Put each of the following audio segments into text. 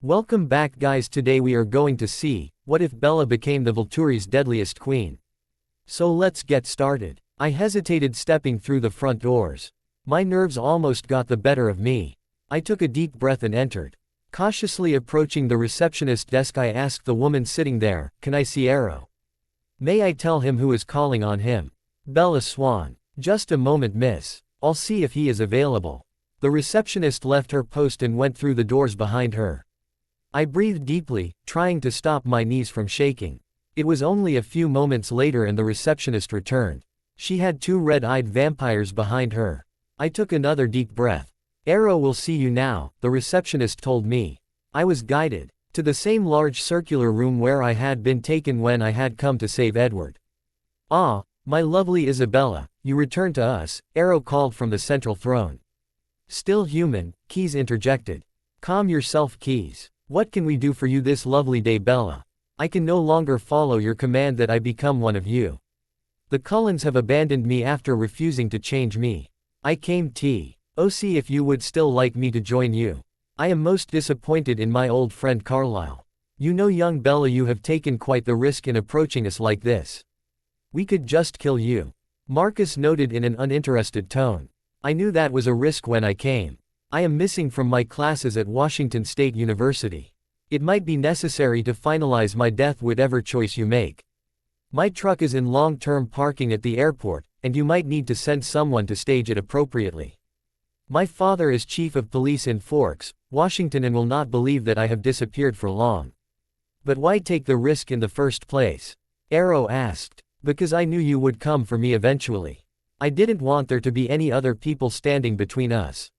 Welcome back guys, today we are going to see, what if Bella became the Volturi's deadliest queen. So let's get started. I hesitated stepping through the front doors. My nerves almost got the better of me. I took a deep breath and entered. Cautiously approaching the receptionist desk, I asked the woman sitting there, "Can I see Arrow? May I tell him who is calling on him?" "Bella Swan. Just a moment, miss. I'll see if he is available." The receptionist left her post and went through the doors behind her. I breathed deeply, trying to stop my knees from shaking. It was only a few moments later and the receptionist returned. She had two red-eyed vampires behind her. I took another deep breath. "Arrow will see you now," the receptionist told me. I was guided to the same large circular room where I had been taken when I had come to save Edward. "Ah, my lovely Isabella, you returned to us," Arrow called from the central throne. "Still human," Keys interjected. "Calm yourself, Keys. What can we do for you this lovely day, Bella? I can no longer follow your command that I become one of you. The Cullens have abandoned me after refusing to change me. I came to see if you would still like me to join you. I am most disappointed in my old friend Carlyle. You know, young Bella, you have taken quite the risk in approaching us like this. We could just kill you," Marcus noted in an uninterested tone. "I knew that was a risk when I came. I am missing from my classes at Washington State University. It might be necessary to finalize my death whatever choice you make. My truck is in long-term parking at the airport, and you might need to send someone to stage it appropriately. My father is chief of police in Forks, Washington, and will not believe that I have disappeared for long." "But why take the risk in the first place?" Arrow asked. "Because I knew you would come for me eventually. I didn't want there to be any other people standing between us.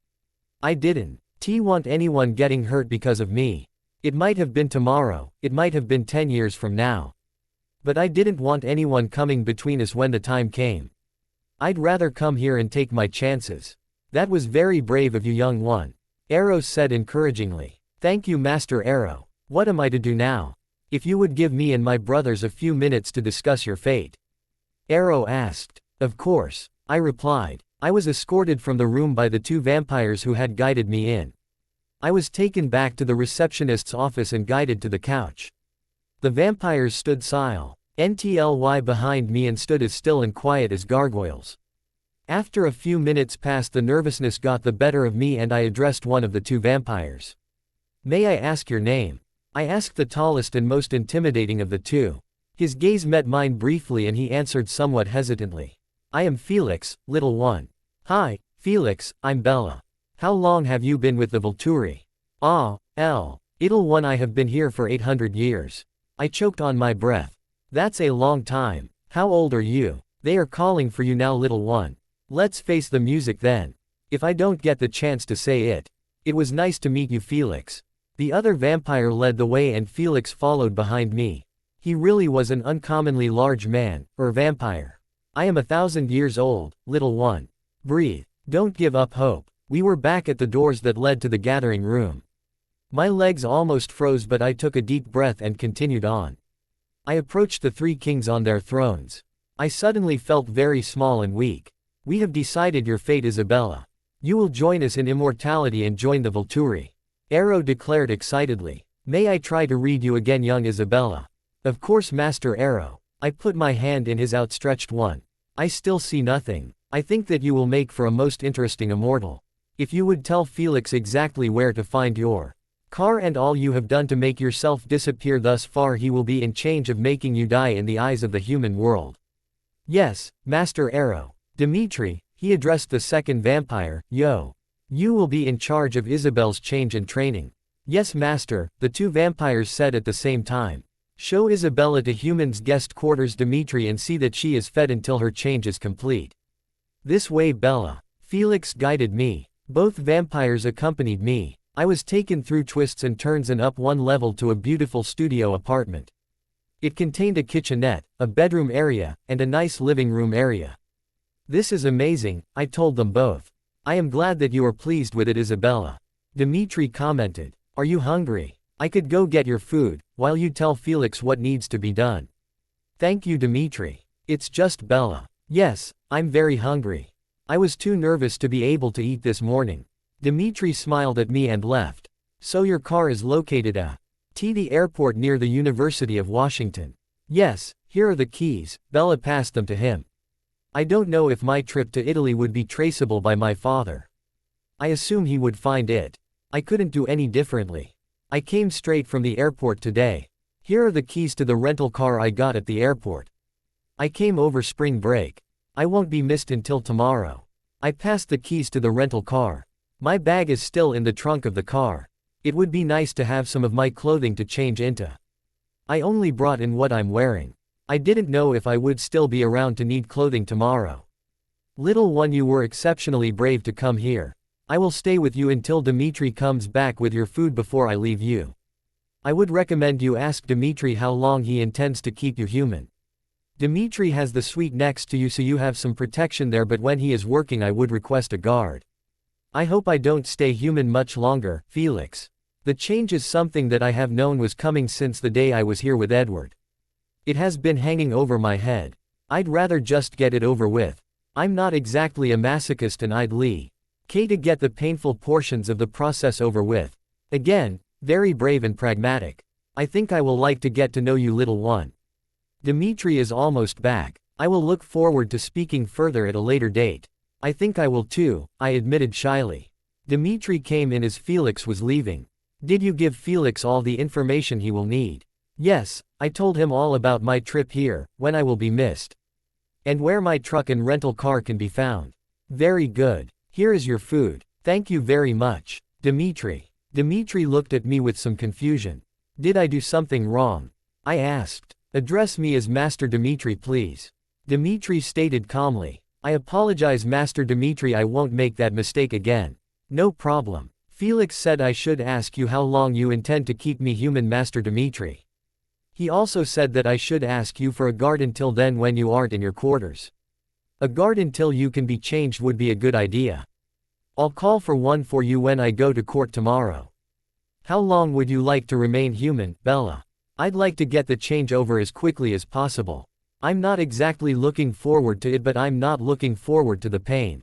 I didn't want anyone getting hurt because of me. It might have been tomorrow, it might have been 10 years from now. But I didn't want anyone coming between us when the time came. I'd rather come here and take my chances." "That was very brave of you, young one," Arrow said encouragingly. "Thank you, Master Arrow. What am I to do now? If you would give me and my brothers a few minutes to discuss your fate," Arrow asked. "Of course," I replied. I was escorted from the room by the two vampires who had guided me in. I was taken back to the receptionist's office and guided to the couch. The vampires stood silently behind me and stood as still and quiet as gargoyles. After a few minutes passed, the nervousness got the better of me and I addressed one of the two vampires. "May I ask your name?" I asked the tallest and most intimidating of the two. His gaze met mine briefly and he answered somewhat hesitantly. "I am Felix, little one." "Hi, Felix, I'm Bella. How long have you been with the Volturi?" "Ah, little one, I have been here for 800 years. I choked on my breath. "That's a long time. How old are you?" "They are calling for you now, little one." "Let's face the music then. If I don't get the chance to say it. It was nice to meet you, Felix." The other vampire led the way and Felix followed behind me. He really was an uncommonly large man, or vampire. "I am 1,000 years old, little one. Breathe. Don't give up hope." We were back at the doors that led to the gathering room. My legs almost froze, but I took a deep breath and continued on. I approached the three kings on their thrones. I suddenly felt very small and weak. "We have decided your fate, Isabella. You will join us in immortality and join the Volturi," Arrow declared excitedly. "May I try to read you again, young Isabella?" "Of course, Master Arrow." I put my hand in his outstretched one. "I still see nothing. I think that you will make for a most interesting immortal. If you would tell Felix exactly where to find your car and all you have done to make yourself disappear thus far, he will be in charge of making you die in the eyes of the human world." "Yes, Master Arrow." "Dimitri," he addressed the second vampire, "you will be in charge of Isabel's change and training." "Yes, Master," the two vampires said at the same time. "Show Isabella to humans' guest quarters, Dimitri, and see that she is fed until her change is complete." "This way, Bella." Felix guided me. Both vampires accompanied me. I was taken through twists and turns and up one level to a beautiful studio apartment. It contained a kitchenette, a bedroom area, and a nice living room area. "This is amazing," I told them both. "I am glad that you are pleased with it, Isabella," Dimitri commented. "Are you hungry? I could go get your food, while you tell Felix what needs to be done." "Thank you, Dimitri. It's just Bella." "Yes, I'm very hungry. I was too nervous to be able to eat this morning." Dimitri smiled at me and left. So your car is located at the airport near the University of Washington. Yes, here are the keys. Bella passed them to him. I don't know if my trip to Italy would be traceable by my father. I assume he would find it. I couldn't do any differently. I came straight from the airport today. Here are the keys to the rental car I got at the airport. I came over spring break. I won't be missed until tomorrow. I passed the keys to the rental car. My bag is still in the trunk of the car. It would be nice to have some of my clothing to change into. I only brought in what I'm wearing. I didn't know if I would still be around to need clothing tomorrow. Little one, you were exceptionally brave to come here. I will stay with you until Dimitri comes back with your food before I leave you. I would recommend you ask Dimitri how long he intends to keep you human. Dimitri has the suite next to you so you have some protection there, but when he is working I would request a guard. I hope I don't stay human much longer, Felix. The change is something that I have known was coming since the day I was here with Edward. It has been hanging over my head. I'd rather just get it over with. I'm not exactly a masochist and I'd to get the painful portions of the process over with. Again, very brave and pragmatic. I think I will like to get to know you, little one. Dimitri is almost back. I will look forward to speaking further at a later date. I think I will too, I admitted shyly. Dimitri came in as Felix was leaving. Did you give Felix all the information he will need? Yes, I told him all about my trip here, when I will be missed. And where my truck and rental car can be found. Very good. Here is your food. Thank you very much, Dimitri. Dimitri looked at me with some confusion. Did I do something wrong? I asked. Address me as Master Dimitri, please. Dimitri stated calmly. I apologize, Master Dimitri, I won't make that mistake again. No problem. Felix said I should ask you how long you intend to keep me human, Master Dimitri. He also said that I should ask you for a guard until then when you aren't in your quarters. A guard until you can be changed would be a good idea. I'll call for one for you when I go to court tomorrow. How long would you like to remain human, Bella? I'd like to get the change over as quickly as possible. I'm not exactly looking forward to it, but I'm not looking forward to the pain.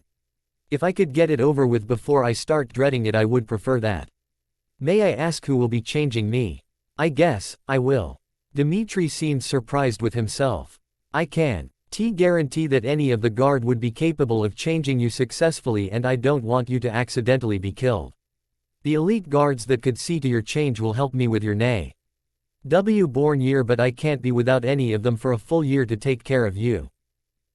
If I could get it over with before I start dreading it, I would prefer that. May I ask who will be changing me? I guess I will. Dimitri seemed surprised with himself. I can guarantee that any of the guard would be capable of changing you successfully, and I don't want you to accidentally be killed. The elite guards that could see to your change will help me with your born year, but I can't be without any of them for a full year to take care of you.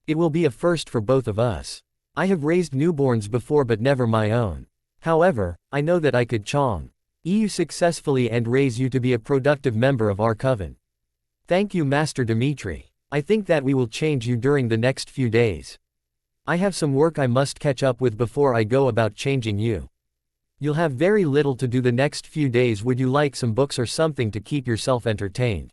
It will be a first for both of us. I have raised newborns before but never my own. However, I know that I could you successfully and raise you to be a productive member of our coven. Thank you, Master Dimitri. I think that we will change you during the next few days. I have some work I must catch up with before I go about changing you. You'll have very little to do the next few days. Would you like some books or something to keep yourself entertained?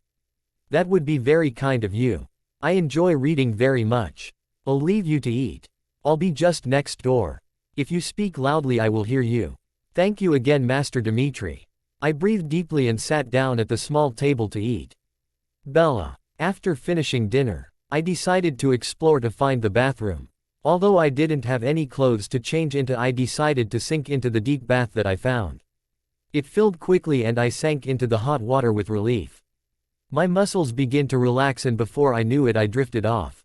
That would be very kind of you. I enjoy reading very much. I'll leave you to eat. I'll be just next door. If you speak loudly I will hear you. Thank you again, Master Dimitri. I breathed deeply and sat down at the small table to eat. Bella. After finishing dinner, I decided to explore to find the bathroom. Although I didn't have any clothes to change into, I decided to sink into the deep bath that I found. It filled quickly and I sank into the hot water with relief. My muscles began to relax and before I knew it I drifted off.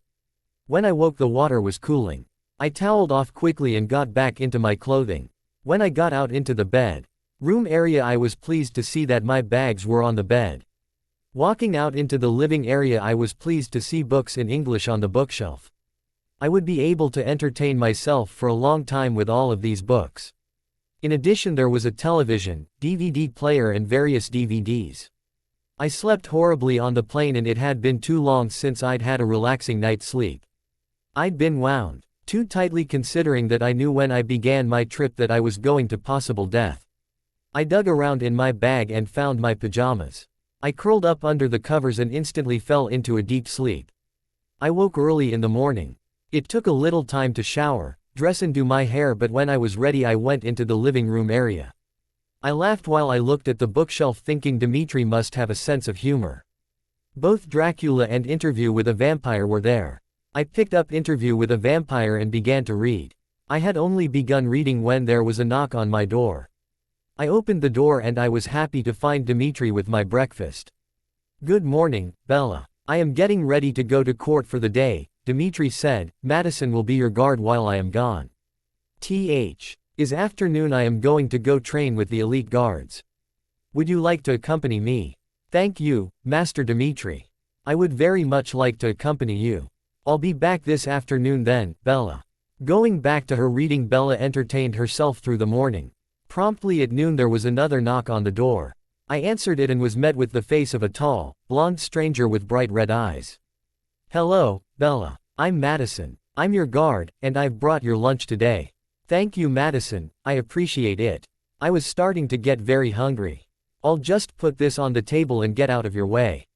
When I woke the water was cooling. I toweled off quickly and got back into my clothing. When I got out into the bedroom area I was pleased to see that my bags were on the bed. Walking out into the living area I was pleased to see books in English on the bookshelf. I would be able to entertain myself for a long time with all of these books. In addition there was a television, DVD player and various DVDs. I slept horribly on the plane and it had been too long since I'd had a relaxing night's sleep. I'd been wound too tightly considering that I knew when I began my trip that I was going to possible death. I dug around in my bag and found my pajamas. I curled up under the covers and instantly fell into a deep sleep. I woke early in the morning. It took a little time to shower, dress and do my hair, but when I was ready I went into the living room area. I laughed while I looked at the bookshelf thinking Dimitri must have a sense of humor. Both Dracula and Interview with a Vampire were there. I picked up Interview with a Vampire and began to read. I had only begun reading when there was a knock on my door. I opened the door and I was happy to find Dmitri with my breakfast. Good morning, Bella. I am getting ready to go to court for the day, Dmitri said. Madison will be your guard while I am gone. Is afternoon. I am going to go train with the elite guards. Would you like to accompany me? Thank you, Master Dmitri. I would very much like to accompany you. I'll be back this afternoon then, Bella. Going back to her reading, Bella entertained herself through the morning. Promptly at noon there was another knock on the door. I answered it and was met with the face of a tall, blonde stranger with bright red eyes. Hello, Bella. I'm Madison. I'm your guard, and I've brought your lunch today. Thank you, Madison, I appreciate it. I was starting to get very hungry. I'll just put this on the table and get out of your way.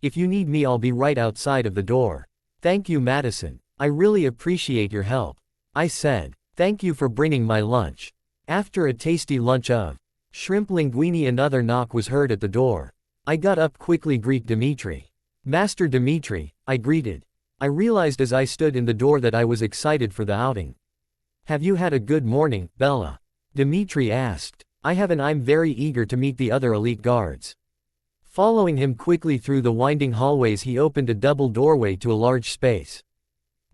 If you need me, I'll be right outside of the door. Thank you, Madison. I really appreciate your help. I said. Thank you for bringing my lunch. After a tasty lunch of shrimp linguine, another knock was heard at the door. I got up quickly. Greet Dmitri. Master Dmitri, I greeted. I realized as I stood in the door that I was excited for the outing. Have you had a good morning, Bella? Dmitri asked. I have, and I'm very eager to meet the other elite guards. Following him quickly through the winding hallways, he opened a double doorway to a large space.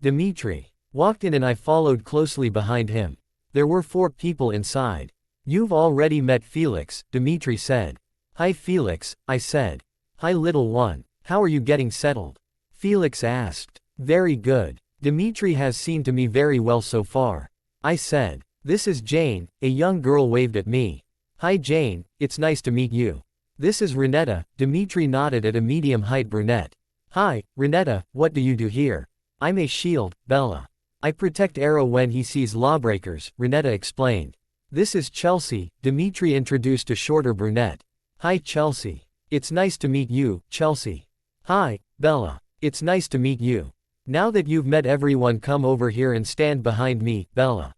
Dmitri walked in and I followed closely behind him. There were 4 people inside. You've already met Felix, Dmitri said. Hi Felix, I said. Hi little one, how are you getting settled? Felix asked. Very good. Dmitri has seen to me very well so far. I said. This is Jane, a young girl waved at me. Hi Jane, it's nice to meet you. This is Renetta, Dmitri nodded at a medium-height brunette. Hi, Renetta, what do you do here? I'm a shield, Bella. I protect Arrow when he sees lawbreakers, Renetta explained. This is Chelsea, Dmitri introduced a shorter brunette. Hi Chelsea. It's nice to meet you, Chelsea. Hi, Bella. It's nice to meet you. Now that you've met everyone, come over here and stand behind me, Bella.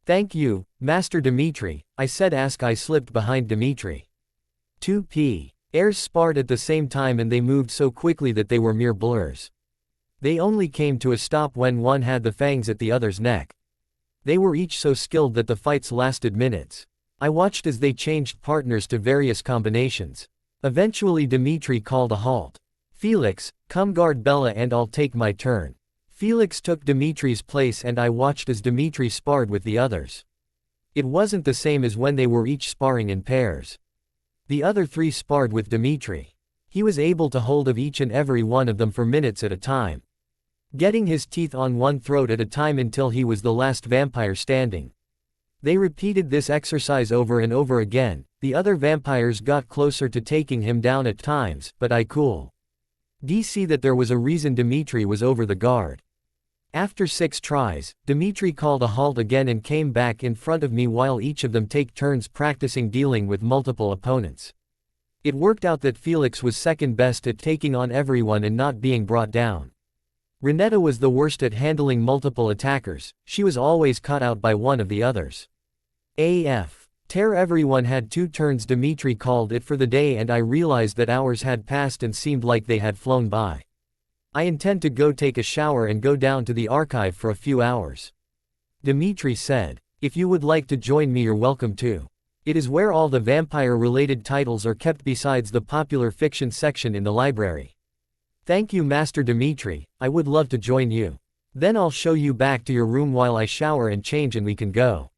Thank you, Master Dmitri, I said as I slipped behind Dmitri. 2 airs sparred at the same time and they moved so quickly that they were mere blurs. They only came to a stop when one had the fangs at the other's neck. They were each so skilled that the fights lasted minutes. I watched as they changed partners to various combinations. Eventually Dmitri called a halt. Felix, come guard Bella and I'll take my turn. Felix took Dmitri's place and I watched as Dmitri sparred with the others. It wasn't the same as when they were each sparring in pairs. The other 3 sparred with Dmitri. He was able to hold of each and every one of them for minutes at a time, getting his teeth on one throat at a time until he was the last vampire standing. They repeated this exercise over and over again. The other vampires got closer to taking him down at times, but I cool. See that there was a reason Dmitri was over the guard. After 6 tries, Dmitri called a halt again and came back in front of me while each of them take turns practicing dealing with multiple opponents. It worked out that Felix was second best at taking on everyone and not being brought down. Renetta was the worst at handling multiple attackers, she was always caught out by one of the others. Tear everyone had 2 turns. Dmitri called it for the day and I realized that hours had passed and seemed like they had flown by. I intend to go take a shower and go down to the archive for a few hours. Dmitri said. If you would like to join me, you're welcome to. It is where all the vampire-related titles are kept besides the popular fiction section in the library. Thank you, Master Dmitri, I would love to join you. Then I'll show you back to your room while I shower and change and we can go.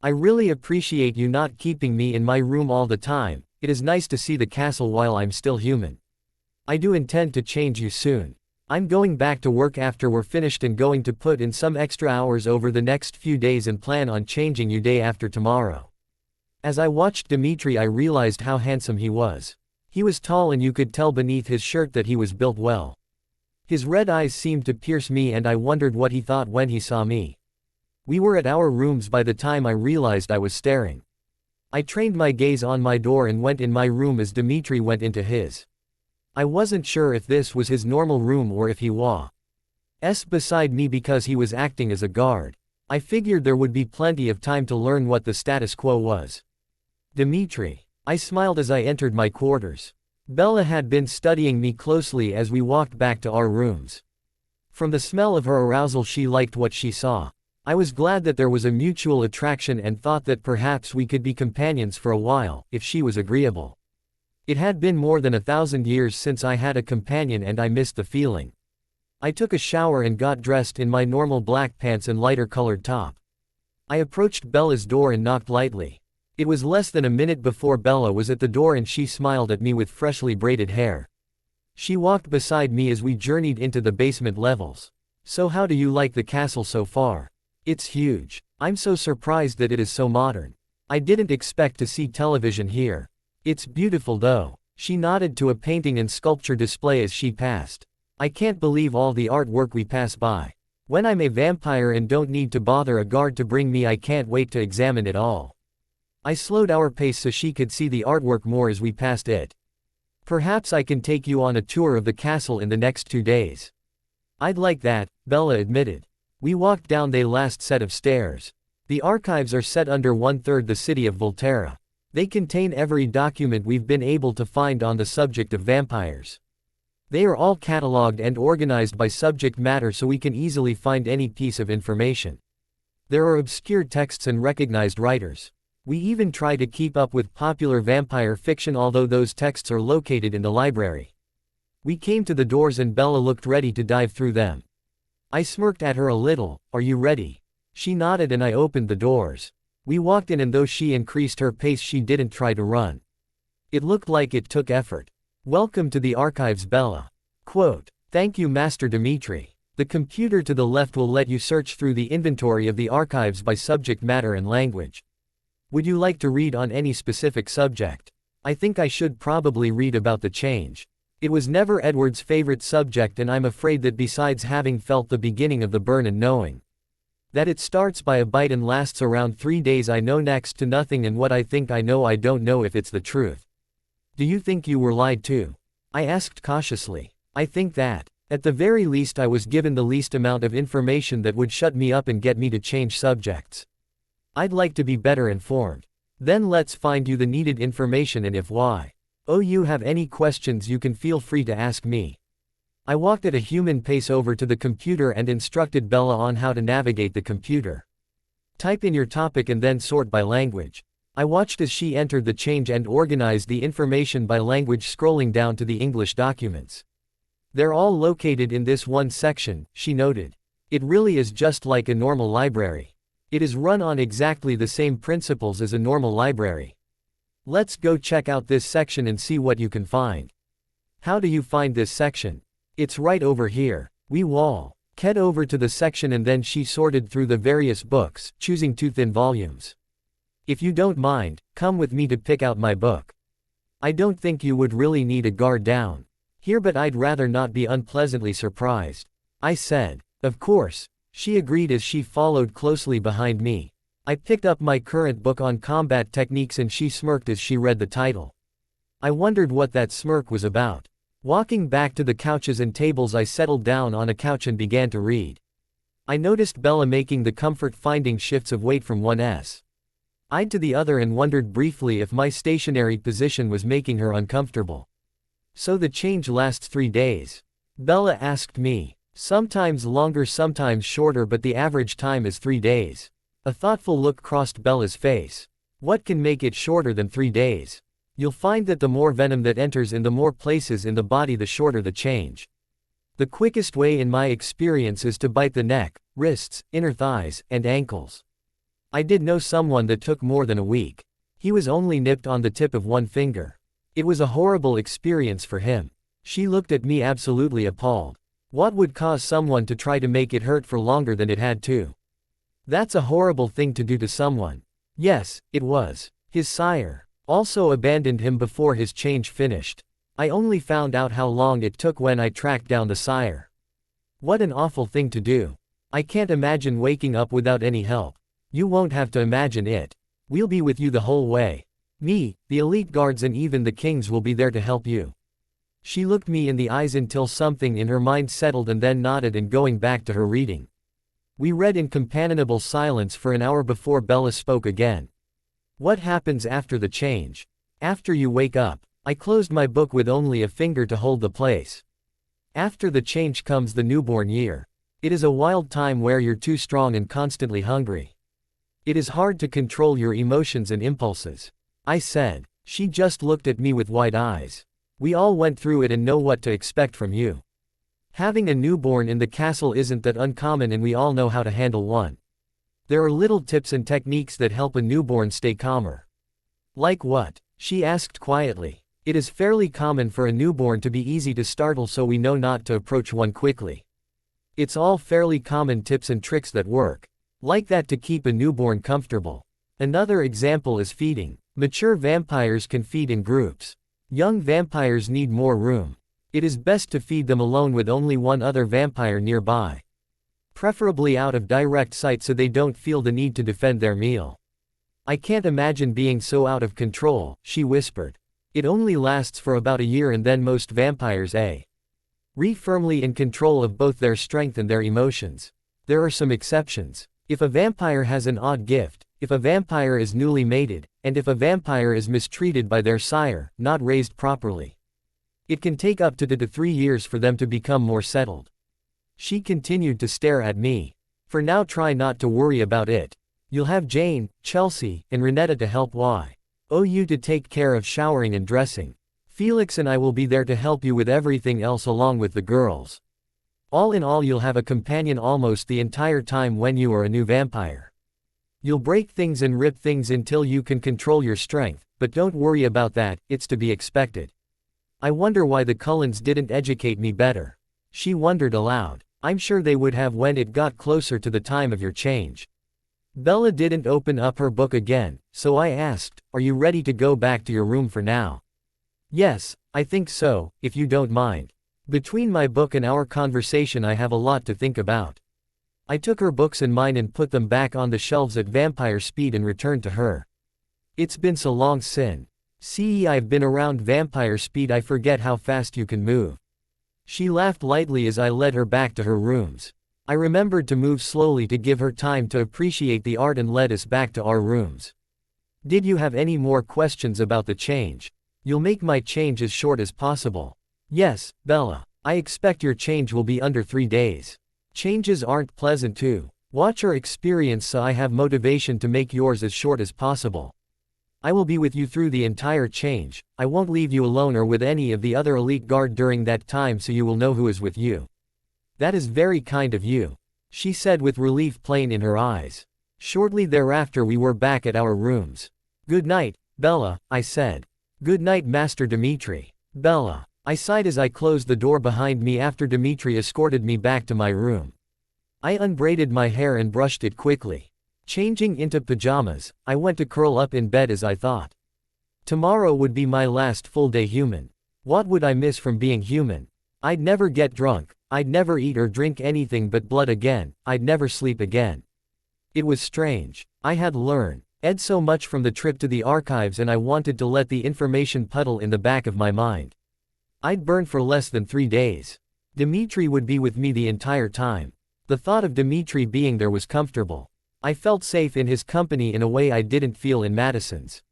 I really appreciate you not keeping me in my room all the time. It is nice to see the castle while I'm still human. I do intend to change you soon. I'm going back to work after we're finished and going to put in some extra hours over the next few days and plan on changing you day after tomorrow. As I watched Dmitri, I realized how handsome he was. He was tall and you could tell beneath his shirt that he was built well. His red eyes seemed to pierce me and I wondered what he thought when he saw me. We were at our rooms by the time I realized I was staring. I trained my gaze on my door and went in my room as Dmitri went into his. I wasn't sure if this was his normal room or if he was beside me because he was acting as a guard. I figured there would be plenty of time to learn what the status quo was. Dmitri. I smiled as I entered my quarters. Bella had been studying me closely as we walked back to our rooms. From the smell of her arousal, she liked what she saw. I was glad that there was a mutual attraction and thought that perhaps we could be companions for a while, if she was agreeable. It had been more than 1,000 years since I had a companion and I missed the feeling. I took a shower and got dressed in my normal black pants and lighter colored top. I approached Bella's door and knocked lightly. It was less than a minute before Bella was at the door and she smiled at me with freshly braided hair. She walked beside me as we journeyed into the basement levels. "So how do you like the castle so far?" "It's huge. I'm so surprised that it is so modern. I didn't expect to see television here. It's beautiful though." She nodded to a painting and sculpture display as she passed. "I can't believe all the artwork we pass by. When I'm a vampire and don't need to bother a guard to bring me, I can't wait to examine it all." I slowed our pace so she could see the artwork more as we passed it. "Perhaps I can take you on a tour of the castle in the next 2 days." "I'd like that," Bella admitted. We walked down the last set of stairs. The archives are set under 1/3 the city of Volterra. They contain every document we've been able to find on the subject of vampires. They are all catalogued and organized by subject matter so we can easily find any piece of information. There are obscure texts and recognized writers. We even try to keep up with popular vampire fiction, although those texts are located in the library. We came to the doors and Bella looked ready to dive through them. I smirked at her a little. "Are you ready?" She nodded and I opened the doors. We walked in and though she increased her pace, she didn't try to run. It looked like it took effort. "Welcome to the archives, Bella." Quote, "Thank you, Master Dimitri. The computer to the left will let you search through the inventory of the archives by subject matter and language. Would you like to read on any specific subject?" "I think I should probably read about the change. It was never Edward's favorite subject and I'm afraid that besides having felt the beginning of the burn and knowing that it starts by a bite and lasts around 3 days, I know next to nothing, and what I think I know, I don't know if it's the truth." "Do you think you were lied to?" I asked cautiously. "I think that, at the very least, I was given the least amount of information that would shut me up and get me to change subjects. I'd like to be better informed." "Then let's find you the needed information, and if you have any questions, you can feel free to ask me." I walked at a human pace over to the computer and instructed Bella on how to navigate the computer. "Type in your topic and then sort by language." I watched as she entered the change and organized the information by language, scrolling down to the English documents. "They're all located in this one section," she noted. "It really is just like a normal library. It is run on exactly the same principles as a normal library. Let's go check out this section and see what you can find." "How do you find this section?" "It's right over here." We walked over to the section and then she sorted through the various books, choosing 2 thin volumes. "If you don't mind, come with me to pick out my book. I don't think you would really need a guard down here, but I'd rather not be unpleasantly surprised," I said. "Of course," she agreed as she followed closely behind me. I picked up my current book on combat techniques and she smirked as she read the title. I wondered what that smirk was about. Walking back to the couches and tables, I settled down on a couch and began to read. I noticed Bella making the comfort-finding shifts of weight from one side to the other and wondered briefly if my stationary position was making her uncomfortable. "So the change lasts 3 days?" Bella asked me. "Sometimes longer, sometimes shorter, but the average time is 3 days." A thoughtful look crossed Bella's face. "What can make it shorter than 3 days?" "You'll find that the more venom that enters in the more places in the body, the shorter the change. The quickest way in my experience is to bite the neck, wrists, inner thighs, and ankles. I did know someone that took more than a week. He was only nipped on the tip of one finger. It was a horrible experience for him." She looked at me absolutely appalled. "What would cause someone to try to make it hurt for longer than it had to? That's a horrible thing to do to someone." "Yes, it was. His sire also abandoned him before his change finished. I only found out how long it took when I tracked down the sire. What an awful thing to do. I can't imagine waking up without any help." "You won't have to imagine it. We'll be with you the whole way. Me, the elite guards, and even the kings will be there to help you." She looked me in the eyes until something in her mind settled and then nodded and going back to her reading. We read in companionable silence for an hour before Bella spoke again. "What happens after the change?" "After you wake up." I closed my book with only a finger to hold the place. "After the change comes the newborn year. It is a wild time where you're too strong and constantly hungry. It is hard to control your emotions and impulses. I said. She just looked at me with wide eyes. We all went through it and know what to expect from you. Having a newborn in the castle isn't that uncommon and we all know how to handle one. There are little tips and techniques that help a newborn stay calmer. Like what? She asked quietly. It is fairly common for a newborn to be easy to startle, so we know not to approach one quickly. It's all fairly common tips and tricks that work. Like that to keep a newborn comfortable. Another example is feeding. Mature vampires can feed in groups. Young vampires need more room. It is best to feed them alone with only one other vampire nearby. Preferably out of direct sight so they don't feel the need to defend their meal. I can't imagine being so out of control, she whispered. It only lasts for about a year and then most vampires are firmly in control of both their strength and their emotions. There are some exceptions. If a vampire has an odd gift, if a vampire is newly mated, and if a vampire is mistreated by their sire, not raised properly. It can take up to 2 to 3 years for them to become more settled. She continued to stare at me. For now, try not to worry about it. You'll have Jane, Chelsea, and Renetta to help you to take care of showering and dressing. Felix and I will be there to help you with everything else along with the girls. All in all, you'll have a companion almost the entire time when you are a new vampire. You'll break things and rip things until you can control your strength, but don't worry about that, it's to be expected. I wonder why the Cullens didn't educate me better. She wondered aloud. I'm sure they would have when it got closer to the time of your change. Bella didn't open up her book again, so I asked, are you ready to go back to your room for now? Yes, I think so, if you don't mind. Between my book and our conversation I have a lot to think about. I took her books and mine and put them back on the shelves at vampire speed and returned to her. It's been so long since I've been around vampire speed I forget how fast you can move. She laughed lightly as I led her back to her rooms. I remembered to move slowly to give her time to appreciate the art and led us back to our rooms. Did you have any more questions about the change? You'll make my change as short as possible. Yes, Bella. I expect your change will be under 3 days. Changes aren't pleasant to watch or experience, so I have motivation to make yours as short as possible. I will be with you through the entire change. I won't leave you alone or with any of the other elite guard during that time, so you will know who is with you. That is very kind of you, she said with relief plain in her eyes. Shortly thereafter we were back at our rooms. Good night, Bella, I said. Good night, Master Dimitri. Bella. I sighed as I closed the door behind me after Dimitri escorted me back to my room. I unbraided my hair and brushed it quickly. Changing into pajamas, I went to curl up in bed as I thought. Tomorrow would be my last full day human. What would I miss from being human? I'd never get drunk, I'd never eat or drink anything but blood again, I'd never sleep again. It was strange. I had learned so much from the trip to the archives and I wanted to let the information puddle in the back of my mind. I'd burn for less than 3 days. Dimitri would be with me the entire time. The thought of Dimitri being there was comfortable. I felt safe in his company in a way I didn't feel in Madison's.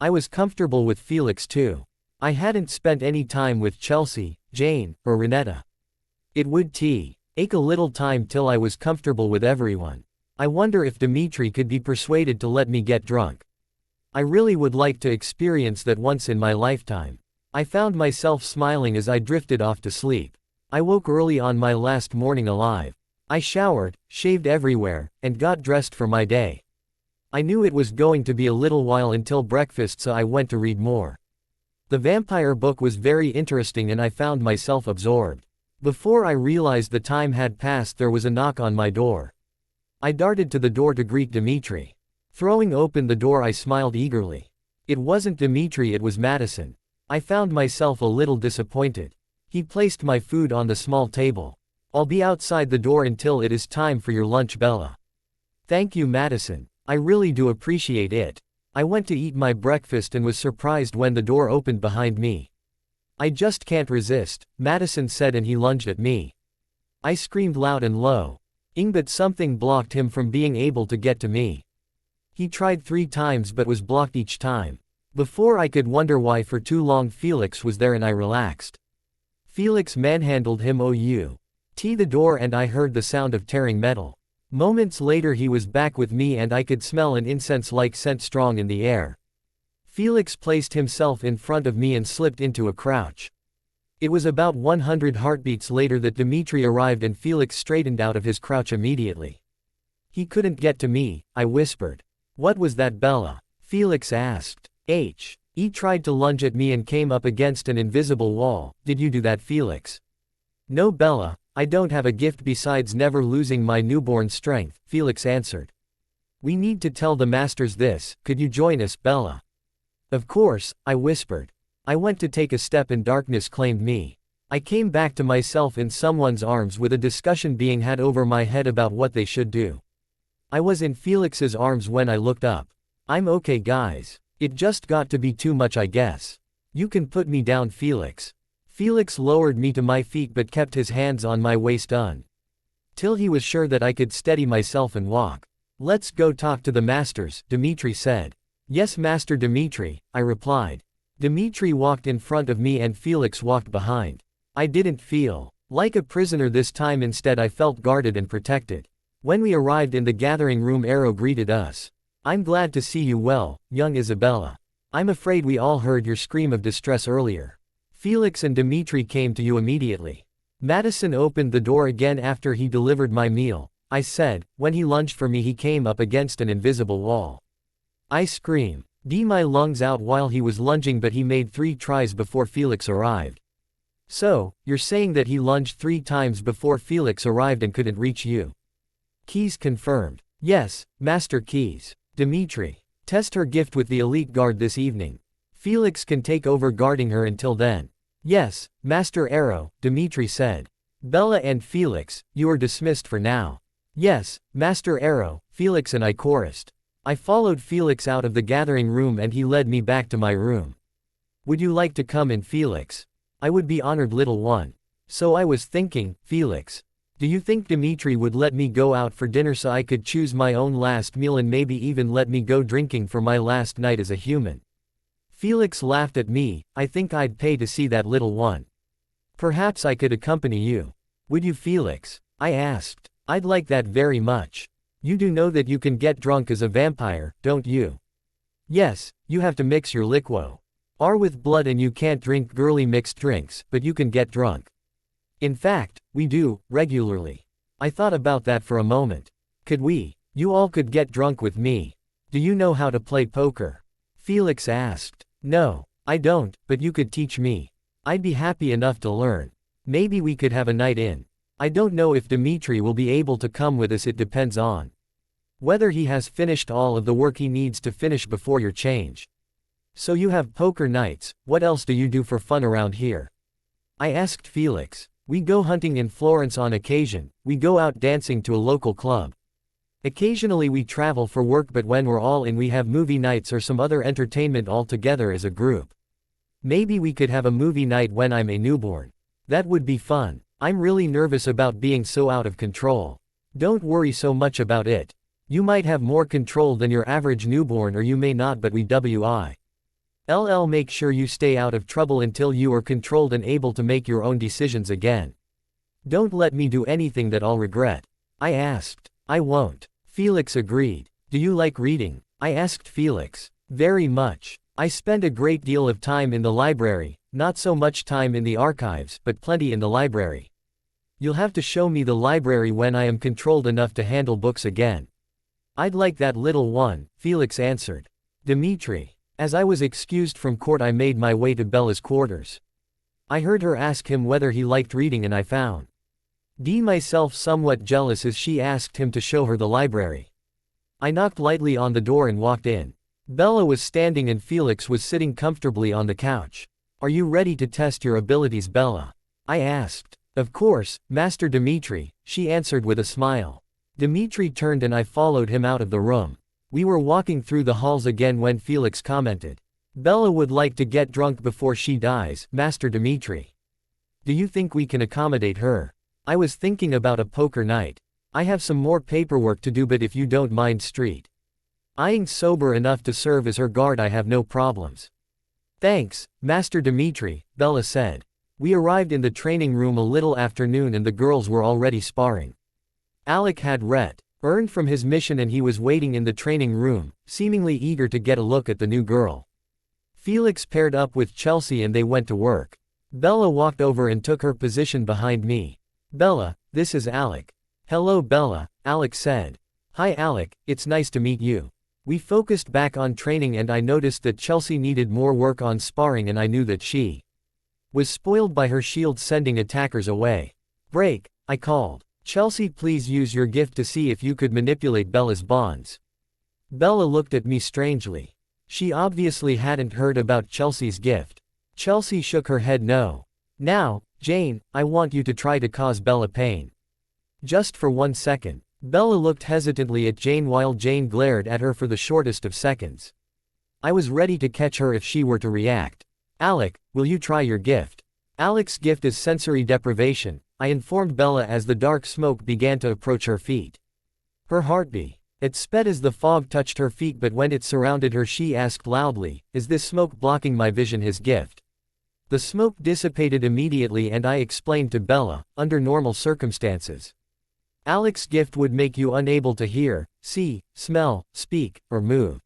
I was comfortable with Felix too. I hadn't spent any time with Chelsea, Jane, or Renetta. It would take a little time till I was comfortable with everyone. I wonder if Dimitri could be persuaded to let me get drunk. I really would like to experience that once in my lifetime. I found myself smiling as I drifted off to sleep. I woke early on my last morning alive. I showered, shaved everywhere, and got dressed for my day. I knew it was going to be a little while until breakfast, so I went to read more. The vampire book was very interesting and I found myself absorbed. Before I realized the time had passed, there was a knock on my door. I darted to the door to greet Dimitri. Throwing open the door, I smiled eagerly. It wasn't Dimitri, it was Madison. I found myself a little disappointed. He placed my food on the small table. I'll be outside the door until it is time for your lunch, Bella. Thank you, Madison. I really do appreciate it. I went to eat my breakfast and was surprised when the door opened behind me. I just can't resist, Madison said, and he lunged at me. I screamed loud and low. But something blocked him from being able to get to me. He tried 3 times but was blocked each time. Before I could wonder why for too long, Felix was there and I relaxed. Felix manhandled him. The door and I heard the sound of tearing metal. Moments later he was back with me and I could smell an incense-like scent strong in the air. Felix placed himself in front of me and slipped into a crouch. It was about 100 heartbeats later that Dmitri arrived and Felix straightened out of his crouch immediately. He couldn't get to me, I whispered. What was that, Bella? Felix asked. He tried to lunge at me and came up against an invisible wall. Did you do that, Felix? No, Bella, I don't have a gift besides never losing my newborn strength, Felix answered. We need to tell the masters this. Could you join us, Bella? Of course, I whispered. I went to take a step and darkness claimed me. I came back to myself in someone's arms with a discussion being had over my head about what they should do. I was in Felix's arms when I looked up. I'm okay, guys. It just got to be too much, I guess. You can put me down, Felix. Felix lowered me to my feet but kept his hands on my waist until he was sure that I could steady myself and walk. Let's go talk to the masters, Dmitri said. Yes, Master Dmitri, I replied. Dmitri walked in front of me and Felix walked behind. I didn't feel like a prisoner this time, instead I felt guarded and protected. When we arrived in the gathering room, Arrow greeted us. I'm glad to see you well, young Isabella. I'm afraid we all heard your scream of distress earlier. Felix and Dmitri came to you immediately. Madison opened the door again after he delivered my meal, I said. When he lunged for me he came up against an invisible wall. I screamed my lungs out while he was lunging, but he made 3 tries before Felix arrived. So, you're saying that he lunged 3 times before Felix arrived and couldn't reach you? Keys confirmed. Yes, Master Keys. Dmitri, test her gift with the elite guard this evening. Felix can take over guarding her until then. Yes, Master Arrow, Dmitri said. Bella and Felix, you are dismissed for now. Yes, Master Arrow, Felix and I chorused. I followed Felix out of the gathering room and he led me back to my room. Would you like to come in, Felix? I would be honored, little one. So I was thinking, Felix. Do you think Dmitri would let me go out for dinner so I could choose my own last meal and maybe even let me go drinking for my last night as a human? Felix laughed at me. I think I'd pay to see that, little one. Perhaps I could accompany you. Would you, Felix? I asked. I'd like that very much. You do know that you can get drunk as a vampire, don't you? Yes, you have to mix your liquor with blood and you can't drink girly mixed drinks, but you can get drunk. In fact, we do, regularly. I thought about that for a moment. Could we? You all could get drunk with me. Do you know how to play poker? Felix asked. No, I don't, but you could teach me. I'd be happy enough to learn. Maybe we could have a night in. I don't know if Dmitri will be able to come with us. It depends on whether he has finished all of the work he needs to finish before your change. So you have poker nights. What else do you do for fun around here? I asked Felix. We go hunting in Florence on occasion. We go out dancing to a local club. Occasionally we travel for work, but when we're all in we have movie nights or some other entertainment all together as a group. Maybe we could have a movie night when I'm a newborn. That would be fun. I'm really nervous about being so out of control. Don't worry so much about it. You might have more control than your average newborn or you may not, but we will make sure you stay out of trouble until you are controlled and able to make your own decisions again. Don't let me do anything that I'll regret. I asked. I won't. Felix agreed. Do you like reading? I asked Felix. Very much. I spend a great deal of time in the library, not so much time in the archives, but plenty in the library. You'll have to show me the library when I am controlled enough to handle books again. I'd like that, little one, Felix answered. Dmitri. As I was excused from court I made my way to Bella's quarters. I heard her ask him whether he liked reading and I found myself somewhat jealous as she asked him to show her the library. I knocked lightly on the door and walked in. Bella was standing and Felix was sitting comfortably on the couch. Are you ready to test your abilities, Bella? I asked. Of course, Master Dmitri, she answered with a smile. Dmitri turned and I followed him out of the room. We were walking through the halls again when Felix commented. Bella would like to get drunk before she dies, Master Dmitri. Do you think we can accommodate her? I was thinking about a poker night. I have some more paperwork to do, but if you don't mind eyeing sober enough to serve as her guard I have no problems. Thanks, Master Dmitri, Bella said. We arrived in the training room a little after noon and the girls were already sparring. Alec had earned from his mission and he was waiting in the training room, seemingly eager to get a look at the new girl. Felix paired up with Chelsea and they went to work. Bella walked over and took her position behind me. "Bella, this is Alec." "Hello Bella," Alec said. "Hi Alec, it's nice to meet you." We focused back on training and I noticed that Chelsea needed more work on sparring and I knew that she was spoiled by her shield sending attackers away. "Break," I called. "Chelsea, please use your gift to see if you could manipulate Bella's bonds." Bella looked at me strangely. She obviously hadn't heard about Chelsea's gift. Chelsea shook her head no. "Now, Jane, I want you to try to cause Bella pain. Just for 1 second. Bella looked hesitantly at Jane while Jane glared at her for the shortest of seconds. I was ready to catch her if she were to react. "Alec, will you try your gift?" Alec's gift is sensory deprivation, I informed Bella as the dark smoke began to approach her feet. Her heart beat. It sped as the fog touched her feet, but when it surrounded her she asked loudly, "Is this smoke blocking my vision?" His gift. The smoke dissipated immediately and I explained to Bella, under normal circumstances, Alec's gift would make you unable to hear, see, smell, speak, or move.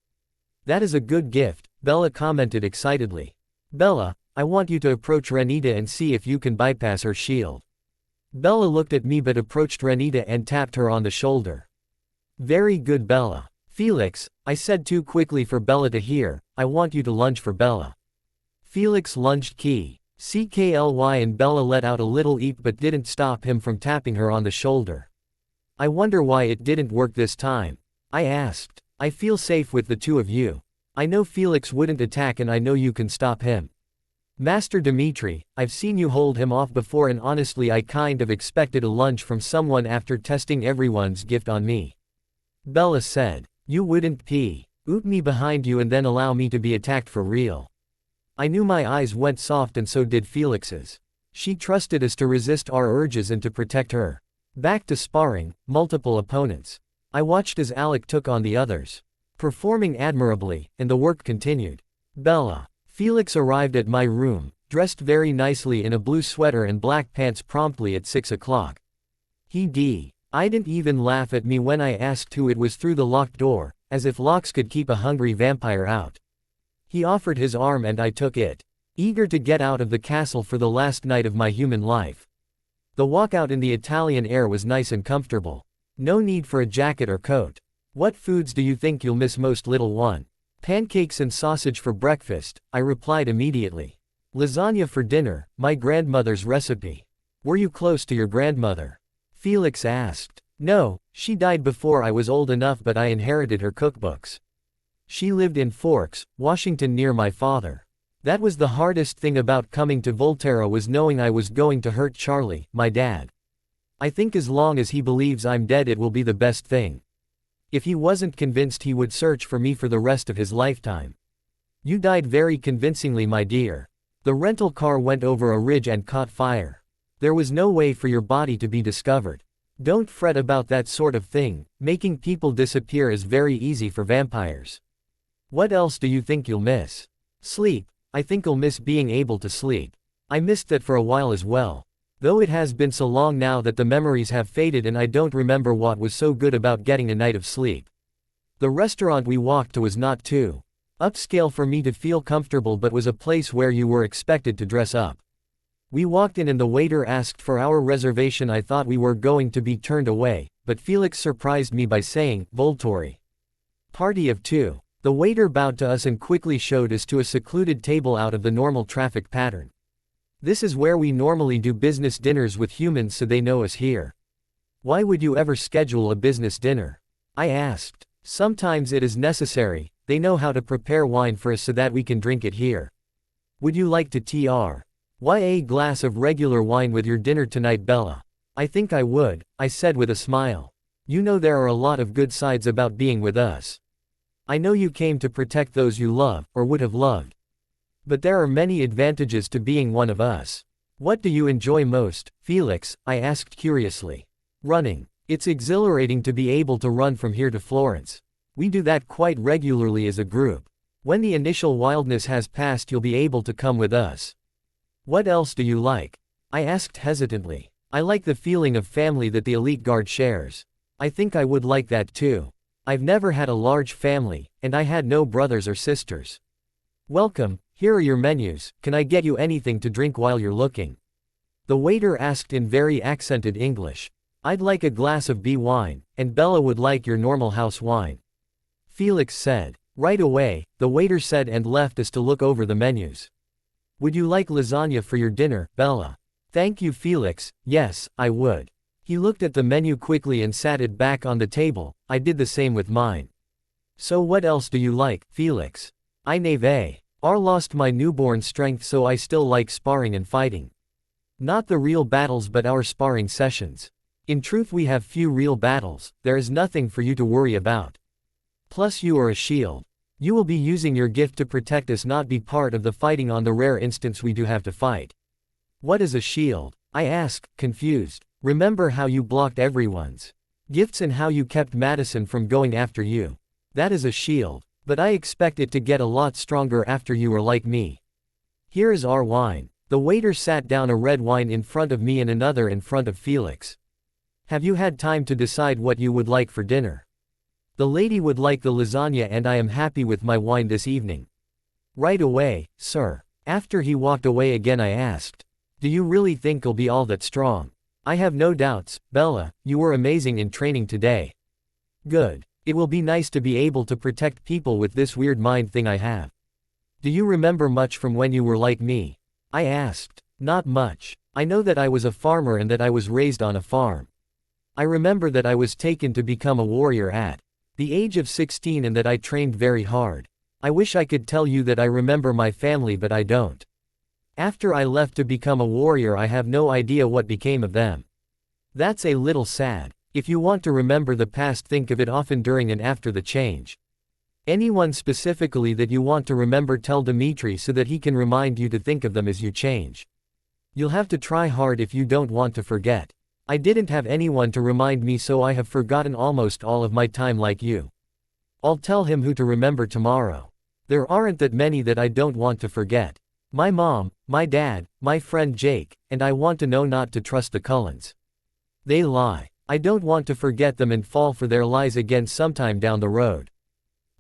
"That is a good gift," Bella commented excitedly. "Bella, I want you to approach Renita and see if you can bypass her shield." Bella looked at me but approached Renita and tapped her on the shoulder. "Very good Bella." "Felix," I said too quickly for Bella to hear, "I want you to lunge for Bella." Felix lunged CKLY and Bella let out a little eep but didn't stop him from tapping her on the shoulder. "I wonder why it didn't work this time," I asked. "I feel safe with the two of you. I know Felix wouldn't attack and I know you can stop him. Master Dimitri, I've seen you hold him off before and honestly I kind of expected a lunge from someone after testing everyone's gift on me." Bella said. "You wouldn't oot me behind you and then allow me to be attacked for real." I knew my eyes went soft and so did Felix's. She trusted us to resist our urges and to protect her. Back to sparring, multiple opponents. I watched as Alec took on the others, performing admirably, and the work continued. Felix arrived at my room, dressed very nicely in a blue sweater and black pants promptly at 6 o'clock. I didn't even laugh at me when I asked who it was through the locked door, as if locks could keep a hungry vampire out. He offered his arm and I took it, eager to get out of the castle for the last night of my human life. The walkout in the Italian air was nice and comfortable. No need for a jacket or coat. "What foods do you think you'll miss most, little one?" "Pancakes and sausage for breakfast," I replied immediately. "Lasagna for dinner, my grandmother's recipe." "Were you close to your grandmother?" Felix asked. "No, she died before I was old enough but I inherited her cookbooks. She lived in Forks, Washington near my father. That was the hardest thing about coming to Volterra was knowing I was going to hurt Charlie, my dad. I think as long as he believes I'm dead it will be the best thing. If he wasn't convinced he would search for me for the rest of his lifetime." "You died very convincingly, my dear. The rental car went over a ridge and caught fire. There was no way for your body to be discovered. Don't fret about that sort of thing, making people disappear is very easy for vampires. What else do you think you'll miss?" "Sleep. I think I'll miss being able to sleep. I missed that for a while as well. Though it has been so long now that the memories have faded and I don't remember what was so good about getting a night of sleep. The restaurant we walked to was not too upscale for me to feel comfortable but was a place where you were expected to dress up. We walked in and the waiter asked for our reservation. I thought we were going to be turned away, but Felix surprised me by saying, "Volturi. Party of two." The waiter bowed to us and quickly showed us to a secluded table out of the normal traffic pattern. "This is where we normally do business dinners with humans so they know us here." "Why would you ever schedule a business dinner?" I asked. "Sometimes it is necessary. They know how to prepare wine for us so that we can drink it here." "Would you like to try a glass of regular wine with your dinner tonight, Bella?" "I think I would," I said with a smile. "You know there are a lot of good sides about being with us. I know you came to protect those you love, or would have loved. But there are many advantages to being one of us." "What do you enjoy most, Felix?" I asked curiously. "Running. It's exhilarating to be able to run from here to Florence. We do that quite regularly as a group. When the initial wildness has passed you'll be able to come with us." What else do you like? I asked hesitantly. I like the feeling of family that the elite guard shares. I think I would like that too. I've never had a large family, and I had no brothers or sisters. Welcome, here are your menus, can I get you anything to drink while you're looking? The waiter asked in very accented English. I'd like a glass of B wine, and Bella would like your normal house wine. Felix said. Right away, the waiter said and left us to look over the menus. Would you like lasagna for your dinner, Bella? Thank you, Felix. Yes, I would. He looked at the menu quickly and sat it back on the table. I did the same with mine. So what else do you like, Felix? I never lost my newborn strength, so I still like sparring and fighting. Not the real battles but our sparring sessions. In truth, we have few real battles, there is nothing for you to worry about. Plus you are a shield. You will be using your gift to protect us, not be part of the fighting on the rare instance we do have to fight. What is a shield? I asked, confused. Remember how you blocked everyone's gifts and how you kept Madison from going after you. That is a shield. But I expect it to get a lot stronger after you are like me. Here is our wine. The waiter sat down a red wine in front of me and another in front of Felix. Have you had time to decide what you would like for dinner? The lady would like the lasagna and I am happy with my wine this evening. Right away, sir. After he walked away again I asked. Do you really think he'll be all that strong? I have no doubts, Bella, you were amazing in training today. Good. It will be nice to be able to protect people with this weird mind thing I have. Do you remember much from when you were like me? I asked. Not much. I know that I was a farmer and that I was raised on a farm. I remember that I was taken to become a warrior at the age of 16 and that I trained very hard. I wish I could tell you that I remember my family, but I don't. After I left to become a warrior, I have no idea what became of them. That's a little sad. If you want to remember the past, think of it often during and after the change. Anyone specifically that you want to remember, tell Dimitri so that he can remind you to think of them as you change. You'll have to try hard if you don't want to forget. I didn't have anyone to remind me, so I have forgotten almost all of my time like you. I'll tell him who to remember tomorrow. There aren't that many that I don't want to forget. My mom, my dad, my friend Jake, and I want to know not to trust the Cullens. They lie. I don't want to forget them and fall for their lies again sometime down the road.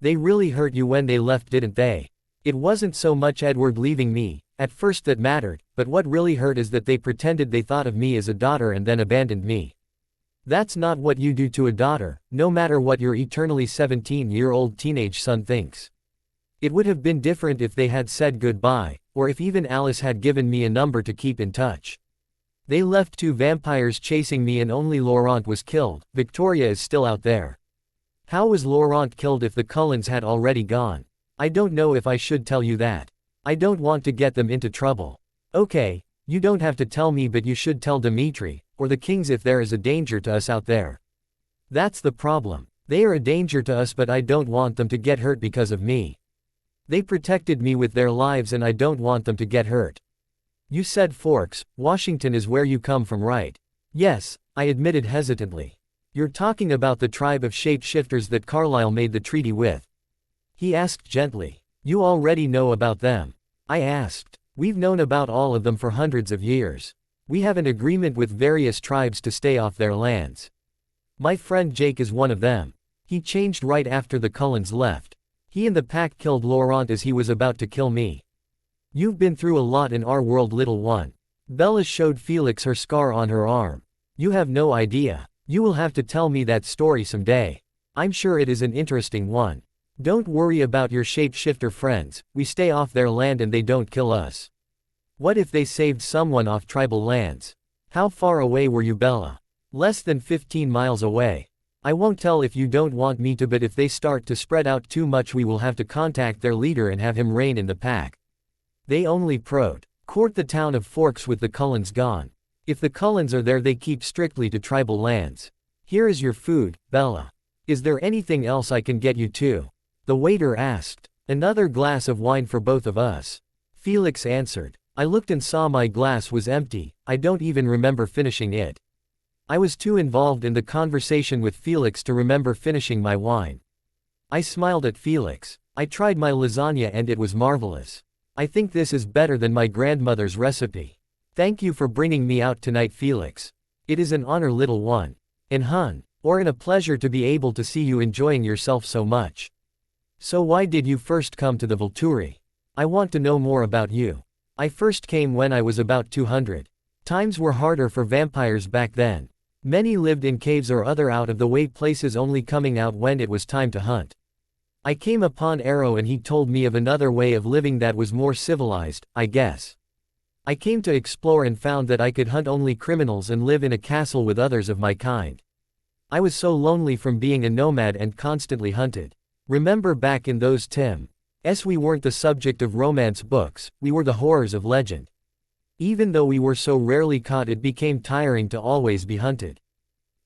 They really hurt you when they left, didn't they? It wasn't so much Edward leaving me, at first, that mattered, but what really hurt is that they pretended they thought of me as a daughter and then abandoned me. That's not what you do to a daughter, no matter what your eternally 17-year-old teenage son thinks. It would have been different if they had said goodbye, or if even Alice had given me a number to keep in touch. They left 2 vampires chasing me and only Laurent was killed. Victoria is still out there. How was Laurent killed if the Cullens had already gone? I don't know if I should tell you that. I don't want to get them into trouble. Okay, you don't have to tell me, but you should tell Dimitri, or the Kings, if there is a danger to us out there. That's the problem. They are a danger to us, but I don't want them to get hurt because of me. They protected me with their lives and I don't want them to get hurt. You said Forks, Washington is where you come from, right? Yes, I admitted hesitantly. You're talking about the tribe of shapeshifters that Carlyle made the treaty with? He asked gently. You already know about them. I asked. We've known about all of them for hundreds of years. We have an agreement with various tribes to stay off their lands. My friend Jake is one of them. He changed right after the Cullens left. He and the pack killed Laurent as he was about to kill me. You've been through a lot in our world, little one. Bella showed Felix her scar on her arm. You have no idea. You will have to tell me that story someday. I'm sure it is an interesting one. Don't worry about your shapeshifter friends, we stay off their land and they don't kill us. What if they saved someone off tribal lands? How far away were you, Bella? Less than 15 miles away. I won't tell if you don't want me to, but if they start to spread out too much, we will have to contact their leader and have him rein in the pack. They only court the town of Forks with the Cullens gone. If the Cullens are there, they keep strictly to tribal lands. Here is your food, Bella. Is there anything else I can get you too? The waiter asked. Another glass of wine for both of us. Felix answered. I looked and saw my glass was empty. I don't even remember finishing it. I was too involved in the conversation with Felix to remember finishing my wine. I smiled at Felix. I tried my lasagna and it was marvelous. I think this is better than my grandmother's recipe. Thank you for bringing me out tonight, Felix. It is an honor, little one. And hun, or a pleasure to be able to see you enjoying yourself so much. So why did you first come to the Volturi? I want to know more about you. I first came when I was about 200. Times were harder for vampires back then. Many lived in caves or other out-of-the-way places, only coming out when it was time to hunt. I came upon Arrow and he told me of another way of living that was more civilized, I guess. I came to explore and found that I could hunt only criminals and live in a castle with others of my kind. I was so lonely from being a nomad and constantly hunted. Remember back in those times, we weren't the subject of romance books, we were the horrors of legend. Even though we were so rarely caught, it became tiring to always be hunted.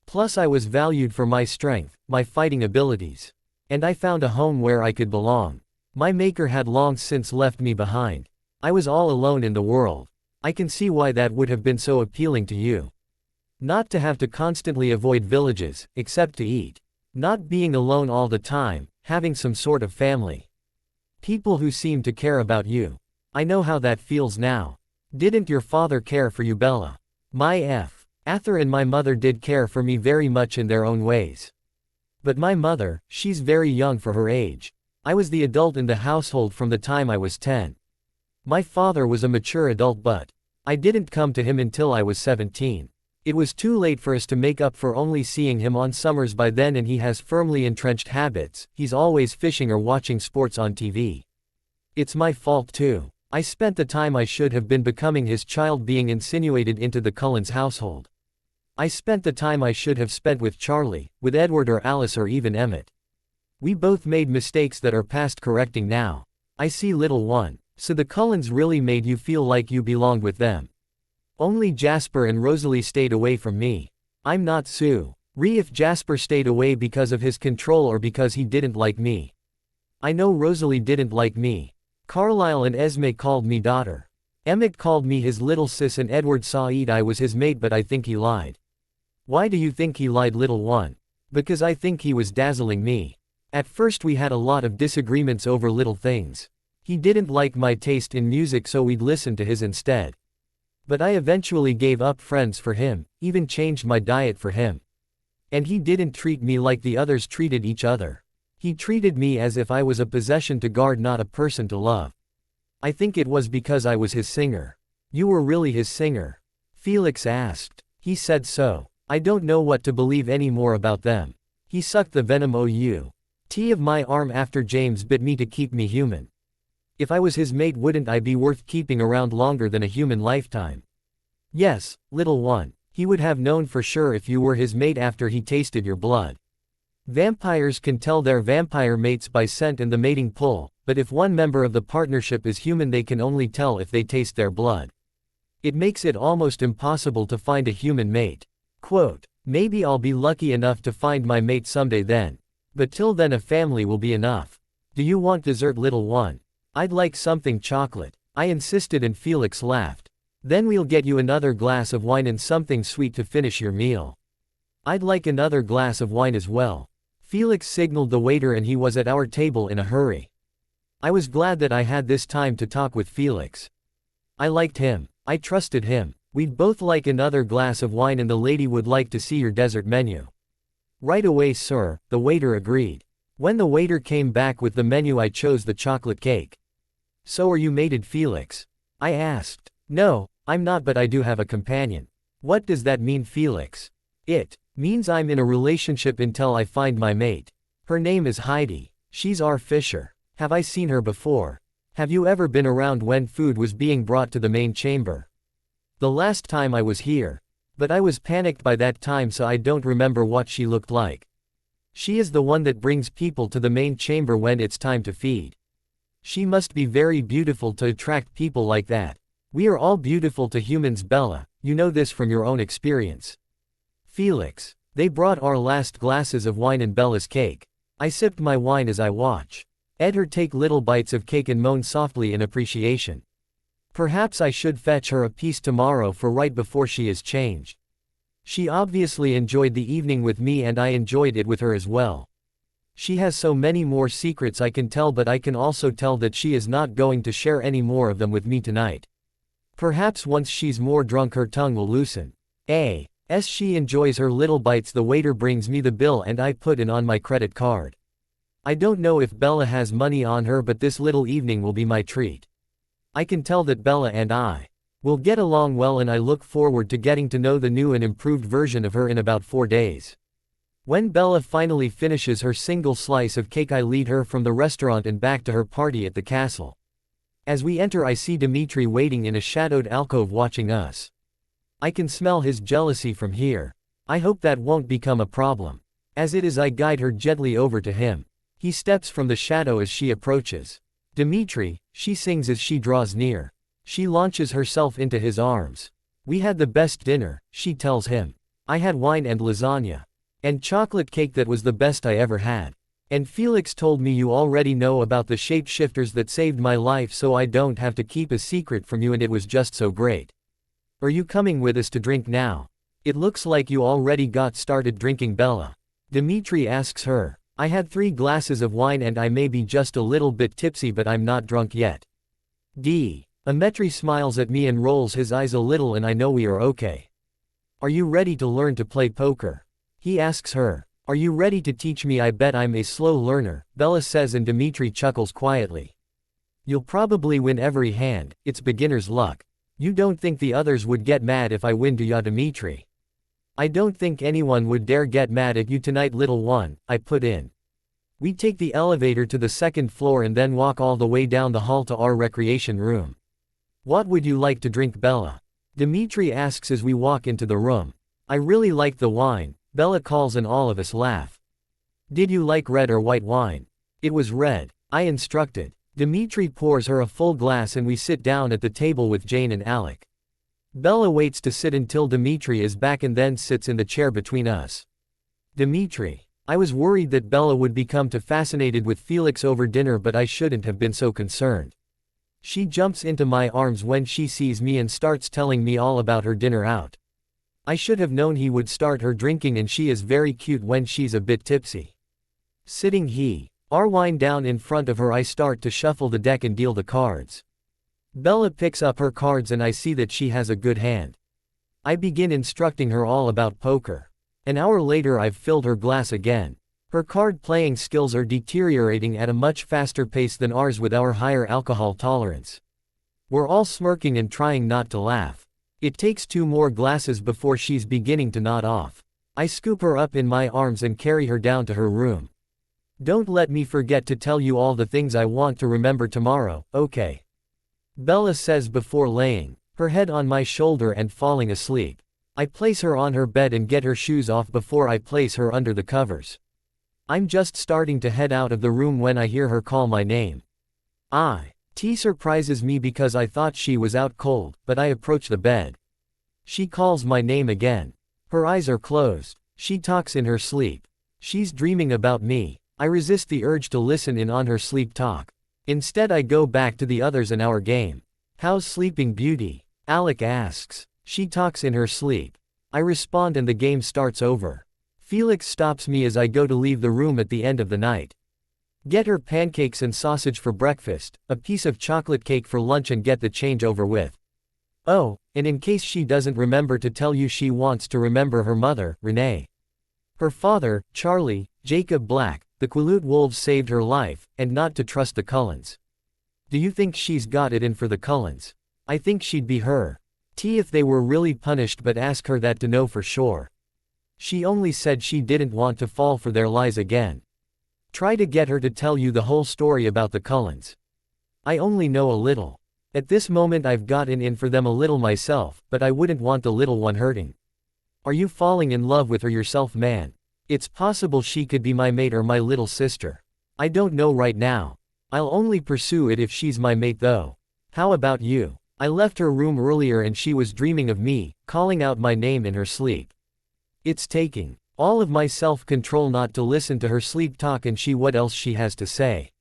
Plus I was valued for my strength, my fighting abilities. And I found a home where I could belong. My maker had long since left me behind. I was all alone in the world. I can see why that would have been so appealing to you. Not to have to constantly avoid villages, except to eat. Not being alone all the time, having some sort of family. People who seem to care about you. I know how that feels now. Didn't your father care for you, Bella? Arthur and my mother did care for me very much in their own ways. But my mother, she's very young for her age. I was the adult in the household from the time I was 10. My father was a mature adult, but I didn't come to him until I was 17. It was too late for us to make up for only seeing him on summers by then, and he has firmly entrenched habits. He's always fishing or watching sports on TV. It's my fault too. I spent the time I should have been becoming his child being insinuated into the Cullens household. I spent the time I should have spent with Charlie, with Edward or Alice or even Emmett. We both made mistakes that are past correcting now. I see, little one. So the Cullens really made you feel like you belonged with them. Only Jasper and Rosalie stayed away from me. I'm not Sue. If Jasper stayed away because of his control or because he didn't like me. I know Rosalie didn't like me. Carlisle and Esme called me daughter. Emmett called me his little sis, and Edward saw I was his mate, but I think he lied. Why do you think he lied, little one? Because I think he was dazzling me. At first we had a lot of disagreements over little things. He didn't like my taste in music, so we'd listen to his instead. But I eventually gave up friends for him, even changed my diet for him. And he didn't treat me like the others treated each other. He treated me as if I was a possession to guard, not a person to love. I think it was because I was his singer. You were really his singer? Felix asked. He said so. I don't know what to believe anymore about them. He sucked the venom of my arm after James bit me to keep me human. If I was his mate, wouldn't I be worth keeping around longer than a human lifetime? Yes, little one. He would have known for sure if you were his mate after he tasted your blood. Vampires can tell their vampire mates by scent and the mating pull, but if one member of the partnership is human, they can only tell if they taste their blood. It makes it almost impossible to find a human mate. Quote, maybe I'll be lucky enough to find my mate someday then. But till then a family will be enough. Do you want dessert, little one? I'd like something chocolate. I insisted, and Felix laughed. Then we'll get you another glass of wine and something sweet to finish your meal. I'd like another glass of wine as well. Felix signaled the waiter and he was at our table in a hurry. I was glad that I had this time to talk with Felix. I liked him. I trusted him. We'd both like another glass of wine and the lady would like to see your dessert menu. Right away, sir, the waiter agreed. When the waiter came back with the menu, I chose the chocolate cake. So are you mated, Felix? I asked. No, I'm not, but I do have a companion. What does that mean, Felix? It means I'm in a relationship until I find my mate. Her name is Heidi. She's our Fisher. Have I seen her before? Have you ever been around when food was being brought to the main chamber? The last time I was here. But I was panicked by that time, so I don't remember what she looked like. She is the one that brings people to the main chamber when it's time to feed. She must be very beautiful to attract people like that. We are all beautiful to humans, Bella. You know this from your own experience. Felix. They brought our last glasses of wine and Bella's cake. I sipped my wine as I watch Ed take little bites of cake and moan softly in appreciation. Perhaps I should fetch her a piece tomorrow for right before she is changed. She obviously enjoyed the evening with me and I enjoyed it with her as well. She has so many more secrets I can tell, but I can also tell that she is not going to share any more of them with me tonight. Perhaps once she's more drunk her tongue will loosen. As she enjoys her little bites, the waiter brings me the bill and I put in on my credit card. I don't know if Bella has money on her, but this little evening will be my treat. I can tell that Bella and I will get along well, and I look forward to getting to know the new and improved version of her in about 4 days. When Bella finally finishes her single slice of cake, I lead her from the restaurant and back to her party at the castle. As we enter, I see Dimitri waiting in a shadowed alcove watching us. I can smell his jealousy from here. I hope that won't become a problem. As it is, I guide her gently over to him. He steps from the shadow as she approaches. "Dimitri," she sings as she draws near. She launches herself into his arms. "We had the best dinner," she tells him. "I had wine and lasagna. And chocolate cake that was the best I ever had. And Felix told me you already know about the shapeshifters that saved my life, so I don't have to keep a secret from you, and it was just so great. Are you coming with us to drink now? It looks like you already got started drinking." Bella, Dimitri asks her. "I had 3 glasses of wine and I may be just a little bit tipsy, but I'm not drunk yet." Dimitri smiles at me and rolls his eyes a little, and I know we are okay. "Are you ready to learn to play poker?" he asks her. "Are you ready to teach me?" "I bet I'm a slow learner," Bella says, and Dimitri chuckles quietly. "You'll probably win every hand, it's beginner's luck. You don't think the others would get mad if I win, do ya, Dimitri?" "I don't think anyone would dare get mad at you tonight, little one," I put in. We take the elevator to the 2nd floor and then walk all the way down the hall to our recreation room. "What would you like to drink, Bella?" Dimitri asks as we walk into the room. "I really like the wine," Bella calls, and all of us laugh. "Did you like red or white wine?" "It was red," I instructed. Dimitri pours her a full glass and we sit down at the table with Jane and Alec. Bella waits to sit until Dimitri is back and then sits in the chair between us. "Dimitri." I was worried that Bella would become too fascinated with Felix over dinner, but I shouldn't have been so concerned. She jumps into my arms when she sees me and starts telling me all about her dinner out. I should have known he would start her drinking, and she is very cute when she's a bit tipsy. Sitting our wine down in front of her, I start to shuffle the deck and deal the cards. Bella picks up her cards and I see that she has a good hand. I begin instructing her all about poker. An hour later I've filled her glass again. Her card playing skills are deteriorating at a much faster pace than ours with our higher alcohol tolerance. We're all smirking and trying not to laugh. It takes 2 more glasses before she's beginning to nod off. I scoop her up in my arms and carry her down to her room. "Don't let me forget to tell you all the things I want to remember tomorrow, okay?" Bella says before laying her head on my shoulder and falling asleep. I place her on her bed and get her shoes off before I place her under the covers. I'm just starting to head out of the room when I hear her call my name. T surprises me because I thought she was out cold, but I approach the bed. She calls my name again. Her eyes are closed. She talks in her sleep. She's dreaming about me. I resist the urge to listen in on her sleep talk. Instead I go back to the others and our game. "How's Sleeping Beauty?" Alec asks. She talks in her sleep. I respond and the game starts over. Felix stops me as I go to leave the room at the end of the night. Get her pancakes and sausage for breakfast, a piece of chocolate cake for lunch, and get the change over with. Oh, and in case she doesn't remember to tell you, she wants to remember her mother, Renee. Her father, Charlie, Jacob Black, the Quileute wolves saved her life, and not to trust the Cullens. Do you think she's got it in for the Cullens? I think she'd be her. If they were really punished, but ask her that to know for sure. She only said she didn't want to fall for their lies again. Try to get her to tell you the whole story about the Cullens. I only know a little. At this moment I've gotten in for them a little myself, but I wouldn't want the little one hurting. Are you falling in love with her yourself, man? It's possible she could be my mate or my little sister. I don't know right now. I'll only pursue it if she's my mate though. How about you? I left her room earlier and she was dreaming of me, calling out my name in her sleep. It's taking all of my self-control not to listen to her sleep talk and what else she has to say.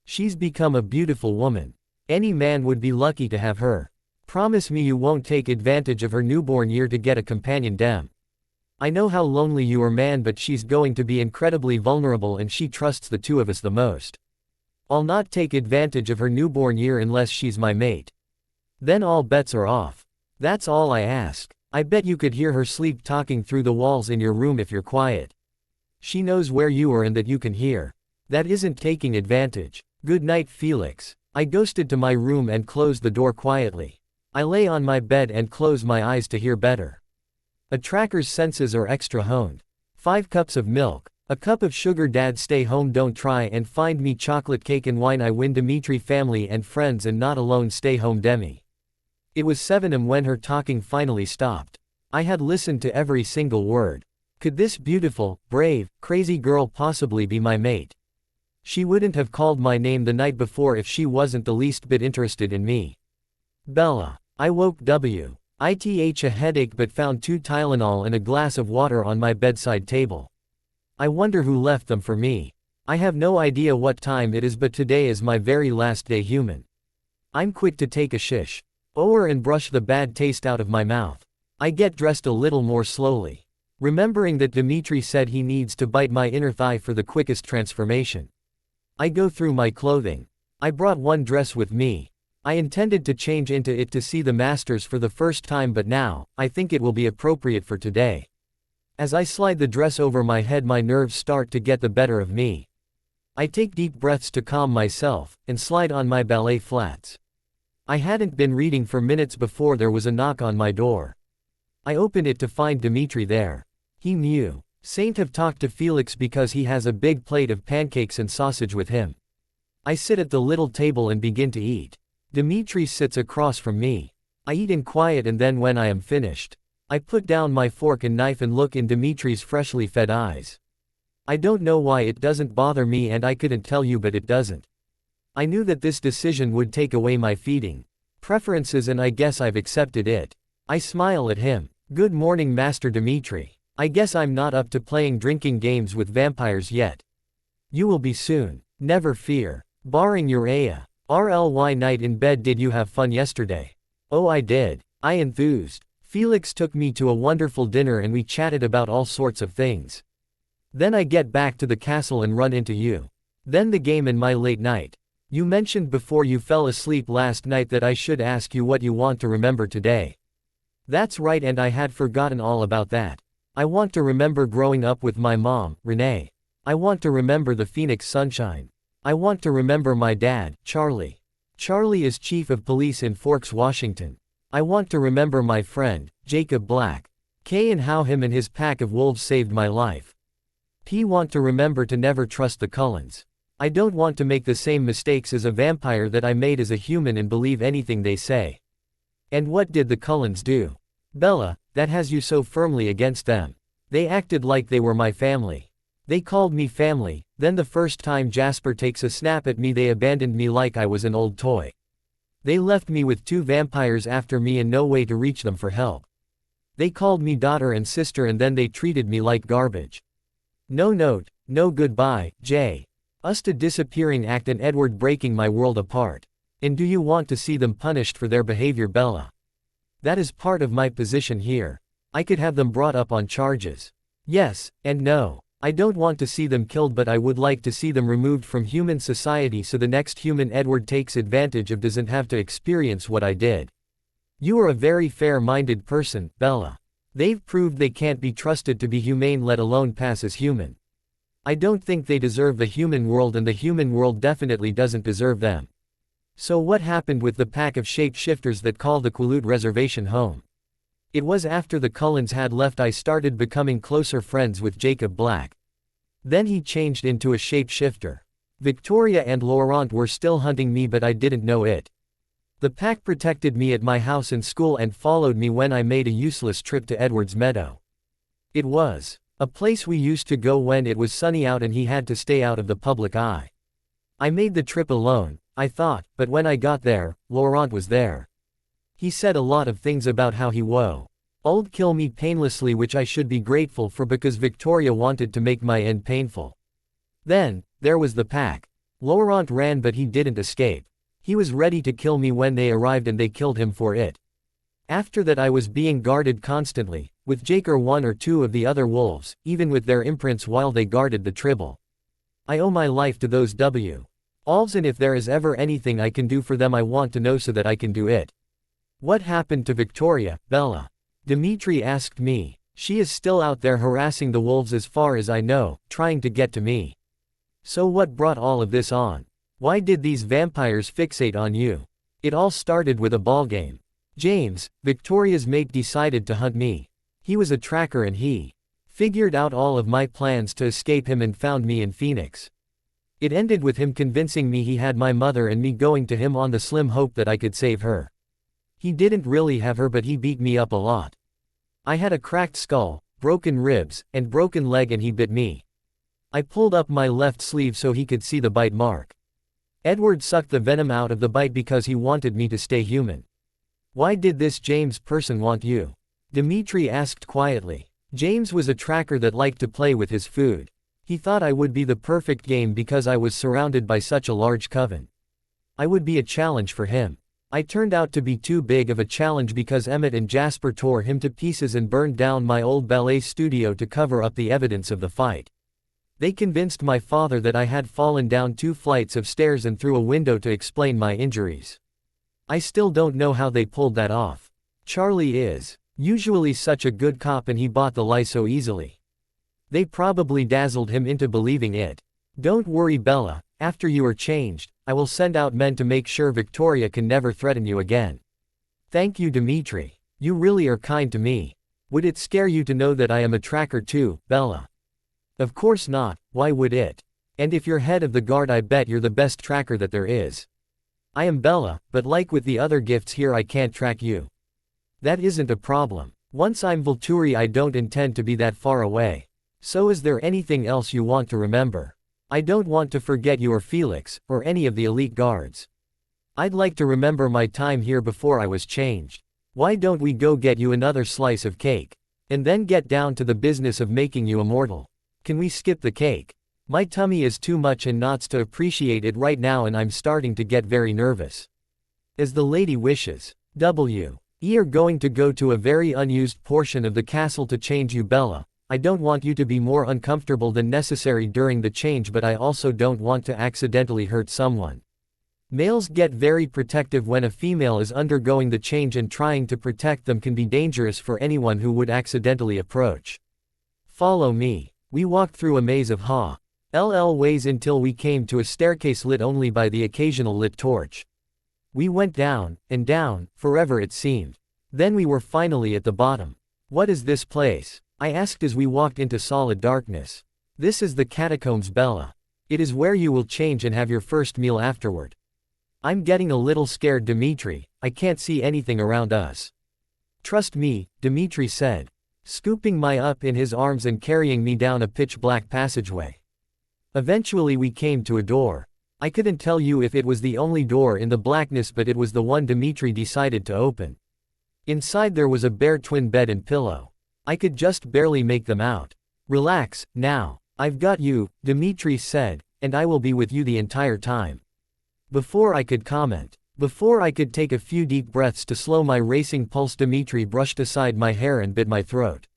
She's become a beautiful woman. Any man would be lucky to have her. Promise me you won't take advantage of her newborn year to get a companion dem. I know how lonely you are, man, but she's going to be incredibly vulnerable and she trusts the two of us the most. I'll not take advantage of her newborn year unless she's my mate. Then all bets are off. That's all I ask. I bet you could hear her sleep talking through the walls in your room if you're quiet. She knows where you are and that you can hear. That isn't taking advantage. Good night, Felix. I ghosted to my room and closed the door quietly. I lay on my bed and close my eyes to hear better. A tracker's senses are extra honed. 5 cups of milk. A cup of sugar, dad stay home, don't try and find me chocolate cake and wine, I win Dimitri family and friends and not alone, stay home Demi. It was 7 am when her talking finally stopped. I had listened to every single word. Could this beautiful, brave, crazy girl possibly be my mate? She wouldn't have called my name the night before if she wasn't the least bit interested in me. Bella. I woke with a headache but found 2 Tylenol and a glass of water on my bedside table. I wonder who left them for me. I have no idea what time it is, but today is my very last day human. I'm quick to take a shish and brush the bad taste out of my mouth. I get dressed a little more slowly, remembering that Dimitri said he needs to bite my inner thigh for the quickest transformation. I go through my clothing. I brought one dress with me. I intended to change into it to see the masters for the first time, but now, I think it will be appropriate for today. As I slide the dress over my head, my nerves start to get the better of me. I take deep breaths to calm myself, and slide on my ballet flats. I hadn't been reading for minutes before there was a knock on my door. I open it to find Dimitri there. He knew. Saint have talked to Felix because he has a big plate of pancakes and sausage with him. I sit at the little table and begin to eat. Dimitri sits across from me. I eat in quiet, and then when I am finished, I put down my fork and knife and look in Dimitri's freshly fed eyes. I don't know why it doesn't bother me, and I couldn't tell you, but it doesn't. I knew that this decision would take away my feeding preferences, and I guess I've accepted it. I smile at him. Good morning, Master Dimitri. I guess I'm not up to playing drinking games with vampires yet. You will be soon. Never fear. Barring your RLY night in bed, did you have fun yesterday? Oh, I did. I enthused. Felix took me to a wonderful dinner and we chatted about all sorts of things. Then I get back to the castle and run into you. Then the game and my late night. You mentioned before you fell asleep last night that I should ask you what you want to remember today. That's right, and I had forgotten all about that. I want to remember growing up with my mom, Renee. I want to remember the Phoenix sunshine. I want to remember my dad, Charlie. Charlie is chief of police in Forks, Washington. I want to remember my friend, Jacob Black. K, and how him and his pack of wolves saved my life. P, want to remember to never trust the Cullens. I don't want to make the same mistakes as a vampire that I made as a human and believe anything they say. And what did the Cullens do? Bella, that has you so firmly against them. They acted like they were my family. They called me family, then the first time Jasper takes a snap at me they abandoned me like I was an old toy. They left me with 2 vampires after me and no way to reach them for help. They called me daughter and sister, and then they treated me like garbage. No note, no goodbye, J. Usta disappearing act and Edward breaking my world apart. And do you want to see them punished for their behavior, Bella? That is part of my position here. I could have them brought up on charges. Yes, and no. I don't want to see them killed, but I would like to see them removed from human society so the next human Edward takes advantage of doesn't have to experience what I did. You are a very fair-minded person, Bella. They've proved they can't be trusted to be humane, let alone pass as human. I don't think they deserve the human world, and the human world definitely doesn't deserve them. So what happened with the pack of shapeshifters that call the Quileute Reservation home? It was after the Cullens had left I started becoming closer friends with Jacob Black. Then he changed into a shapeshifter. Victoria and Laurent were still hunting me, but I didn't know it. The pack protected me at my house and school and followed me when I made a useless trip to Edward's Meadow. It was a place we used to go when it was sunny out and he had to stay out of the public eye. I made the trip alone, I thought, but when I got there, Laurent was there. He said a lot of things about how he would kill me painlessly, which I should be grateful for because Victoria wanted to make my end painful. Then, there was the pack. Laurent ran, but he didn't escape. He was ready to kill me when they arrived and they killed him for it. After that I was being guarded constantly, with Jake or one or two of the other wolves, even with their imprints while they guarded the tribble. I owe my life to those wolves, and if there is ever anything I can do for them I want to know so that I can do it. What happened to Victoria, Bella? Dimitri asked me. She is still out there harassing the wolves as far as I know, trying to get to me. So what brought all of this on? Why did these vampires fixate on you? It all started with a ballgame. James, Victoria's mate, decided to hunt me. He was a tracker and he figured out all of my plans to escape him and found me in Phoenix. It ended with him convincing me he had my mother and me going to him on the slim hope that I could save her. He didn't really have her, but he beat me up a lot. I had a cracked skull, broken ribs, and broken leg, and he bit me. I pulled up my left sleeve so he could see the bite mark. Edward sucked the venom out of the bite because he wanted me to stay human. Why did this James person want you? Dimitri asked quietly. James was a tracker that liked to play with his food. He thought I would be the perfect game because I was surrounded by such a large coven. I would be a challenge for him. I turned out to be too big of a challenge because Emmett and Jasper tore him to pieces and burned down my old ballet studio to cover up the evidence of the fight. They convinced my father that I had fallen down 2 flights of stairs and through a window to explain my injuries. I still don't know how they pulled that off. Charlie is usually such a good cop and he bought the lie so easily. They probably dazzled him into believing it. Don't worry, Bella, after you are changed, I will send out men to make sure Victoria can never threaten you again. Thank you, Dimitri. You really are kind to me. Would it scare you to know that I am a tracker too, Bella? Of course not, why would it? And if you're head of the guard, I bet you're the best tracker that there is. I am Bella, but like with the other gifts here, I can't track you. That isn't a problem. Once I'm Volturi, I don't intend to be that far away. So is there anything else you want to remember? I don't want to forget you or Felix, or any of the elite guards. I'd like to remember my time here before I was changed. Why don't we go get you another slice of cake? And then get down to the business of making you immortal. Can we skip the cake? My tummy is too much in knots to appreciate it right now and I'm starting to get very nervous. As the lady wishes. We are going to go to a very unused portion of the castle to change you, Bella. I don't want you to be more uncomfortable than necessary during the change, but I also don't want to accidentally hurt someone. Males get very protective when a female is undergoing the change, and trying to protect them can be dangerous for anyone who would accidentally approach. Follow me. We walked through a maze of ways until we came to a staircase lit only by the occasional lit torch. We went down, and down, forever it seemed. Then we were finally at the bottom. What is this place? I asked as we walked into solid darkness. This is the catacombs, Bella. It is where you will change and have your first meal afterward. I'm getting a little scared, Dimitri. I can't see anything around us. Trust me, Dimitri said, scooping me up in his arms and carrying me down a pitch-black passageway. Eventually we came to a door. I couldn't tell you if it was the only door in the blackness, but it was the one Dimitri decided to open. Inside there was a bare twin bed and pillow. I could just barely make them out. Relax, now. I've got you, Dimitri said, and I will be with you the entire time. Before I could comment, before I could take a few deep breaths to slow my racing pulse, Dimitri brushed aside my hair and bit my throat.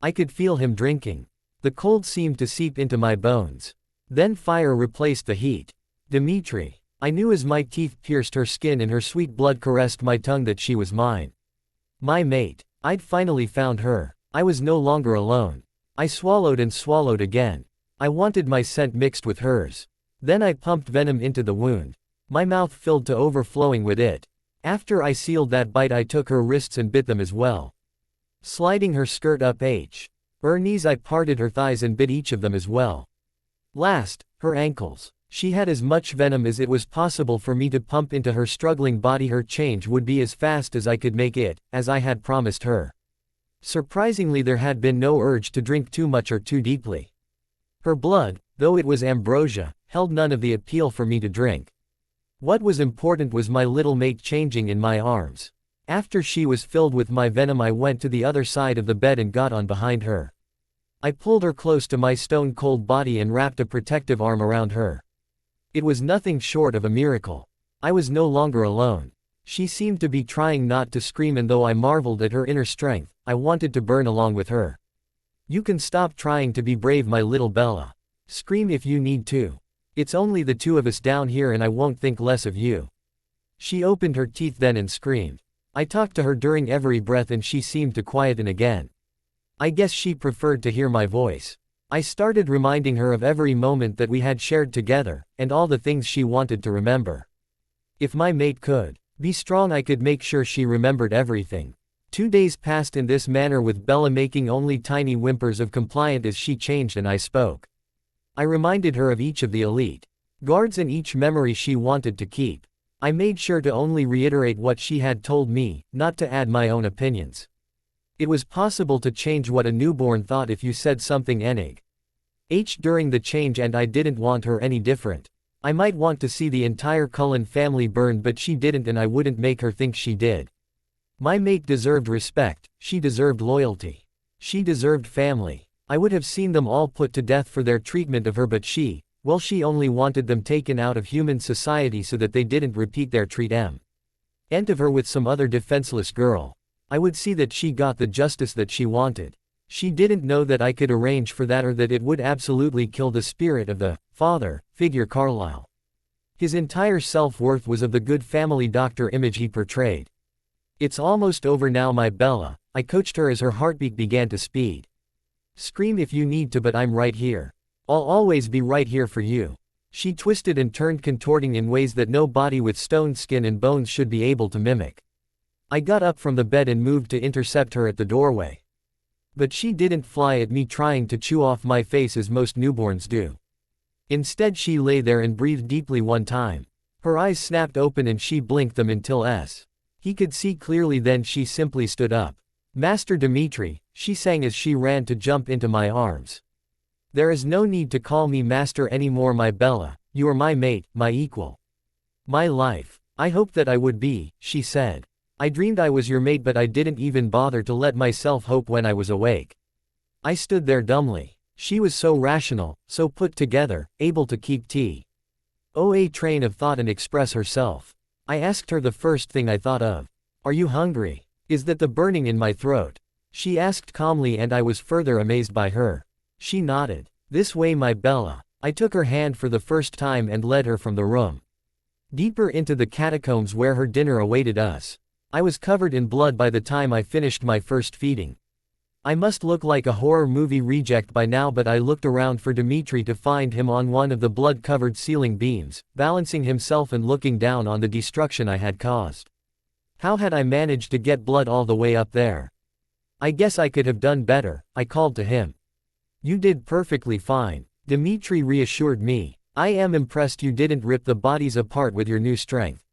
I could feel him drinking. The cold seemed to seep into my bones. Then fire replaced the heat. Dimitri. I knew as my teeth pierced her skin and her sweet blood caressed my tongue that she was mine. My mate. I'd finally found her. I was no longer alone. I swallowed and swallowed again. I wanted my scent mixed with hers. Then I pumped venom into the wound. My mouth filled to overflowing with it. After I sealed that bite, I took her wrists and bit them as well. Sliding her skirt up her knees, I parted her thighs and bit each of them as well. Last, her ankles. She had as much venom as it was possible for me to pump into her struggling body. Her change would be as fast as I could make it, as I had promised her. Surprisingly, there had been no urge to drink too much or too deeply. Her blood, though it was ambrosia, held none of the appeal for me to drink. What was important was my little mate changing in my arms. After she was filled with my venom, I went to the other side of the bed and got on behind her. I pulled her close to my stone-cold body and wrapped a protective arm around her. It was nothing short of a miracle. I was no longer alone. She seemed to be trying not to scream, and though I marveled at her inner strength, I wanted to burn along with her. You can stop trying to be brave, my little Bella. Scream if you need to. It's only the two of us down here and I won't think less of you. She opened her teeth then and screamed. I talked to her during every breath and she seemed to quieten again. I guess she preferred to hear my voice. I started reminding her of every moment that we had shared together, and all the things she wanted to remember. If my mate could be strong, I could make sure she remembered everything. 2 days passed in this manner, with Bella making only tiny whimpers of compliance as she changed and I spoke. I reminded her of each of the elite guards and each memory she wanted to keep. I made sure to only reiterate what she had told me, not to add my own opinions. It was possible to change what a newborn thought if you said something during the change, and I didn't want her any different. I might want to see the entire Cullen family burned, but she didn't, and I wouldn't make her think she did. My mate deserved respect, she deserved loyalty. She deserved family. I would have seen them all put to death for their treatment of her, but she only wanted them taken out of human society so that they didn't repeat their treatment of her with some other defenseless girl. I would see that she got the justice that she wanted. She didn't know that I could arrange for that, or that it would absolutely kill the spirit of the father figure Carlisle. His entire self-worth was of the good family doctor image he portrayed. It's almost over now, my Bella, I coached her as her heartbeat began to speed. Scream if you need to, but I'm right here. I'll always be right here for you. She twisted and turned, contorting in ways that no body with stone skin and bones should be able to mimic. I got up from the bed and moved to intercept her at the doorway. But she didn't fly at me trying to chew off my face as most newborns do. Instead, she lay there and breathed deeply one time. Her eyes snapped open and she blinked them until he could see clearly, then she simply stood up. Master Dimitri, she sang as she ran to jump into my arms. There is no need to call me master anymore, my Bella. You are my mate, my equal. My life. I hoped that I would be, she said. I dreamed I was your mate, but I didn't even bother to let myself hope when I was awake. I stood there dumbly. She was so rational, so put together, able to keep a train of thought and express herself. I asked her the first thing I thought of. Are you hungry? Is that the burning in my throat? She asked calmly, and I was further amazed by her. She nodded. This way, my Bella. I took her hand for the first time and led her from the room deeper into the catacombs where her dinner awaited us. I was covered in blood by the time I finished my first feeding. I must look like a horror movie reject by now, but I looked around for Dimitri to find him on one of the blood-covered ceiling beams, balancing himself and looking down on the destruction I had caused. How had I managed to get blood all the way up there? I guess I could have done better, I called to him. You did perfectly fine, Dimitri reassured me. I am impressed you didn't rip the bodies apart with your new strength.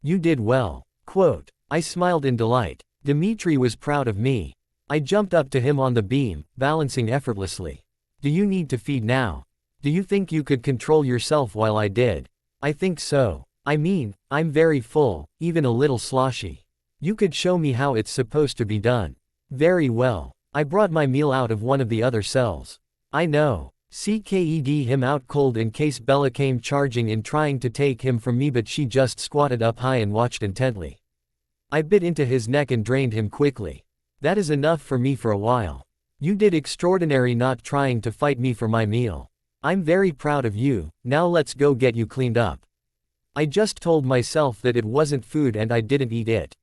You did well. Quote. I smiled in delight. Dimitri was proud of me. I jumped up to him on the beam, balancing effortlessly. Do you need to feed now? Do you think you could control yourself while I did? I think so. I mean, I'm very full, even a little sloshy. You could show me how it's supposed to be done. Very well. I brought my meal out of one of the other cells. I know. Cked him out cold in case Bella came charging in trying to take him from me, but she just squatted up high and watched intently. I bit into his neck and drained him quickly. That is enough for me for a while. You did extraordinary not trying to fight me for my meal. I'm very proud of you, now let's go get you cleaned up. I just told myself that it wasn't food and I didn't eat it.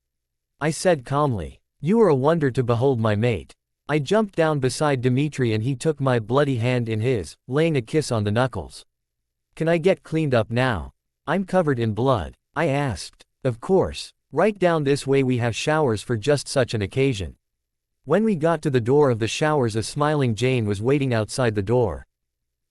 I said calmly. You are a wonder to behold, my mate. I jumped down beside Dimitri and he took my bloody hand in his, laying a kiss on the knuckles. Can I get cleaned up now? I'm covered in blood, I asked. Of course. Right down this way, we have showers for just such an occasion. When we got to the door of the showers, a smiling Jane was waiting outside the door.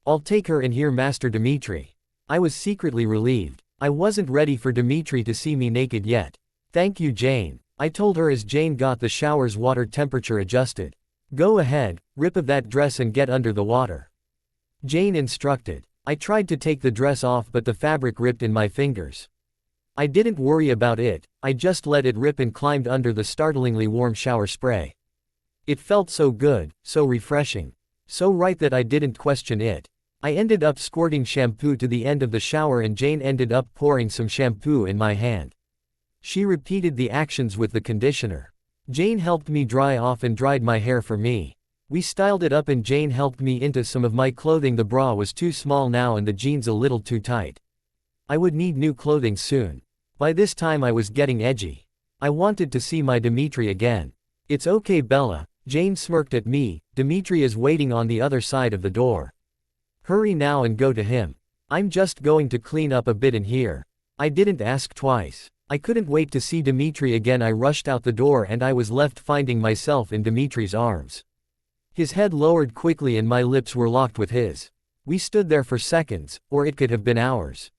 I'll take her in here, Master Dimitri. I was secretly relieved. I wasn't ready for Dimitri to see me naked yet. Thank you, Jane, I told her as Jane got the shower's water temperature adjusted. Go ahead, rip of that dress and get under the water. Jane instructed. I tried to take the dress off, but the fabric ripped in my fingers. I didn't worry about it, I just let it rip and climbed under the startlingly warm shower spray. It felt so good, so refreshing. So right that I didn't question it. I ended up squirting shampoo to the end of the shower and Jane ended up pouring some shampoo in my hand. She repeated the actions with the conditioner. Jane helped me dry off and dried my hair for me. We styled it up and Jane helped me into some of my clothing. The bra was too small now and the jeans a little too tight. I would need new clothing soon. By this time I was getting edgy. I wanted to see my Dimitri again. It's okay Bella, Jane smirked at me, Dimitri is waiting on the other side of the door. Hurry now and go to him. I'm just going to clean up a bit in here. I didn't ask twice. I couldn't wait to see Dimitri again. I rushed out the door and I was left finding myself in Dimitri's arms. His head lowered quickly and my lips were locked with his. We stood there for seconds, or it could have been hours.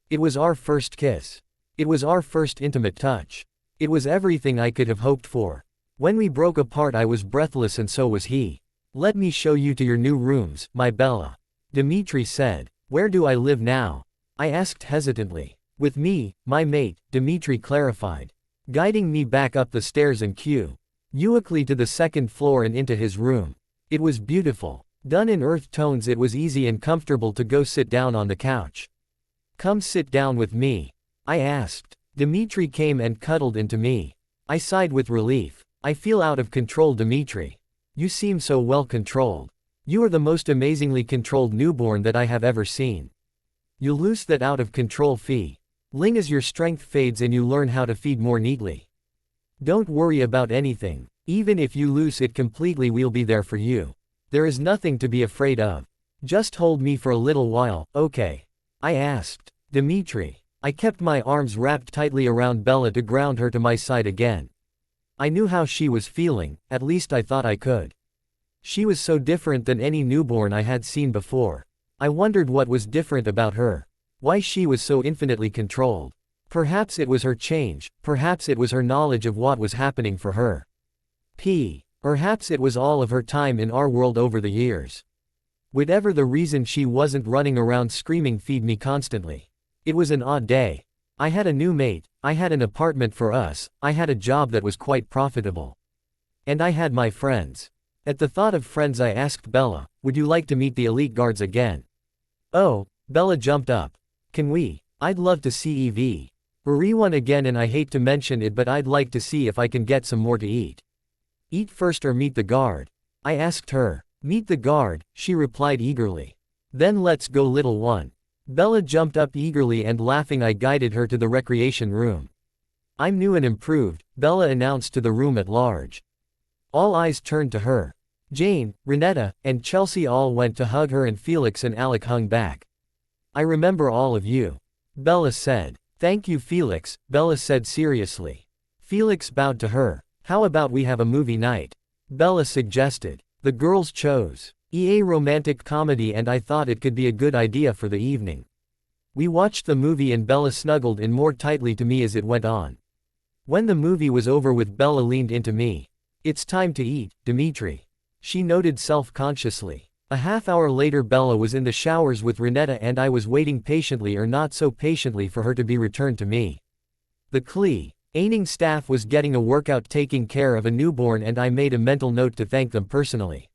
It was our first kiss. It was our first intimate touch. It was everything I could have hoped for. When we broke apart I was breathless and so was he. Let me show you to your new rooms, my Bella. Dimitri said. Where do I live now? I asked hesitantly. With me, my mate, Dimitri clarified. Guiding me back up the stairs and quickly to the second floor and into his room. It was beautiful. Done in earth tones. It was easy and comfortable to go sit down on the couch. Come sit down with me, I asked. Dimitri came and cuddled into me. I sighed with relief. I feel out of control Dimitri. You seem so well controlled. You are the most amazingly controlled newborn that I have ever seen. You lose that out of control feeling as your strength fades and you learn how to feed more neatly. Don't worry about anything. Even if you lose it completely we'll be there for you. There is nothing to be afraid of. Just hold me for a little while, okay? I asked. Dimitri. I kept my arms wrapped tightly around Bella to ground her to my side again. I knew how she was feeling, at least I thought I could. She was so different than any newborn I had seen before. I wondered what was different about her. Why she was so infinitely controlled. Perhaps it was her change, perhaps it was her knowledge of what was happening for her. Perhaps it was all of her time in our world over the years. Whatever the reason, she wasn't running around screaming feed me constantly. It was an odd day. I had a new mate, I had an apartment for us, I had a job that was quite profitable. And I had my friends. At the thought of friends I asked Bella, would you like to meet the elite guards again? Oh, Bella jumped up. Can we? I'd love to see everyone again and I hate to mention it but I'd like to see if I can get some more to eat. Eat first or meet the guard? I asked her. Meet the guard, she replied eagerly. Then let's go little one. Bella jumped up eagerly and laughing I guided her to the recreation room. I'm new and improved, Bella announced to the room at large. All eyes turned to her. Jane, Renetta, and Chelsea all went to hug her and Felix and Alec hung back. I remember all of you. Bella said. Thank you Felix, Bella said seriously. Felix bowed to her. How about we have a movie night? Bella suggested. The girls chose a romantic comedy and I thought it could be a good idea for the evening. We watched the movie and Bella snuggled in more tightly to me as it went on. When the movie was over with Bella leaned into me. It's time to eat, Dimitri. She noted self-consciously. A half hour later Bella was in the showers with Renetta and I was waiting patiently or not so patiently for her to be returned to me. The cleaning staff was getting a workout taking care of a newborn and I made a mental note to thank them personally.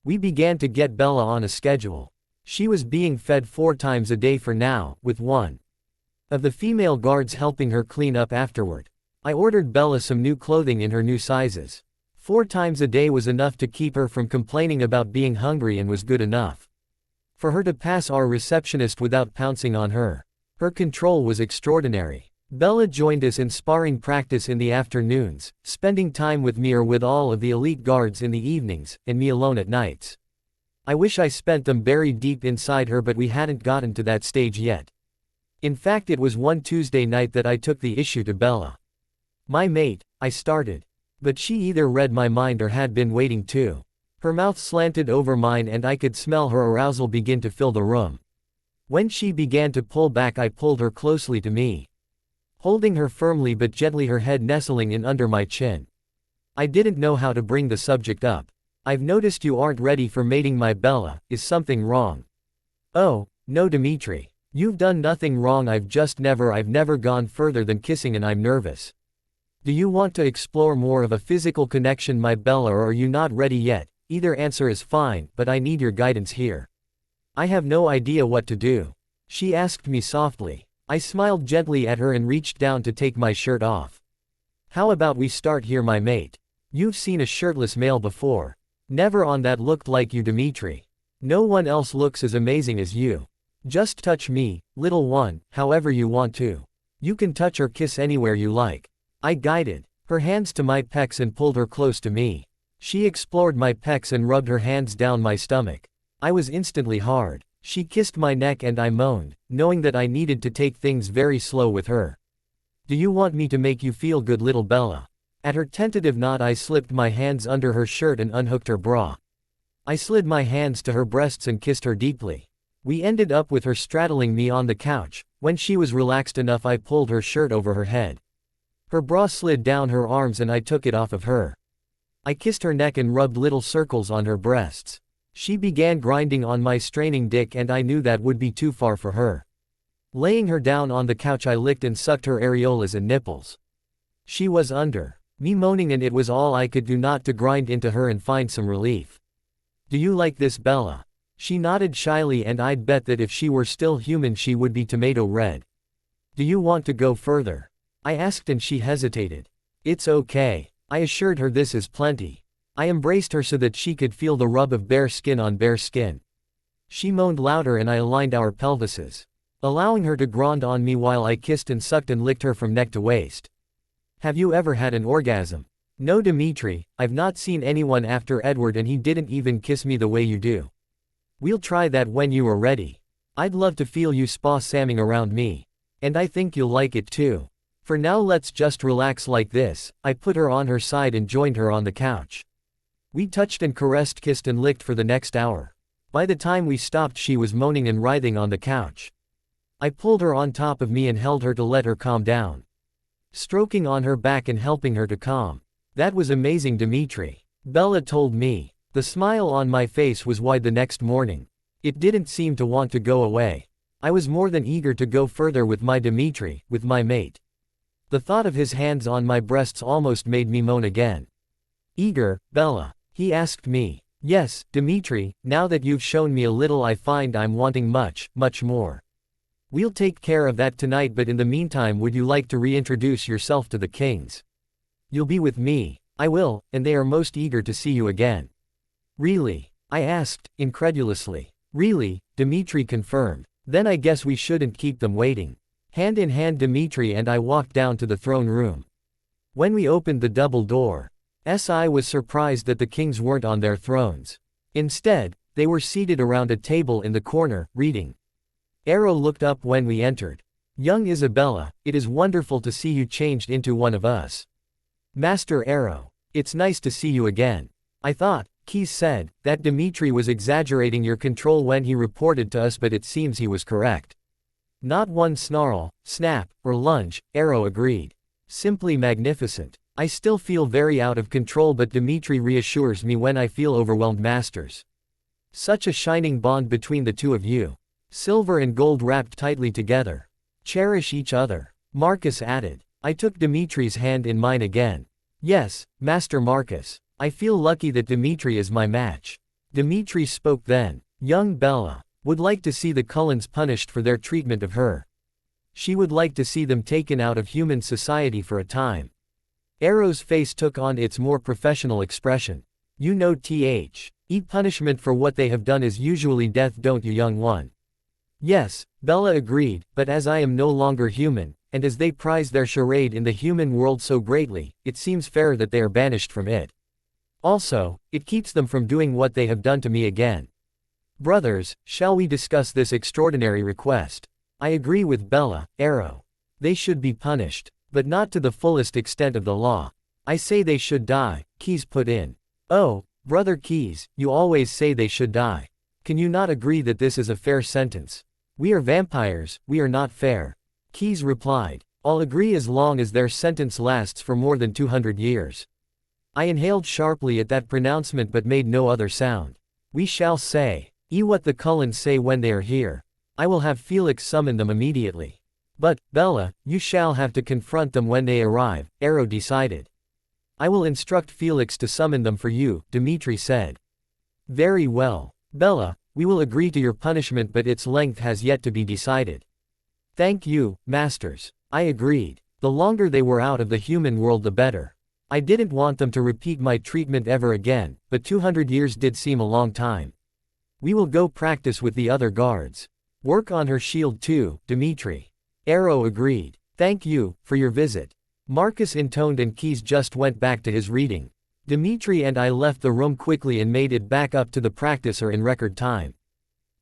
We began to get Bella on a schedule. She was being fed 4 times a day for now, with one of the female guards helping her clean up afterward. I ordered Bella some new clothing in her new sizes. 4 times a day was enough to keep her from complaining about being hungry and was good enough for her to pass our receptionist without pouncing on her. Her control was extraordinary. Bella joined us in sparring practice in the afternoons, spending time with me or with all of the elite guards in the evenings, and me alone at nights. I wish I spent them buried deep inside her but we hadn't gotten to that stage yet. In fact it was one Tuesday night that I took the issue to Bella. My mate, I started. But she either read my mind or had been waiting too. Her mouth slanted over mine and I could smell her arousal begin to fill the room. When she began to pull back I pulled her closely to me. Holding her firmly but gently, her head nestling in under my chin. I didn't know how to bring the subject up. I've noticed you aren't ready for mating, my Bella, is something wrong? Oh, no Dimitri. You've done nothing wrong, I've never gone further than kissing and I'm nervous. Do you want to explore more of a physical connection, my Bella, or are you not ready yet? Either answer is fine, but I need your guidance here. I have no idea what to do. She asked me softly. I smiled gently at her and reached down to take my shirt off. How about we start here, my mate? You've seen a shirtless male before. Never on that looked like you, Dimitri. No one else looks as amazing as you. Just touch me, little one, however you want to. You can touch or kiss anywhere you like. I guided her hands to my pecs and pulled her close to me. She explored my pecs and rubbed her hands down my stomach. I was instantly hard. She kissed my neck and I moaned, knowing that I needed to take things very slow with her. Do you want me to make you feel good, little Bella? At her tentative nod, I slipped my hands under her shirt and unhooked her bra. I slid my hands to her breasts and kissed her deeply. We ended up with her straddling me on the couch. When she was relaxed enough, I pulled her shirt over her head. Her bra slid down her arms and I took it off of her. I kissed her neck and rubbed little circles on her breasts. She began grinding on my straining dick and I knew that would be too far for her. Laying her down on the couch, I licked and sucked her areolas and nipples. She was under me, moaning, and it was all I could do not to grind into her and find some relief. Do you like this, Bella? She nodded shyly, and I'd bet that if she were still human she would be tomato red. Do you want to go further? I asked, and she hesitated. It's okay. I assured her this is plenty. I embraced her so that she could feel the rub of bare skin on bare skin. She moaned louder and I aligned our pelvises, allowing her to grind on me while I kissed and sucked and licked her from neck to waist. Have you ever had an orgasm? No, Dimitri, I've not seen anyone after Edward, and he didn't even kiss me the way you do. We'll try that when you are ready. I'd love to feel you spa-samming around me. And I think you'll like it too. For now, let's just relax like this. I put her on her side and joined her on the couch. We touched and caressed, kissed and licked for the next hour. By the time we stopped, she was moaning and writhing on the couch. I pulled her on top of me and held her to let her calm down, stroking on her back and helping her to calm. That was amazing, Dimitri, Bella told me. The smile on my face was wide the next morning. It didn't seem to want to go away. I was more than eager to go further with my Dimitri, with my mate. The thought of his hands on my breasts almost made me moan again. Eager, Bella? He asked me. Yes, Dimitri, now that you've shown me a little, I find I'm wanting much, much more. We'll take care of that tonight, but in the meantime, would you like to reintroduce yourself to the kings? You'll be with me. I will, and they are most eager to see you again. Really? I asked, incredulously. Really, Dimitri confirmed. Then I guess we shouldn't keep them waiting. Hand in hand, Dimitri and I walked down to the throne room. When we opened the double door, I was surprised that the kings weren't on their thrones. Instead, they were seated around a table in the corner, reading. Arrow looked up when we entered. Young Isabella, it is wonderful to see you changed into one of us. Master Arrow, it's nice to see you again. I thought, Keys said, that Dimitri was exaggerating your control when he reported to us, but it seems he was correct. Not one snarl, snap, or lunge, Arrow agreed. Simply magnificent. I still feel very out of control, but Dimitri reassures me when I feel overwhelmed, masters. Such a shining bond between the two of you. Silver and gold wrapped tightly together. Cherish each other. Marcus added. I took Dimitri's hand in mine again. Yes, Master Marcus. I feel lucky that Dimitri is my match. Dimitri spoke then. Young Bella would like to see the Cullens punished for their treatment of her. She would like to see them taken out of human society for a time. Arrow's face took on its more professional expression. You know, punishment for what they have done is usually death, don't you, young one? Yes, Bella agreed, but as I am no longer human, and as they prize their charade in the human world so greatly, it seems fair that they are banished from it. Also, it keeps them from doing what they have done to me again. Brothers, shall we discuss this extraordinary request? I agree with Bella, Arrow. They should be punished, but not to the fullest extent of the law. I say they should die, Keys put in. Oh, Brother Keys, you always say they should die. Can you not agree that this is a fair sentence? We are vampires, we are not fair. Keys replied. I'll agree as long as their sentence lasts for more than 200 years. I inhaled sharply at that pronouncement but made no other sound. We shall say, what the Cullens say when they are here. I will have Felix summon them immediately. But, Bella, you shall have to confront them when they arrive, Arrow decided. I will instruct Felix to summon them for you, Dimitri said. Very well. Bella, we will agree to your punishment, but its length has yet to be decided. Thank you, masters. I agreed. The longer they were out of the human world the better. I didn't want them to repeat my treatment ever again, but 200 years did seem a long time. We will go practice with the other guards. Work on her shield too, Dimitri. Arrow agreed. Thank you, for your visit. Marcus intoned and Keys just went back to his reading. Dimitri and I left the room quickly and made it back up to the practicer in record time.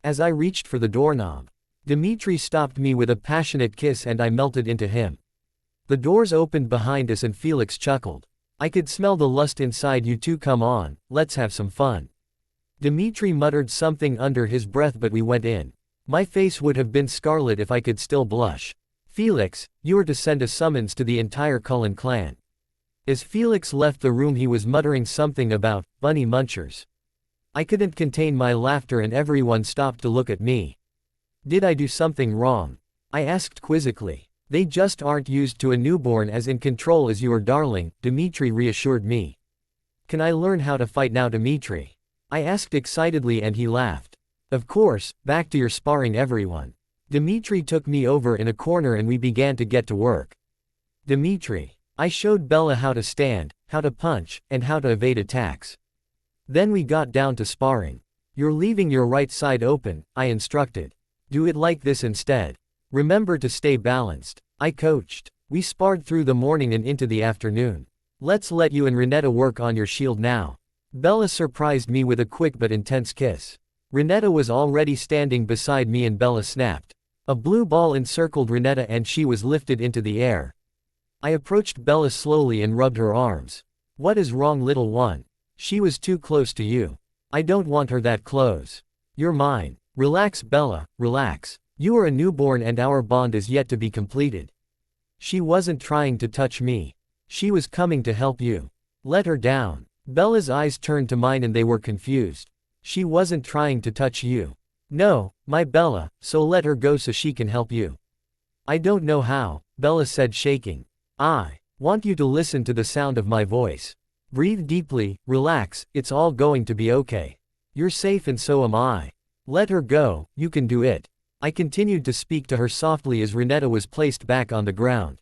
As I reached for the doorknob, Dimitri stopped me with a passionate kiss and I melted into him. The doors opened behind us and Felix chuckled. I could smell the lust inside you two. Come on, let's have some fun. Dimitri muttered something under his breath but we went in. My face would have been scarlet if I could still blush. Felix, you are to send a summons to the entire Cullen clan. As Felix left the room he was muttering something about bunny munchers. I couldn't contain my laughter and everyone stopped to look at me. Did I do something wrong? I asked quizzically. They just aren't used to a newborn as in control as you are, darling, Dimitri reassured me. Can I learn how to fight now, Dimitri? I asked excitedly and he laughed. Of course, back to your sparring everyone. Dimitri took me over in a corner and we began to get to work. Dimitri. I showed Bella how to stand, how to punch, and how to evade attacks. Then we got down to sparring. You're leaving your right side open, I instructed. Do it like this instead. Remember to stay balanced, I coached. We sparred through the morning and into the afternoon. Let's let you and Renetta work on your shield now. Bella surprised me with a quick but intense kiss. Renetta was already standing beside me and Bella snapped. A blue ball encircled Renetta and she was lifted into the air. I approached Bella slowly and rubbed her arms. What is wrong, little one? She was too close to you. I don't want her that close. You're mine. Relax, Bella, relax. You are a newborn and our bond is yet to be completed. She wasn't trying to touch me. She was coming to help you. Let her down. Bella's eyes turned to mine and they were confused. She wasn't trying to touch you. No, my Bella, so let her go so she can help you. I don't know how, Bella said, shaking. I want you to listen to the sound of my voice. Breathe deeply, relax, it's all going to be okay. You're safe and so am I. Let her go, you can do it. I continued to speak to her softly as Renetta was placed back on the ground.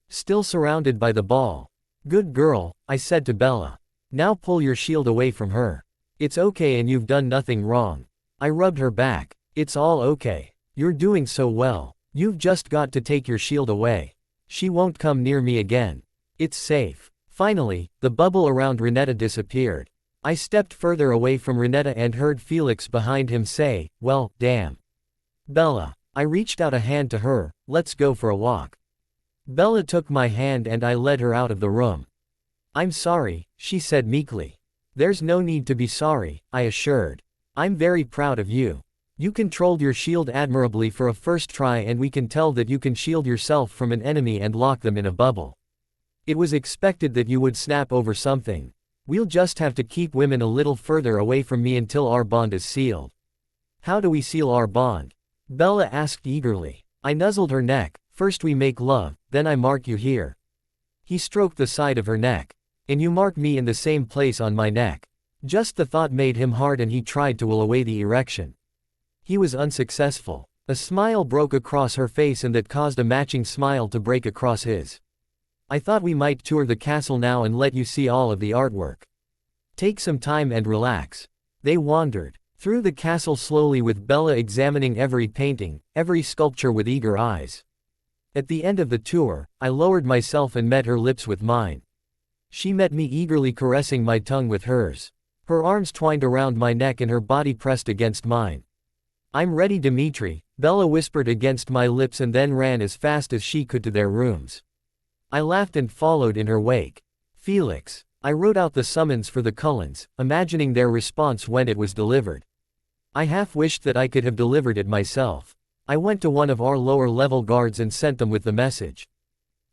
Still surrounded by the ball. Good girl, I said to Bella. Now pull your shield away from her. It's okay and you've done nothing wrong. I rubbed her back. It's all okay. You're doing so well. You've just got to take your shield away. She won't come near me again. It's safe. Finally, the bubble around Renetta disappeared. I stepped further away from Renetta and heard Felix behind him say, well, damn. Bella. I reached out a hand to her, let's go for a walk. Bella took my hand and I led her out of the room. I'm sorry, she said meekly. There's no need to be sorry, I assured. I'm very proud of you. You controlled your shield admirably for a first try and we can tell that you can shield yourself from an enemy and lock them in a bubble. It was expected that you would snap over something. We'll just have to keep women a little further away from me until our bond is sealed. How do we seal our bond? Bella asked eagerly. I nuzzled her neck. First we make love, then I mark you here. He stroked the side of her neck. And you mark me in the same place on my neck. Just the thought made him hard and he tried to will away the erection. He was unsuccessful. A smile broke across her face and that caused a matching smile to break across his. I thought we might tour the castle now and let you see all of the artwork. Take some time and relax. They wandered through the castle slowly with Bella examining every painting, every sculpture with eager eyes. At the end of the tour, I lowered myself and met her lips with mine. She met me eagerly, caressing my tongue with hers. Her arms twined around my neck and her body pressed against mine. I'm ready, Dimitri, Bella whispered against my lips and then ran as fast as she could to their rooms. I laughed and followed in her wake. Felix. I wrote out the summons for the Cullens, imagining their response when it was delivered. I half wished that I could have delivered it myself. I went to one of our lower-level guards and sent them with the message.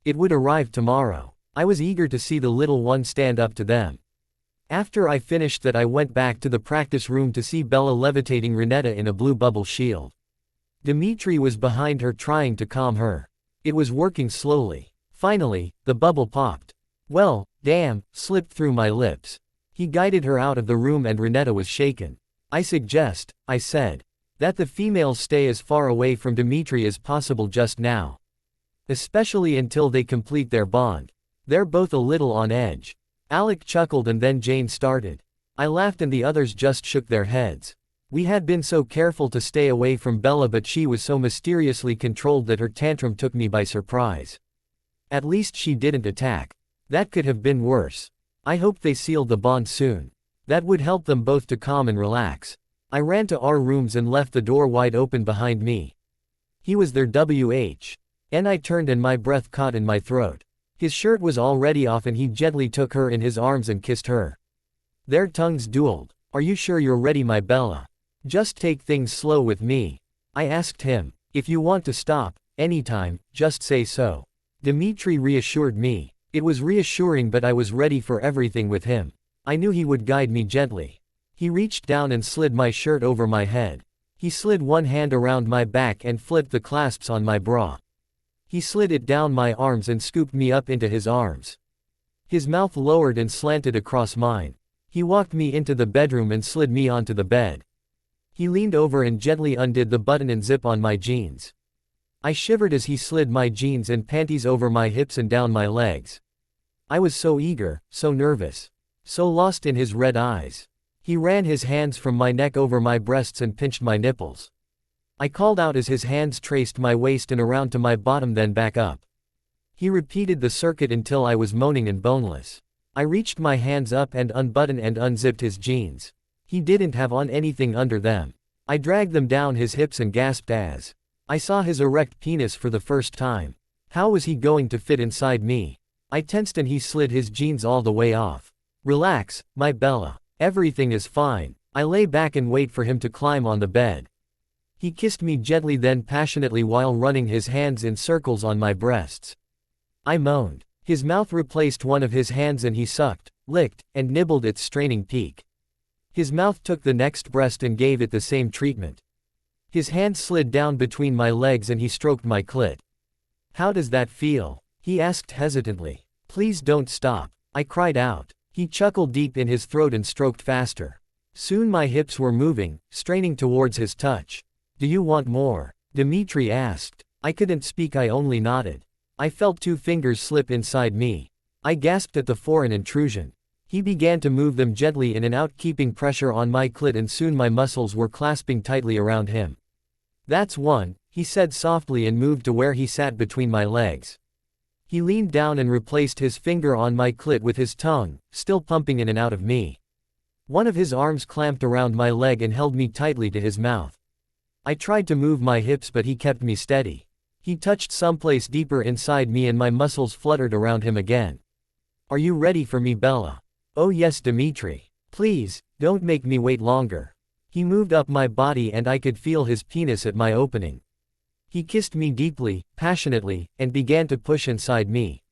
It would arrive tomorrow. I was eager to see the little one stand up to them. After I finished that I went back to the practice room to see Bella levitating Renetta in a blue bubble shield. Dimitri was behind her trying to calm her. It was working slowly. Finally, the bubble popped. Well, damn, slipped through my lips. He guided her out of the room and Renetta was shaken. I suggest, I said, that the females stay as far away from Dimitri as possible just now. Especially until they complete their bond. They're both a little on edge. Alec chuckled and then Jane started. I laughed and the others just shook their heads. We had been so careful to stay away from Bella, but she was so mysteriously controlled that her tantrum took me by surprise. At least she didn't attack. That could have been worse. I hoped they sealed the bond soon. That would help them both to calm and relax. I ran to our rooms and left the door wide open behind me. He was there and I turned and my breath caught in my throat. His shirt was already off and he gently took her in his arms and kissed her. Their tongues dueled. Are you sure you're ready, my Bella? Just take things slow with me. I asked him. If you want to stop, anytime, just say so. Dmitri reassured me. It was reassuring, but I was ready for everything with him. I knew he would guide me gently. He reached down and slid my shirt over my head. He slid one hand around my back and flipped the clasps on my bra. He slid it down my arms and scooped me up into his arms. His mouth lowered and slanted across mine. He walked me into the bedroom and slid me onto the bed. He leaned over and gently undid the button and zip on my jeans. I shivered as he slid my jeans and panties over my hips and down my legs. I was so eager, so nervous, so lost in his red eyes. He ran his hands from my neck over my breasts and pinched my nipples. I called out as his hands traced my waist and around to my bottom, then back up. He repeated the circuit until I was moaning and boneless. I reached my hands up and unbuttoned and unzipped his jeans. He didn't have on anything under them. I dragged them down his hips and gasped as I saw his erect penis for the first time. How was he going to fit inside me? I tensed and he slid his jeans all the way off. Relax, my Bella. Everything is fine. I lay back and wait for him to climb on the bed. He kissed me gently, then passionately, while running his hands in circles on my breasts. I moaned. His mouth replaced one of his hands and he sucked, licked, and nibbled its straining peak. His mouth took the next breast and gave it the same treatment. His hand slid down between my legs and he stroked my clit. How does that feel? He asked hesitantly. Please don't stop. I cried out. He chuckled deep in his throat and stroked faster. Soon my hips were moving, straining towards his touch. Do you want more? Dmitri asked. I couldn't speak, I only nodded. I felt 2 fingers slip inside me. I gasped at the foreign intrusion. He began to move them gently in and out, keeping pressure on my clit, and soon my muscles were clasping tightly around him. That's one, he said softly and moved to where he sat between my legs. He leaned down and replaced his finger on my clit with his tongue, still pumping in and out of me. One of his arms clamped around my leg and held me tightly to his mouth. I tried to move my hips, but he kept me steady. He touched someplace deeper inside me and my muscles fluttered around him again. Are you ready for me, Bella? Oh yes, Dmitri. Please, don't make me wait longer. He moved up my body and I could feel his penis at my opening. He kissed me deeply, passionately, and began to push inside me.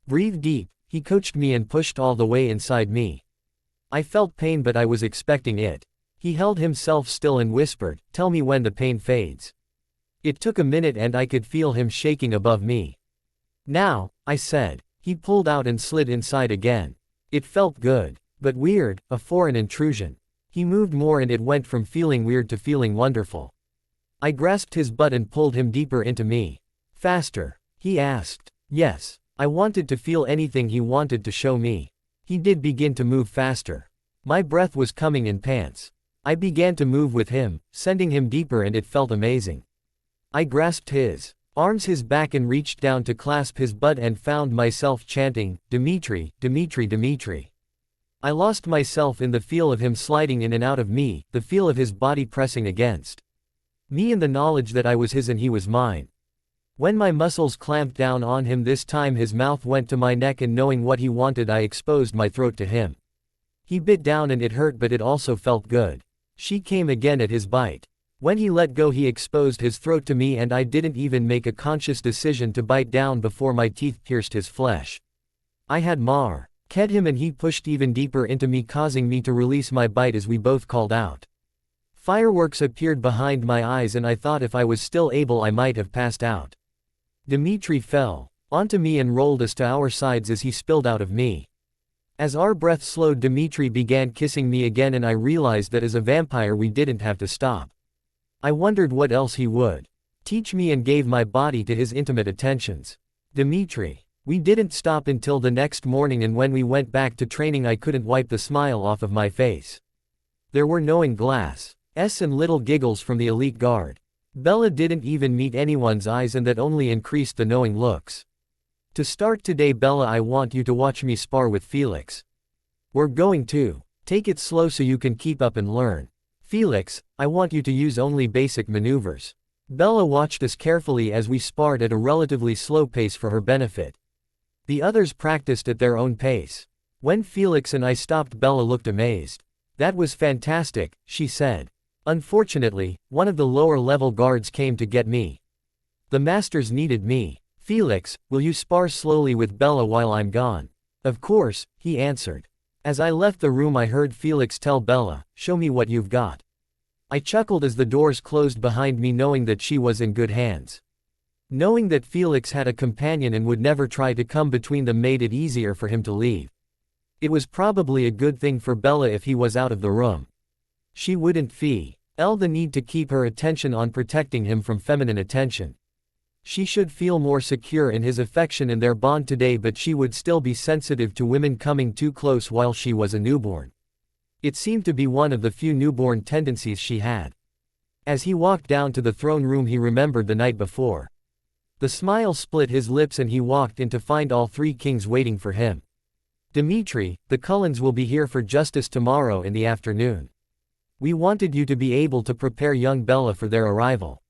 Breathe deep, he coached me and pushed all the way inside me. I felt pain, but I was expecting it. He held himself still and whispered, "Tell me when the pain fades." It took a minute and I could feel him shaking above me. Now, I said. He pulled out and slid inside again. It felt good, but weird, a foreign intrusion. He moved more and it went from feeling weird to feeling wonderful. I grasped his butt and pulled him deeper into me. Faster? He asked. Yes. I wanted to feel anything he wanted to show me. He did begin to move faster. My breath was coming in pants. I began to move with him, sending him deeper, and it felt amazing. I grasped his arms, his back, and reached down to clasp his butt and found myself chanting, "Dmitri, Dmitri, Dmitri." I lost myself in the feel of him sliding in and out of me, the feel of his body pressing against me, and the knowledge that I was his and he was mine. When my muscles clamped down on him this time, his mouth went to my neck, and knowing what he wanted, I exposed my throat to him. He bit down and it hurt, but it also felt good. She came again at his bite. When he let go, he exposed his throat to me, and I didn't even make a conscious decision to bite down before my teeth pierced his flesh. I had ked him and he pushed even deeper into me, causing me to release my bite as we both called out. Fireworks appeared behind my eyes and I thought if I was still able I might have passed out. Dmitri fell onto me and rolled us to our sides as he spilled out of me. As our breath slowed, Dmitri began kissing me again, and I realized that as a vampire we didn't have to stop. I wondered what else he would Teach me, and gave my body to his intimate attentions. Dmitri. We didn't stop until the next morning, and when we went back to training I couldn't wipe the smile off of my face. There were knowing glasses and little giggles from the elite guard. Bella didn't even meet anyone's eyes, and that only increased the knowing looks. To start today, Bella, I want you to watch me spar with Felix. We're going to take it slow so you can keep up and learn. Felix, I want you to use only basic maneuvers. Bella watched us carefully as we sparred at a relatively slow pace for her benefit. The others practiced at their own pace. When Felix and I stopped, Bella looked amazed. That was fantastic, she said. Unfortunately, one of the lower-level guards came to get me. The masters needed me. Felix, will you spar slowly with Bella while I'm gone? Of course, he answered. As I left the room I heard Felix tell Bella, show me what you've got. I chuckled as the doors closed behind me, knowing that she was in good hands. Knowing that Felix had a companion and would never try to come between them made it easier for him to leave. It was probably a good thing for Bella if he was out of the room. She wouldn't feel the need to keep her attention on protecting him from feminine attention. She should feel more secure in his affection and their bond today, but she would still be sensitive to women coming too close while she was a newborn. It seemed to be one of the few newborn tendencies she had. As he walked down to the throne room he remembered the night before. The smile split his lips and he walked in to find all three kings waiting for him. Dmitri, the Cullens will be here for justice tomorrow in the afternoon. We wanted you to be able to prepare young Bella for their arrival.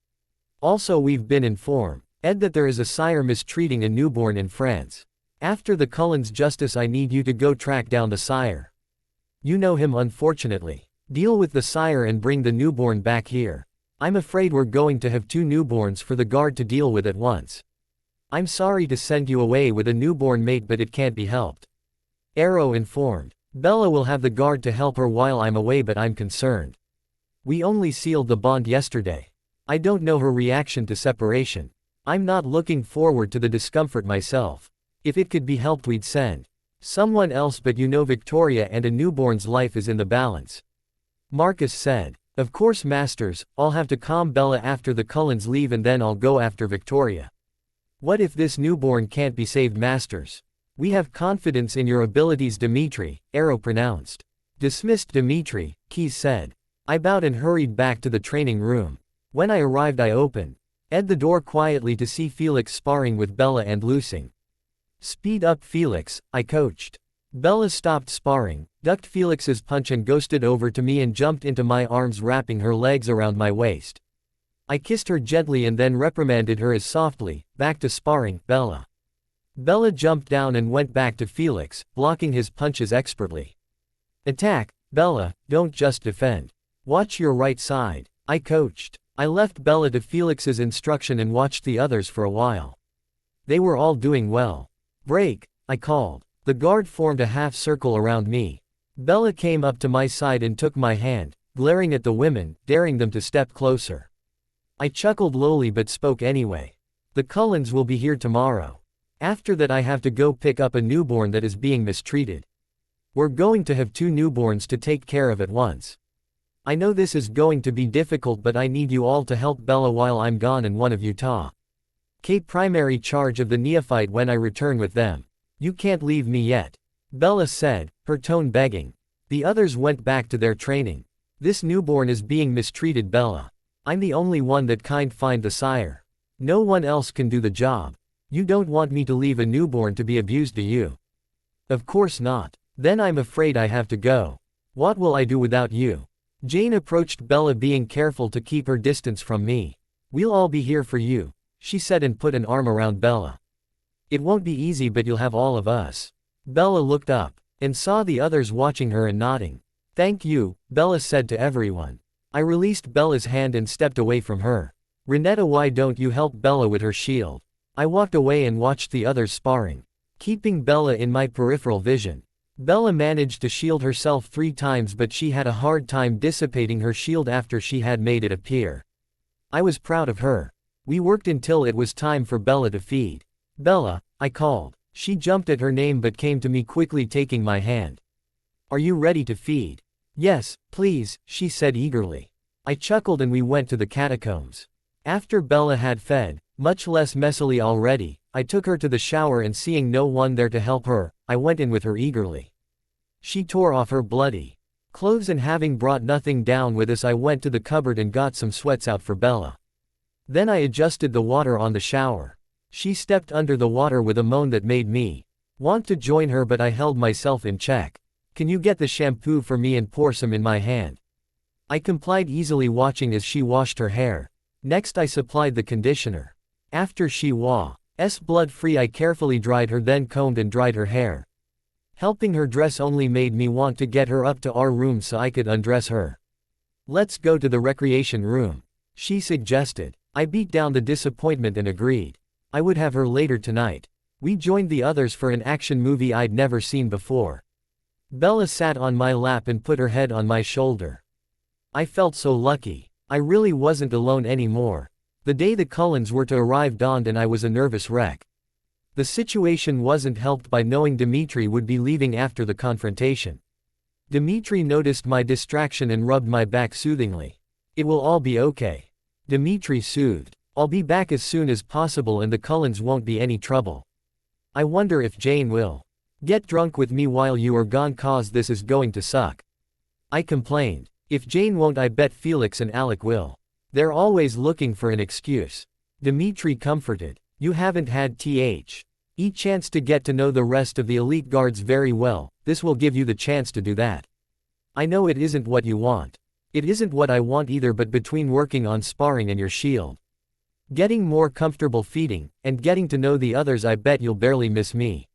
Also, we've been informed that there is a sire mistreating a newborn in France. After the Cullens' justice I need you to go track down the sire. You know him, unfortunately. Deal with the sire and bring the newborn back here. I'm afraid we're going to have two newborns for the guard to deal with at once. I'm sorry to send you away with a newborn mate, but it can't be helped. Arrow informed. Bella will have the guard to help her while I'm away, but I'm concerned. We only sealed the bond yesterday. I don't know her reaction to separation. I'm not looking forward to the discomfort myself. If it could be helped we'd send someone else, but you know Victoria and a newborn's life is in the balance. Marcus said. Of course, masters, I'll have to calm Bella after the Cullens leave and then I'll go after Victoria. What if this newborn can't be saved, masters? We have confidence in your abilities, Dmitri, Arrow pronounced. Dismissed, Dmitri, Keys said. I bowed and hurried back to the training room. When I arrived I opened the door quietly to see Felix sparring with Bella and losing. Speed up, Felix, I coached. Bella stopped sparring, ducked Felix's punch and ghosted over to me and jumped into my arms, wrapping her legs around my waist. I kissed her gently and then reprimanded her as softly, back to sparring, Bella. Bella jumped down and went back to Felix, blocking his punches expertly. Attack, Bella, don't just defend. Watch your right side, I coached. I left Bella to Felix's instruction and watched the others for a while. They were all doing well. Break, I called. The guard formed a half circle around me. Bella came up to my side and took my hand, glaring at the women, daring them to step closer. I chuckled lowly but spoke anyway. The Cullens will be here tomorrow. After that I have to go pick up a newborn that is being mistreated. We're going to have two newborns to take care of at once. I know this is going to be difficult, but I need you all to help Bella while I'm gone, and one of you take primary charge of the neophyte when I return with them. You can't leave me yet. Bella said, her tone begging. The others went back to their training. This newborn is being mistreated, Bella. I'm the only one that can find the sire. No one else can do the job. You don't want me to leave a newborn to be abused, do you? Of course not. Then I'm afraid I have to go. What will I do without you? Jane approached Bella, being careful to keep her distance from me. We'll all be here for you, she said and put an arm around Bella. It won't be easy, but you'll have all of us. Bella looked up and saw the others watching her and nodding. Thank you, Bella said to everyone. I released Bella's hand and stepped away from her. Renetta, why don't you help Bella with her shield? I walked away and watched the others sparring, keeping Bella in my peripheral vision. Bella managed to shield herself 3 times, but she had a hard time dissipating her shield after she had made it appear. I was proud of her. We worked until it was time for Bella to feed. Bella, I called. She jumped at her name but came to me quickly, taking my hand. Are you ready to feed? Yes, please, she said eagerly. I chuckled and we went to the catacombs. After Bella had fed, much less messily already, I took her to the shower and seeing no one there to help her, I went in with her eagerly. She tore off her bloody clothes and having brought nothing down with us I went to the cupboard and got some sweats out for Bella. Then I adjusted the water on the shower. She stepped under the water with a moan that made me want to join her, but I held myself in check. Can you get the shampoo for me and pour some in my hand? I complied easily, watching as she washed her hair. Next I supplied the conditioner. After she was blood-free I carefully dried her, then combed and dried her hair. Helping her dress only made me want to get her up to our room so I could undress her. Let's go to the recreation room, she suggested. I beat down the disappointment and agreed. I would have her later tonight. We joined the others for an action movie I'd never seen before. Bella sat on my lap and put her head on my shoulder. I felt so lucky. I really wasn't alone anymore. The day the Cullens were to arrive dawned and I was a nervous wreck. The situation wasn't helped by knowing Dimitri would be leaving after the confrontation. Dimitri noticed my distraction and rubbed my back soothingly. It will all be okay, Dimitri soothed. I'll be back as soon as possible and the Cullens won't be any trouble. I wonder if Jane will get drunk with me while you are gone, cause this is going to suck, I complained. If Jane won't, I bet Felix and Alec will. They're always looking for an excuse, Dimitri comforted. You haven't had a chance to get to know the rest of the elite guards very well. This will give you the chance to do that. I know it isn't what you want. It isn't what I want either, but between working on sparring and your shield, getting more comfortable feeding, and getting to know the others, I bet you'll barely miss me.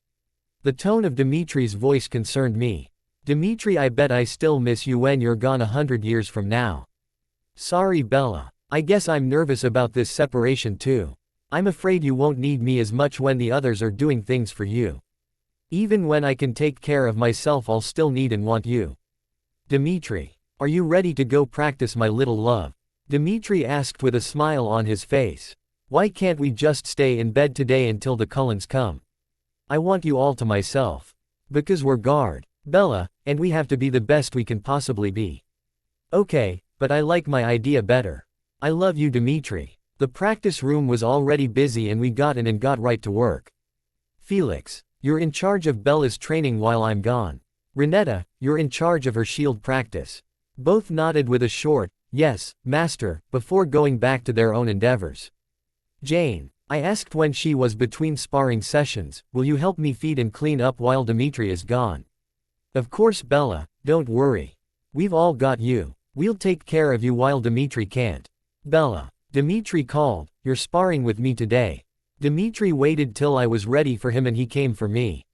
The tone of Dimitri's voice concerned me. Dimitri, I bet I still miss you when you're gone 100 years from now. Sorry Bella. I guess I'm nervous about this separation too. I'm afraid you won't need me as much when the others are doing things for you. Even when I can take care of myself, I'll still need and want you. Dimitri, are you ready to go practice, my little love? Dimitri asked with a smile on his face. Why can't we just stay in bed today until the Cullens come? I want you all to myself. Because we're guard, Bella, and we have to be the best we can possibly be. Okay, but I like my idea better. I love you, Dimitri. The practice room was already busy and we got in and got right to work. Felix, you're in charge of Bella's training while I'm gone. Renetta, you're in charge of her shield practice. Both nodded with a short, yes, master, before going back to their own endeavors. Jane, I asked when she was between sparring sessions, will you help me feed and clean up while Dimitri is gone? Of course Bella, don't worry. We've all got you. We'll take care of you while Dimitri can't. Bella, Dimitri called, you're sparring with me today. Dimitri waited till I was ready for him and he came for me.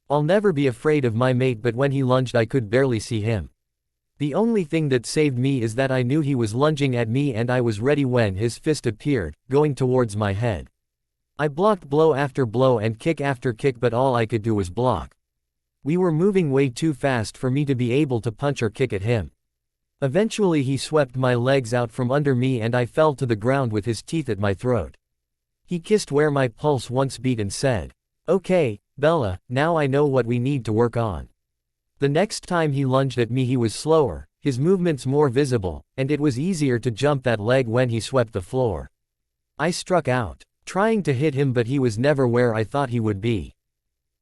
I'll never be afraid of my mate, but when he lunged I could barely see him. The only thing that saved me is that I knew he was lunging at me and I was ready when his fist appeared, going towards my head. I blocked blow after blow and kick after kick, but all I could do was block. We were moving way too fast for me to be able to punch or kick at him. Eventually he swept my legs out from under me and I fell to the ground with his teeth at my throat. He kissed where my pulse once beat and said, "Okay, Bella, now I know what we need to work on." The next time he lunged at me he was slower, his movements more visible, and it was easier to jump that leg when he swept the floor. I struck out, trying to hit him, but he was never where I thought he would be.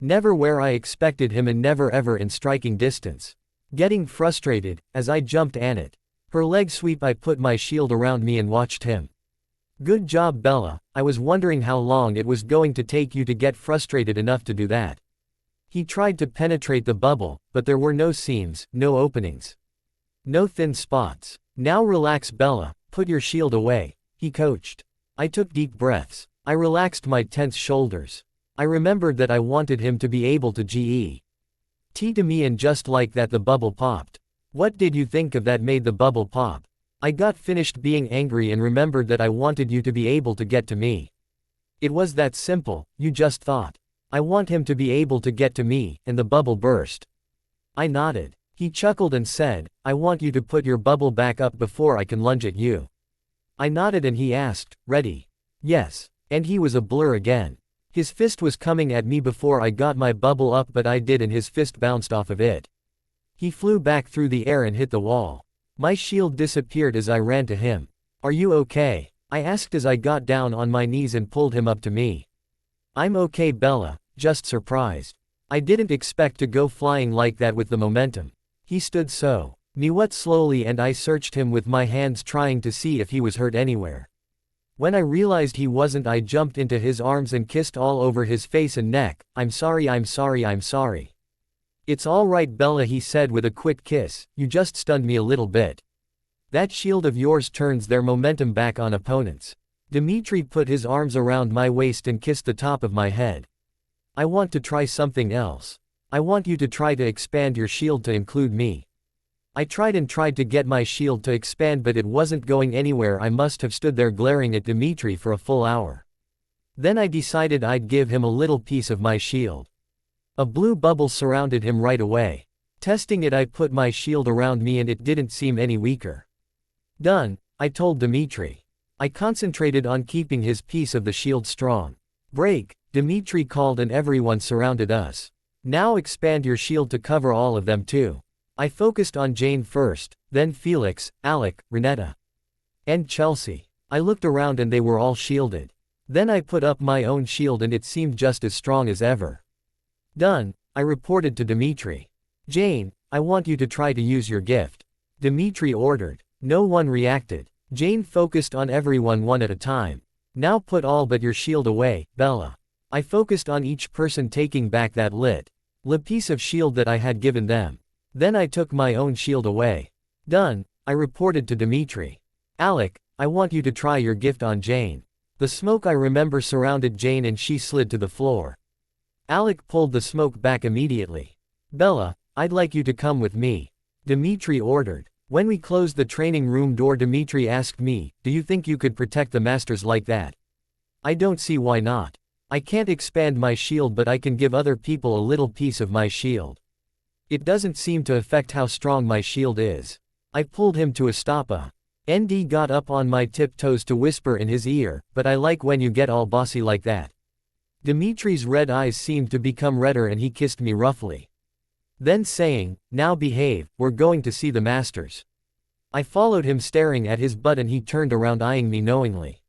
Never where I expected him and never ever in striking distance. Getting frustrated, as I jumped at it. Her leg sweep, I put my shield around me and watched him. Good job Bella, I was wondering how long it was going to take you to get frustrated enough to do that. He tried to penetrate the bubble, but there were no seams, no openings. No thin spots. Now relax Bella, put your shield away, he coached. I took deep breaths. I relaxed my tense shoulders. I remembered that I wanted him to be able to get to me, and just like that the bubble popped. What did you think of that made the bubble pop? I got finished being angry and remembered that I wanted you to be able to get to me. It was that simple, you just thought. I want him to be able to get to me, and the bubble burst. I nodded. He chuckled and said, I want you to put your bubble back up before I can lunge at you. I nodded and he asked, ready? Yes. And he was a blur again. His fist was coming at me before I got my bubble up, but I did and his fist bounced off of it. He flew back through the air and hit the wall. My shield disappeared as I ran to him. Are you okay? I asked as I got down on my knees and pulled him up to me. I'm okay, Bella, just surprised. I didn't expect to go flying like that with the momentum. He stood so. Niwet slowly and I searched him with my hands trying to see if he was hurt anywhere. When I realized he wasn't, I jumped into his arms and kissed all over his face and neck. I'm sorry, I'm sorry, I'm sorry. It's all right, Bella, he said with a quick kiss, you just stunned me a little bit. That shield of yours turns their momentum back on opponents. Dimitri put his arms around my waist and kissed the top of my head. I want to try something else. I want you to try to expand your shield to include me. I tried to get my shield to expand, but it wasn't going anywhere. I must have stood there glaring at Dimitri for a full hour. Then I decided I'd give him a little piece of my shield. A blue bubble surrounded him right away. Testing it, I put my shield around me and it didn't seem any weaker. Done, I told Dimitri. I concentrated on keeping his piece of the shield strong. Break, Dimitri called and everyone surrounded us. Now expand your shield to cover all of them too. I focused on Jane first, then Felix, Alec, Renetta, and Chelsea. I looked around and they were all shielded. Then I put up my own shield and it seemed just as strong as ever. Done, I reported to Dimitri. Jane, I want you to try to use your gift. Dimitri ordered. No one reacted. Jane focused on everyone one at a time. Now put all but your shield away, Bella. I focused on each person taking back that little piece of shield that I had given them. Then I took my own shield away. Done, I reported to Dimitri. Alec, I want you to try your gift on Jane. The smoke, I remember, surrounded Jane and she slid to the floor. Alec pulled the smoke back immediately. Bella, I'd like you to come with me. Dimitri ordered. When we closed the training room door, Dimitri asked me, do you think you could protect the masters like that? I don't see why not. I can't expand my shield, but I can give other people a little piece of my shield. It doesn't seem to affect how strong my shield is. I pulled him to a stop. ND got up on my tiptoes to whisper in his ear, but I like when you get all bossy like that. Dimitri's red eyes seemed to become redder and he kissed me roughly. Then saying, now behave, we're going to see the masters. I followed him staring at his butt and he turned around eyeing me knowingly.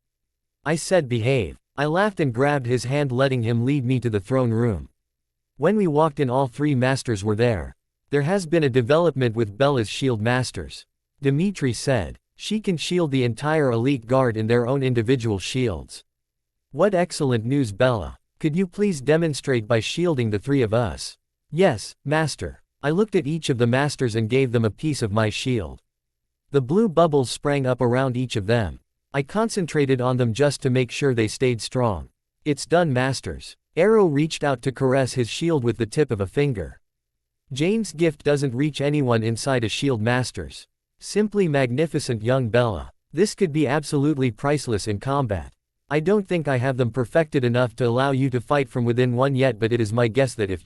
I said behave. I laughed and grabbed his hand, letting him lead me to the throne room. When we walked in, all three masters were there. There has been a development with Bella's shield masters. Dimitri said. She can shield the entire elite guard in their own individual shields. What excellent news, Bella. Could you please demonstrate by shielding the three of us? Yes, master. I looked at each of the masters and gave them a piece of my shield. The blue bubbles sprang up around each of them. I concentrated on them just to make sure they stayed strong. It's done, masters. Arrow reached out to caress his shield with the tip of a finger. Jane's gift doesn't reach anyone inside a shield master's. Simply magnificent, young Bella. This could be absolutely priceless in combat. I don't think I have them perfected enough to allow you to fight from within one yet, but it is my guess that if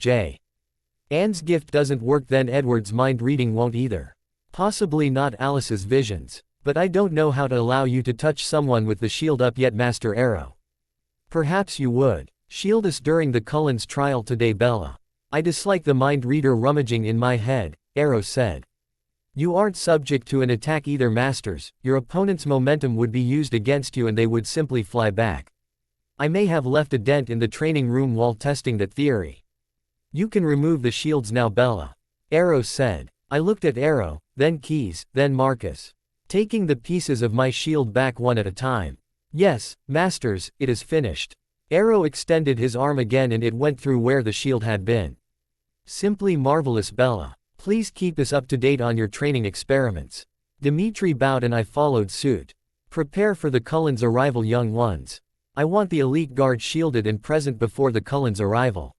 Anne's gift doesn't work, then Edward's mind reading won't either. Possibly not Alice's visions. But I don't know how to allow you to touch someone with the shield up yet, Master Arrow. Perhaps you would. Shield us during the Cullen's trial today, Bella. I dislike the mind reader rummaging in my head, Arrow said. You aren't subject to an attack either, masters. Your opponent's momentum would be used against you and they would simply fly back. I may have left a dent in the training room while testing that theory. You can remove the shields now, Bella. Arrow said. I looked at Arrow, then Keys, then Marcus. Taking the pieces of my shield back one at a time. Yes, masters, it is finished. Arrow extended his arm again and it went through where the shield had been. Simply marvelous, Bella. Please keep us up to date on your training experiments. Dimitri bowed and I followed suit. Prepare for the Cullen's arrival, young ones. I want the elite guard shielded and present before the Cullen's arrival.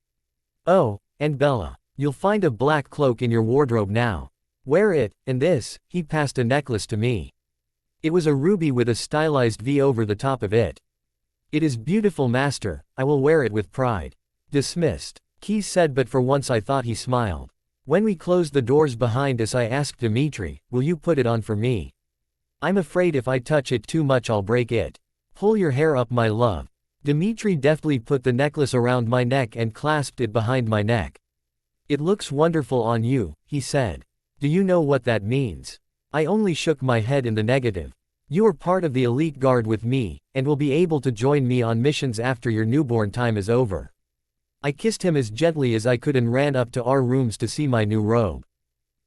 Oh, and Bella, you'll find a black cloak in your wardrobe now. Wear it, and this, he passed a necklace to me. It was a ruby with a stylized V over the top of it. It is beautiful, master, I will wear it with pride. Dismissed. Keys said, but for once I thought he smiled. When we closed the doors behind us, I asked Dimitri, will you put it on for me? I'm afraid if I touch it too much I'll break it. Pull your hair up, my love. Dimitri deftly put the necklace around my neck and clasped it behind my neck. It looks wonderful on you, he said. Do you know what that means? I only shook my head in the negative. You are part of the elite guard with me, and will be able to join me on missions after your newborn time is over. I kissed him as gently as I could and ran up to our rooms to see my new robe.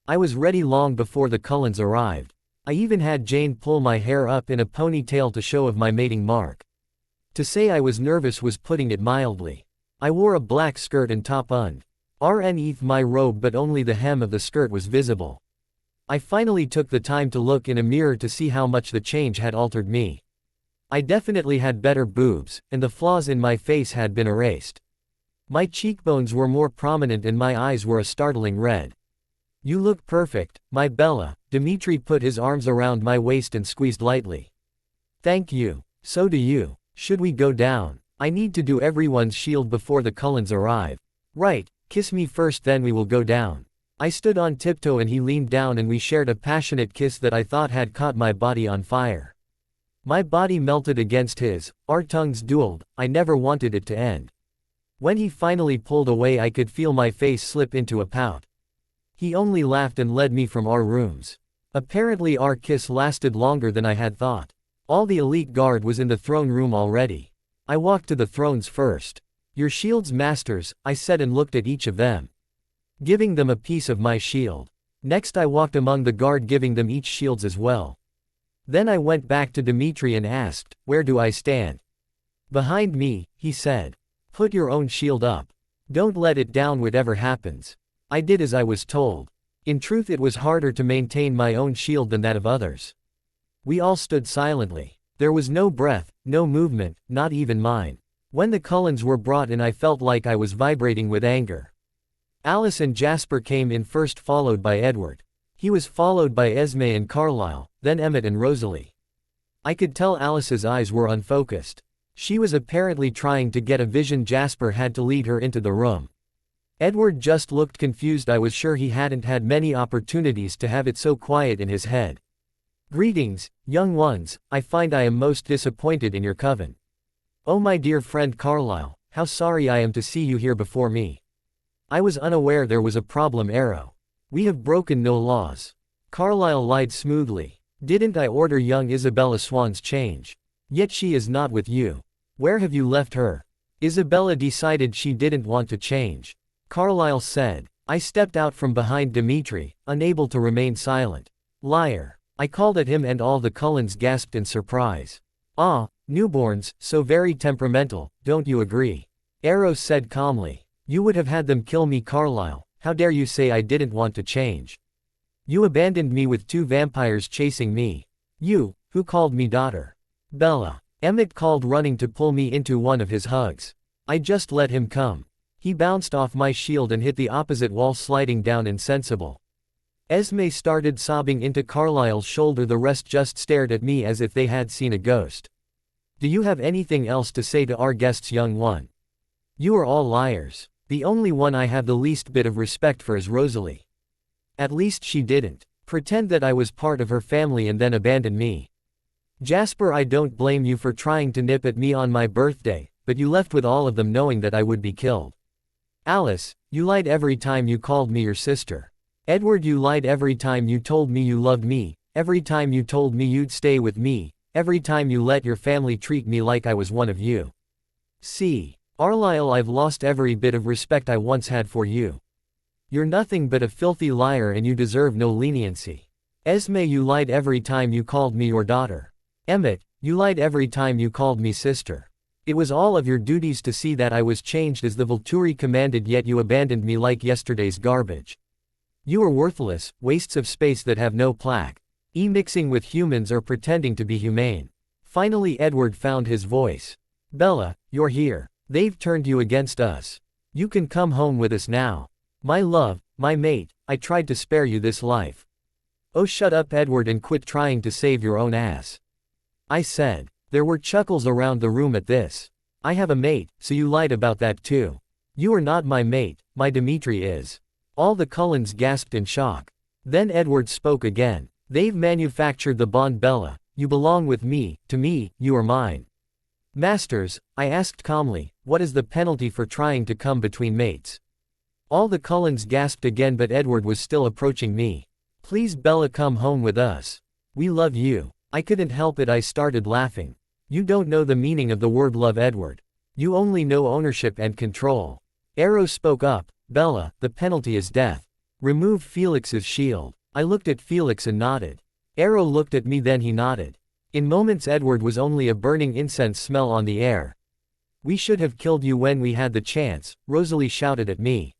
I was ready long before the Cullens arrived. I even had Jane pull my hair up in a ponytail to show of my mating mark. To say I was nervous was putting it mildly. I wore a black skirt and top underneath my robe, but only the hem of the skirt was visible. I finally took the time to look in a mirror to see how much the change had altered me. I definitely had better boobs, and the flaws in my face had been erased. My cheekbones were more prominent and my eyes were a startling red. You look perfect, my Bella. Dimitri put his arms around my waist and squeezed lightly. Thank you. So do you. Should we go down? I need to do everyone's shield before the Cullens arrive. Right, kiss me first, then we will go down. I stood on tiptoe and he leaned down and we shared a passionate kiss that I thought had caught my body on fire. My body melted against his, our tongues dueled. I never wanted it to end. When he finally pulled away, I could feel my face slip into a pout. He only laughed and led me from our rooms. Apparently our kiss lasted longer than I had thought. All the elite guard was in the throne room already. I walked to the thrones first. Your shields, masters, I said and looked at each of them, giving them a piece of my shield. Next I walked among the guard, giving them each shields as well. Then I went back to Dimitri and asked, where do I stand? Behind me, he said. Put your own shield up. Don't let it down whatever happens. I did as I was told. In truth, it was harder to maintain my own shield than that of others. We all stood silently. There was no breath, no movement, not even mine. When the Cullens were brought in, I felt like I was vibrating with anger. Alice and Jasper came in first, followed by Edward. He was followed by Esme and Carlisle, then Emmett and Rosalie. I could tell Alice's eyes were unfocused. She was apparently trying to get a vision. Jasper had to lead her into the room. Edward just looked confused. I was sure he hadn't had many opportunities to have it so quiet in his head. Greetings, young ones. I find I am most disappointed in your coven. Oh, my dear friend Carlisle, how sorry I am to see you here before me. I was unaware there was a problem. Arrow. We have broken no laws. Carlisle lied smoothly. Didn't I order young Isabella Swan's change? Yet she is not with you. Where have you left her? Isabella decided she didn't want to change, Carlisle said. I stepped out from behind Dimitri, unable to remain silent. Liar. I called at him and all the Cullens gasped in surprise. Ah, newborns, so very temperamental, don't you agree? Arrow said calmly. You would have had them kill me, Carlisle. How dare you say I didn't want to change? You abandoned me with 2 vampires chasing me. You, who called me daughter. Bella. Emmett called, running to pull me into one of his hugs. I just let him come. He bounced off my shield and hit the opposite wall, sliding down insensible. Esme started sobbing into Carlisle's shoulder. The rest just stared at me as if they had seen a ghost. Do you have anything else to say to our guests, young one? You are all liars. The only one I have the least bit of respect for is Rosalie. At least she didn't pretend that I was part of her family and then abandon me. Jasper, I don't blame you for trying to nip at me on my birthday, but you left with all of them knowing that I would be killed. Alice, you lied every time you called me your sister. Edward, you lied every time you told me you loved me, every time you told me you'd stay with me, every time you let your family treat me like I was one of you. See, Carlisle, I've lost every bit of respect I once had for you. You're nothing but a filthy liar and you deserve no leniency. Esme, you lied every time you called me your daughter. Emmett, you lied every time you called me sister. It was all of your duties to see that I was changed as the Volturi commanded, yet you abandoned me like yesterday's garbage. You are worthless, wastes of space that have no plaque. Mixing with humans or pretending to be humane. Finally Edward found his voice. Bella, you're here. They've turned you against us. You can come home with us now. My love, my mate, I tried to spare you this life. Oh, shut up, Edward, and quit trying to save your own ass, I said. There were chuckles around the room at this. I have a mate, so you lied about that too. You are not my mate, my Dimitri is. All the Cullens gasped in shock. Then Edward spoke again. They've manufactured the bond, Bella. You belong with me, to me, you are mine. Masters, I asked calmly, what is the penalty for trying to come between mates? All the Cullens gasped again, but Edward was still approaching me. Please, Bella, come home with us. We love you. I couldn't help it, I started laughing. You don't know the meaning of the word love, Edward. You only know ownership and control. Arrow spoke up. Bella, the penalty is death. Remove Felix's shield. I looked at Felix and nodded. Arrow looked at me, then he nodded. In moments Edward was only a burning incense smell on the air. We should have killed you when we had the chance, Rosalie shouted at me.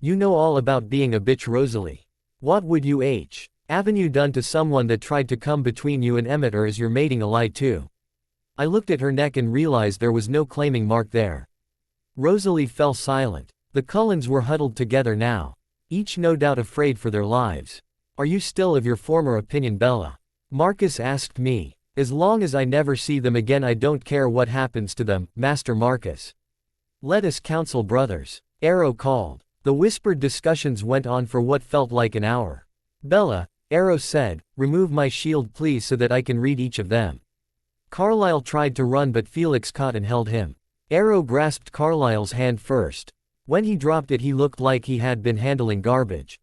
You know all about being a bitch, Rosalie. What would you Avenue done to someone that tried to come between you and Emmett, or is your mating a lie too? I looked at her neck and realized there was no claiming mark there. Rosalie fell silent. The Cullens were huddled together now. Each no doubt afraid for their lives. Are you still of your former opinion, Bella? Marcus asked me. As long as I never see them again, I don't care what happens to them, Master Marcus. Let us counsel, brothers. Arrow called. The whispered discussions went on for what felt like an hour. Bella, Arrow said, remove my shield please so that I can read each of them. Carlyle tried to run but Felix caught and held him. Arrow grasped Carlyle's hand first. When he dropped it he looked like he had been handling garbage.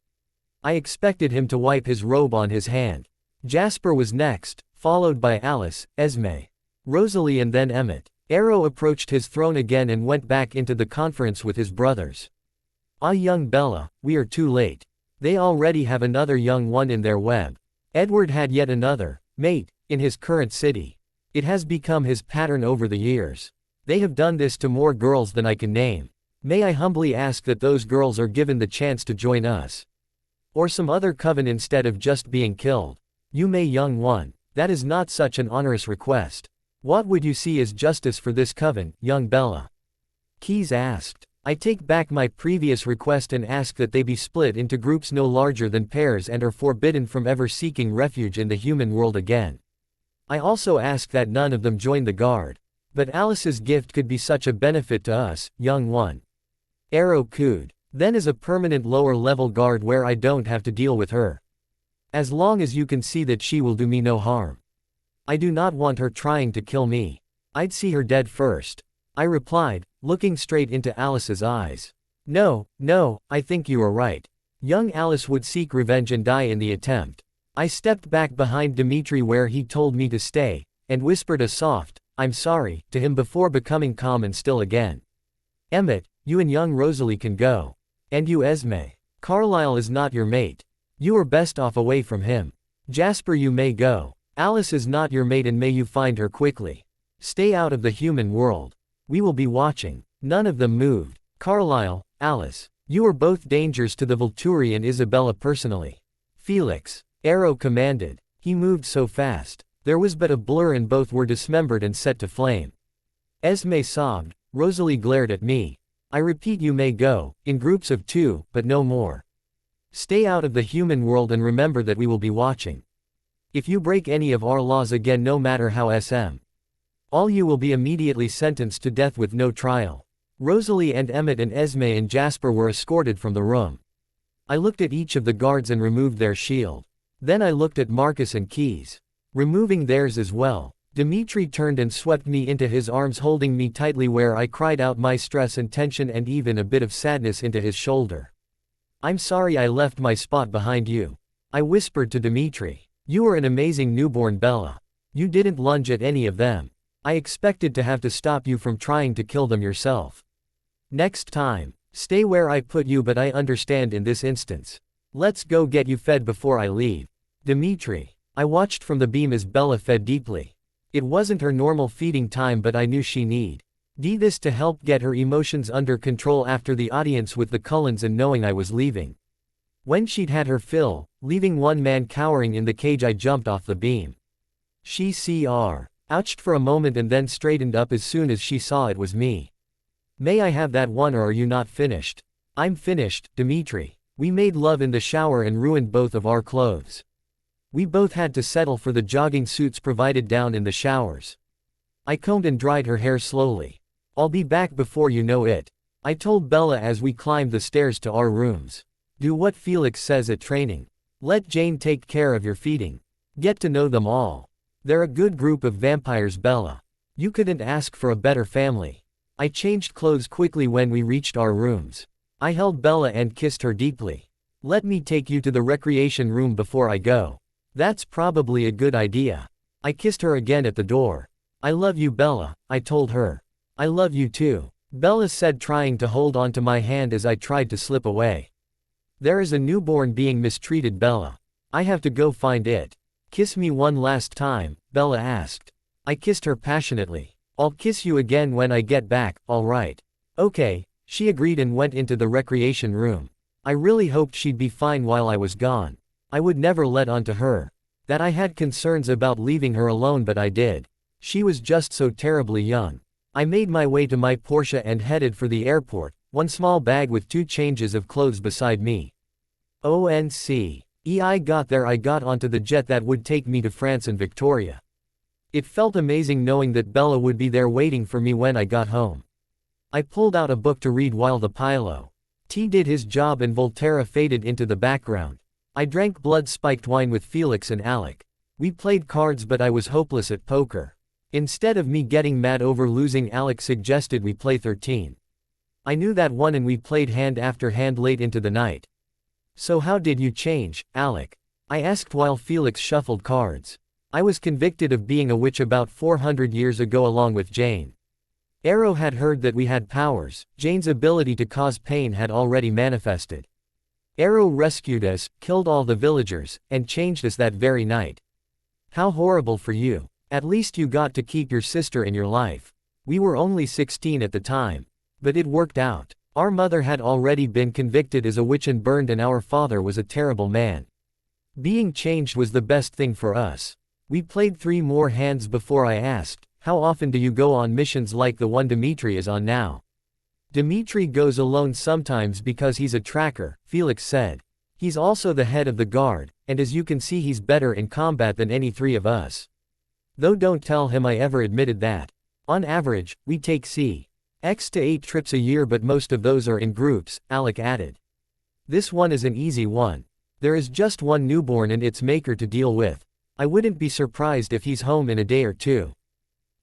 I expected him to wipe his robe on his hand. Jasper was next, followed by Alice, Esme, Rosalie and then Emmett. Arrow approached his throne again and went back into the conference with his brothers. Ah, young Bella, we are too late. They already have another young one in their web. Edward had yet another mate in his current city. It has become his pattern over the years. They have done this to more girls than I can name. May I humbly ask that those girls are given the chance to join us? Or some other coven instead of just being killed. You may, young one. That is not such an onerous request. What would you see as justice for this coven, young Bella? Keyes asked. I take back my previous request and ask that they be split into groups no larger than pairs and are forbidden from ever seeking refuge in the human world again. I also ask that none of them join the guard. But Alice's gift could be such a benefit to us, young one. Arrow cooed. Then as a permanent lower level guard where I don't have to deal with her. As long as you can see that she will do me no harm. I do not want her trying to kill me. I'd see her dead first. I replied, looking straight into Alice's eyes. No, I think you are right. Young Alice would seek revenge and die in the attempt. I stepped back behind Dimitri where he told me to stay, and whispered a soft, I'm sorry, to him before becoming calm and still again. Emmett, you and young Rosalie can go. And you, Esme. Carlyle is not your mate. You are best off away from him. Jasper, you may go. Alice is not your mate and may you find her quickly. Stay out of the human world. We will be watching. None of them moved. Carlyle, Alice, you are both dangers to the Volturi and Isabella personally. Felix, Arrow commanded. He moved so fast. There was but a blur and both were dismembered and set to flame. Esme sobbed. Rosalie glared at me. I repeat, you may go, in groups of 2, but no more. Stay out of the human world and remember that we will be watching. If you break any of our laws again, no matter how all you will be immediately sentenced to death with no trial. Rosalie and Emmett and Esme and Jasper were escorted from the room. I looked at each of the guards and removed their shield. Then I looked at Marcus and Keyes, removing theirs as well. Dimitri turned and swept me into his arms, holding me tightly where I cried out my stress and tension and even a bit of sadness into his shoulder. I'm sorry I left my spot behind you. I whispered to Dimitri. You are an amazing newborn, Bella. You didn't lunge at any of them. I expected to have to stop you from trying to kill them yourself. Next time, stay where I put you, but I understand in this instance. Let's go get you fed before I leave. Dimitri. I watched from the beam as Bella fed deeply. It wasn't her normal feeding time, but I knew she needed this to help get her emotions under control after the audience with the Cullens and knowing I was leaving. When she'd had her fill, leaving one man cowering in the cage, I jumped off the beam. She ouched for a moment and then straightened up as soon as she saw it was me. May I have that one, or are you not finished? I'm finished, Dimitri. We made love in the shower and ruined both of our clothes. We both had to settle for the jogging suits provided down in the showers. I combed and dried her hair slowly. I'll be back before you know it. I told Bella as we climbed the stairs to our rooms. Do what Felix says at training. Let Jane take care of your feeding. Get to know them all. They're a good group of vampires, Bella. You couldn't ask for a better family. I changed clothes quickly when we reached our rooms. I held Bella and kissed her deeply. Let me take you to the recreation room before I go. That's probably a good idea. I kissed her again at the door. I love you, Bella, I told her. I love you too, Bella said, trying to hold onto my hand as I tried to slip away. There is a newborn being mistreated, Bella. I have to go find it. Kiss me one last time, Bella asked. I kissed her passionately. I'll kiss you again when I get back, alright. Okay, she agreed and went into the recreation room. I really hoped she'd be fine while I was gone. I would never let on to her that I had concerns about leaving her alone, but I did. She was just so terribly young. I made my way to my Porsche and headed for the airport, one small bag with 2 changes of clothes beside me. I got there. I got onto the jet that would take me to France and Victoria. It felt amazing knowing that Bella would be there waiting for me when I got home. I pulled out a book to read while the pilot did his job and Volturi faded into the background. I drank blood-spiked wine with Felix and Alec. We played cards, but I was hopeless at poker. Instead of me getting mad over losing, Alec suggested we play 13. I knew that one and we played hand after hand late into the night. So how did you change, Alec? I asked while Felix shuffled cards. I was convicted of being a witch about 400 years ago along with Jane. Arrow had heard that we had powers. Jane's ability to cause pain had already manifested. Arrow rescued us, killed all the villagers, and changed us that very night. How horrible for you. At least you got to keep your sister in your life. We were only 16 at the time. But it worked out. Our mother had already been convicted as a witch and burned, and our father was a terrible man. Being changed was the best thing for us. We played 3 more hands before I asked, how often do you go on missions like the one Dimitri is on now? Dimitri goes alone sometimes because he's a tracker, Felix said. He's also the head of the guard, and as you can see he's better in combat than any 3 of us. Though don't tell him I ever admitted that. On average, we take 6 to 8 trips a year, but most of those are in groups, Alec added. This one is an easy one. There is just one newborn and its maker to deal with. I wouldn't be surprised if he's home in a day or 2.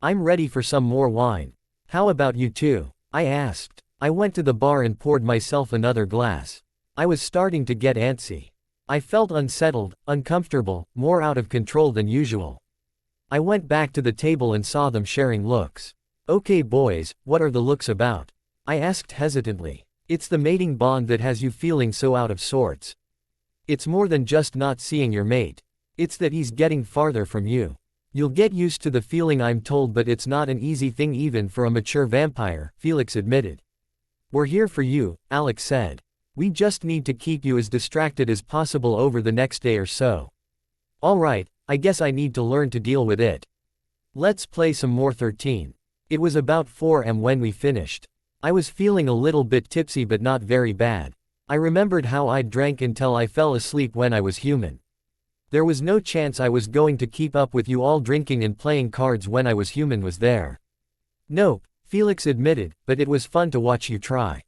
I'm ready for some more wine. How about you two? I asked. I went to the bar and poured myself another glass. I was starting to get antsy. I felt unsettled, uncomfortable, more out of control than usual. I went back to the table and saw them sharing looks. Okay boys, what are the looks about? I asked hesitantly. It's the mating bond that has you feeling so out of sorts. It's more than just not seeing your mate. It's that he's getting farther from you. You'll get used to the feeling, I'm told, but it's not an easy thing even for a mature vampire, Felix admitted. We're here for you, Alex said. We just need to keep you as distracted as possible over the next day or so. Alright, I guess I need to learn to deal with it. Let's play some more 13. It was about 4 am when we finished. I was feeling a little bit tipsy but not very bad. I remembered how I drank until I fell asleep when I was human. There was no chance I was going to keep up with you all drinking and playing cards when I was human, was there? Nope, Felix admitted, but it was fun to watch you try.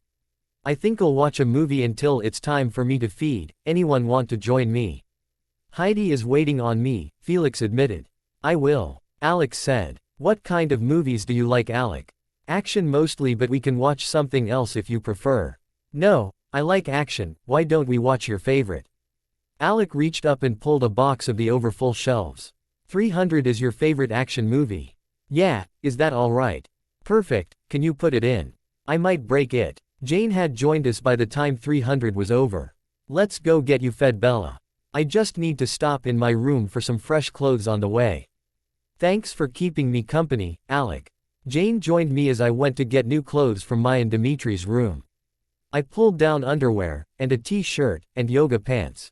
I think I'll watch a movie until it's time for me to feed. Anyone want to join me? Heidi is waiting on me, Felix admitted. I will, Alex said. What kind of movies do you like, Alec? Action mostly, but we can watch something else if you prefer. No, I like action. Why don't we watch your favorite? Alec reached up and pulled a box of the overfull shelves. 300 is your favorite action movie? Yeah, is that alright? Perfect, can you put it in? I might break it. Jane had joined us by the time 300 was over. Let's go get you fed, Bella. I just need to stop in my room for some fresh clothes on the way. Thanks for keeping me company, Alec. Jane joined me as I went to get new clothes from my and Dimitri's room. I pulled down underwear, and a t-shirt, and yoga pants.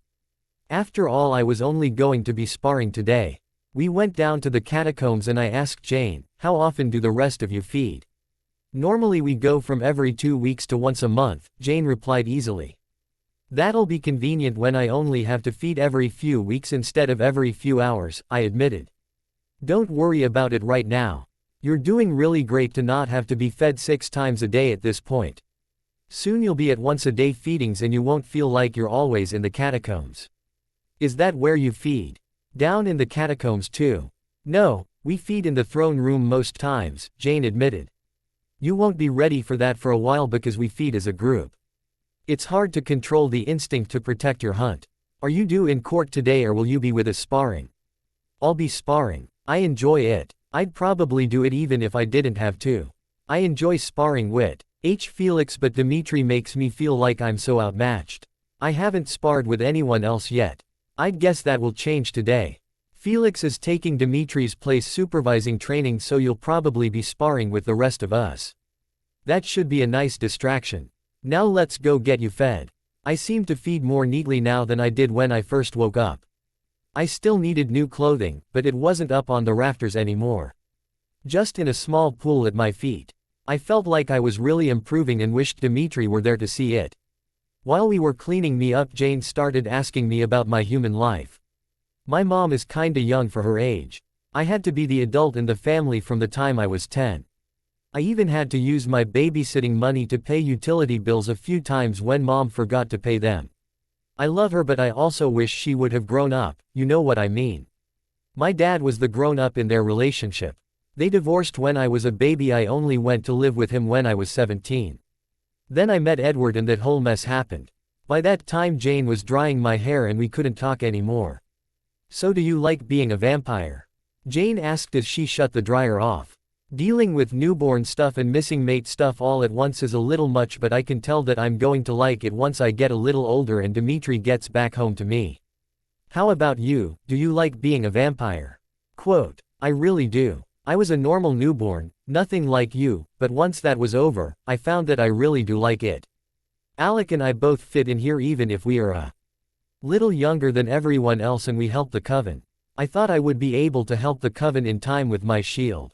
After all, I was only going to be sparring today. We went down to the catacombs and I asked Jane, how often do the rest of you feed? Normally we go from every 2 weeks to once a month, Jane replied easily. That'll be convenient when I only have to feed every few weeks instead of every few hours, I admitted. Don't worry about it right now. You're doing really great to not have to be fed 6 times a day at this point. Soon you'll be at once a day feedings and you won't feel like you're always in the catacombs. Is that where you feed? Down in the catacombs too? No, we feed in the throne room most times, Jane admitted. You won't be ready for that for a while because we feed as a group. It's hard to control the instinct to protect your hunt. Are you due in court today or will you be with us sparring? I'll be sparring. I enjoy it. I'd probably do it even if I didn't have to. I enjoy sparring with Felix, but Dimitri makes me feel like I'm so outmatched. I haven't sparred with anyone else yet. I'd guess that will change today. Felix is taking Dimitri's place supervising training, so you'll probably be sparring with the rest of us. That should be a nice distraction. Now let's go get you fed. I seem to feed more neatly now than I did when I first woke up. I still needed new clothing, but it wasn't up on the rafters anymore. Just in a small pool at my feet. I felt like I was really improving and wished Dimitri were there to see it. While we were cleaning me up, Jane started asking me about my human life. My mom is kinda young for her age. I had to be the adult in the family from the time I was 10. I even had to use my babysitting money to pay utility bills a few times when mom forgot to pay them. I love her, but I also wish she would have grown up, you know what I mean. My dad was the grown-up in their relationship. They divorced when I was a baby. I only went to live with him when I was 17. Then I met Edward and that whole mess happened. By that time Jane was drying my hair and we couldn't talk anymore. So do you like being a vampire? Jane asked as she shut the dryer off. Dealing with newborn stuff and missing mate stuff all at once is a little much, but I can tell that I'm going to like it once I get a little older and Dimitri gets back home to me. How about you, do you like being a vampire? Quote, I really do. I was a normal newborn, nothing like you, but once that was over, I found that I really do like it. Alec and I both fit in here even if we are a little younger than everyone else and we help the coven. I thought I would be able to help the coven in time with my shield.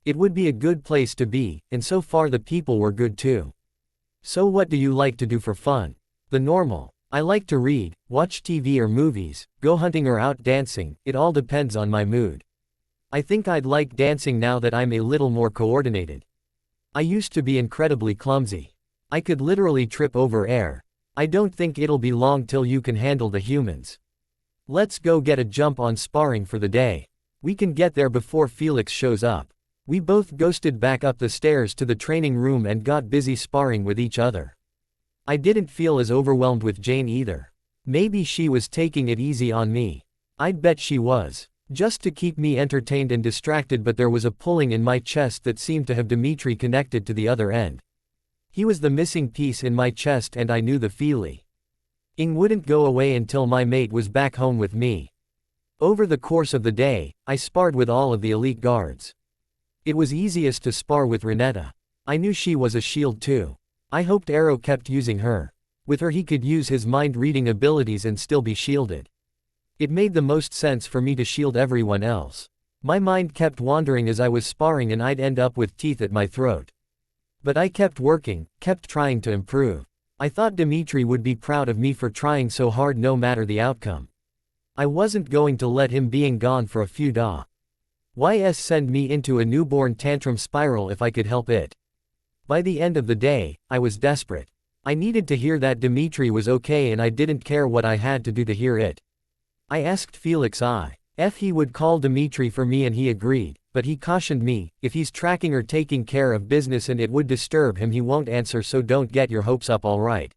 It would be a good place to be, and so far the people were good too. So what do you like to do for fun? The normal. I like to read, watch TV or movies, go hunting or out dancing, it all depends on my mood. I think I'd like dancing now that I'm a little more coordinated. I used to be incredibly clumsy. I could literally trip over air. I don't think it'll be long till you can handle the humans. Let's go get a jump on sparring for the day. We can get there before Felix shows up. We both ghosted back up the stairs to the training room and got busy sparring with each other. I didn't feel as overwhelmed with Jane either. Maybe she was taking it easy on me. I'd bet she was. Just to keep me entertained and distracted, but there was a pulling in my chest that seemed to have Dimitri connected to the other end. He was the missing piece in my chest and I knew the feeling wouldn't go away until my mate was back home with me. Over the course of the day, I sparred with all of the elite guards. It was easiest to spar with Renetta. I knew she was a shield too. I hoped Arrow kept using her. With her he could use his mind-reading abilities and still be shielded. It made the most sense for me to shield everyone else. My mind kept wandering as I was sparring and I'd end up with teeth at my throat. But I kept working, kept trying to improve. I thought Dimitri would be proud of me for trying so hard no matter the outcome. I wasn't going to let him being gone for a few days send me into a newborn tantrum spiral if I could help it. By the end of the day, I was desperate. I needed to hear that Dimitri was okay and I didn't care what I had to do to hear it. I asked Felix if he would call Dimitri for me and he agreed, but he cautioned me, if he's tracking or taking care of business and it would disturb him he won't answer, so don't get your hopes up, alright?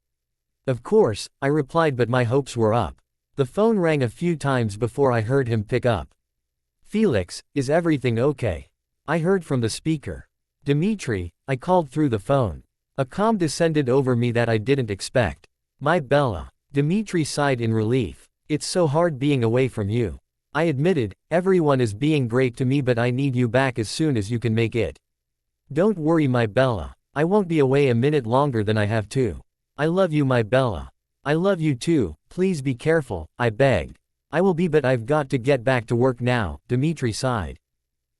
Of course, I replied, but my hopes were up. The phone rang a few times before I heard him pick up. Felix, is everything okay? I heard from the speaker. Dimitri, I called through the phone. A calm descended over me that I didn't expect. My Bella. Dimitri sighed in relief. It's so hard being away from you. I admitted, everyone is being great to me but I need you back as soon as you can make it. Don't worry my Bella. I won't be away a minute longer than I have to. I love you my Bella. I love you too, please be careful, I begged. I will be, but I've got to get back to work now, Dimitri sighed.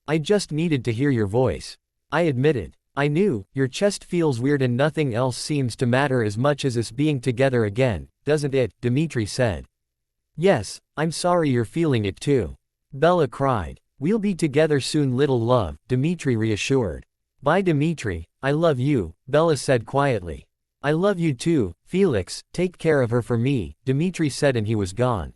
I just needed to hear your voice. I admitted. I knew, your chest feels weird and nothing else seems to matter as much as us being together again, doesn't it, Dimitri said. Yes, I'm sorry you're feeling it too. Bella cried. We'll be together soon little love, Dimitri reassured. Bye Dimitri, I love you, Bella said quietly. I love you too, Felix, take care of her for me, Dimitri said and he was gone.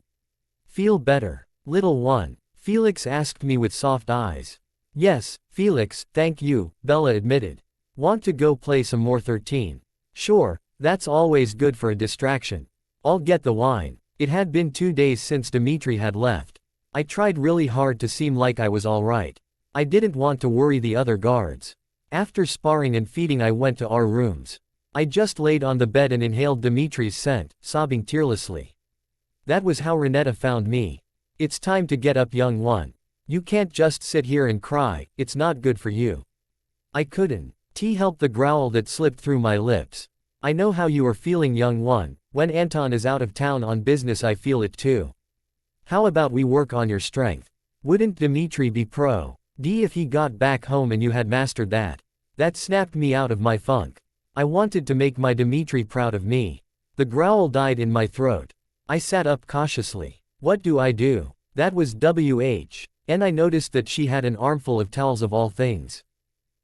Feel better, little one? Felix asked me with soft eyes. Yes, Felix, thank you, Bella admitted. Want to go play some more 13? Sure, that's always good for a distraction. I'll get the wine. It had been 2 days since Dimitri had left. I tried really hard to seem like I was alright. I didn't want to worry the other guards. After sparring and feeding I went to our rooms. I just laid on the bed and inhaled Dimitri's scent, sobbing tearlessly. That was how Renetta found me. It's time to get up, young one. You can't just sit here and cry, it's not good for you. I couldn't. Tea helped the growl that slipped through my lips. I know how you are feeling, young one. When Anton is out of town on business I feel it too. How about we work on your strength? Wouldn't Dimitri be pro-D if he got back home and you had mastered that? That snapped me out of my funk. I wanted to make my Dimitri proud of me. The growl died in my throat. I sat up cautiously. What do I do? That was WH. And I noticed that she had an armful of towels of all things.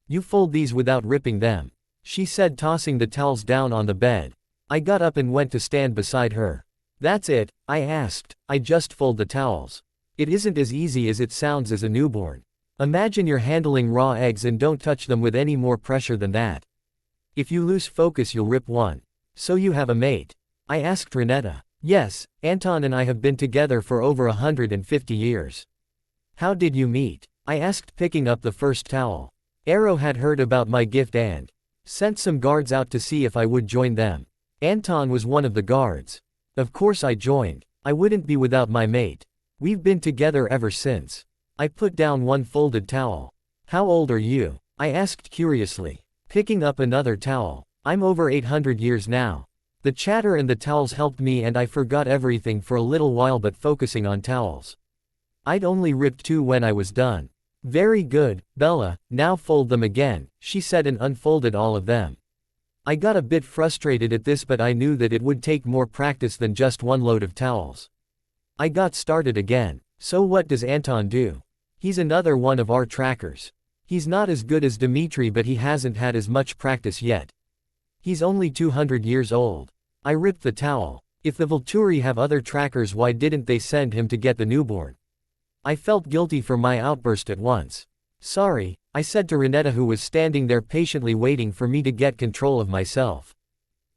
You fold these without ripping them, she said, tossing the towels down on the bed. I got up and went to stand beside her. That's it, I asked. I just fold the towels. It isn't as easy as it sounds as a newborn. Imagine you're handling raw eggs and don't touch them with any more pressure than that. If you lose focus you'll rip one. So you have a mate? I asked Renetta. Yes, Anton and I have been together for over 150 years. How did you meet? I asked, picking up the first towel. Arrow had heard about my gift and sent some guards out to see if I would join them. Anton was one of the guards. Of course I joined. I wouldn't be without my mate. We've been together ever since. I put down one folded towel. How old are you? I asked curiously, picking up another towel. I'm over 800 years now. The chatter and the towels helped me and I forgot everything for a little while, but focusing on towels. I'd only ripped 2 when I was done. Very good, Bella, now fold them again, she said, and unfolded all of them. I got a bit frustrated at this, but I knew that it would take more practice than just one load of towels. I got started again. So what does Anton do? He's another one of our trackers. He's not as good as Dimitri, but he hasn't had as much practice yet. He's only 200 years old. I ripped the towel. If the Volturi have other trackers, why didn't they send him to get the newborn? I felt guilty for my outburst at once. Sorry, I said to Renetta, who was standing there patiently waiting for me to get control of myself.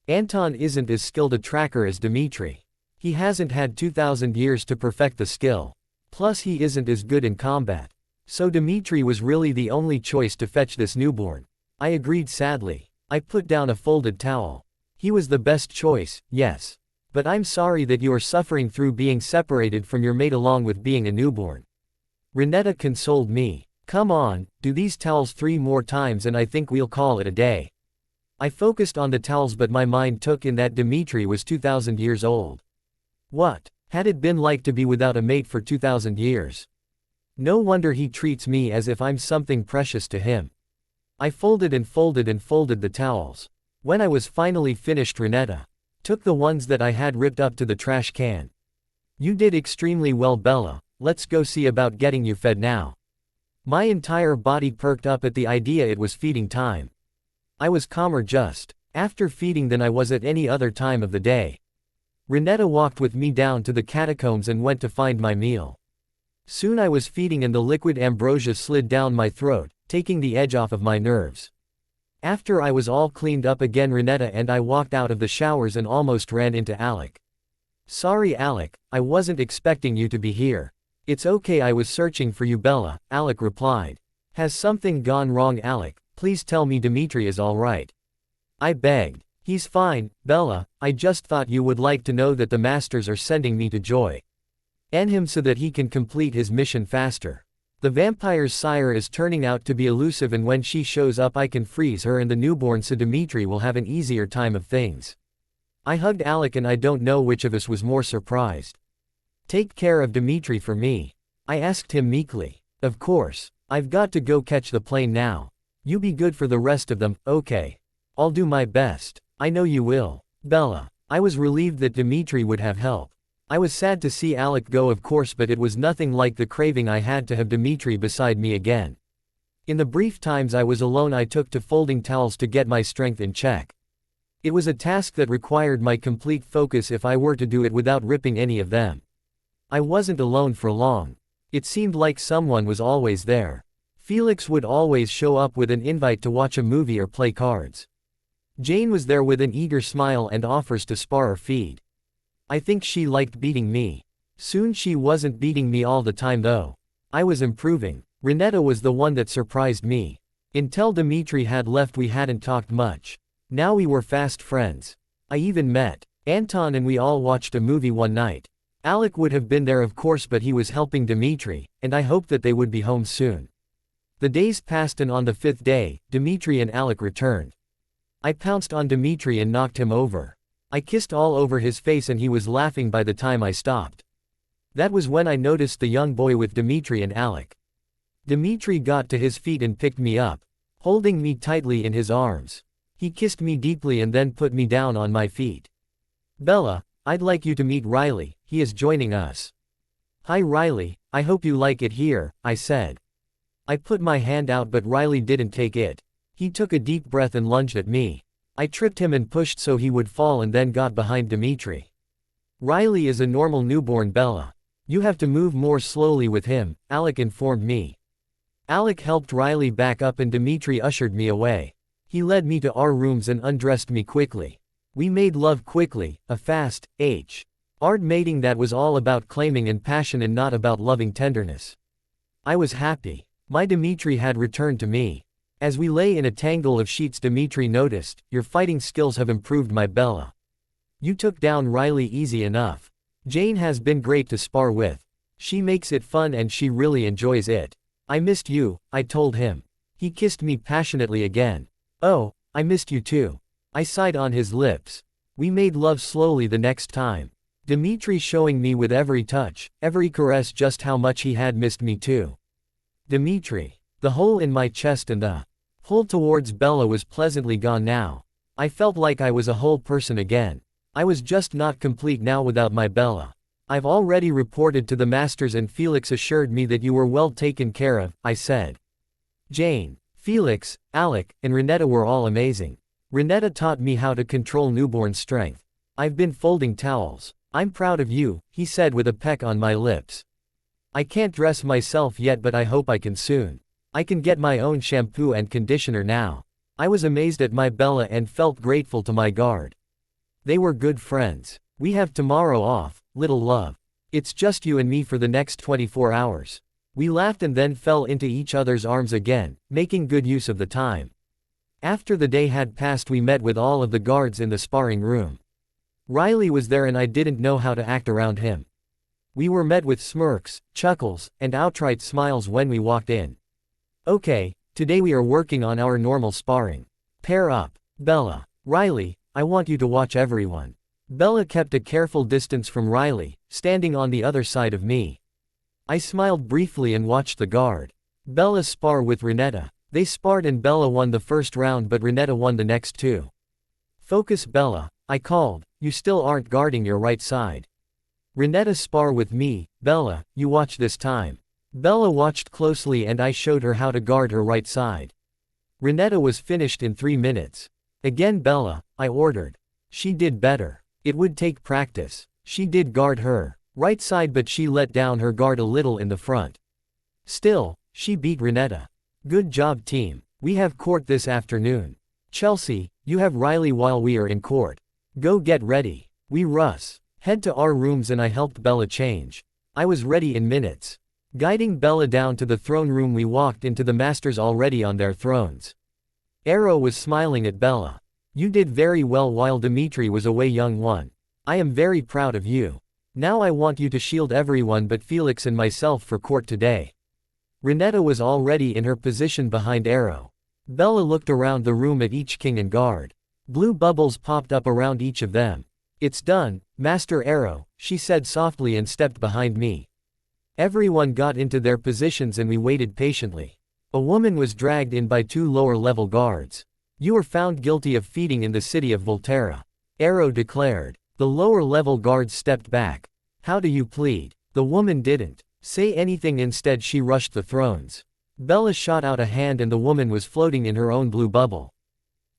Anton isn't as skilled a tracker as Dimitri. He hasn't had 2,000 years to perfect the skill. Plus he isn't as good in combat. So Dimitri was really the only choice to fetch this newborn. I agreed sadly. I put down a folded towel. He was the best choice, yes. But I'm sorry that you are suffering through being separated from your mate along with being a newborn. Renetta consoled me. Come on, do these towels 3 more times and I think we'll call it a day. I focused on the towels, but my mind took in that Dimitri was 2,000 years old. What had it been like to be without a mate for 2,000 years? No wonder he treats me as if I'm something precious to him. I folded and folded and folded the towels. When I was finally finished, Renetta took the ones that I had ripped up to the trash can. You did extremely well, Bella. Let's go see about getting you fed now. My entire body perked up at the idea it was feeding time. I was calmer just after feeding than I was at any other time of the day. Renetta walked with me down to the catacombs and went to find my meal. Soon I was feeding and the liquid ambrosia slid down my throat, taking the edge off of my nerves. After I was all cleaned up again, Renetta and I walked out of the showers and almost ran into Alec. Sorry, Alec, I wasn't expecting you to be here. It's okay, I was searching for you, Bella, Alec replied. Has something gone wrong, Alec? Please tell me Dimitri is alright. I begged. He's fine, Bella, I just thought you would like to know that the masters are sending me to join him so that he can complete his mission faster. The vampire's sire is turning out to be elusive, and when she shows up I can freeze her and the newborn so Dimitri will have an easier time of things. I hugged Alec and I don't know which of us was more surprised. Take care of Dimitri for me, I asked him meekly. Of course. I've got to go catch the plane now. You be good for the rest of them, okay? I'll do my best. I know you will. Bella. I was relieved that Dimitri would have help. I was sad to see Alec go, of course, but it was nothing like the craving I had to have Dimitri beside me again. In the brief times I was alone I took to folding towels to get my strength in check. It was a task that required my complete focus if I were to do it without ripping any of them. I wasn't alone for long. It seemed like someone was always there. Felix would always show up with an invite to watch a movie or play cards. Jane was there with an eager smile and offers to spar or feed. I think she liked beating me. Soon she wasn't beating me all the time though. I was improving. Renetta was the one that surprised me. Until Dimitri had left we hadn't talked much. Now we were fast friends. I even met Anton and we all watched a movie one night. Alec would have been there of course but he was helping Dimitri, and I hoped that they would be home soon. The days passed and on the 5th day, Dimitri and Alec returned. I pounced on Dimitri and knocked him over. I kissed all over his face and he was laughing by the time I stopped. That was when I noticed the young boy with Dimitri and Alec. Dimitri got to his feet and picked me up, holding me tightly in his arms. He kissed me deeply and then put me down on my feet. Bella, I'd like you to meet Riley, he is joining us. Hi Riley, I hope you like it here, I said. I put my hand out but Riley didn't take it. He took a deep breath and lunged at me. I tripped him and pushed so he would fall and then got behind Dimitri. Riley is a normal newborn Bella. You have to move more slowly with him, Alec informed me. Alec helped Riley back up and Dimitri ushered me away. He led me to our rooms and undressed me quickly. We made love quickly, a fast, hard mating that was all about claiming and passion and not about loving tenderness. I was happy. My Dimitri had returned to me. As we lay in a tangle of sheets Dimitri noticed, your fighting skills have improved my Bella. You took down Riley easy enough. Jane has been great to spar with. She makes it fun and she really enjoys it. I missed you, I told him. He kissed me passionately again. Oh, I missed you too. I sighed on his lips. We made love slowly the next time. Dimitri showing me with every touch, every caress just how much he had missed me too. Dimitri. The hole in my chest and the pull towards Bella was pleasantly gone now. I felt like I was a whole person again. I was just not complete now without my Bella. I've already reported to the masters and Felix assured me that you were well taken care of, I said. Jane, Felix, Alec, and Renetta were all amazing. Renetta taught me how to control newborn strength. I've been folding towels. I'm proud of you, he said with a peck on my lips. I can't dress myself yet but I hope I can soon. I can get my own shampoo and conditioner now. I was amazed at my Bella and felt grateful to my guard. They were good friends. We have tomorrow off, little love. It's just you and me for the next 24 hours. We laughed and then fell into each other's arms again, making good use of the time. After the day had passed we met with all of the guards in the sparring room. Riley was there and I didn't know how to act around him. We were met with smirks, chuckles, and outright smiles when we walked in. Okay, today we are working on our normal sparring. Pair up. Bella. Riley, I want you to watch everyone. Bella kept a careful distance from Riley, standing on the other side of me. I smiled briefly and watched the guard. Bella spar with Renetta. They sparred and Bella won the first round but Renetta won the next two. Focus Bella, I called, you still aren't guarding your right side. Renetta spar with me, Bella, you watch this time. Bella watched closely and I showed her how to guard her right side. Renetta was finished in 3 minutes. Again Bella, I ordered. She did better. It would take practice. She did guard her right side but she let down her guard a little in the front. Still, she beat Renetta. Good job team. We have court this afternoon. Chelsea, you have Riley while we are in court. Go get ready. We head to our rooms and I helped Bella change. I was ready in minutes. Guiding Bella down to the throne room we walked into the masters already on their thrones. Arrow was smiling at Bella. You did very well while Dimitri was away young one. I am very proud of you. Now I want you to shield everyone but Felix and myself for court today. Renetta was already in her position behind Arrow. Bella looked around the room at each king and guard. Blue bubbles popped up around each of them. It's done, Master Arrow, she said softly and stepped behind me. Everyone got into their positions and we waited patiently. A woman was dragged in by 2 lower-level guards. You were found guilty of feeding in the city of Volturi. Arrow declared. The lower-level guards stepped back. How do you plead? The woman didn't say anything, instead she rushed the thrones. Bella shot out a hand and the woman was floating in her own blue bubble.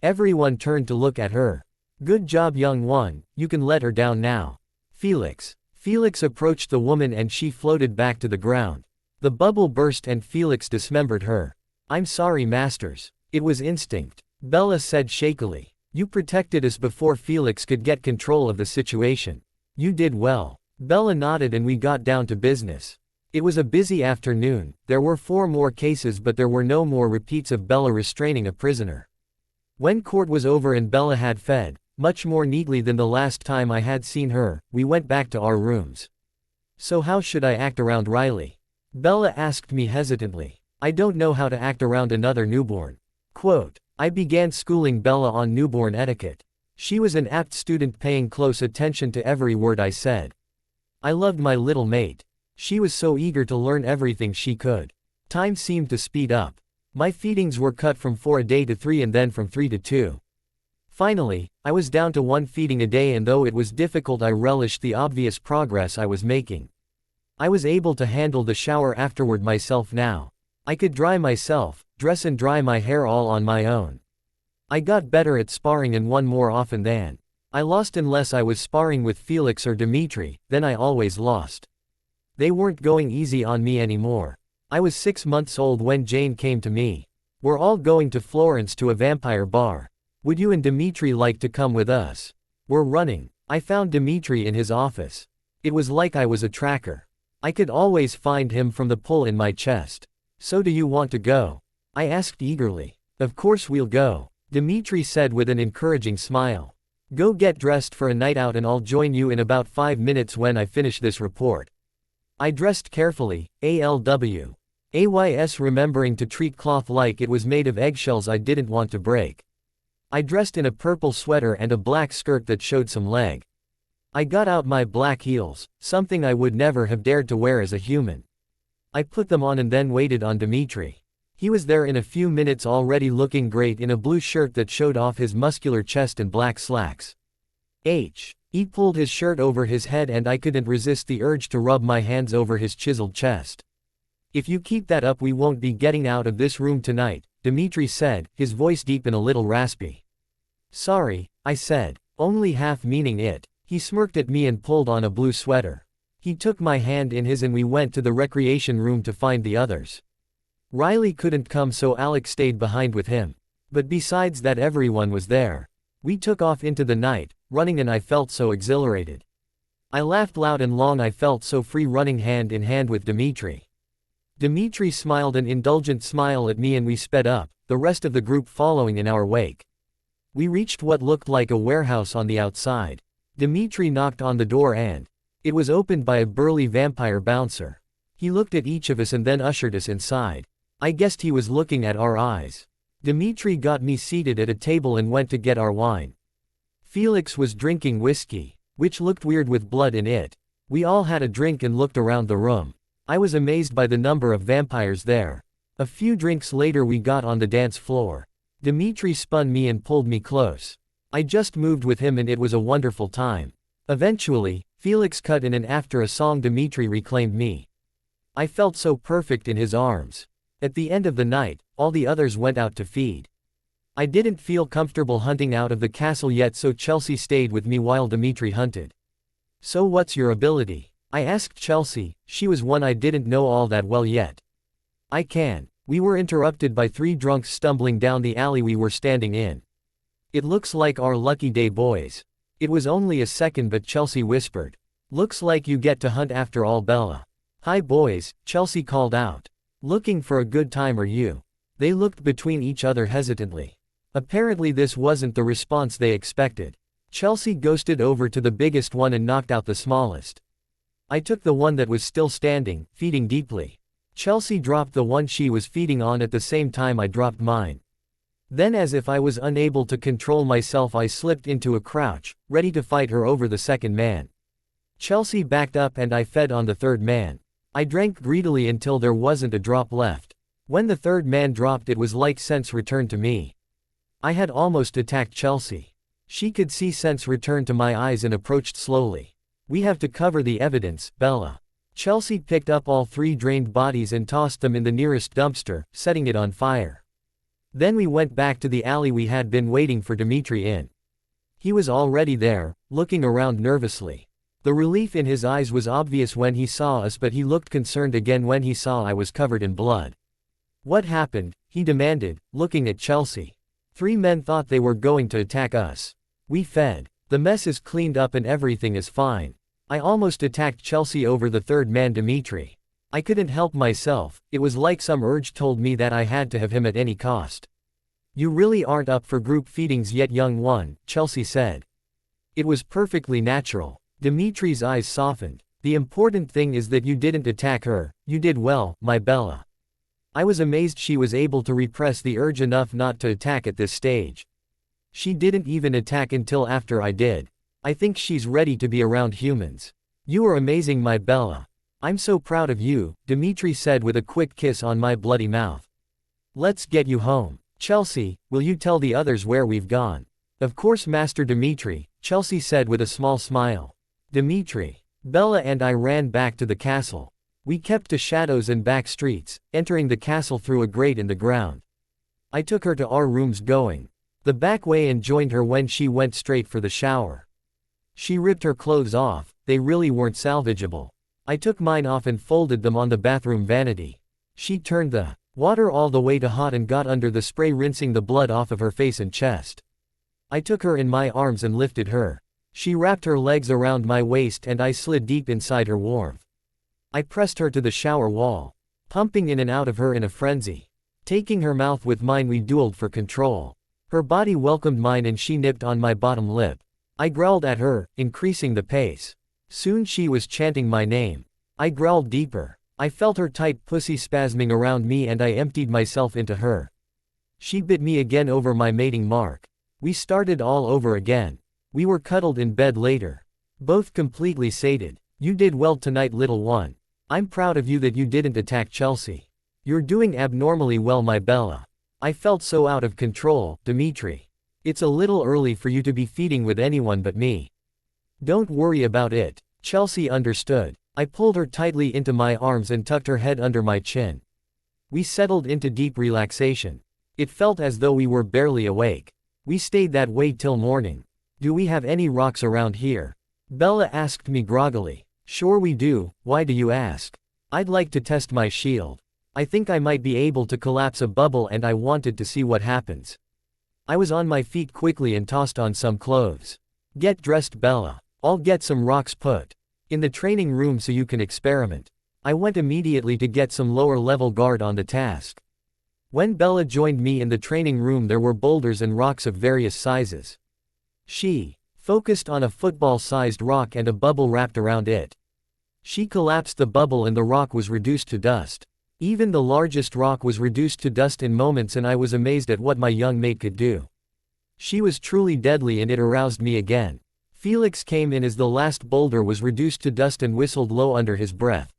Everyone turned to look at her. Good job young one, you can let her down now. Felix. Felix approached the woman and she floated back to the ground. The bubble burst and Felix dismembered her. I'm sorry masters. It was instinct. Bella said shakily. You protected us before Felix could get control of the situation. You did well. Bella nodded and we got down to business. It was a busy afternoon, there were 4 more cases but there were no more repeats of Bella restraining a prisoner. When court was over and Bella had fed, much more neatly than the last time I had seen her, we went back to our rooms. So how should I act around Riley? Bella asked me hesitantly. I don't know how to act around another newborn. Quote, I began schooling Bella on newborn etiquette. She was an apt student paying close attention to every word I said. I loved my little mate. She was so eager to learn everything she could. Time seemed to speed up. My feedings were cut from 4 a day to 3 and then from 3 to 2. Finally, I was down to 1 feeding a day, and though it was difficult I relished the obvious progress I was making. I was able to handle the shower afterward myself now. I could dry myself, dress and dry my hair all on my own. I got better at sparring and won more often than I lost unless I was sparring with Felix or Dimitri, then I always lost. They weren't going easy on me anymore. I was 6 months old when Jane came to me. We're all going to Florence to a vampire bar. Would you and Dimitri like to come with us? We're running. I found Dimitri in his office. It was like I was a tracker. I could always find him from the pull in my chest. So do you want to go? I asked eagerly. Of course we'll go, Dimitri said with an encouraging smile. Go get dressed for a night out and I'll join you in about 5 minutes when I finish this report. I dressed carefully, AYS remembering to treat cloth like it was made of eggshells I didn't want to break. I dressed in a purple sweater and a black skirt that showed some leg. I got out my black heels, something I would never have dared to wear as a human. I put them on and then waited on Dimitri. He was there in a few minutes already looking great in a blue shirt that showed off his muscular chest and black slacks. He pulled his shirt over his head and I couldn't resist the urge to rub my hands over his chiseled chest. If you keep that up we won't be getting out of this room tonight, Dimitri said, his voice deep and a little raspy. Sorry, I said, only half meaning it. He smirked at me and pulled on a blue sweater. He took my hand in his and we went to the recreation room to find the others. Riley couldn't come so Alex stayed behind with him. But besides that everyone was there. We took off into the night, running and I felt so exhilarated. I laughed loud and long, I felt so free running hand in hand with Dimitri. Dimitri smiled an indulgent smile at me and we sped up, the rest of the group following in our wake. We reached what looked like a warehouse on the outside. Dimitri knocked on the door and it was opened by a burly vampire bouncer. He looked at each of us and then ushered us inside. I guessed he was looking at our eyes. Dimitri got me seated at a table and went to get our wine. Felix was drinking whiskey, which looked weird with blood in it. We all had a drink and looked around the room. I was amazed by the number of vampires there. A few drinks later we got on the dance floor. Dimitri spun me and pulled me close. I just moved with him and it was a wonderful time. Eventually, Felix cut in and after a song Dimitri reclaimed me. I felt so perfect in his arms. At the end of the night, all the others went out to feed. I didn't feel comfortable hunting out of the castle yet, so Chelsea stayed with me while Dimitri hunted. So what's your ability? I asked Chelsea, she was one I didn't know all that well yet. I can. We were interrupted by 3 drunks stumbling down the alley we were standing in. It looks like our lucky day, boys. It was only a second but Chelsea whispered. Looks like you get to hunt after all, Bella. Hi boys, Chelsea called out. Looking for a good time are you? They looked between each other hesitantly. Apparently this wasn't the response they expected. Chelsea ghosted over to the biggest one and knocked out the smallest. I took the one that was still standing, feeding deeply. Chelsea dropped the one she was feeding on at the same time I dropped mine. Then as if I was unable to control myself I slipped into a crouch, ready to fight her over the second man. Chelsea backed up and I fed on the third man. I drank greedily until there wasn't a drop left. When the third man dropped it was like sense returned to me. I had almost attacked Chelsea. She could see sense return to my eyes and approached slowly. We have to cover the evidence, Bella. Chelsea picked up all 3 drained bodies and tossed them in the nearest dumpster, setting it on fire. Then we went back to the alley we had been waiting for Dimitri in. He was already there, looking around nervously. The relief in his eyes was obvious when he saw us, but he looked concerned again when he saw I was covered in blood. What happened? He demanded, looking at Chelsea. 3 men thought they were going to attack us. We fed. The mess is cleaned up and everything is fine. I almost attacked Chelsea over the third man Dimitri. I couldn't help myself, it was like some urge told me that I had to have him at any cost. You really aren't up for group feedings yet, young one, Chelsea said. It was perfectly natural. Dimitri's eyes softened. The important thing is that you didn't attack her. You did well, my Bella. I was amazed she was able to repress the urge enough not to attack at this stage. She didn't even attack until after I did. I think she's ready to be around humans. You are amazing, my Bella. I'm so proud of you, Dimitri said with a quick kiss on my bloody mouth. Let's get you home. Chelsea, will you tell the others where we've gone? Of course, Master Dimitri, Chelsea said with a small smile. Dimitri. Bella and I ran back to the castle. We kept to shadows and back streets, entering the castle through a grate in the ground. I took her to our rooms going the back way and joined her when she went straight for the shower. She ripped her clothes off, they really weren't salvageable. I took mine off and folded them on the bathroom vanity. She turned the water all the way to hot and got under the spray, rinsing the blood off of her face and chest. I took her in my arms and lifted her. She wrapped her legs around my waist and I slid deep inside her warmth. I pressed her to the shower wall, pumping in and out of her in a frenzy. Taking her mouth with mine, we dueled for control. Her body welcomed mine and she nipped on my bottom lip. I growled at her, increasing the pace. Soon she was chanting my name. I growled deeper. I felt her tight pussy spasming around me and I emptied myself into her. She bit me again over my mating mark. We started all over again. We were cuddled in bed later. Both completely sated. You did well tonight, little one. I'm proud of you that you didn't attack Chelsea. You're doing abnormally well, my Bella. I felt so out of control, Dimitri. It's a little early for you to be feeding with anyone but me. Don't worry about it. Chelsea understood. I pulled her tightly into my arms and tucked her head under my chin. We settled into deep relaxation. It felt as though we were barely awake. We stayed that way till morning. Do we have any rocks around here? Bella asked me groggily. Sure we do, why do you ask? I'd like to test my shield. I think I might be able to collapse a bubble and I wanted to see what happens. I was on my feet quickly and tossed on some clothes. Get dressed, Bella. I'll get some rocks put in the training room so you can experiment. I went immediately to get some lower level guard on the task. When Bella joined me in the training room, there were boulders and rocks of various sizes. She focused on a football-sized rock and a bubble wrapped around it. She collapsed the bubble and the rock was reduced to dust. Even the largest rock was reduced to dust in moments and I was amazed at what my young mate could do. She was truly deadly and it aroused me again. Felix came in as the last boulder was reduced to dust and whistled low under his breath.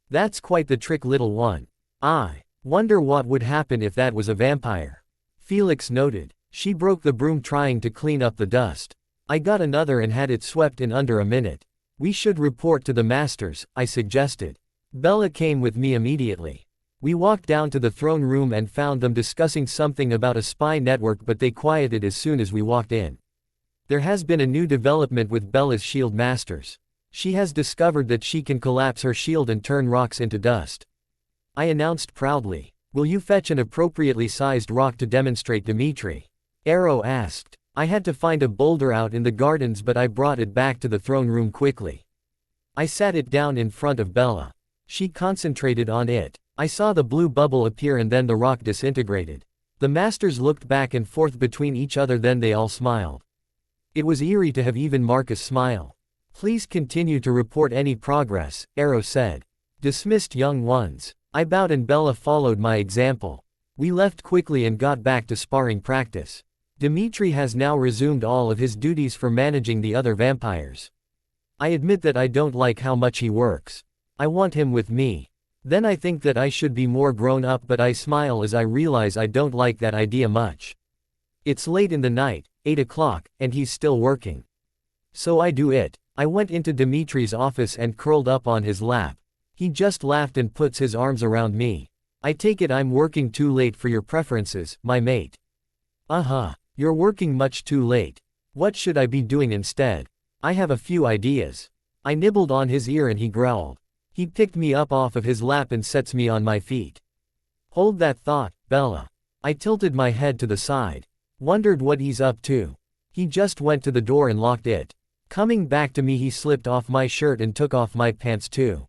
That's quite the trick, little one. I wonder what would happen if that was a vampire. Felix noted. She broke the broom trying to clean up the dust. I got another and had it swept in under a minute. We should report to the masters, I suggested. Bella came with me immediately. We walked down to the throne room and found them discussing something about a spy network, but they quieted as soon as we walked in. There has been a new development with Bella's shield masters. She has discovered that she can collapse her shield and turn rocks into dust. I announced proudly. Will you fetch an appropriately sized rock to demonstrate, Dimitri? Arrow asked. I had to find a boulder out in the gardens, but I brought it back to the throne room quickly. I sat it down in front of Bella. She concentrated on it. I saw the blue bubble appear and then the rock disintegrated. The masters looked back and forth between each other, then they all smiled. It was eerie to have even Marcus smile. Please continue to report any progress, Arrow said. Dismissed, young ones. I bowed and Bella followed my example. We left quickly and got back to sparring practice. Dimitri has now resumed all of his duties for managing the other vampires. I admit that I don't like how much he works. I want him with me. Then I think that I should be more grown up, but I smile as I realize I don't like that idea much. It's late in the night, 8 o'clock, and he's still working. So I do it. I went into Dimitri's office and curled up on his lap. He just laughed and puts his arms around me. I take it I'm working too late for your preferences, my mate. You're working much too late. What should I be doing instead? I have a few ideas. I nibbled on his ear and he growled. He picked me up off of his lap and sets me on my feet. Hold that thought, Bella. I tilted my head to the side. Wondered what he's up to. He just went to the door and locked it. Coming back to me, he slipped off my shirt and took off my pants too.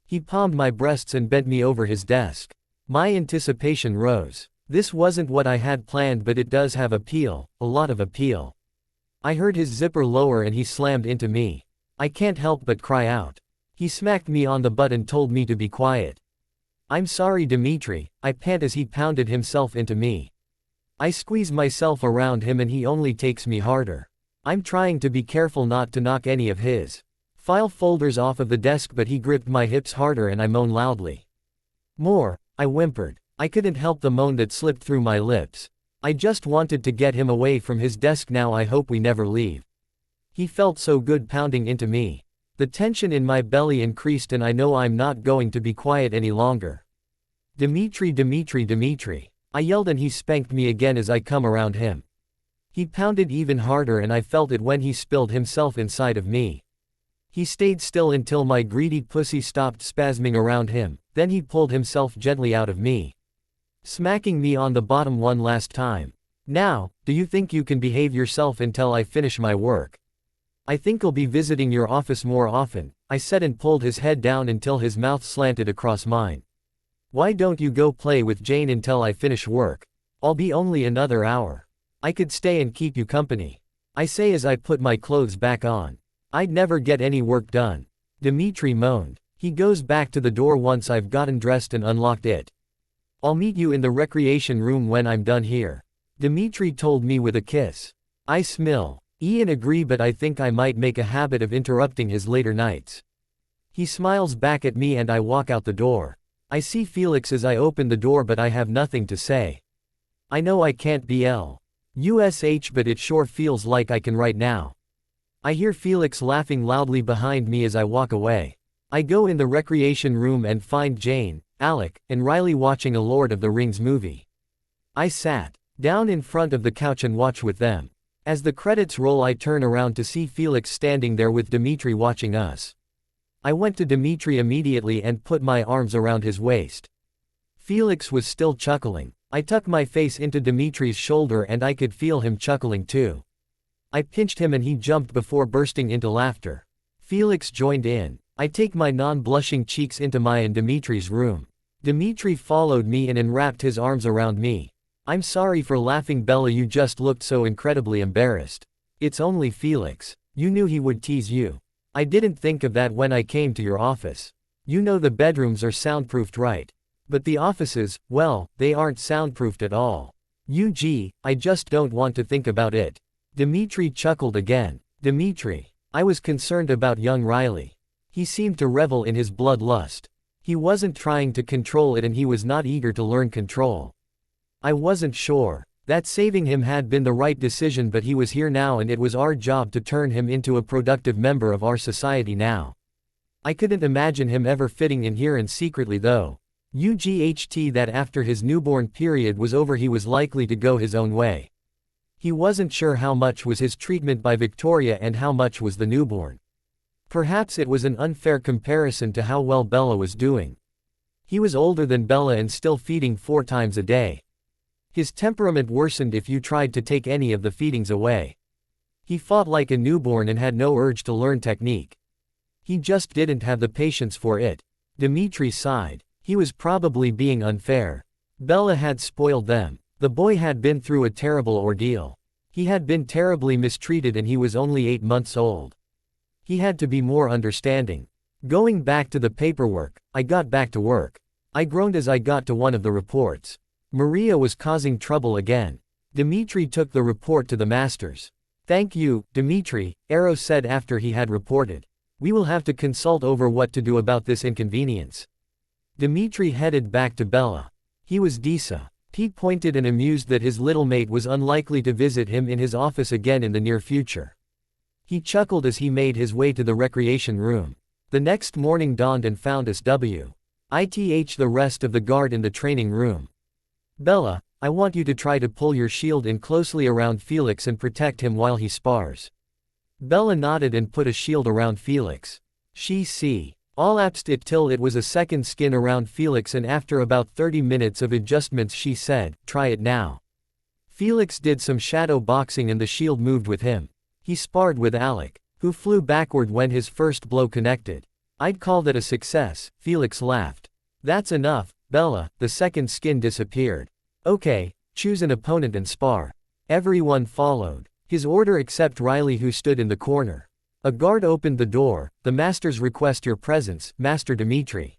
He palmed my breasts and bent me over his desk. My anticipation rose. This wasn't what I had planned, but it does have appeal, a lot of appeal. I heard his zipper lower and he slammed into me. I can't help but cry out. He smacked me on the butt and told me to be quiet. I'm sorry, Dmitri, I pant as he pounded himself into me. I squeeze myself around him and he only takes me harder. I'm trying to be careful not to knock any of his file folders off of the desk, but he gripped my hips harder and I moaned loudly. More, I whimpered. I couldn't help the moan that slipped through my lips. I just wanted to get him away from his desk now. I hope we never leave. He felt so good pounding into me. The tension in my belly increased and I know I'm not going to be quiet any longer. Dmitri, Dmitri, Dmitri. I yelled and he spanked me again as I come around him. He pounded even harder and I felt it when he spilled himself inside of me. He stayed still until my greedy pussy stopped spasming around him, then he pulled himself gently out of me, smacking me on the bottom one last time. Now, do you think you can behave yourself until I finish my work? I think I'll be visiting your office more often, I said and pulled his head down until his mouth slanted across mine. Why don't you go play with Jane until I finish work? I'll be only another hour. I could stay and keep you company, I say as I put my clothes back on. I'd never get any work done. Dmitri moaned. He goes back to the door once I've gotten dressed and unlocked it. I'll meet you in the recreation room when I'm done here, Dmitri told me with a kiss. I smile. Ian agree, but I think I might make a habit of interrupting his later nights. He smiles back at me and I walk out the door. I see Felix as I open the door, but I have nothing to say. I know I can't BLUSH, but it sure feels like I can right now. I hear Felix laughing loudly behind me as I walk away. I go in the recreation room and find Jane, Alec, and Riley watching a Lord of the Rings movie. I sat down in front of the couch and watch with them. As the credits roll, I turn around to see Felix standing there with Dmitri watching us. I went to Dmitri immediately and put my arms around his waist. Felix was still chuckling. I tucked my face into Dmitri's shoulder and I could feel him chuckling too. I pinched him and he jumped before bursting into laughter. Felix joined in. I take my non-blushing cheeks into my and Dmitri's room. Dmitri followed me in and wrapped his arms around me. I'm sorry for laughing, Bella, you just looked so incredibly embarrassed. It's only Felix. You knew he would tease you. I didn't think of that when I came to your office. You know the bedrooms are soundproofed, right? But the offices, well, they aren't soundproofed at all. I just don't want to think about it. Dmitri chuckled again. Dmitri. I was concerned about young Riley. He seemed to revel in his bloodlust. He wasn't trying to control it and he was not eager to learn control. I wasn't sure that saving him had been the right decision, but he was here now and it was our job to turn him into a productive member of our society now. I couldn't imagine him ever fitting in here, and secretly though, that after his newborn period was over he was likely to go his own way. He wasn't sure how much was his treatment by Victoria and how much was the newborn. Perhaps it was an unfair comparison to how well Bella was doing. He was older than Bella and still feeding 4 times a day. His temperament worsened if you tried to take any of the feedings away. He fought like a newborn and had no urge to learn technique. He just didn't have the patience for it. Dmitri sighed. He was probably being unfair. Bella had spoiled them. The boy had been through a terrible ordeal. He had been terribly mistreated and he was only 8 months old. He had to be more understanding. Going back to the paperwork, I got back to work. I groaned as I got to one of the reports. Maria was causing trouble again. Dmitri took the report to the masters. Thank you, Dmitri, Arrow said after he had reported. We will have to consult over what to do about this inconvenience. Dmitri headed back to Bella. He was disappointed and amused that his little mate was unlikely to visit him in his office again in the near future. He chuckled as he made his way to the recreation room. The next morning dawned and found us the rest of the guard in the training room. Bella, I want you to try to pull your shield in closely around Felix and protect him while he spars. Bella nodded and put a shield around Felix. All apst it till it was a second skin around Felix, and after about 30 minutes of adjustments she said, try it now. Felix did some shadow boxing and the shield moved with him. He sparred with Alec. who flew backward when his first blow connected. I'd call that a success, Felix laughed. That's enough, Bella, the second skin disappeared. Okay, choose an opponent and spar. Everyone followed his order except Riley, who stood in the corner. A guard opened the door. The masters request your presence, Master Dimitri.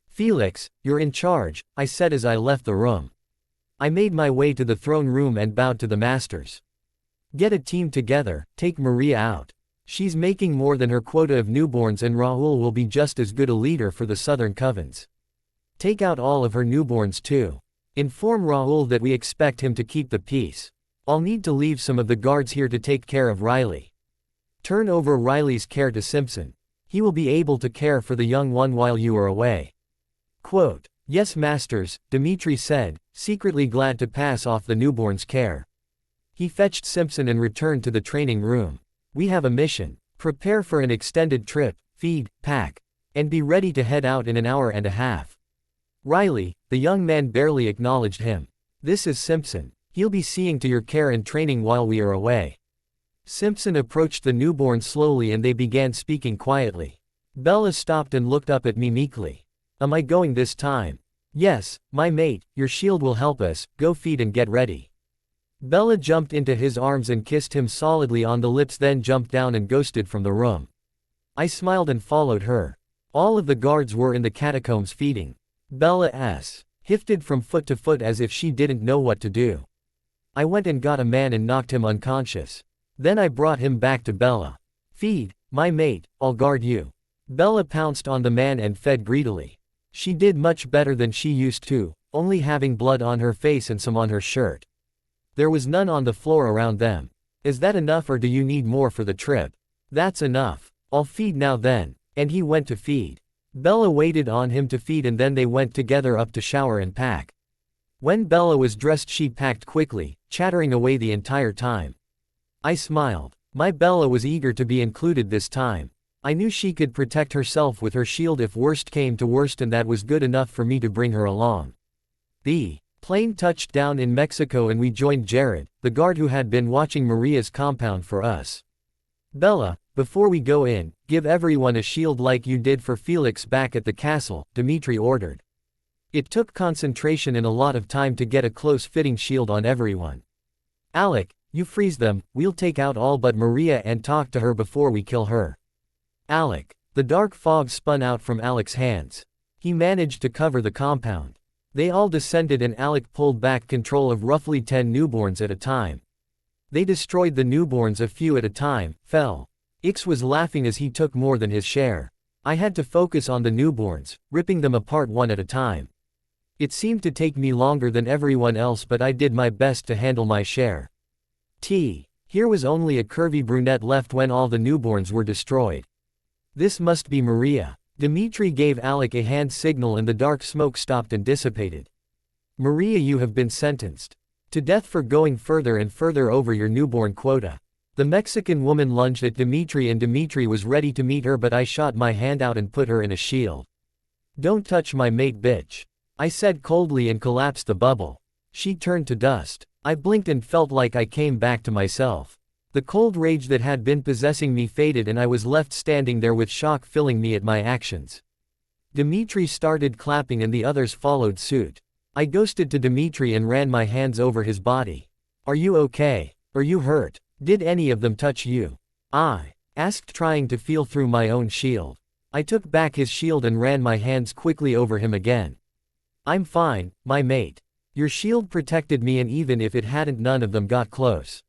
Felix, you're in charge, I said as I left the room. I made my way to the throne room and bowed to the masters. Get a team together, take Maria out. She's making more than her quota of newborns, and Raoul will be just as good a leader for the Southern Covens. Take out all of her newborns too. Inform Raoul that we expect him to keep the peace. I'll need to leave some of the guards here to take care of Riley. Turn over Riley's care to Simpson. He will be able to care for the young one while you are away. Quote, Yes, masters, Dimitri said, secretly glad to pass off the newborn's care. He fetched Simpson and returned to the training room. We have a mission. Prepare for an extended trip, feed, pack, and be ready to head out in an hour and a half. Riley, the young man barely acknowledged him. This is Simpson. He'll be seeing to your care and training while we are away. Simpson approached the newborn slowly and they began speaking quietly. Bella stopped and looked up at me meekly. Am I going this time? Yes, my mate, your shield will help us, go feed and get ready. Bella jumped into his arms and kissed him solidly on the lips, then jumped down and ghosted from the room. I smiled and followed her. All of the guards were in the catacombs feeding. Bella's shifted from foot to foot as if she didn't know what to do. I went and got a man and knocked him unconscious. Then I brought him back to Bella. Feed, my mate, I'll guard you. Bella pounced on the man and fed greedily. She did much better than she used to, only having blood on her face and some on her shirt. There was none on the floor around them. Is that enough, or do you need more for the trip? That's enough. I'll feed now then. And he went to feed. Bella waited on him to feed and then they went together up to shower and pack. When Bella was dressed she packed quickly, chattering away the entire time. I smiled. My Bella was eager to be included this time. I knew she could protect herself with her shield if worst came to worst, and that was good enough for me to bring her along. The plane touched down in Mexico and we joined Jared, the guard who had been watching Maria's compound for us. Bella, before we go in, give everyone a shield like you did for Felix back at the castle, Dimitri ordered. It took concentration and a lot of time to get a close-fitting shield on everyone. Alec, you freeze them, we'll take out all but Maria and talk to her before we kill her. Alec. The dark fog spun out from Alec's hands. He managed to cover the compound. They all descended and Alec pulled back control of roughly 10 newborns at a time. They destroyed the newborns a few at a time, fell. Ix was laughing as he took more than his share. I had to focus on the newborns, ripping them apart one at a time. It seemed to take me longer than everyone else, but I did my best to handle my share. Here was only a curvy brunette left when all the newborns were destroyed. This must be Maria. Dimitri gave Alec a hand signal and the dark smoke stopped and dissipated. Maria, you have been sentenced to death for going further and further over your newborn quota. The Mexican woman lunged at Dimitri and Dimitri was ready to meet her, but I shot my hand out and put her in a shield. Don't touch my mate, bitch, I said coldly and collapsed the bubble. She turned to dust. I blinked and felt like I came back to myself. The cold rage that had been possessing me faded and I was left standing there with shock filling me at my actions. Dimitri started clapping and the others followed suit. I ghosted to Dimitri and ran my hands over his body. Are you okay? Are you hurt? Did any of them touch you? I asked, trying to feel through my own shield. I took back his shield and ran my hands quickly over him again. I'm fine, my mate. Your shield protected me, and even if it hadn't, none of them got close.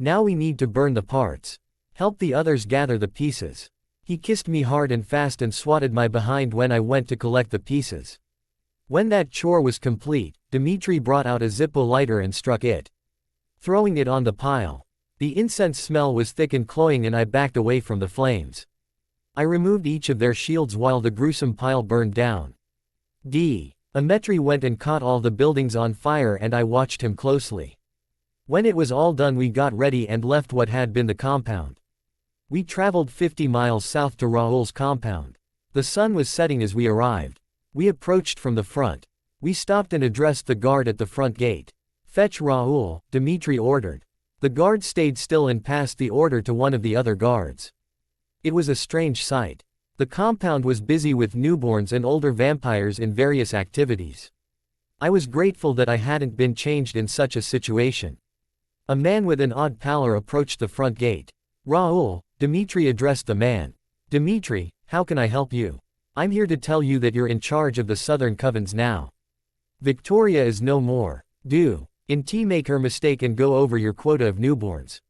Now we need to burn the parts. Help the others gather the pieces. He kissed me hard and fast and swatted my behind when I went to collect the pieces. When that chore was complete, Dimitri brought out a Zippo lighter and struck it, throwing it on the pile. The incense smell was thick and cloying and I backed away from the flames. I removed each of their shields while the gruesome pile burned down. Ametri went and caught all the buildings on fire and I watched him closely. When it was all done we got ready and left what had been the compound. We traveled 50 miles south to Raoul's compound. The sun was setting as we arrived. We approached from the front. We stopped and addressed the guard at the front gate. Fetch Raoul, Dimitri ordered. The guard stayed still and passed the order to one of the other guards. It was a strange sight. The compound was busy with newborns and older vampires in various activities. I was grateful that I hadn't been changed in such a situation. A man with an odd pallor approached the front gate. Raoul, Dmitri addressed the man. Dmitri, how can I help you? I'm here to tell you that you're in charge of the Southern Covens now. Victoria is no more. Make her mistake and go over your quota of newborns.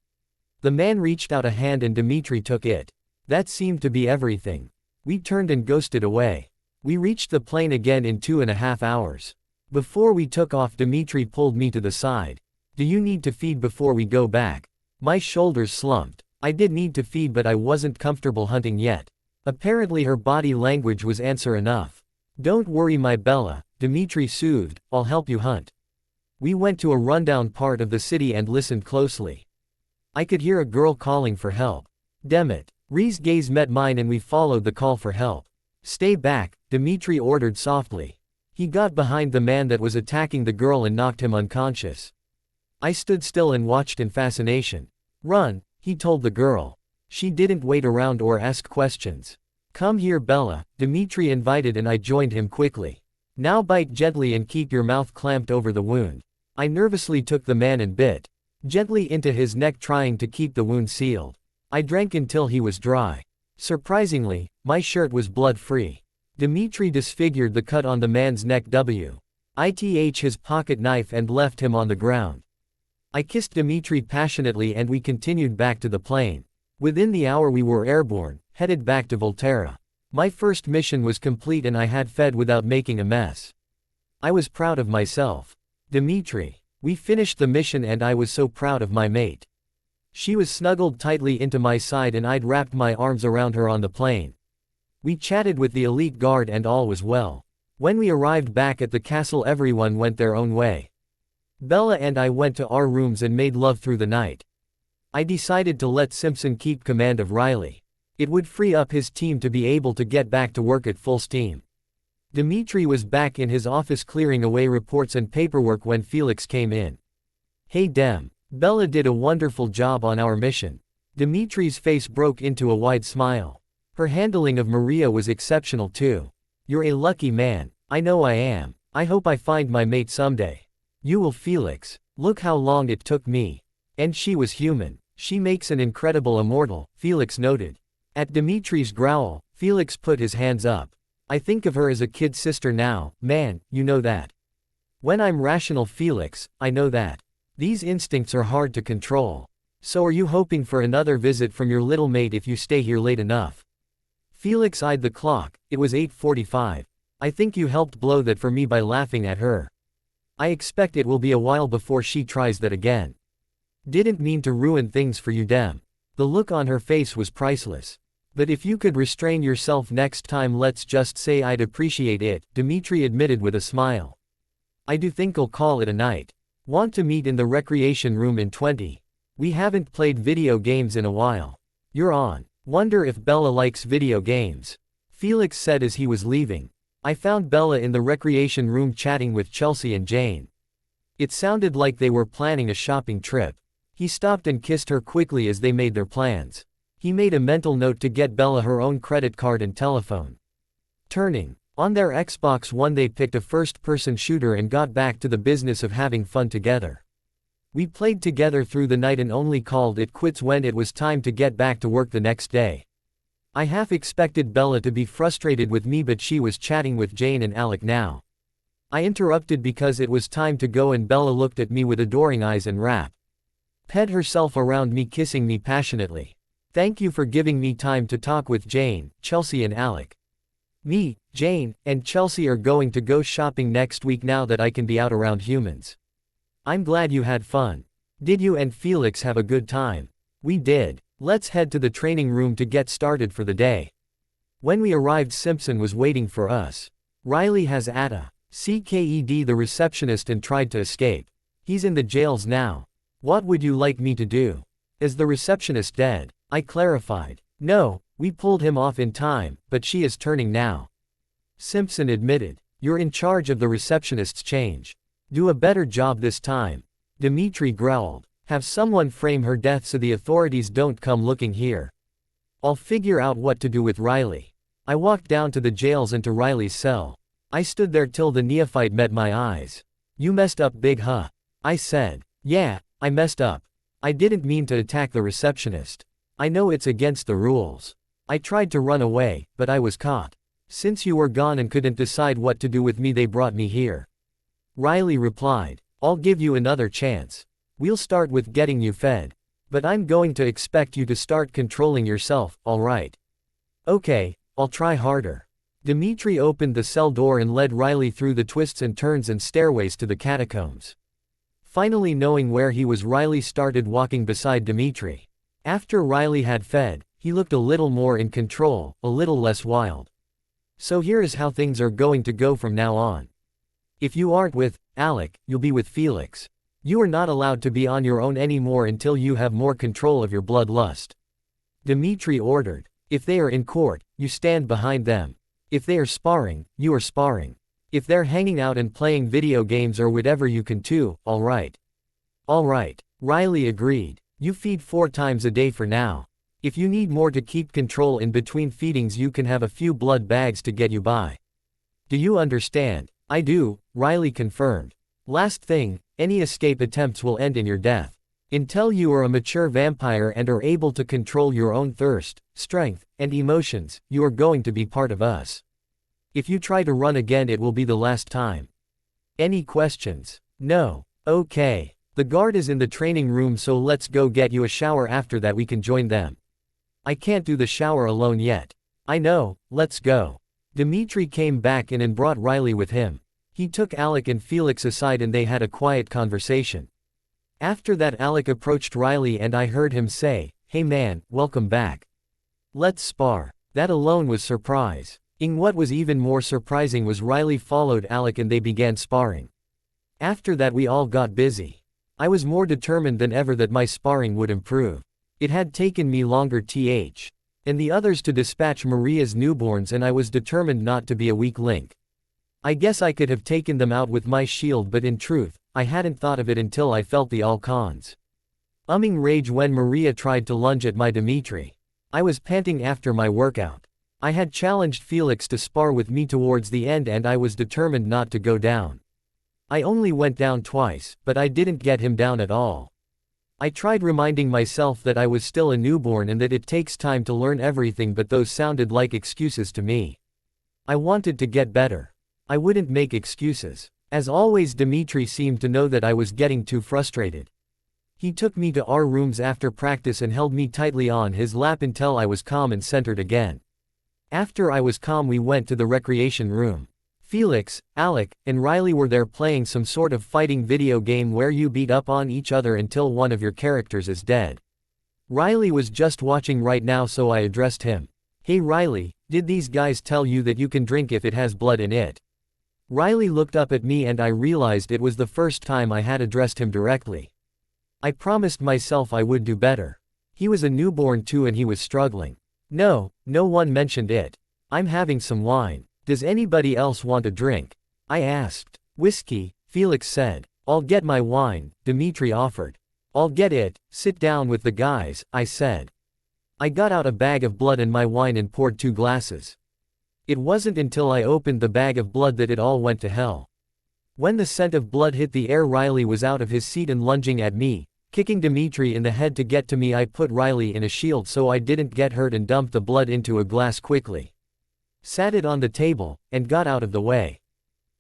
The man reached out a hand and Dmitri took it. That seemed to be everything. We turned and ghosted away. We reached the plane again in 2.5 hours. Before we took off, Dmitri pulled me to the side. Do you need to feed before we go back? My shoulders slumped. I did need to feed, but I wasn't comfortable hunting yet. Apparently her body language was answer enough. Don't worry my Bella, Dmitri soothed, I'll help you hunt. We went to a rundown part of the city and listened closely. I could hear a girl calling for help. Dammit. Ree's gaze met mine and we followed the call for help. Stay back, Dmitri ordered softly. He got behind the man that was attacking the girl and knocked him unconscious. I stood still and watched in fascination. Run, he told the girl. She didn't wait around or ask questions. Come here Bella, Dmitri invited and I joined him quickly. Now bite gently and keep your mouth clamped over the wound. I nervously took the man and bit gently into his neck, trying to keep the wound sealed. I drank until he was dry. Surprisingly, my shirt was blood-free. Dmitri disfigured the cut on the man's neck his pocket knife and left him on the ground. I kissed Dmitri passionately and we continued back to the plane. Within the hour we were airborne, headed back to Volturi. My first mission was complete and I had fed without making a mess. I was proud of myself. Dmitri. We finished the mission and I was so proud of my mate. She was snuggled tightly into my side and I'd wrapped my arms around her on the plane. We chatted with the elite guard and all was well. When we arrived back at the castle, everyone went their own way. Bella and I went to our rooms and made love through the night. I decided to let Simpson keep command of Riley. It would free up his team to be able to get back to work at full steam. Dmitri was back in his office clearing away reports and paperwork when Felix came in. Hey Dem. Bella did a wonderful job on our mission. Dimitri's face broke into a wide smile. Her handling of Maria was exceptional too. You're a lucky man. I know I am. I hope I find my mate someday. You will Felix. Look how long it took me. And she was human. She makes an incredible immortal, Felix noted. At Dimitri's growl, Felix put his hands up. I think of her as a kid sister now, man, you know that. When I'm rational Felix, I know that. These instincts are hard to control. So are you hoping for another visit from your little mate if you stay here late enough? Felix eyed the clock. It was 8:45. I think you helped blow that for me by laughing at her. I expect it will be a while before she tries that again. Didn't mean to ruin things for you Dem. The look on her face was priceless. But if you could restrain yourself next time, let's just say I'd appreciate it, Dmitri admitted with a smile. I do think I'll call it a night. Want to meet in the recreation room in 20. We haven't played video games in a while. You're on. Wonder if Bella likes video games. Felix said as he was leaving. I found Bella in the recreation room chatting with Chelsea and Jane. It sounded like they were planning a shopping trip. He stopped and kissed her quickly as they made their plans. He made a mental note to get Bella her own credit card and telephone. Turning on their Xbox One, they picked a first-person shooter and got back to the business of having fun together. We played together through the night and only called it quits when it was time to get back to work the next day. I half expected Bella to be frustrated with me, but she was chatting with Jane and Alec now. I interrupted because it was time to go and Bella looked at me with adoring eyes and wrapped herself around me, kissing me passionately. Thank you for giving me time to talk with Jane, Chelsea and Alec. Me, Jane, and Chelsea are going to go shopping next week now that I can be out around humans. I'm glad you had fun. Did you and Felix have a good time? We did. Let's head to the training room to get started for the day. When we arrived, Simpson was waiting for us. Riley has CKED the receptionist and tried to escape. He's in the jails now. What would you like me to do? Is the receptionist dead? I clarified. No, we pulled him off in time, but she is turning now. Simpson admitted. You're in charge of the receptionist's change. Do a better job this time. Dmitri growled. Have someone frame her death so the authorities don't come looking here. I'll figure out what to do with Riley. I walked down to the jails and to Riley's cell. I stood there till the neophyte met my eyes. You messed up big huh? I said. Yeah, I messed up. I didn't mean to attack the receptionist. I know it's against the rules. I tried to run away, but I was caught. Since you were gone and couldn't decide what to do with me, they brought me here. Riley replied. I'll give you another chance. We'll start with getting you fed. But I'm going to expect you to start controlling yourself, alright? Okay, I'll try harder. Dimitri opened the cell door and led Riley through the twists and turns and stairways to the catacombs. Finally knowing where he was, Riley started walking beside Dimitri. After Riley had fed, he looked a little more in control, a little less wild. So here is how things are going to go from now on. If you aren't with Alec, you'll be with Felix. You are not allowed to be on your own anymore until you have more control of your bloodlust. Dimitri ordered. If they are in court, you stand behind them. If they are sparring, you are sparring. If they're hanging out and playing video games or whatever, you can too, alright. Alright. Riley agreed. You feed 4 times a day for now. If you need more to keep control in between feedings, you can have a few blood bags to get you by. Do you understand? I do, Riley confirmed. Last thing, any escape attempts will end in your death. Until you are a mature vampire and are able to control your own thirst, strength, and emotions, you are going to be part of us. If you try to run again, it will be the last time. Any questions? No. Okay. The guard is in the training room, so let's go get you a shower. After that we can join them. I can't do the shower alone yet. I know, let's go. Dimitri came back in and brought Riley with him. He took Alec and Felix aside and they had a quiet conversation. After that, Alec approached Riley and I heard him say, "Hey man, welcome back. Let's spar." That alone was surprise. What was even more surprising was Riley followed Alec and they began sparring. After that we all got busy. I was more determined than ever that my sparring would improve. It had taken me longer and the others to dispatch Maria's newborns, and I was determined not to be a weak link. I guess I could have taken them out with my shield, but in truth, I hadn't thought of it until I felt the all-cons. Rage when Maria tried to lunge at my Dimitri. I was panting after my workout. I had challenged Felix to spar with me towards the end and I was determined not to go down. I only went down twice, but I didn't get him down at all. I tried reminding myself that I was still a newborn and that it takes time to learn everything, but those sounded like excuses to me. I wanted to get better. I wouldn't make excuses. As always, Dimitri seemed to know that I was getting too frustrated. He took me to our rooms after practice and held me tightly on his lap until I was calm and centered again. After I was calm, we went to the recreation room. Felix, Alec, and Riley were there playing some sort of fighting video game where you beat up on each other until one of your characters is dead. Riley was just watching right now, so I addressed him. "Hey Riley, did these guys tell you that you can drink if it has blood in it?" Riley looked up at me and I realized it was the first time I had addressed him directly. I promised myself I would do better. He was a newborn too and he was struggling. "No, no one mentioned it. I'm having some wine. Does anybody else want a drink?" I asked. "Whiskey," Felix said. "I'll get my wine," Dimitri offered. "I'll get it, sit down with the guys," I said. I got out a bag of blood and my wine and poured 2 glasses. It wasn't until I opened the bag of blood that it all went to hell. When the scent of blood hit the air, Riley was out of his seat and lunging at me, kicking Dimitri in the head to get to me. I put Riley in a shield so I didn't get hurt and dumped the blood into a glass quickly. Sat it on the table, and got out of the way.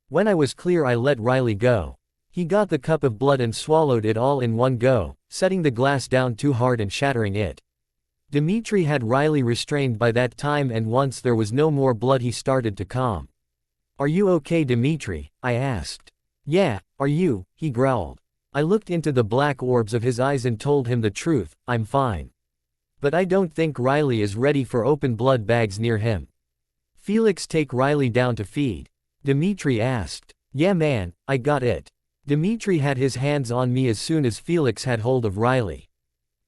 When I was clear, I let Riley go. He got the cup of blood and swallowed it all in one go, setting the glass down too hard and shattering it. Dimitri had Riley restrained by that time, and once there was no more blood he started to calm. "Are you okay, Dimitri?" I asked. "Yeah, are you?" he growled. I looked into the black orbs of his eyes and told him the truth, "I'm fine. But I don't think Riley is ready for open blood bags near him." "Felix take Riley down to feed?" Dimitri asked. "Yeah man, I got it." Dimitri had his hands on me as soon as Felix had hold of Riley.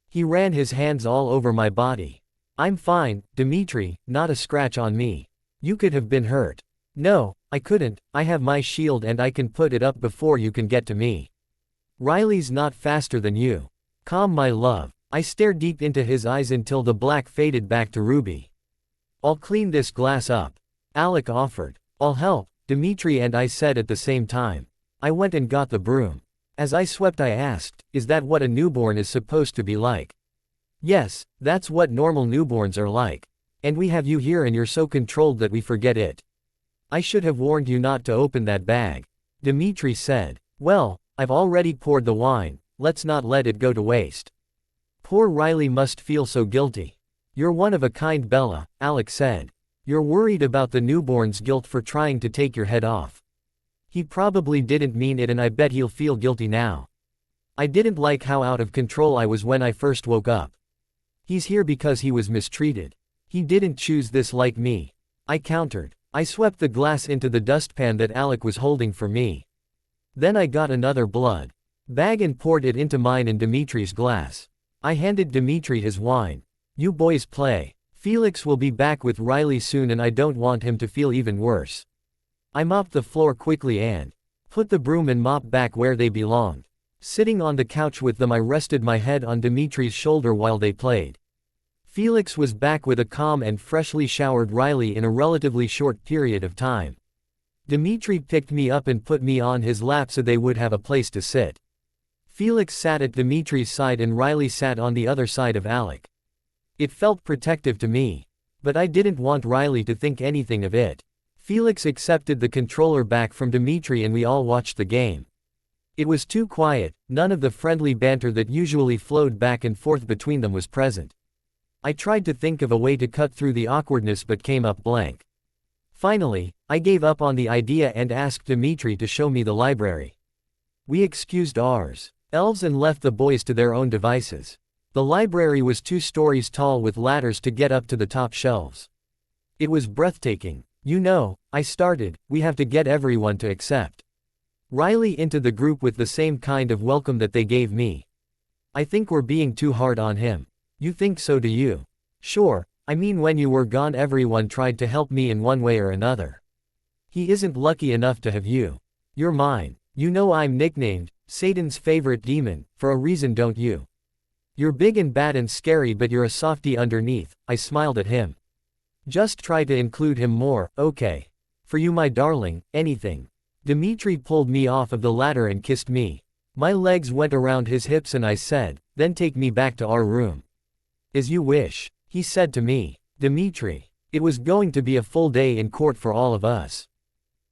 He ran his hands all over my body. "I'm fine, Dimitri, not a scratch on me. You could have been hurt." "No, I couldn't, I have my shield and I can put it up before you can get to me." "Riley's not faster than you." "Calm my love. I stared deep into his eyes until the black faded back to ruby. I'll clean this glass up. Alec offered. I'll help, Dmitri and I said at the same time. I went and got the broom. As I swept I asked, is that what a newborn is supposed to be like? Yes, that's what normal newborns are like. And we have you here and you're so controlled that we forget it. I should have warned you not to open that bag. Dmitri said. Well, I've already poured the wine, let's not let it go to waste. Poor Riley must feel so guilty. You're one of a kind, Bella, Alec said. You're worried about the newborn's guilt for trying to take your head off. He probably didn't mean it and I bet he'll feel guilty now. I didn't like how out of control I was when I first woke up. He's here because he was mistreated. He didn't choose this like me. I countered. I swept the glass into the dustpan that Alec was holding for me. Then I got another blood bag and poured it into mine and Dimitri's glass. I handed Dmitri his wine. You boys play. Felix will be back with Riley soon and I don't want him to feel even worse. I mopped the floor quickly and put the broom and mop back where they belonged. Sitting on the couch with them I rested my head on Dimitri's shoulder while they played. Felix was back with a calm and freshly showered Riley in a relatively short period of time. Dmitri picked me up and put me on his lap so they would have a place to sit. Felix sat at Dimitri's side and Riley sat on the other side of Alec. It felt protective to me. But I didn't want Riley to think anything of it. Felix accepted the controller back from Dmitri and we all watched the game. It was too quiet, none of the friendly banter that usually flowed back and forth between them was present. I tried to think of a way to cut through the awkwardness but came up blank. Finally, I gave up on the idea and asked Dmitri to show me the library. We excused ourselves and left the boys to their own devices. The library was 2 stories tall with ladders to get up to the top shelves. It was breathtaking. You know, I started, we have to get everyone to accept Riley into the group with the same kind of welcome that they gave me. I think we're being too hard on him. You think so, do you? Sure, I mean when you were gone everyone tried to help me in one way or another. He isn't lucky enough to have you. You're mine. You know I'm nicknamed Satan's favorite demon, for a reason, don't you? You're big and bad and scary but you're a softie underneath. I smiled at him. Just try to include him more, okay? For you my darling, anything. Dmitri pulled me off of the ladder and kissed me. My legs went around his hips and I said, then take me back to our room. As you wish, he said to me. Dmitri. It was going to be a full day in court for all of us.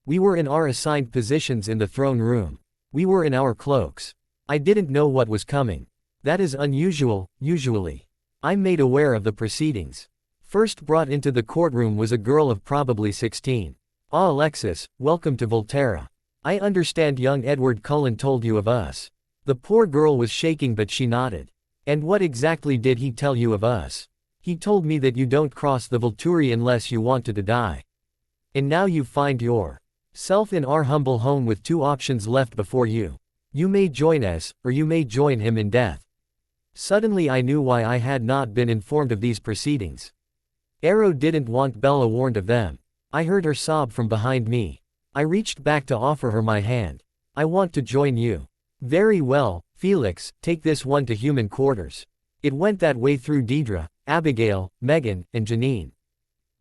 We were in our assigned positions in the throne room. We were in our cloaks. I didn't know what was coming. That is unusual, usually. I'm made aware of the proceedings. First brought into the courtroom was a girl of probably 16. Ah, Alexis, welcome to Volterra. I understand young Edward Cullen told you of us. The poor girl was shaking but she nodded. And what exactly did he tell you of us? He told me that you don't cross the Volturi unless you wanted to die. And now you find yourself in our humble home with 2 options left before you. You may join us, or you may join him in death. Suddenly I knew why I had not been informed of these proceedings. Arrow didn't want Bella warned of them. I heard her sob from behind me. I reached back to offer her my hand. I want to join you. Very well, Felix, take this one to human quarters. It went that way through Deidre, Abigail, Megan, and Janine.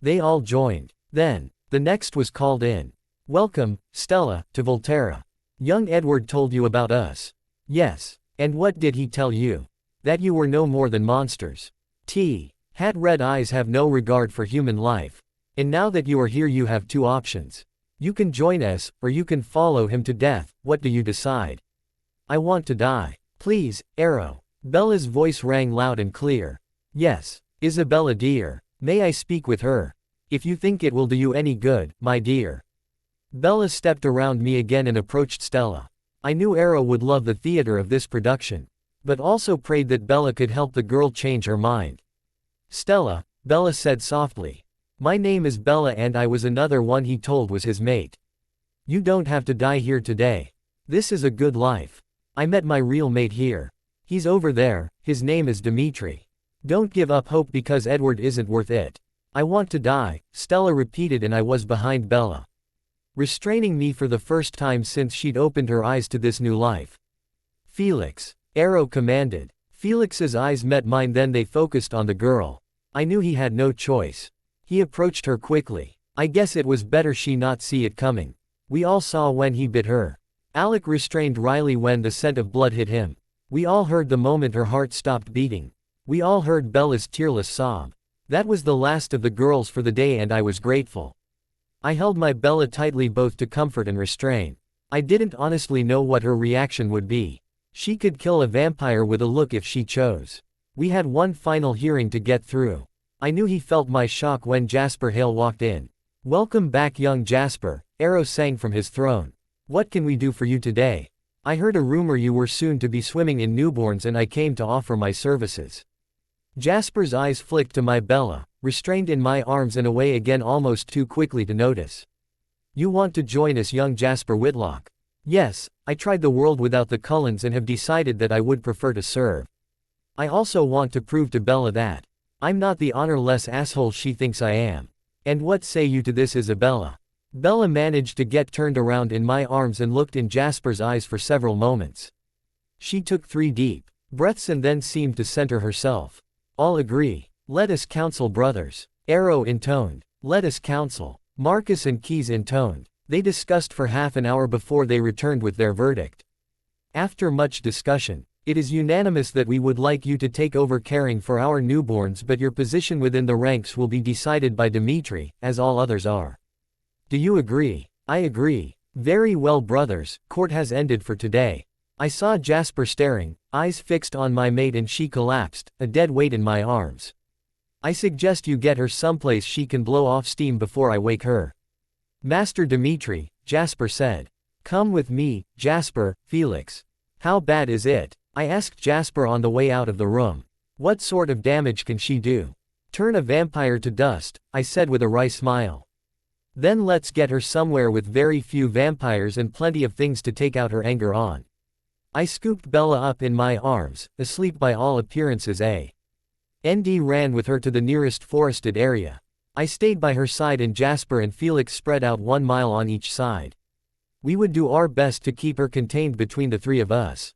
They all joined. Then, the next was called in. Welcome, Stella, to Volterra. Young Edward told you about us. Yes. And what did he tell you? That you were no more than monsters. Had red eyes have no regard for human life. And now that you are here you have 2 options. You can join us, or you can follow him to death. What do you decide? I want to die. Please, Arrow. Bella's voice rang loud and clear. Yes. Isabella dear. May I speak with her? If you think it will do you any good, my dear. Bella stepped around me again and approached Stella. I knew Arrow would love the theater of this production. But also prayed that Bella could help the girl change her mind. Stella, Bella said softly. My name is Bella and I was another one he told was his mate. You don't have to die here today. This is a good life. I met my real mate here. He's over there, his name is Dmitri. Don't give up hope because Edward isn't worth it. I want to die, Stella repeated and I was behind Bella. Restraining me for the first time since she'd opened her eyes to this new life. Felix. Arrow commanded. Felix's eyes met mine, then they focused on the girl. I knew he had no choice. He approached her quickly. I guess it was better she not see it coming. We all saw when he bit her. Alec restrained Riley when the scent of blood hit him. We all heard the moment her heart stopped beating. We all heard Bella's tearless sob. That was the last of the girls for the day, and I was grateful. I held my Bella tightly, both to comfort and restrain. I didn't honestly know what her reaction would be. She could kill a vampire with a look if she chose. We had one final hearing to get through. I knew he felt my shock when Jasper Hale walked in. "Welcome back, young Jasper," Arrow sang from his throne. "What can we do for you today? I heard a rumor you were soon to be swimming in newborns, and I came to offer my services." Jasper's eyes flicked to my Bella, restrained in my arms and away again almost too quickly to notice. "You want to join us, young Jasper Whitlock?" "Yes, I tried the world without the Cullens and have decided that I would prefer to serve. I also want to prove to Bella that I'm not the honor-less asshole she thinks I am. And what say you to this, Isabella?" Bella managed to get turned around in my arms and looked in Jasper's eyes for several moments. She took 3 deep breaths and then seemed to center herself. "All agree. Let us counsel, brothers," Arrow intoned. "Let us counsel," Marcus and Keyes intoned. They discussed for half an hour before they returned with their verdict. "After much discussion, it is unanimous that we would like you to take over caring for our newborns, but your position within the ranks will be decided by Dimitri, as all others are. Do you agree?" "I agree." "Very well, brothers, court has ended for today." I saw Jasper staring, eyes fixed on my mate, and she collapsed, a dead weight in my arms. "I suggest you get her someplace she can blow off steam before I wake her." "Master Dimitri," Jasper said. "Come with me, Jasper, Felix." "How bad is it?" I asked Jasper on the way out of the room. "What sort of damage can she do?" "Turn a vampire to dust," I said with a wry smile. "Then let's get her somewhere with very few vampires and plenty of things to take out her anger on." I scooped Bella up in my arms, asleep by all appearances. ND ran with her to the nearest forested area. I stayed by her side and Jasper and Felix spread out 1 mile on each side. We would do our best to keep her contained between the 3 of us.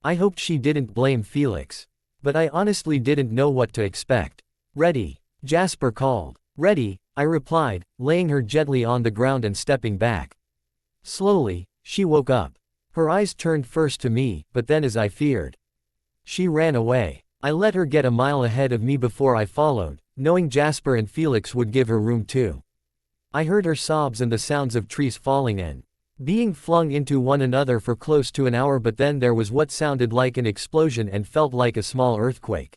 I hoped she didn't blame Felix. But I honestly didn't know what to expect. "Ready?" Jasper called. "Ready," I replied, laying her gently on the ground and stepping back. Slowly, she woke up. Her eyes turned first to me, but then, as I feared, she ran away. I let her get a mile ahead of me before I followed, knowing Jasper and Felix would give her room too. I heard her sobs and the sounds of trees falling and being flung into one another for close to an hour, but then there was what sounded like an explosion and felt like a small earthquake.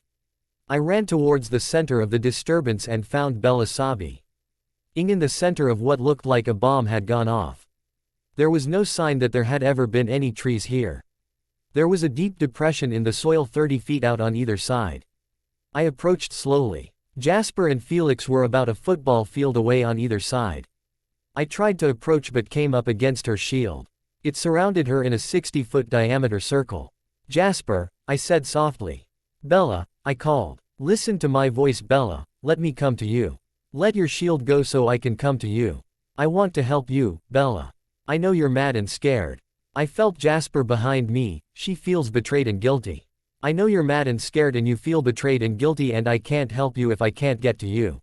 I ran towards the center of the disturbance and found Bella sobbing in the center of what looked like a bomb had gone off. There was no sign that there had ever been any trees here. There was a deep depression in the soil 30 feet out on either side. I approached slowly. Jasper and Felix were about a football field away on either side. I tried to approach but came up against her shield. It surrounded her in a 60-foot diameter circle. "Jasper," I said softly. "Bella," I called. "Listen to my voice, Bella, let me come to you. Let your shield go so I can come to you. I want to help you, Bella. I know you're mad and scared." I felt Jasper behind me. "She feels betrayed and guilty. I know you're mad and scared and you feel betrayed and guilty, and I can't help you if I can't get to you.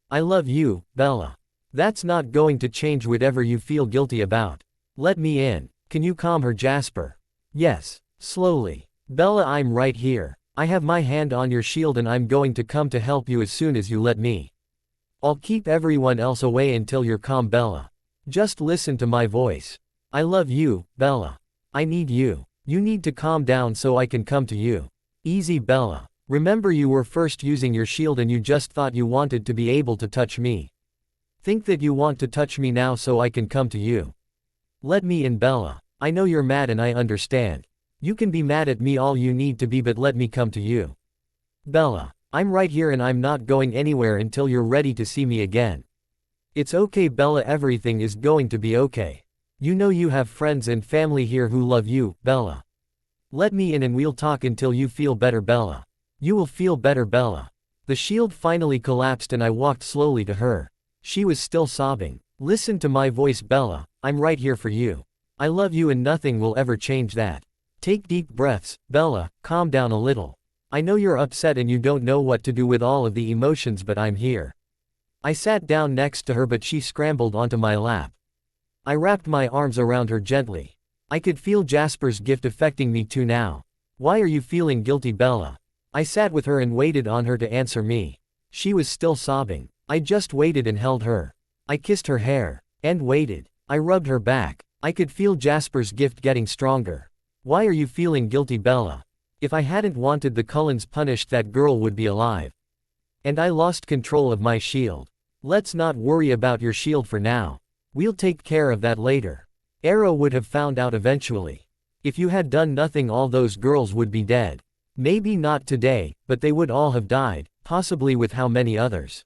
I love you, Bella. That's not going to change whatever you feel guilty about. Let me in." "Can you calm her, Jasper?" "Yes." Slowly. "Bella, I'm right here. I have my hand on your shield and I'm going to come to help you as soon as you let me. I'll keep everyone else away until you're calm, Bella. Just listen to my voice. I love you, Bella. I need you. You need to calm down so I can come to you. Easy, Bella. Remember, you were first using your shield and you just thought you wanted to be able to touch me. Think that you want to touch me now so I can come to you. Let me in, Bella. I know you're mad and I understand. You can be mad at me all you need to be, but let me come to you. Bella, I'm right here and I'm not going anywhere until you're ready to see me again. It's okay, Bella, everything is going to be okay. You know you have friends and family here who love you, Bella. Let me in and we'll talk until you feel better, Bella. You will feel better, Bella." The shield finally collapsed and I walked slowly to her. She was still sobbing. "Listen to my voice, Bella, I'm right here for you. I love you and nothing will ever change that. Take deep breaths, Bella, calm down a little. I know you're upset and you don't know what to do with all of the emotions, but I'm here. I sat down next to her, but she scrambled onto my lap. I wrapped my arms around her gently. I could feel Jasper's gift affecting me too now. Why are you feeling guilty, Bella? I sat with her and waited on her to answer me. She was still sobbing. I just waited and held her. I kissed her hair. And waited. I rubbed her back. I could feel Jasper's gift getting stronger. Why are you feeling guilty, Bella? If I hadn't wanted the Cullens punished, that girl would be alive. And I lost control of my shield. Let's not worry about your shield for now. We'll take care of that later. Arrow would have found out eventually. If you had done nothing, all those girls would be dead. Maybe not today, but they would all have died, possibly with how many others.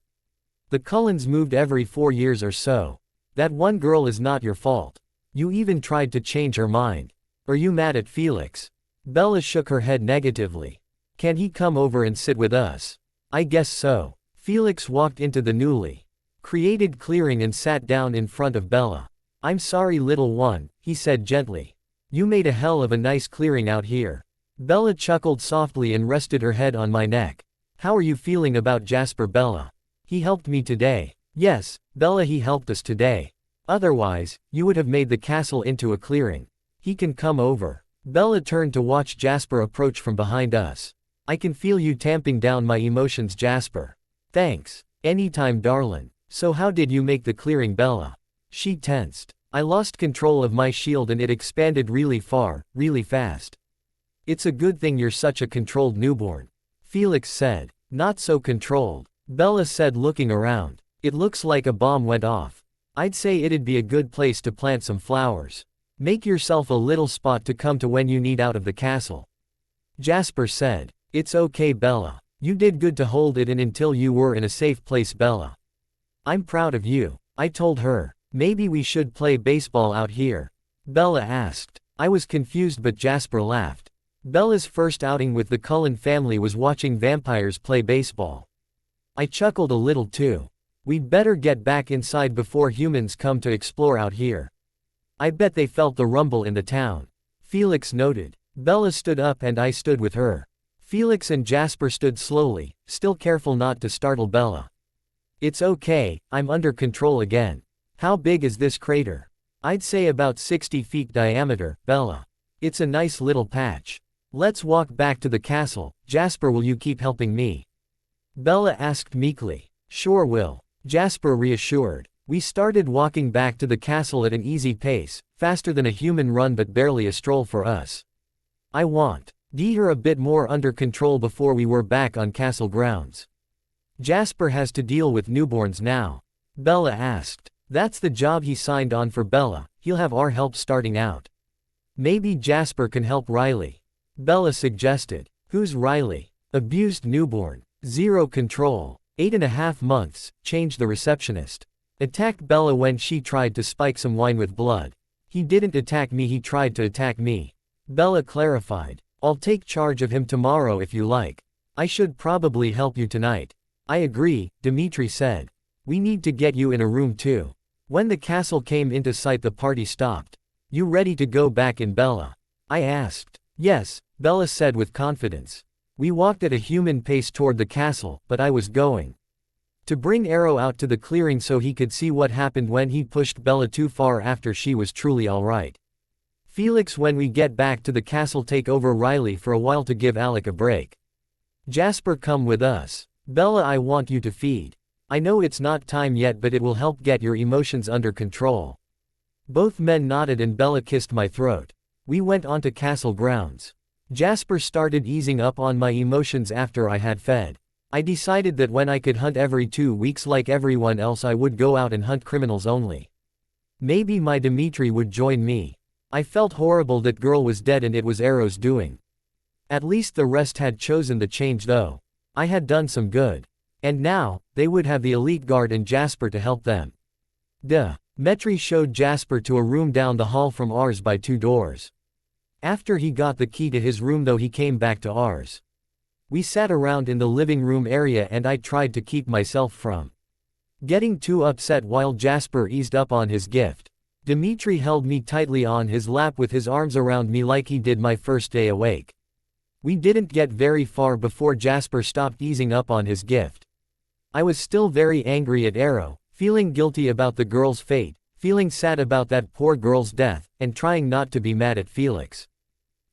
The Cullens moved every 4 years or so. That one girl is not your fault. You even tried to change her mind. Are you mad at Felix? Bella shook her head negatively. Can he come over and sit with us? I guess so. Felix walked into the newly created clearing and sat down in front of Bella. I'm sorry, little one, he said gently. You made a hell of a nice clearing out here. Bella chuckled softly and rested her head on my neck. How are you feeling about Jasper, Bella? He helped me today. Yes, Bella, he helped us today. Otherwise, you would have made the castle into a clearing. He can come over. Bella turned to watch Jasper approach from behind us. I can feel you tamping down my emotions, Jasper. Thanks. Anytime, darlin'. So how did you make the clearing, Bella? She tensed. I lost control of my shield and it expanded really far, really fast. It's a good thing you're such a controlled newborn. Felix said. Not so controlled. Bella said, looking around. It looks like a bomb went off. I'd say it'd be a good place to plant some flowers. Make yourself a little spot to come to when you need out of the castle. Jasper said. It's okay, Bella. You did good to hold it in until you were in a safe place, Bella. I'm proud of you. I told her. Maybe we should play baseball out here. Bella asked. I was confused, but Jasper laughed. Bella's first outing with the Cullen family was watching vampires play baseball. I chuckled a little too. We'd better get back inside before humans come to explore out here. I bet they felt the rumble in the town. Felix noted. Bella stood up and I stood with her. Felix and Jasper stood slowly, still careful not to startle Bella. It's okay, I'm under control again. How big is this crater? I'd say about 60 feet diameter, Bella. It's a nice little patch. Let's walk back to the castle. Jasper, will you keep helping me? Bella asked meekly. Sure will. Jasper reassured. We started walking back to the castle at an easy pace, faster than a human run but barely a stroll for us. I want her a bit more under control before we were back on castle grounds. Jasper has to deal with newborns now. Bella asked. That's the job he signed on for, Bella. He'll have our help starting out. Maybe Jasper can help Riley. Bella suggested. Who's Riley? Abused newborn. Zero control. 8.5 months, changed the receptionist. Attacked Bella when she tried to spike some wine with blood. He didn't attack me, he tried to attack me. Bella clarified. I'll take charge of him tomorrow if you like. I should probably help you tonight. I agree, Dimitri said. We need to get you in a room too. When the castle came into sight, the party stopped. You ready to go back in, Bella? I asked. Yes, Bella said with confidence. We walked at a human pace toward the castle, but I was going to bring Arrow out to the clearing so he could see what happened when he pushed Bella too far after she was truly alright. Felix, when we get back to the castle, take over Riley for a while to give Alec a break. Jasper, come with us. Bella, I want you to feed. I know it's not time yet, but it will help get your emotions under control. Both men nodded and Bella kissed my throat. We went onto castle grounds. Jasper started easing up on my emotions after I had fed. I decided that when I could hunt every 2 weeks like everyone else, I would go out and hunt criminals only. Maybe my Dimitri would join me. I felt horrible that girl was dead and it was Arrow's doing. At least the rest had chosen the change though. I had done some good. And now, they would have the elite guard and Jasper to help them. Metri showed Jasper to a room down the hall from ours by 2 doors. After he got the key to his room though, he came back to ours. We sat around in the living room area and I tried to keep myself from getting too upset while Jasper eased up on his gift. Dimitri held me tightly on his lap with his arms around me like he did my first day awake. We didn't get very far before Jasper stopped easing up on his gift. I was still very angry at Arrow, feeling guilty about the girl's fate, feeling sad about that poor girl's death, and trying not to be mad at Felix.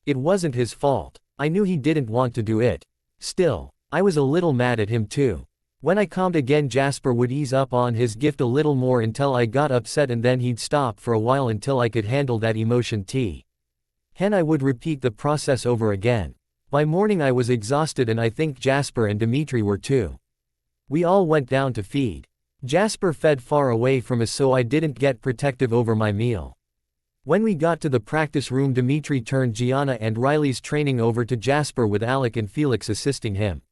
It wasn't his fault. I knew he didn't want to do it. Still, I was a little mad at him too. When I calmed again, Jasper would ease up on his gift a little more until I got upset, and then he'd stop for a while until I could handle that emotion. I would repeat the process over again. By morning I was exhausted, and I think Jasper and Dimitri were too. We all went down to feed. Jasper fed far away from us so I didn't get protective over my meal. When we got to the practice room, Dimitri turned Gianna and Riley's training over to Jasper with Alec and Felix assisting him.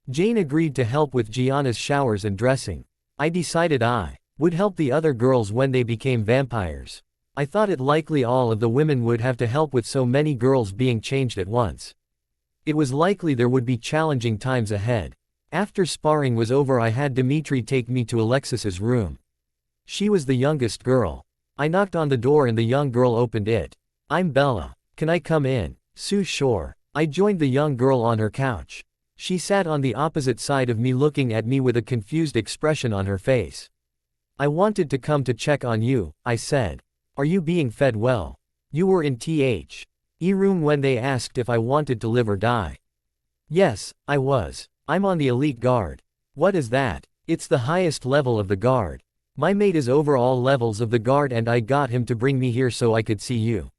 Jane agreed to help with Gianna's showers and dressing. I decided I would help the other girls when they became vampires. I thought it likely all of the women would have to help with so many girls being changed at once. It was likely there would be challenging times ahead. After sparring was over, I had Dimitri take me to Alexis's room. She was the youngest girl. I knocked on the door and the young girl opened it. "I'm Bella. Can I come in?" Sure. I joined the young girl on her couch. She sat on the opposite side of me, looking at me with a confused expression on her face. "I wanted to come to check on you," I said. "Are you being fed well? You were in the room when they asked if I wanted to live or die." "Yes, I was. I'm on the elite guard." "What is that?" "It's the highest level of the guard. My mate is over all levels of the guard and I got him to bring me here so I could see you."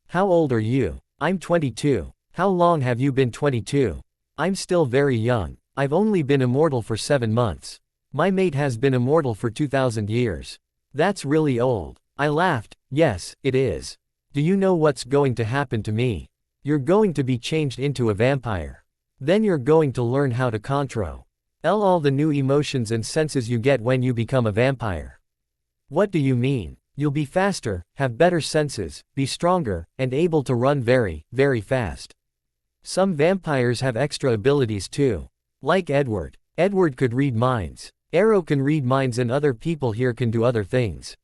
"How old are you?" "I'm 22. How long have you been 22? "I'm still very young. I've only been immortal for 7 months. My mate has been immortal for 2,000 years. That's really old." I laughed. "Yes, it is. Do you know what's going to happen to me? You're going to be changed into a vampire. Then you're going to learn how to control all the new emotions and senses you get when you become a vampire." "What do you mean?" "You'll be faster, have better senses, be stronger, and able to run very, very fast. Some vampires have extra abilities too. Like Edward. Edward could read minds. Arrow can read minds, and other people here can do other things."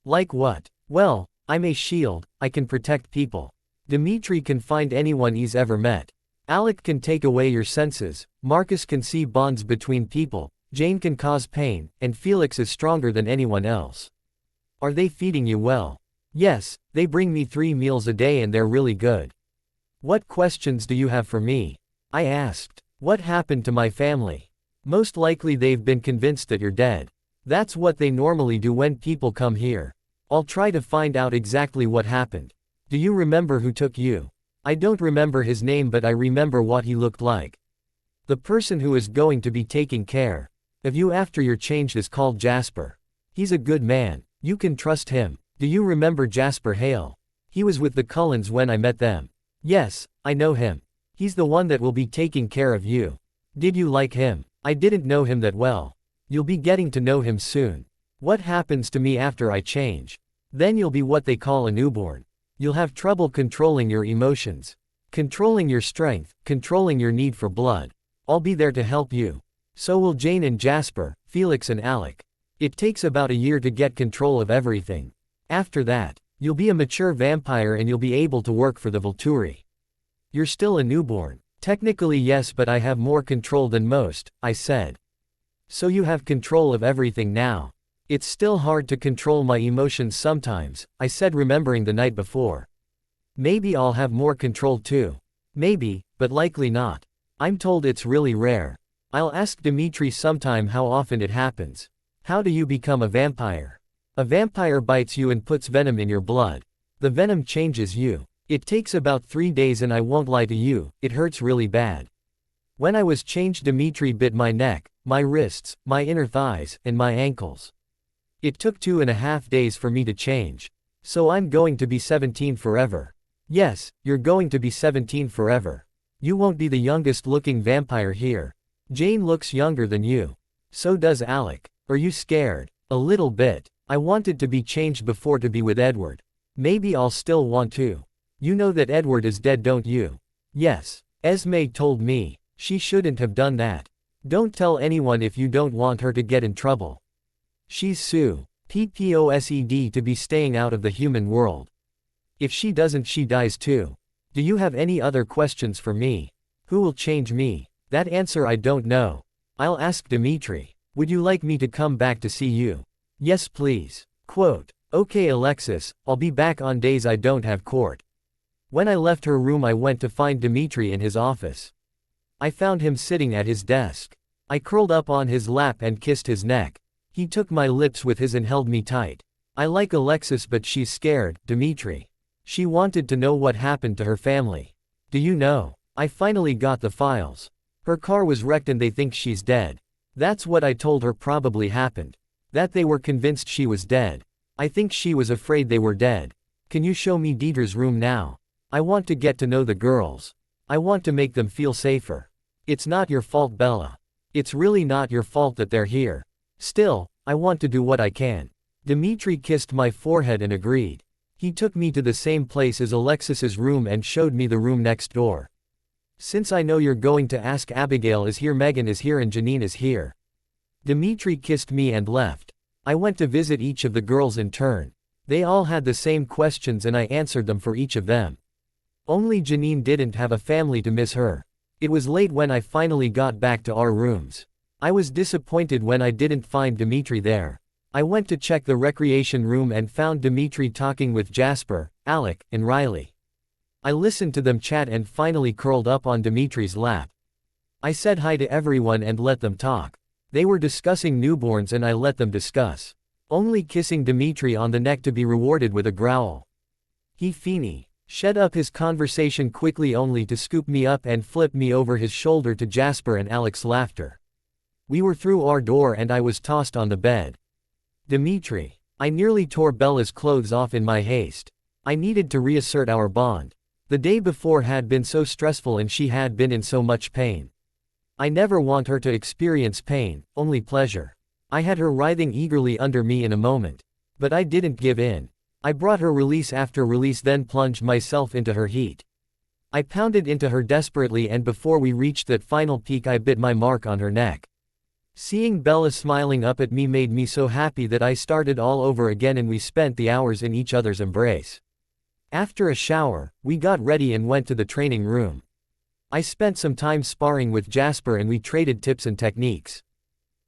"Like what?" "Well, I'm a shield, I can protect people. Dimitri can find anyone he's ever met. Alec can take away your senses, Marcus can see bonds between people, Jane can cause pain, and Felix is stronger than anyone else." "Are they feeding you well?" "Yes, they bring me 3 meals a day and they're really good." "What questions do you have for me?" I asked. "What happened to my family?" "Most likely they've been convinced that you're dead. That's what they normally do when people come here. I'll try to find out exactly what happened. Do you remember who took you?" "I don't remember his name, but I remember what he looked like. The person who is going to be taking care of you after you're changed is called Jasper. He's a good man. You can trust him." "Do you remember Jasper Hale? He was with the Cullens when I met them." "Yes, I know him. He's the one that will be taking care of you." "Did you like him?" "I didn't know him that well." "You'll be getting to know him soon." "What happens to me after I change?" "Then you'll be what they call a newborn. You'll have trouble controlling your emotions, controlling your strength, controlling your need for blood. I'll be there to help you. So will Jane and Jasper, Felix and Alec. It takes about a year to get control of everything. After that, you'll be a mature vampire and you'll be able to work for the Volturi." "You're still a newborn." "Technically yes, but I have more control than most," I said. "So you have control of everything now." "It's still hard to control my emotions sometimes," I said, remembering the night before. "Maybe I'll have more control too." "Maybe, but likely not. I'm told it's really rare. I'll ask Dimitri sometime how often it happens." "How do you become a vampire?" "A vampire bites you and puts venom in your blood. The venom changes you. It takes about 3 days and I won't lie to you, it hurts really bad. When I was changed, Dimitri bit my neck, my wrists, my inner thighs, and my ankles. It took 2.5 days for me to change. So I'm going to be 17 forever." "Yes, you're going to be 17 forever. You won't be the youngest looking vampire here. Jane looks younger than you. So does Alec. Are you scared?" "A little bit. I wanted to be changed before to be with Edward. Maybe I'll still want to." "You know that Edward is dead, don't you?" "Yes. Esme told me. She shouldn't have done that. Don't tell anyone if you don't want her to get in trouble." "She's so PPOSED to be staying out of the human world. If she doesn't, she dies too. Do you have any other questions for me? Who will change me? That answer I don't know. I'll ask Dmitri. Would you like me to come back to see you? Yes please. Quote. Okay Alexis, I'll be back on days I don't have court. When I left her room I went to find Dmitri in his office. I found him sitting at his desk. I curled up on his lap and kissed his neck. He took my lips with his and held me tight. I like Alexis but she's scared, Dmitri. She wanted to know what happened to her family. Do you know? I finally got the files. Her car was wrecked and they think she's dead. That's what I told her probably happened. That they were convinced she was dead. I think she was afraid they were dead. Can you show me Dieter's room now? I want to get to know the girls. I want to make them feel safer. It's not your fault, Bella. It's really not your fault that they're here. Still, I want to do what I can. Dmitri kissed my forehead and agreed. He took me to the same place as Alexis's room and showed me the room next door. Since I know you're going to ask, Abigail is here, Megan is here and Janine is here. Dmitri kissed me and left. I went to visit each of the girls in turn. They all had the same questions and I answered them for each of them. Only Janine didn't have a family to miss her. It was late when I finally got back to our rooms. I was disappointed when I didn't find Dmitri there. I went to check the recreation room and found Dmitri talking with Jasper, Alec, and Riley. I listened to them chat and finally curled up on Dmitri's lap. I said hi to everyone and let them talk. They were discussing newborns and I let them discuss. Only kissing Dmitri on the neck to be rewarded with a growl. He Feeny. Shed up his conversation quickly only to scoop me up and flip me over his shoulder to Jasper and Alec's laughter. We were through our door and I was tossed on the bed. Dmitri. I nearly tore Bella's clothes off in my haste. I needed to reassert our bond. The day before had been so stressful and she had been in so much pain. I never want her to experience pain, only pleasure. I had her writhing eagerly under me in a moment. But I didn't give in. I brought her release after release, then plunged myself into her heat. I pounded into her desperately and before we reached that final peak I bit my mark on her neck. Seeing Bella smiling up at me made me so happy that I started all over again and we spent the hours in each other's embrace. After a shower, we got ready and went to the training room. I spent some time sparring with Jasper and we traded tips and techniques.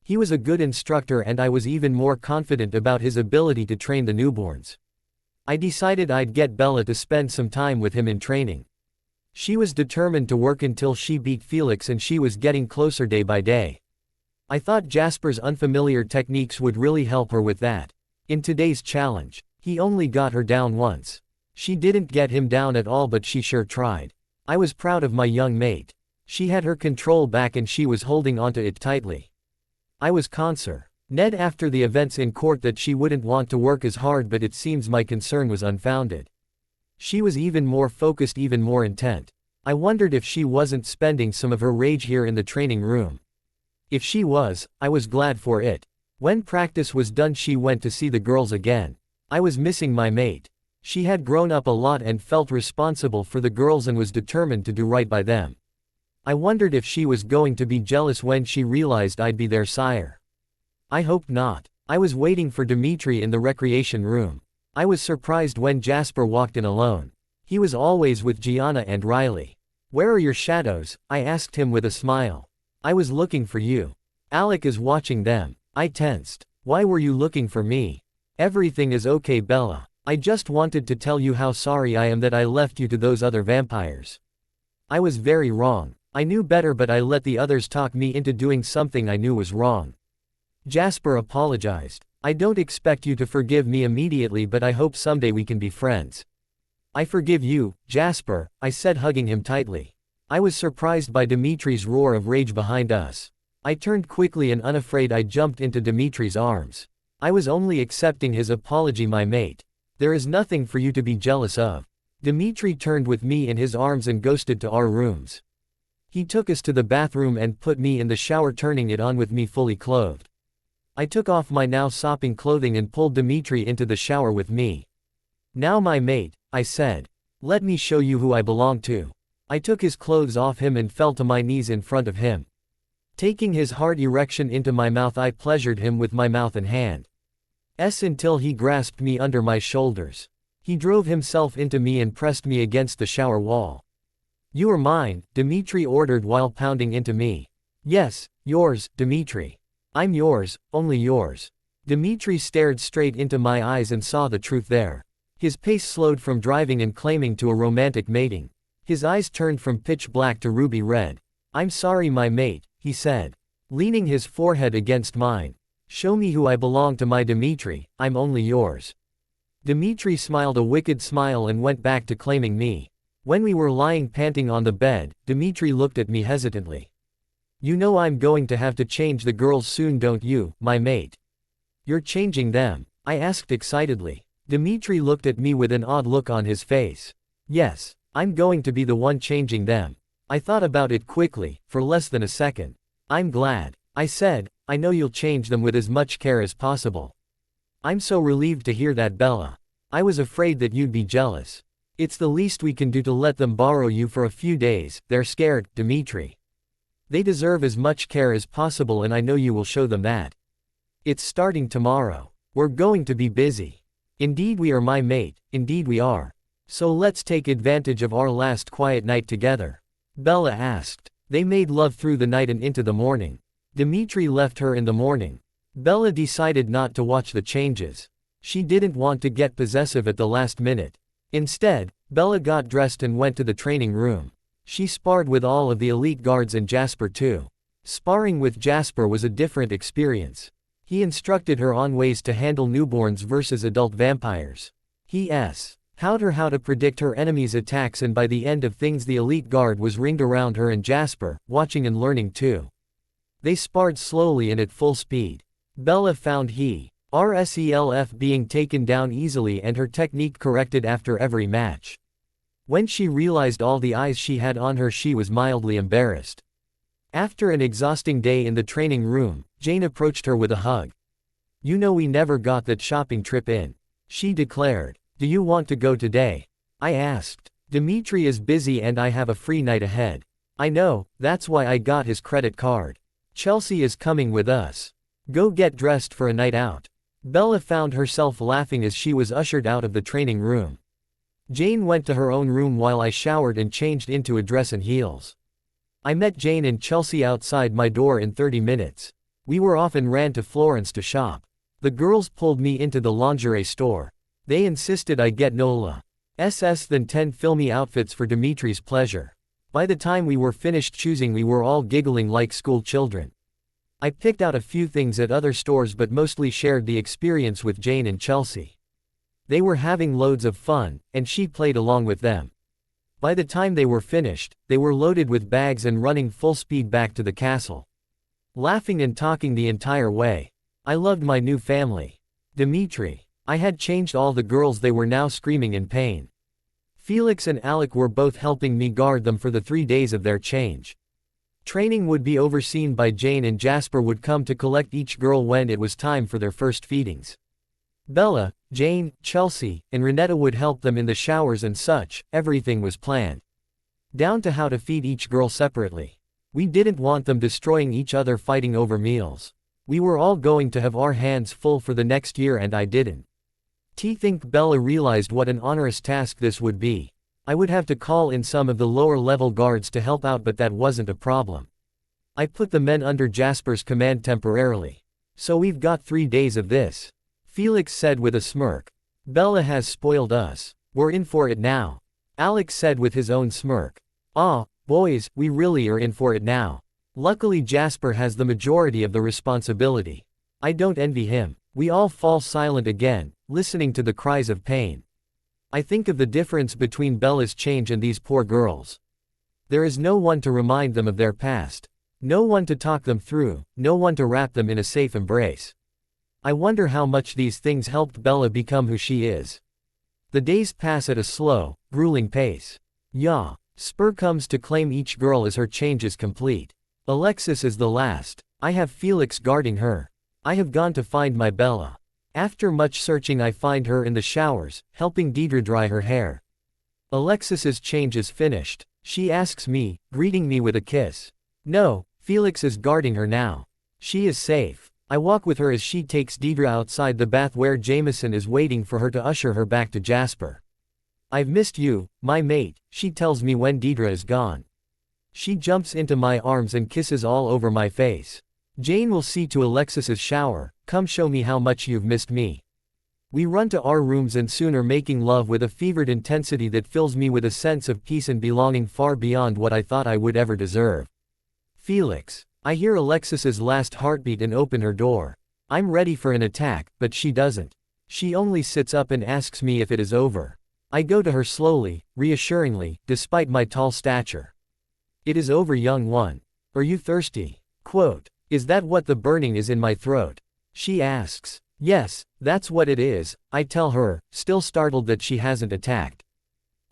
He was a good instructor and I was even more confident about his ability to train the newborns. I decided I'd get Bella to spend some time with him in training. She was determined to work until she beat Felix and she was getting closer day by day. I thought Jasper's unfamiliar techniques would really help her with that. In today's challenge, he only got her down once. She didn't get him down at all but she sure tried. I was proud of my young mate. She had her control back and she was holding onto it tightly. I was concerned after the events in court that she wouldn't want to work as hard, but it seems my concern was unfounded. She was even more focused, even more intent. I wondered if she wasn't spending some of her rage here in the training room. If she was, I was glad for it. When practice was done she went to see the girls again. I was missing my mate. She had grown up a lot and felt responsible for the girls and was determined to do right by them. I wondered if she was going to be jealous when she realized I'd be their sire. I hoped not. I was waiting for Dmitri in the recreation room. I was surprised when Jasper walked in alone. He was always with Gianna and Riley. Where are your shadows? I asked him with a smile. I was looking for you. Alec is watching them. I tensed. Why were you looking for me? Everything is okay, Bella. I just wanted to tell you how sorry I am that I left you to those other vampires. I was very wrong. I knew better but I let the others talk me into doing something I knew was wrong. Jasper apologized. I don't expect you to forgive me immediately but I hope someday we can be friends. I forgive you, Jasper, I said, hugging him tightly. I was surprised by Dmitri's roar of rage behind us. I turned quickly and unafraid I jumped into Dmitri's arms. I was only accepting his apology, my mate. There is nothing for you to be jealous of. Dmitri turned with me in his arms and ghosted to our rooms. He took us to the bathroom and put me in the shower, turning it on with me fully clothed. I took off my now sopping clothing and pulled Dmitri into the shower with me. Now my mate, I said. Let me show you who I belong to. I took his clothes off him and fell to my knees in front of him. Taking his hard erection into my mouth I pleasured him with my mouth and hand. until he grasped me under my shoulders. He drove himself into me and pressed me against the shower wall. You are mine, Dmitri ordered while pounding into me. Yes, yours, Dmitri. I'm yours, only yours. Dmitri stared straight into my eyes and saw the truth there. His pace slowed from driving and claiming to a romantic mating. His eyes turned from pitch black to ruby red. I'm sorry, my mate, he said, leaning his forehead against mine. Show me who I belong to, my Dmitri, I'm only yours. Dmitri smiled a wicked smile and went back to claiming me. When we were lying panting on the bed, Dmitri looked at me hesitantly. You know I'm going to have to change the girls soon, don't you, my mate? You're changing them? I asked excitedly. Dmitri looked at me with an odd look on his face. Yes, I'm going to be the one changing them. I thought about it quickly, for less than a second. I'm glad, I said. I know you'll change them with as much care as possible. I'm so relieved to hear that, Bella. I was afraid that you'd be jealous. It's the least we can do to let them borrow you for a few days. They're scared, Dmitri. They deserve as much care as possible, and I know you will show them that. It's starting tomorrow. We're going to be busy. Indeed we are, my mate, indeed we are. So let's take advantage of our last quiet night together. Bella asked. They made love through the night and into the morning. Dmitri left her in the morning. Bella decided not to watch the changes. She didn't want to get possessive at the last minute. Instead, Bella got dressed and went to the training room. She sparred with all of the elite guards and Jasper too. Sparring with Jasper was a different experience. He instructed her on ways to handle newborns versus adult vampires. He taught her how to predict her enemies' attacks, and by the end of things the elite guard was ringed around her and Jasper, watching and learning too. They sparred slowly and at full speed. Bella found herself being taken down easily and her technique corrected after every match. When she realized all the eyes she had on her, she was mildly embarrassed. After an exhausting day in the training room, Jane approached her with a hug. You know we never got that shopping trip in, she declared. Do you want to go today? I asked. Dmitri is busy and I have a free night ahead. I know, that's why I got his credit card. Chelsea is coming with us. Go get dressed for a night out. Bella found herself laughing as she was ushered out of the training room. Jane went to her own room while I showered and changed into a dress and heels. I met Jane and Chelsea outside my door in 30 minutes. We were off and ran to Florence to shop. The girls pulled me into the lingerie store. They insisted I get Nola's then 10 filmy outfits for Dimitri's pleasure. By the time we were finished choosing, we were all giggling like school children. I picked out a few things at other stores but mostly shared the experience with Jane and Chelsea. They were having loads of fun, and she played along with them. By the time they were finished, they were loaded with bags and running full speed back to the castle. Laughing and talking the entire way. I loved my new family. Dmitri. I had changed all the girls, they were now screaming in pain. Felix and Alec were both helping me guard them for the 3 days of their change. Training would be overseen by Jane and Jasper would come to collect each girl when it was time for their first feedings. Bella, Jane, Chelsea, and Renetta would help them in the showers and such. Everything was planned. Down to how to feed each girl separately. We didn't want them destroying each other fighting over meals. We were all going to have our hands full for the next year and I didn't. Think Bella realized what an onerous task this would be. I would have to call in some of the lower level guards to help out, but that wasn't a problem. I put the men under Jasper's command temporarily. So we've got 3 days of this. Felix said with a smirk. Bella has spoiled us. We're in for it now. Alex said with his own smirk. Ah, boys, we really are in for it now. Luckily Jasper has the majority of the responsibility. I don't envy him. We all fall silent again, listening to the cries of pain. I think of the difference between Bella's change and these poor girls. There is no one to remind them of their past. No one to talk them through, no one to wrap them in a safe embrace. I wonder how much these things helped Bella become who she is. The days pass at a slow, grueling pace. Spur comes to claim each girl as her change is complete. Alexis is the last. I have Felix guarding her. I have gone to find my Bella. After much searching I find her in the showers, helping Deidre dry her hair. Alexis's change is finished. She asks me, greeting me with a kiss. No, Felix is guarding her now. She is safe. I walk with her as she takes Deidre outside the bath where Jameson is waiting for her to usher her back to Jasper. "I've missed you, my mate," she tells me when Deidre is gone. She jumps into my arms and kisses all over my face. "Jane will see to Alexis's shower, come show me how much you've missed me." We run to our rooms and soon are making love with a fevered intensity that fills me with a sense of peace and belonging far beyond what I thought I would ever deserve. Felix. I hear Alexis's last heartbeat and open her door. I'm ready for an attack, but she doesn't. She only sits up and asks me if it is over. I go to her slowly, reassuringly, despite my tall stature. "It is over, young one. Are you thirsty?" Quote. "Is that what the burning is in my throat?" She asks. "Yes, that's what it is," I tell her, still startled that she hasn't attacked.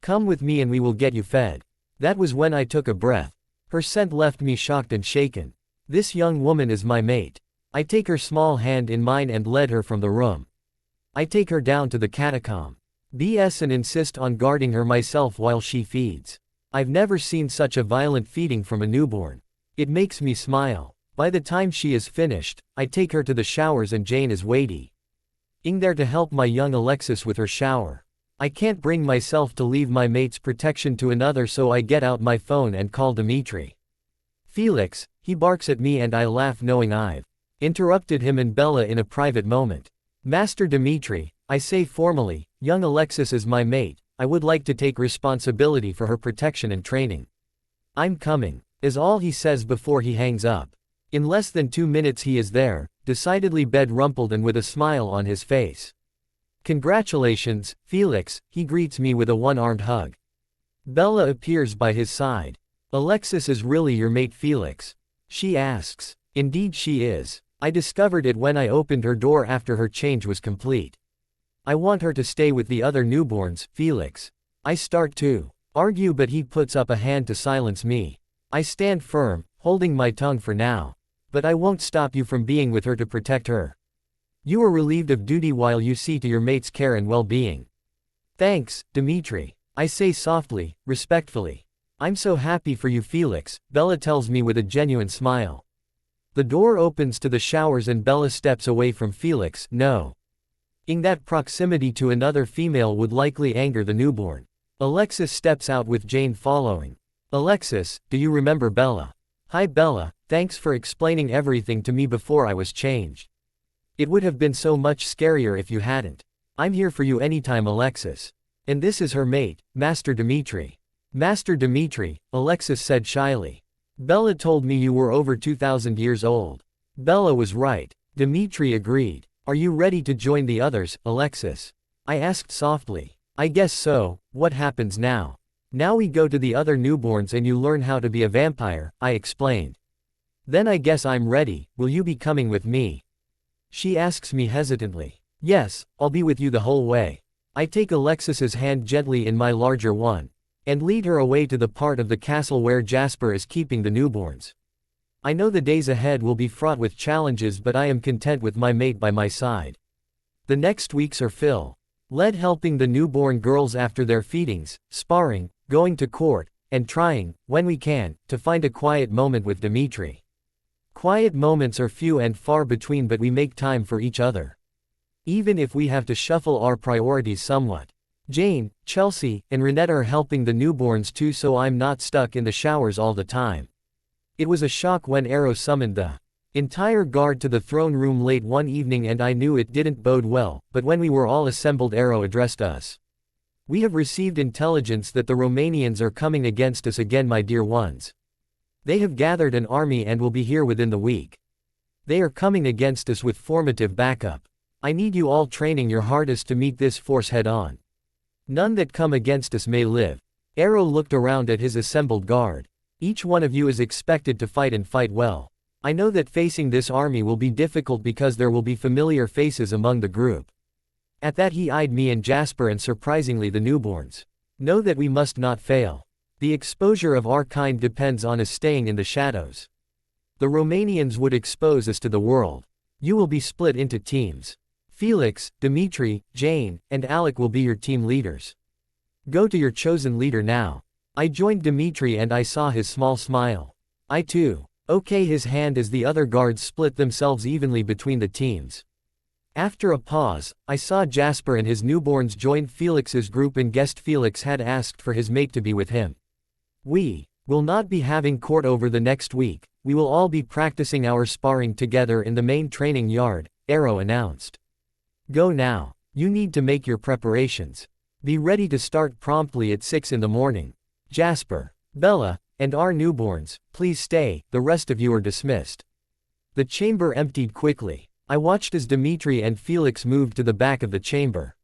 "Come with me and we will get you fed." That was when I took a breath. Her scent left me shocked and shaken. This young woman is my mate. I take her small hand in mine and led her from the room. I take her down to the catacomb. And insist on guarding her myself while she feeds. I've never seen such a violent feeding from a newborn. It makes me smile. By the time she is finished, I take her to the showers and Jane is waiting there to help my young Alexis with her shower. I can't bring myself to leave my mate's protection to another, so I get out my phone and call Dimitri. "Felix," he barks at me and I laugh knowing I've interrupted him and Bella in a private moment. "Master Dimitri," I say formally, "young Alexis is my mate. I would like to take responsibility for her protection and training." "I'm coming," is all he says before he hangs up. In less than 2 minutes he is there, decidedly bed-rumpled and with a smile on his face. "Congratulations, Felix," he greets me with a one-armed hug. Bella appears by his side. "Alexis is really your mate, Felix?" she asks. Indeed she is. I discovered it when I opened her door after her change was complete. "I want her to stay with the other newborns, Felix." I start to argue, but he puts up a hand to silence me. I stand firm, holding my tongue for now. "But I won't stop you from being with her to protect her. You are relieved of duty while you see to your mate's care and well-being." "Thanks, Dimitri," I say softly, respectfully. "I'm so happy for you, Felix," Bella tells me with a genuine smile. The door opens to the showers and Bella steps away from Felix, knowing that proximity to another female would likely anger the newborn. Alexis steps out with Jane following. "Alexis, do you remember Bella?" "Hi Bella, thanks for explaining everything to me before I was changed. It would have been so much scarier if you hadn't. I'm here for you anytime, Alexis. And this is her mate, Master Dimitri." "Master Dimitri," Alexis said shyly. "Bella told me you were over 2,000 years old." Bella was right. Dimitri agreed. "Are you ready to join the others, Alexis?" I asked softly. "I guess so. What happens now?" "Now we go to the other newborns and you learn how to be a vampire," I explained. "Then I guess I'm ready. Will you be coming with me?" She asks me hesitantly. "Yes, I'll be with you the whole way." I take Alexis's hand gently in my larger one and lead her away to the part of the castle where Jasper is keeping the newborns. I know the days ahead will be fraught with challenges, but I am content with my mate by my side. The next weeks are filled helping the newborn girls after their feedings, sparring, going to court, and trying, when we can, to find a quiet moment with Dimitri. Quiet moments are few and far between, but we make time for each other. Even if we have to shuffle our priorities somewhat. Jane, Chelsea, and Renetta are helping the newborns too, so I'm not stuck in the showers all the time. It was a shock when Arrow summoned the entire guard to the throne room late one evening and I knew it didn't bode well, but when we were all assembled Arrow addressed us. "We have received intelligence that the Romanians are coming against us again, my dear ones. They have gathered an army and will be here within the week. They are coming against us with formative backup. I need you all training your hardest to meet this force head-on. None that come against us may live." Arrow looked around at his assembled guard. "Each one of you is expected to fight and fight well. I know that facing this army will be difficult because there will be familiar faces among the group." At that he eyed me and Jasper and surprisingly the newborns. "Know that we must not fail. The exposure of our kind depends on us staying in the shadows. The Romanians would expose us to the world. You will be split into teams. Felix, Dimitri, Jane, and Alec will be your team leaders. Go to your chosen leader now." I joined Dimitri and I saw his small smile. I too. Okay, his hand as the other guards split themselves evenly between the teams. After a pause, I saw Jasper and his newborns join Felix's group and guessed Felix had asked for his mate to be with him. We will not be having court over the next week, we will all be practicing our sparring together in the main training yard, Arrow announced. Go now. You need to make your preparations. Be ready to start promptly at 6 in the morning. Jasper, Bella, and our newborns, please stay, the rest of you are dismissed. The chamber emptied quickly. I watched as Dimitri and Felix moved to the back of the chamber.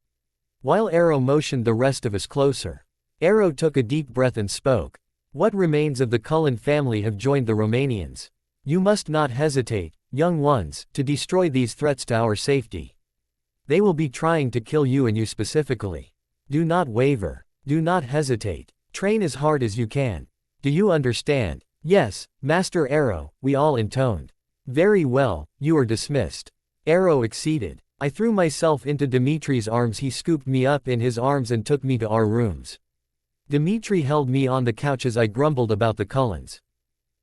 While Arrow motioned the rest of us closer. Arrow took a deep breath and spoke. What remains of the Cullen family have joined the Romanians. You must not hesitate, young ones, to destroy these threats to our safety. They will be trying to kill you and you specifically. Do not waver. Do not hesitate. Train as hard as you can. Do you understand? Yes, Master Arrow, we all intoned. Very well, you are dismissed. Arrow acceded. I threw myself into Dimitri's arms. He scooped me up in his arms and took me to our rooms. Dimitri held me on the couch as I grumbled about the Cullens.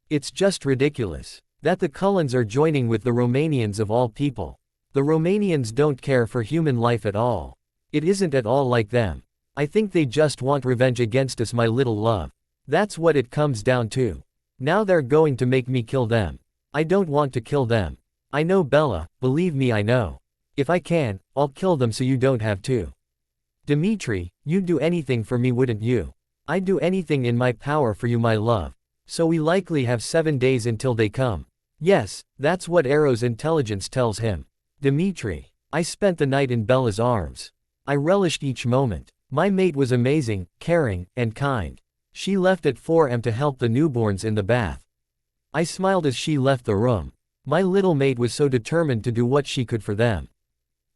It's just ridiculous that the Cullens are joining with the Romanians of all people. The Romanians don't care for human life at all. It isn't at all like them. I think they just want revenge against us, my little love. That's what it comes down to. Now they're going to make me kill them. I don't want to kill them. I know, Bella, believe me, I know. If I can, I'll kill them so you don't have to. Dimitri, you'd do anything for me, wouldn't you? I'd do anything in my power for you, my love. So we likely have 7 days until they come. Yes, that's what Arrow's intelligence tells him. Dimitri. I spent the night in Bella's arms. I relished each moment. My mate was amazing, caring, and kind. She left at 4 am to help the newborns in the bath. I smiled as she left the room. My little mate was so determined to do what she could for them.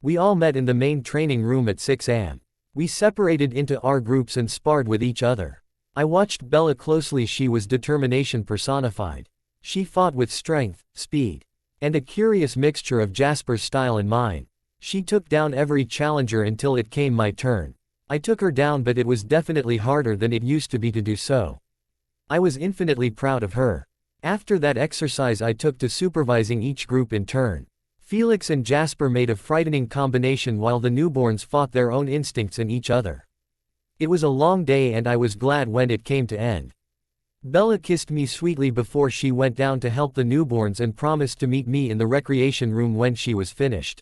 We all met in the main training room at 6 am. We separated into our groups and sparred with each other. I watched Bella closely. She was determination personified. She fought with strength, speed, and a curious mixture of Jasper's style and mine. She took down every challenger until it came my turn. I took her down, but it was definitely harder than it used to be to do so. I was infinitely proud of her. After that exercise, I took to supervising each group in turn. Felix and Jasper made a frightening combination while the newborns fought their own instincts and each other. It was a long day and I was glad when it came to end. Bella kissed me sweetly before she went down to help the newborns and promised to meet me in the recreation room when she was finished.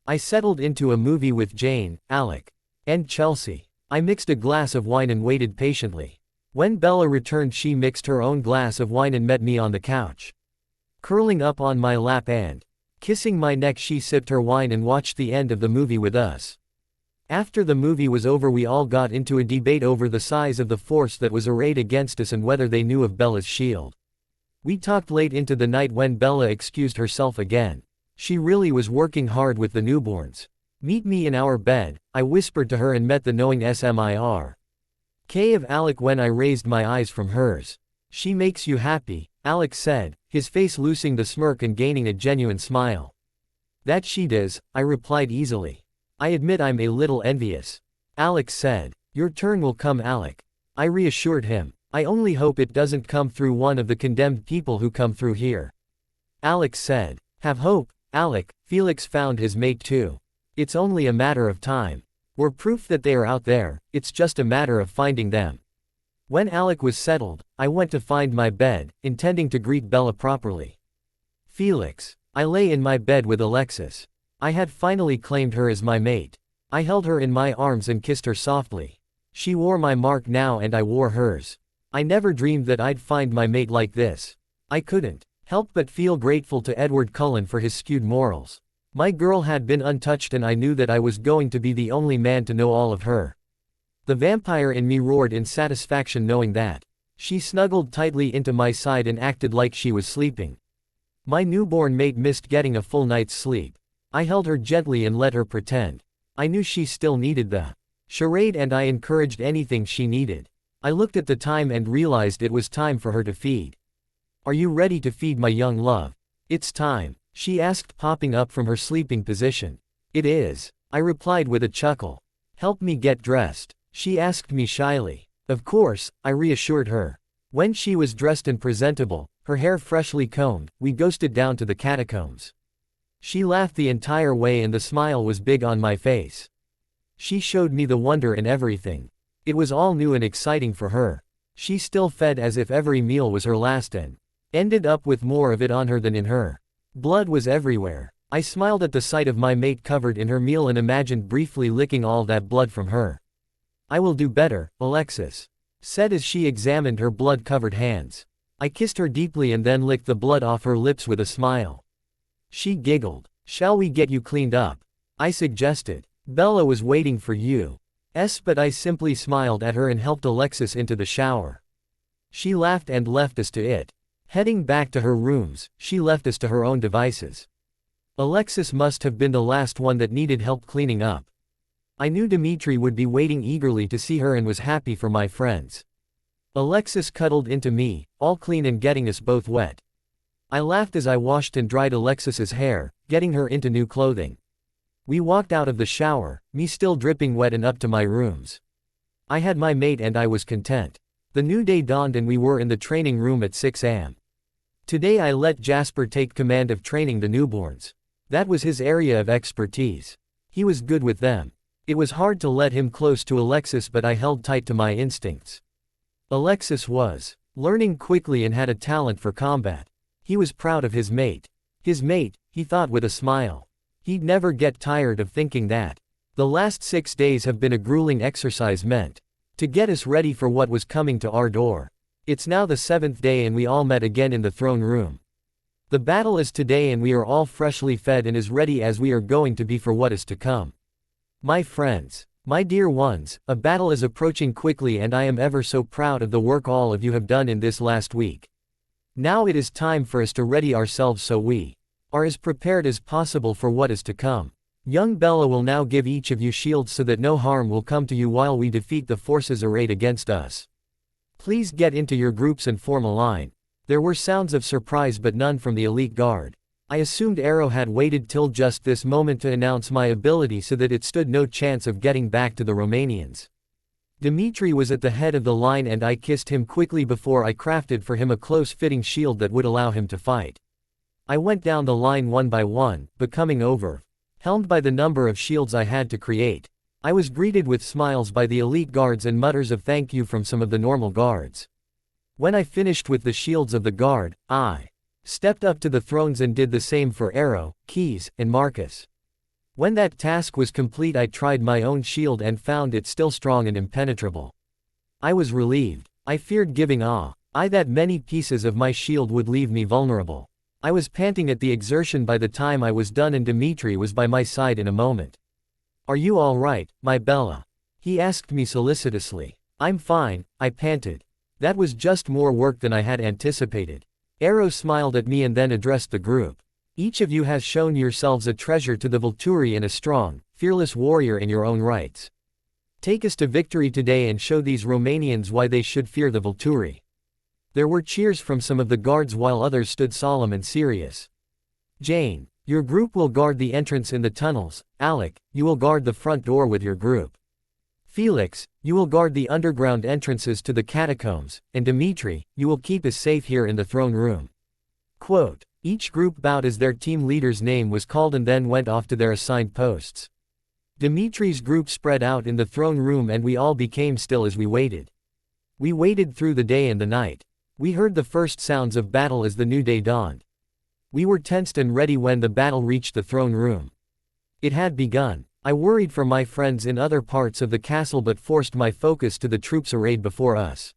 I settled into a movie with Jane, Alec, and Chelsea. I mixed a glass of wine and waited patiently. When Bella returned, she mixed her own glass of wine and met me on the couch. Curling up on my lap and kissing my neck, she sipped her wine and watched the end of the movie with us. After the movie was over, we all got into a debate over the size of the force that was arrayed against us and whether they knew of Bella's shield. We talked late into the night when Bella excused herself again. She really was working hard with the newborns. Meet me in our bed, I whispered to her and met the knowing smile of Alec when I raised my eyes from hers. She makes you happy, Alec said, his face losing the smirk and gaining a genuine smile. That she does, I replied easily. I admit I'm a little envious. Alec said. Your turn will come, Alec. I reassured him. I only hope it doesn't come through one of the condemned people who come through here. Alec said. Have hope, Alec. Felix found his mate too. It's only a matter of time. We're proof that they are out there, it's just a matter of finding them. When Alec was settled, I went to find my bed, intending to greet Bella properly. Felix. I lay in my bed with Alexis. I had finally claimed her as my mate. I held her in my arms and kissed her softly. She wore my mark now and I wore hers. I never dreamed that I'd find my mate like this. I couldn't help but feel grateful to Edward Cullen for his skewed morals. My girl had been untouched and I knew that I was going to be the only man to know all of her. The vampire in me roared in satisfaction knowing that. She snuggled tightly into my side and acted like she was sleeping. My newborn mate missed getting a full night's sleep. I held her gently and let her pretend. I knew she still needed the charade and I encouraged anything she needed. I looked at the time and realized it was time for her to feed. Are you ready to feed my young love? It's time, she asked, popping up from her sleeping position. It is, I replied with a chuckle. Help me get dressed, she asked me shyly. Of course, I reassured her. When she was dressed and presentable, her hair freshly combed, we ghosted down to the catacombs. She laughed the entire way and the smile was big on my face. She showed me the wonder in everything. It was all new and exciting for her. She still fed as if every meal was her last and ended up with more of it on her than in her. Blood was everywhere. I smiled at the sight of my mate covered in her meal and imagined briefly licking all that blood from her. "I will do better," Alexis said as she examined her blood-covered hands. I kissed her deeply and then licked the blood off her lips with a smile. She giggled. "Shall we get you cleaned up?" I suggested. "Bella was waiting for you." But I simply smiled at her and helped Alexis into the shower. She laughed and left us to it. Heading back to her rooms, she left us to her own devices. Alexis must have been the last one that needed help cleaning up. I knew Dimitri would be waiting eagerly to see her and was happy for my friends. Alexis cuddled into me, all clean and getting us both wet. I laughed as I washed and dried Alexis's hair, getting her into new clothing. We walked out of the shower, me still dripping wet and up to my rooms. I had my mate and I was content. The new day dawned and we were in the training room at 6 am. Today I let Jasper take command of training the newborns. That was his area of expertise. He was good with them. It was hard to let him close to Alexis but I held tight to my instincts. Alexis was learning quickly and had a talent for combat. He was proud of his mate. His mate, he thought with a smile. He'd never get tired of thinking that. The last 6 days have been a grueling exercise meant to get us ready for what was coming to our door. It's now the 7th day and we all met again in the throne room. The battle is today and we are all freshly fed and as ready as we are going to be for what is to come. My friends, my dear ones, a battle is approaching quickly and I am ever so proud of the work all of you have done in this last week. Now it is time for us to ready ourselves so we are as prepared as possible for what is to come. Young Bella will now give each of you shields so that no harm will come to you while we defeat the forces arrayed against us. Please get into your groups and form a line. There were sounds of surprise but none from the elite guard. I assumed Arrow had waited till just this moment to announce my ability so that it stood no chance of getting back to the Romanians. Dimitri was at the head of the line and I kissed him quickly before I crafted for him a close-fitting shield that would allow him to fight. I went down the line one by one, becoming overwhelmed by the number of shields I had to create. I was greeted with smiles by the elite guards and mutters of thank you from some of the normal guards. When I finished with the shields of the guard, I stepped up to the thrones and did the same for Arrow, Keys, and Marcus. When that task was complete I tried my own shield and found it still strong and impenetrable. I was relieved. I feared giving I that many pieces of my shield would leave me vulnerable. I was panting at the exertion by the time I was done and Dimitri was by my side in a moment. "Are you all right, my Bella?" he asked me solicitously. "I'm fine," I panted. That was just more work than I had anticipated. Arrow smiled at me and then addressed the group. "Each of you has shown yourselves a treasure to the Volturi and a strong, fearless warrior in your own rights. Take us to victory today and show these Romanians why they should fear the Volturi." There were cheers from some of the guards while others stood solemn and serious. "Jane, your group will guard the entrance in the tunnels. Alec, you will guard the front door with your group. Felix, you will guard the underground entrances to the catacombs, and Dimitri, you will keep us safe here in the throne room." Quote. Each group bowed as their team leader's name was called and then went off to their assigned posts. Dimitri's group spread out in the throne room and we all became still as we waited. We waited through the day and the night. We heard the first sounds of battle as the new day dawned. We were tensed and ready when the battle reached the throne room. It had begun. I worried for my friends in other parts of the castle but forced my focus to the troops arrayed before us.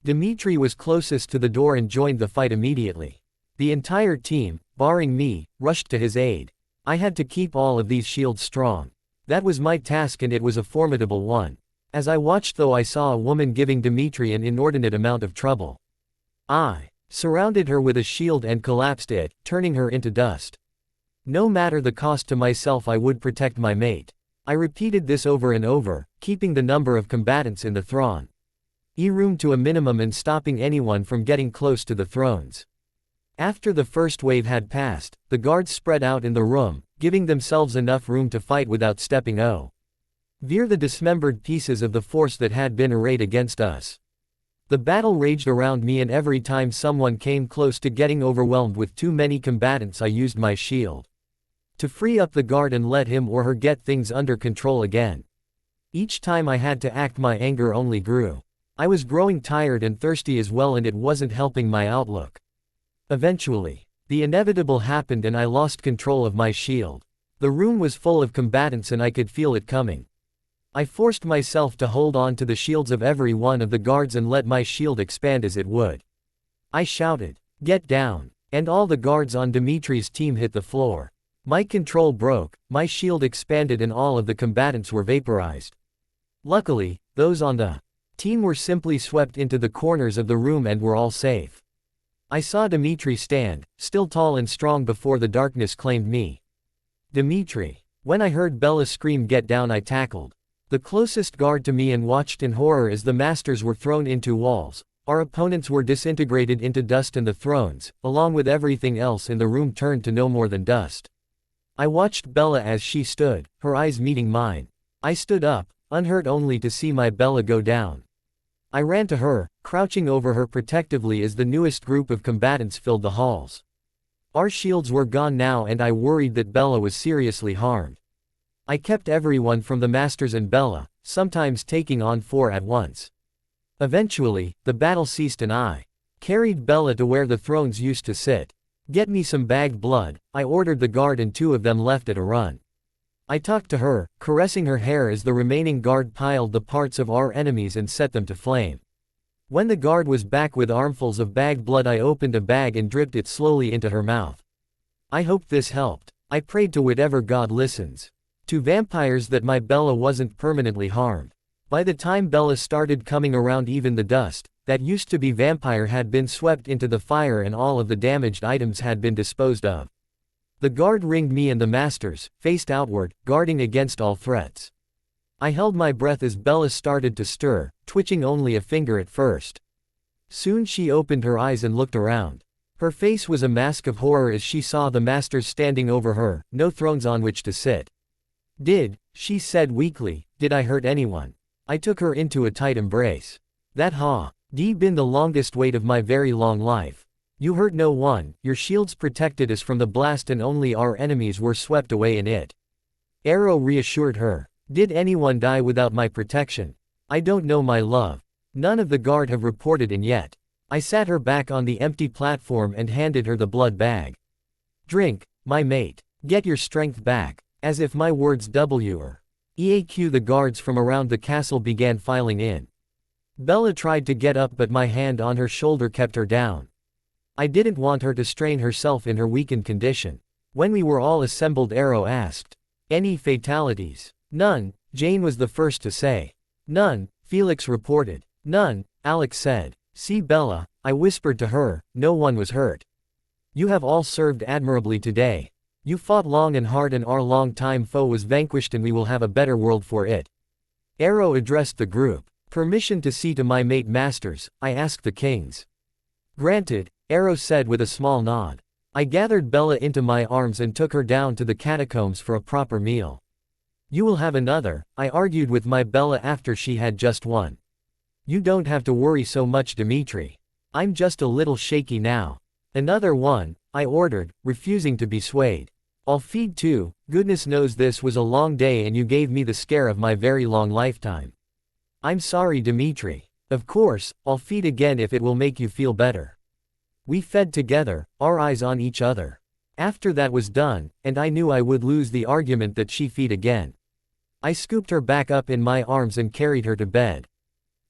Dimitri was closest to the door and joined the fight immediately. The entire team, barring me, rushed to his aid. I had to keep all of these shields strong. That was my task and it was a formidable one. As I watched though I saw a woman giving Dimitri an inordinate amount of trouble. I surrounded her with a shield and collapsed it, turning her into dust. No matter the cost to myself I would protect my mate. I repeated this over and over, keeping the number of combatants in the throne room to a minimum and stopping anyone from getting close to the thrones. After the first wave had passed, the guards spread out in the room, giving themselves enough room to fight without stepping over the dismembered pieces of the force that had been arrayed against us. The battle raged around me, and every time someone came close to getting overwhelmed with too many combatants, I used my shield to free up the guard and let him or her get things under control again. Each time I had to act, my anger only grew. I was growing tired and thirsty as well, and it wasn't helping my outlook. Eventually, the inevitable happened and I lost control of my shield. The room was full of combatants and I could feel it coming. I forced myself to hold on to the shields of every one of the guards and let my shield expand as it would. I shouted, "Get down!" And all the guards on Dimitri's team hit the floor. My control broke, my shield expanded, and all of the combatants were vaporized. Luckily, those on the team were simply swept into the corners of the room and were all safe. I saw Dimitri stand, still tall and strong, before the darkness claimed me. Dimitri. When I heard Bella scream, "Get down," I tackled the closest guard to me and watched in horror as the masters were thrown into walls. Our opponents were disintegrated into dust, and the thrones, along with everything else in the room, turned to no more than dust. I watched Bella as she stood, her eyes meeting mine. I stood up, unhurt, only to see my Bella go down. I ran to her, crouching over her protectively as the newest group of combatants filled the halls. Our shields were gone now, and I worried that Bella was seriously harmed. I kept everyone from the masters and Bella, sometimes taking on 4 at once. Eventually, the battle ceased and I carried Bella to where the thrones used to sit. "Get me some bagged blood," I ordered the guard, and 2 of them left at a run. I talked to her, caressing her hair as the remaining guard piled the parts of our enemies and set them to flame. When the guard was back with armfuls of bagged blood, I opened a bag and dripped it slowly into her mouth. I hoped this helped. I prayed to whatever god listens to vampires that my Bella wasn't permanently harmed. By the time Bella started coming around, even the dust that used to be vampire had been swept into the fire and all of the damaged items had been disposed of. The guard ringed me and the masters, faced outward, guarding against all threats. I held my breath as Bella started to stir, twitching only a finger at first. Soon she opened her eyes and looked around. Her face was a mask of horror as she saw the masters standing over her, no thrones on which to sit. She said weakly, "Did I hurt anyone?" I took her into a tight embrace. "That been the longest wait of my very long life. You hurt no one, your shields protected us from the blast and only our enemies were swept away in it." Arrow reassured her. "Did anyone die without my protection?" "I don't know, my love. None of the guard have reported in yet." I sat her back on the empty platform and handed her the blood bag. "Drink, my mate. Get your strength back." As if my words eaq, the guards from around the castle began filing in. Bella tried to get up, but my hand on her shoulder kept her down. I didn't want her to strain herself in her weakened condition. When we were all assembled, Arrow asked, "Any fatalities?" "None," Jane was the first to say. "None," Felix reported. "None," Alex said. "See, Bella," I whispered to her, "no one was hurt. You have all served admirably today. You fought long and hard, and our long-time foe was vanquished, and we will have a better world for it." Arrow addressed the group. "Permission to see to my mate masters," I asked the kings. "Granted," Arrow said with a small nod. I gathered Bella into my arms and took her down to the catacombs for a proper meal. "You will have another," I argued with my Bella after she had just one. "You don't have to worry so much, Dimitri. I'm just a little shaky now." "Another one," I ordered, refusing to be swayed. "I'll feed too. Goodness knows this was a long day and you gave me the scare of my very long lifetime." "I'm sorry, Dimitri. Of course, I'll feed again if it will make you feel better." We fed together, our eyes on each other. After that was done, and I knew I would lose the argument, that she feed again. I scooped her back up in my arms and carried her to bed.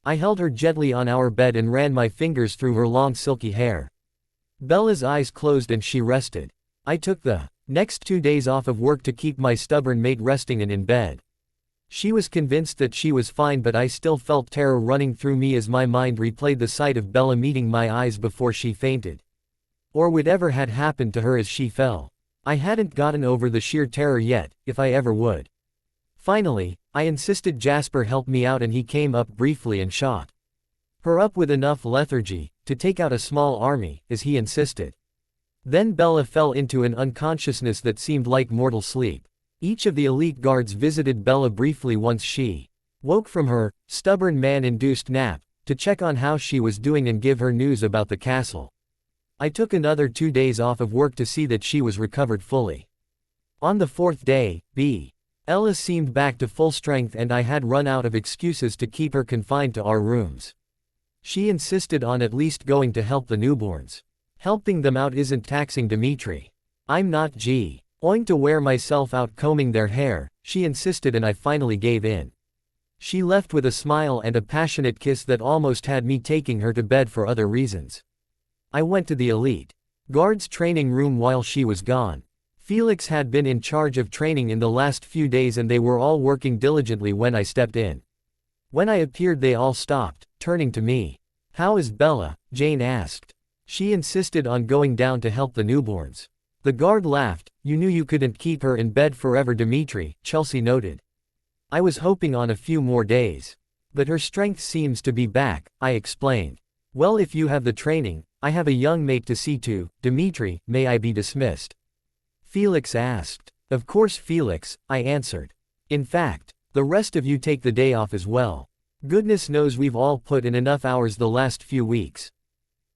I held her gently on our bed and ran my fingers through her long silky hair. Bella's eyes closed and she rested. I took the next 2 days off of work to keep my stubborn mate resting and in bed. She was convinced that she was fine, but I still felt terror running through me as my mind replayed the sight of Bella meeting my eyes before she fainted. Or whatever had happened to her as she fell. I hadn't gotten over the sheer terror yet, if I ever would. Finally, I insisted Jasper help me out, and he came up briefly and shot her up with enough lethargy to take out a small army, as he insisted. Then Bella fell into an unconsciousness that seemed like mortal sleep. Each of the elite guards visited Bella briefly once she woke from her stubborn man-induced nap, to check on how she was doing and give her news about the castle. I took another 2 days off of work to see that she was recovered fully. On the 4th day, Ella seemed back to full strength and I had run out of excuses to keep her confined to our rooms. She insisted on at least going to help the newborns. Helping them out isn't taxing Dimitri. I'm not going to wear myself out combing their hair, she insisted and I finally gave in. She left with a smile and a passionate kiss that almost had me taking her to bed for other reasons. I went to the elite guards training room while she was gone. Felix had been in charge of training in the last few days and they were all working diligently when I stepped in. When I appeared they all stopped, turning to me. "How is Bella?" Jane asked. She insisted on going down to help the newborns. The guard laughed. "You knew you couldn't keep her in bed forever, Dimitri," Chelsea noted. "I was hoping on a few more days. But her strength seems to be back," I explained. "Well, if you have the training, I have a young mate to see to. Dimitri, may I be dismissed?" Felix asked. "Of course, Felix," I answered. "In fact, the rest of you take the day off as well. Goodness knows we've all put in enough hours the last few weeks."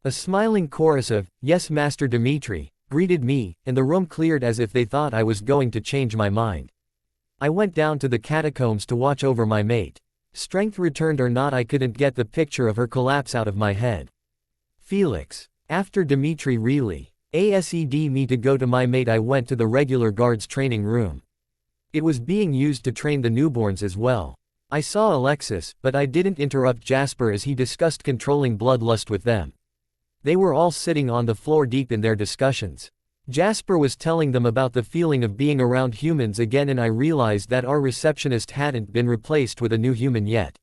A smiling chorus of, "Yes, Master Dimitri," greeted me, and the room cleared as if they thought I was going to change my mind. I went down to the catacombs to watch over my mate. Strength returned or not, I couldn't get the picture of her collapse out of my head. Felix. After Dimitri really asked me to go to my mate, I went to the regular guards training room. It was being used to train the newborns as well. I saw Alexis, but I didn't interrupt Jasper as he discussed controlling bloodlust with them. They were all sitting on the floor deep in their discussions. Jasper was telling them about the feeling of being around humans again and I realized that our receptionist hadn't been replaced with a new human yet.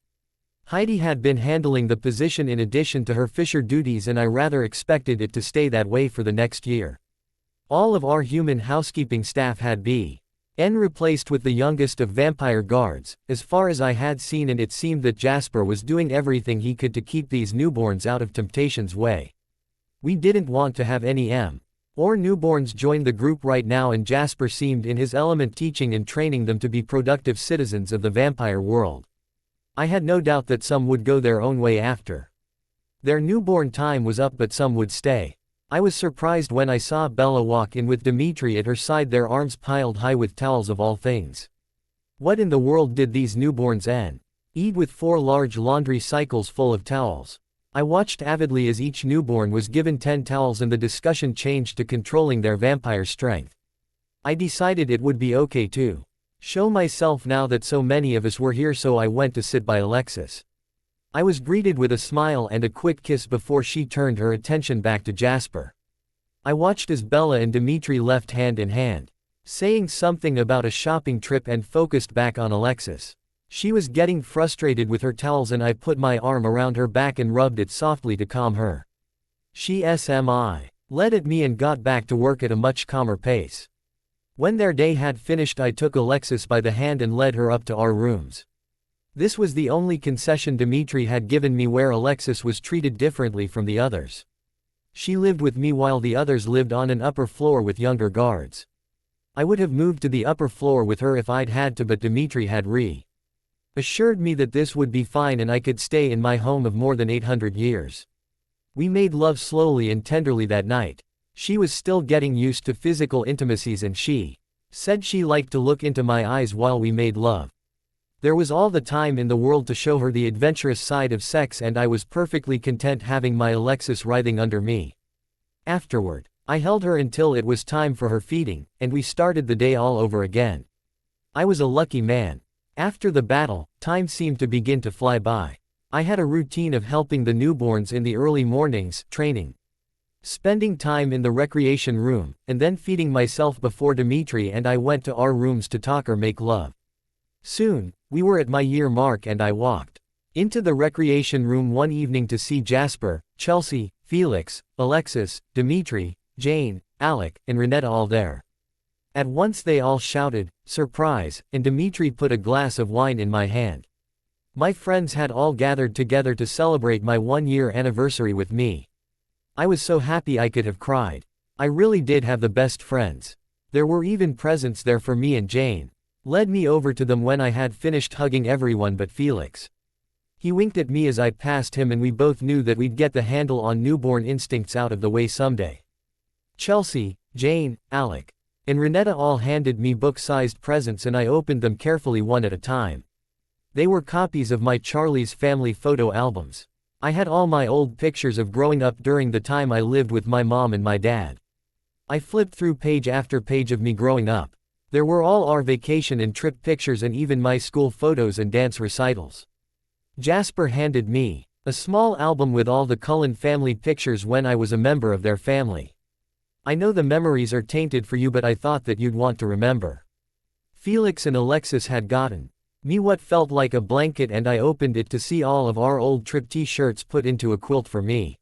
Heidi had been handling the position in addition to her Fisher duties and I rather expected it to stay that way for the next year. All of our human housekeeping staff had been replaced with the youngest of vampire guards, as far as I had seen, and it seemed that Jasper was doing everything he could to keep these newborns out of Temptation's way. We didn't want to have any or newborns join the group right now and Jasper seemed in his element, teaching and training them to be productive citizens of the vampire world. I had no doubt that some would go their own way after their newborn time was up, but some would stay. I was surprised when I saw Bella walk in with Dimitri at her side, their arms piled high with towels of all things. What in the world did these newborns eat with 4 large laundry cycles full of towels? I watched avidly as each newborn was given 10 towels and the discussion changed to controlling their vampire strength. I decided it would be okay to show myself now that so many of us were here, so I went to sit by Alexis. I was greeted with a smile and a quick kiss before she turned her attention back to Jasper. I watched as Bella and Dimitri left hand in hand, saying something about a shopping trip, and focused back on Alexis. She was getting frustrated with her towels and I put my arm around her back and rubbed it softly to calm her. She let at me and got back to work at a much calmer pace. When their day had finished, I took Alexis by the hand and led her up to our rooms. This was the only concession Dimitri had given me where Alexis was treated differently from the others. She lived with me while the others lived on an upper floor with younger guards. I would have moved to the upper floor with her if I'd had to, but Dimitri had assured me that this would be fine and I could stay in my home of more than 800 years. We made love slowly and tenderly that night. She was still getting used to physical intimacies and she said she liked to look into my eyes while we made love. There was all the time in the world to show her the adventurous side of sex and I was perfectly content having my Alexis writhing under me. Afterward, I held her until it was time for her feeding, and we started the day all over again. I was a lucky man. After the battle, time seemed to begin to fly by. I had a routine of helping the newborns in the early mornings, training, spending time in the recreation room, and then feeding myself before Dimitri and I went to our rooms to talk or make love. Soon, we were at my year mark and I walked into the recreation room one evening to see Jasper, Chelsea, Felix, Alexis, Dimitri, Jane, Alec, and Renetta all there. At once they all shouted, "Surprise," and Dimitri put a glass of wine in my hand. My friends had all gathered together to celebrate my 1-year anniversary with me. I was so happy I could have cried. I really did have the best friends. There were even presents there for me, and Jane led me over to them when I had finished hugging everyone but Felix. He winked at me as I passed him, and we both knew that we'd get the handle on newborn instincts out of the way someday. Chelsea, Jane, Alec, and Renetta all handed me book-sized presents, and I opened them carefully one at a time. They were copies of my Charlie's family photo albums. I had all my old pictures of growing up during the time I lived with my mom and my dad. I flipped through page after page of me growing up. There were all our vacation and trip pictures and even my school photos and dance recitals. Jasper handed me a small album with all the Cullen family pictures when I was a member of their family. I know the memories are tainted for you, but I thought that you'd want to remember. Felix and Alexis had gotten me what felt like a blanket, and I opened it to see all of our old trip t-shirts put into a quilt for me.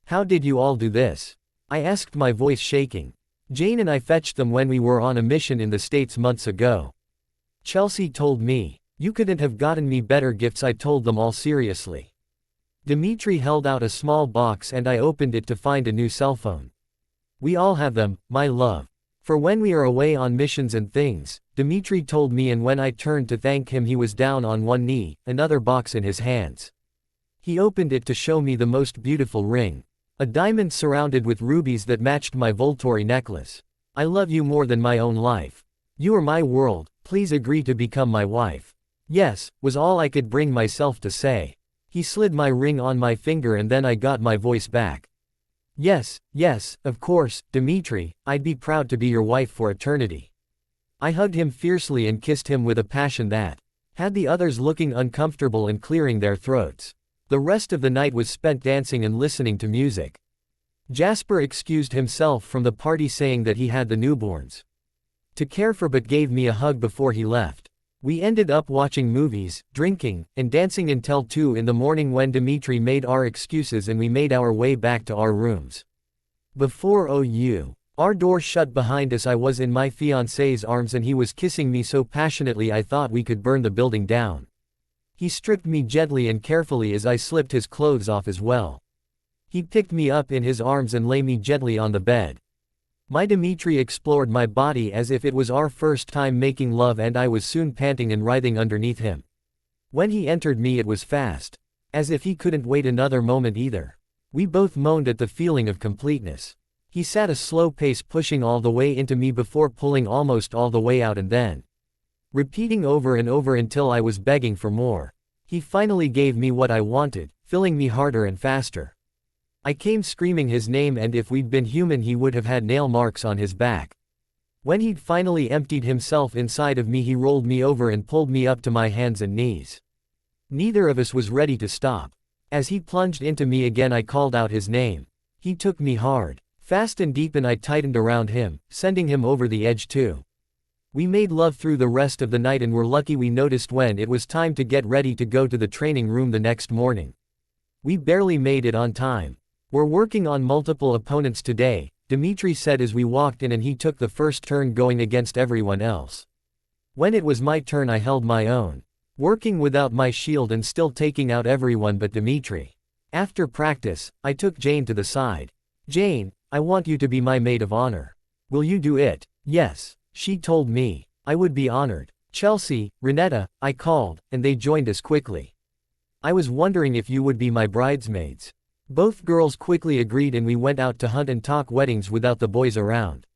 How did you all do this? I asked, my voice shaking. Jane and I fetched them when we were on a mission in the States months ago. Chelsea told me. You couldn't have gotten me better gifts, I told them all seriously. Dimitri held out a small box and I opened it to find a new cell phone. We all have them, my love. For when we are away on missions and things, Dimitri told me, and when I turned to thank him he was down on one knee, another box in his hands. He opened it to show me the most beautiful ring. A diamond surrounded with rubies that matched my Volturi necklace. I love you more than my own life. You are my world, please agree to become my wife. Yes, was all I could bring myself to say. He slid my ring on my finger and then I got my voice back. Yes, yes, of course, Dimitri, I'd be proud to be your wife for eternity. I hugged him fiercely and kissed him with a passion that had the others looking uncomfortable and clearing their throats. The rest of the night was spent dancing and listening to music. Jasper excused himself from the party saying that he had the newborns to care for, but gave me a hug before he left. We ended up watching movies, drinking, and dancing until 2 in the morning when Dimitri made our excuses and we made our way back to our rooms. Before our door shut behind us, I was in my fiancé's arms and he was kissing me so passionately I thought we could burn the building down. He stripped me gently and carefully as I slipped his clothes off as well. He picked me up in his arms and lay me gently on the bed. My Dimitri explored my body as if it was our first time making love, and I was soon panting and writhing underneath him. When he entered me it was fast. As if he couldn't wait another moment either. We both moaned at the feeling of completeness. He sat a slow pace, pushing all the way into me before pulling almost all the way out, and then repeating over and over until I was begging for more. He finally gave me what I wanted, filling me harder and faster. I came screaming his name, and if we'd been human he would have had nail marks on his back. When he'd finally emptied himself inside of me he rolled me over and pulled me up to my hands and knees. Neither of us was ready to stop. As he plunged into me again I called out his name. He took me hard, fast and deep, and I tightened around him, sending him over the edge too. We made love through the rest of the night and were lucky we noticed when it was time to get ready to go to the training room the next morning. We barely made it on time. We're working on multiple opponents today, Dimitri said as we walked in, and he took the first turn going against everyone else. When it was my turn I held my own, working without my shield and still taking out everyone but Dimitri. After practice, I took Jane to the side. Jane, I want you to be my maid of honor. Will you do it? Yes, she told me. I would be honored. Chelsea, Renetta, I called, and they joined us quickly. I was wondering if you would be my bridesmaids. Both girls quickly agreed and we went out to hunt and talk weddings without the boys around.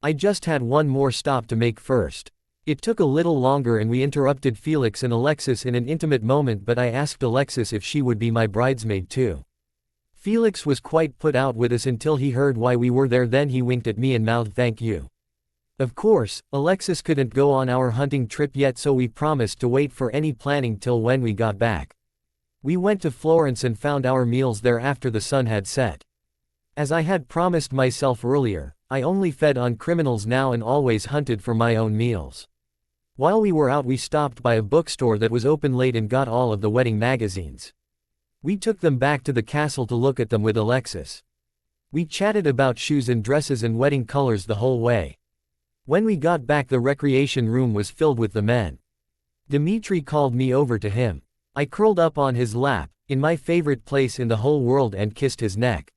I just had one more stop to make first. It took a little longer and we interrupted Felix and Alexis in an intimate moment, but I asked Alexis if she would be my bridesmaid too. Felix was quite put out with us until he heard why we were there, then he winked at me and mouthed thank you. Of course, Alexis couldn't go on our hunting trip yet, so we promised to wait for any planning till when we got back. We went to Florence and found our meals there after the sun had set. As I had promised myself earlier, I only fed on criminals now and always hunted for my own meals. While we were out we stopped by a bookstore that was open late and got all of the wedding magazines. We took them back to the castle to look at them with Alexis. We chatted about shoes and dresses and wedding colors the whole way. When we got back the recreation room was filled with the men. Dimitri called me over to him. I curled up on his lap, in my favorite place in the whole world, and kissed his neck.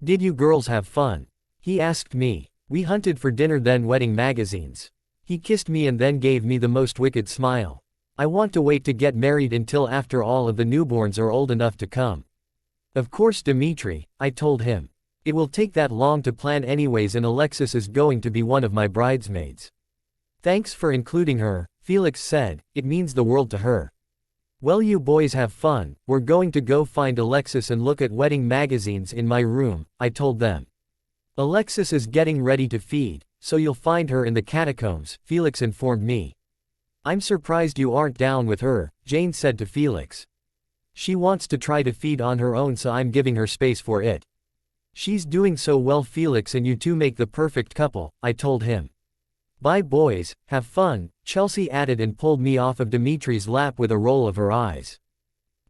Did you girls have fun? He asked me. We hunted for dinner then wedding magazines. He kissed me and then gave me the most wicked smile. I want to wait to get married until after all of the newborns are old enough to come. Of course, Dmitri, I told him. It will take that long to plan anyways, and Alexis is going to be one of my bridesmaids. Thanks for including her, Felix said, it means the world to her. Well, you boys have fun, we're going to go find Alexis and look at wedding magazines in my room, I told them. Alexis is getting ready to feed, so you'll find her in the catacombs, Felix informed me. I'm surprised you aren't down with her, Jane said to Felix. She wants to try to feed on her own, so I'm giving her space for it. She's doing so well, Felix, and you two make the perfect couple, I told him. Bye boys, have fun, Chelsea added and pulled me off of Dimitri's lap with a roll of her eyes.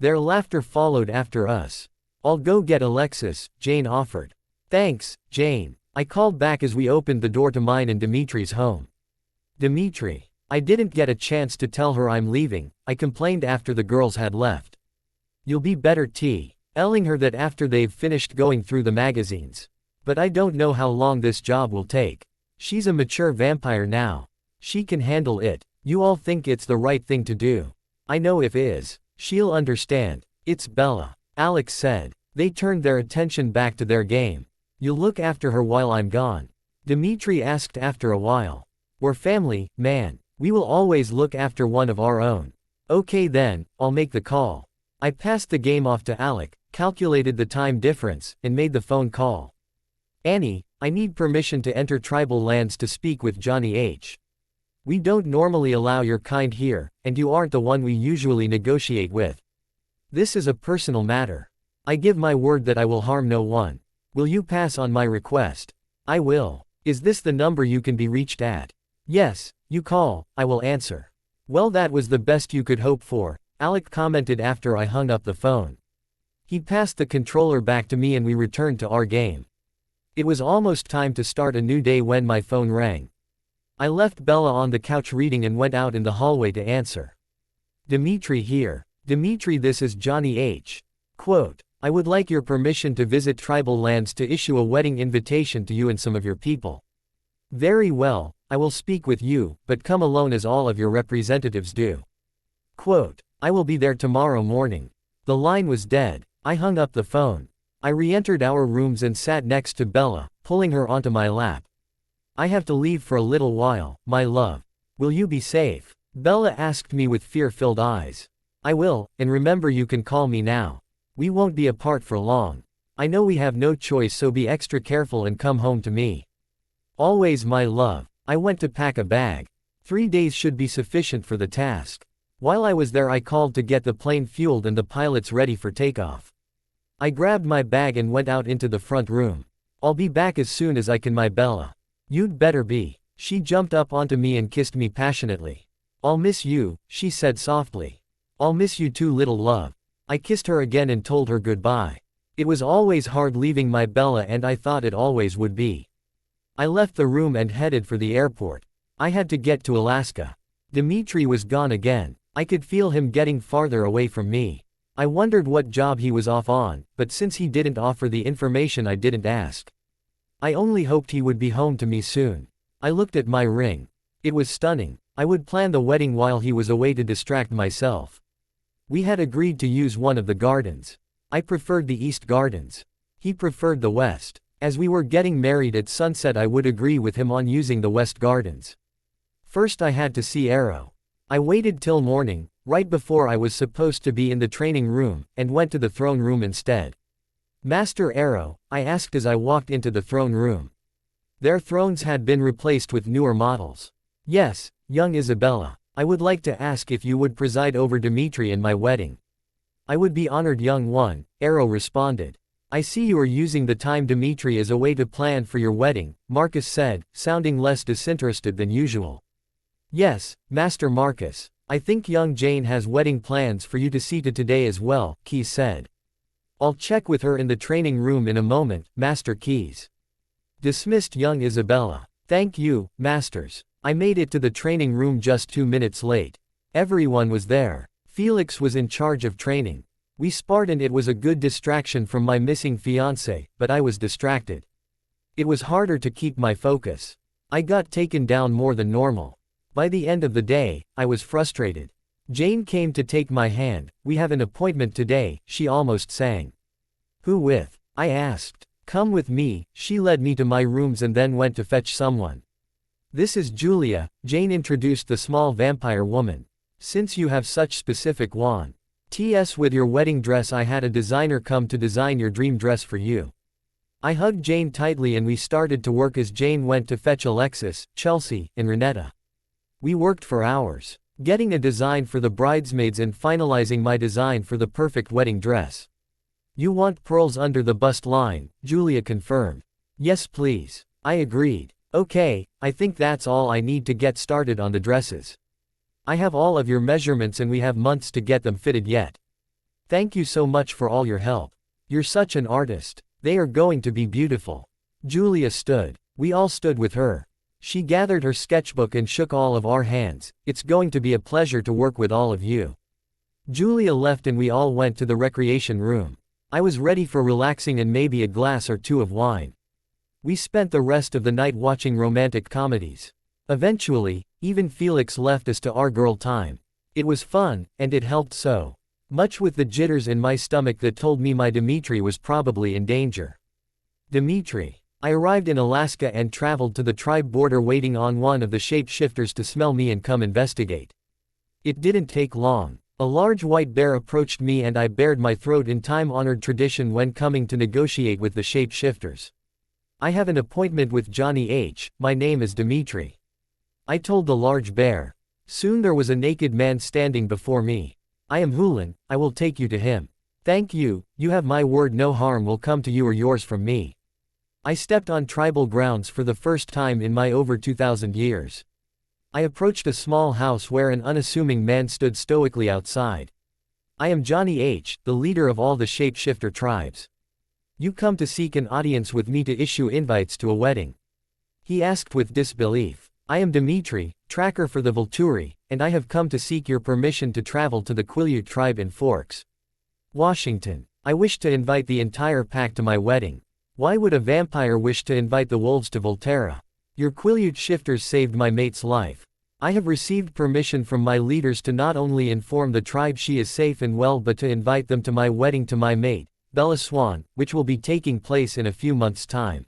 Their laughter followed after us. I'll go get Alexis, Jane offered. Thanks, Jane, I called back as we opened the door to mine and Dimitri's home. Dimitri. I didn't get a chance to tell her I'm leaving, I complained after the girls had left. You'll be better telling her that after they've finished going through the magazines. But I don't know how long this job will take. She's a mature vampire now. She can handle it. You all think it's the right thing to do. I know if is. She'll understand. It's Bella, Alex said. They turned their attention back to their game. You'll look after her while I'm gone? Dimitri asked after a while. We're family, man. We will always look after one of our own. Okay then, I'll make the call. I passed the game off to Alec, calculated the time difference, and made the phone call. Annie, I need permission to enter tribal lands to speak with Johnny H. We don't normally allow your kind here, and you aren't the one we usually negotiate with. This is a personal matter. I give my word that I will harm no one. Will you pass on my request? I will. Is this the number you can be reached at? Yes, you call, I will answer. Well, that was the best you could hope for, Alec commented after I hung up the phone. He passed the controller back to me and we returned to our game. It was almost time to start a new day when my phone rang. I left Bella on the couch reading and went out in the hallway to answer. Dimitri here. Dimitri, this is Johnny H. Quote, I would like your permission to visit tribal lands to issue a wedding invitation to you and some of your people. Very well, I will speak with you, but come alone as all of your representatives do. Quote, I will be there tomorrow morning. The line was dead. I hung up the phone. I re-entered our rooms and sat next to Bella, pulling her onto my lap. I have to leave for a little while, my love. Will you be safe? Bella asked me with fear-filled eyes. I will, and remember you can call me now. We won't be apart for long. I know we have no choice, so be extra careful and come home to me. Always, my love. I went to pack a bag. 3 days should be sufficient for the task. While I was there, I called to get the plane fueled and the pilots ready for takeoff. I grabbed my bag and went out into the front room. I'll be back as soon as I can, my Bella. You'd better be. She jumped up onto me and kissed me passionately. I'll miss you, she said softly. I'll miss you too, little love. I kissed her again and told her goodbye. It was always hard leaving my Bella, and I thought it always would be. I left the room and headed for the airport. I had to get to Alaska. Dimitri was gone again. I could feel him getting farther away from me. I wondered what job he was off on, but since he didn't offer the information, I didn't ask. I only hoped he would be home to me soon. I looked at my ring. It was stunning. I would plan the wedding while he was away to distract myself. We had agreed to use one of the gardens. I preferred the East Gardens. He preferred the West. As we were getting married at sunset, I would agree with him on using the West Gardens. First I had to see Arrow. I waited till morning, right before I was supposed to be in the training room, and went to the throne room instead. Master Arrow, I asked as I walked into the throne room. Their thrones had been replaced with newer models. Yes, young Isabella. I would like to ask if you would preside over Dimitri and my wedding. I would be honored, young one, Arrow responded. I see you are using the time Dimitri is away to plan for your wedding, Marcus said, sounding less disinterested than usual. Yes, Master Marcus. I think young Jane has wedding plans for you to see to today as well, Keyes said. I'll check with her in the training room in a moment, Master Keyes. Dismissed young Isabella. Thank you, Masters. I made it to the training room just 2 minutes late. Everyone was there. Felix was in charge of training. We sparred and it was a good distraction from my missing fiancé, but I was distracted. It was harder to keep my focus. I got taken down more than normal. By the end of the day, I was frustrated. Jane came to take my hand. "We have an appointment today," she almost sang. "Who with?" I asked. "Come with me." She led me to my rooms and then went to fetch someone. "This is Julia," Jane introduced the small vampire woman. "Since you have such specific wants with your wedding dress, I had a designer come to design your dream dress for you." I hugged Jane tightly and we started to work as Jane went to fetch Alexis, Chelsea, and Renetta. We worked for hours, getting a design for the bridesmaids and finalizing my design for the perfect wedding dress. "You want pearls under the bust line," Julia confirmed. "Yes please." I agreed. "Okay, I think that's all I need to get started on the dresses. I have all of your measurements and we have months to get them fitted yet. Thank you so much for all your help. You're such an artist. They are going to be beautiful." Julia stood. We all stood with her. She gathered her sketchbook and shook all of our hands. "It's going to be a pleasure to work with all of you." Julia left and we all went to the recreation room. I was ready for relaxing and maybe a glass or two of wine. We spent the rest of the night watching romantic comedies. Eventually, even Felix left us to our girl time. It was fun, and it helped so much with the jitters in my stomach that told me my Dimitri was probably in danger. Dimitri. I arrived in Alaska and traveled to the tribe border waiting on one of the shapeshifters to smell me and come investigate. It didn't take long. A large white bear approached me and I bared my throat in time-honored tradition when coming to negotiate with the shapeshifters. "I have an appointment with Johnny H. My name is Dimitri," I told the large bear. Soon there was a naked man standing before me. "I am Hulin, I will take you to him." "Thank you, you have my word, no harm will come to you or yours from me." I stepped on tribal grounds for the first time in my over 2,000 years. I approached a small house where an unassuming man stood stoically outside. "I am Johnny H., the leader of all the shapeshifter tribes. You come to seek an audience with me to issue invites to a wedding?" He asked with disbelief. "I am Dimitri, tracker for the Volturi, and I have come to seek your permission to travel to the Quileute tribe in Forks, Washington. I wish to invite the entire pack to my wedding." "Why would a vampire wish to invite the wolves to Volterra? Your Quileute shifters saved my mate's life. I have received permission from my leaders to not only inform the tribe she is safe and well but to invite them to my wedding to my mate, Bella Swan, which will be taking place in a few months' time.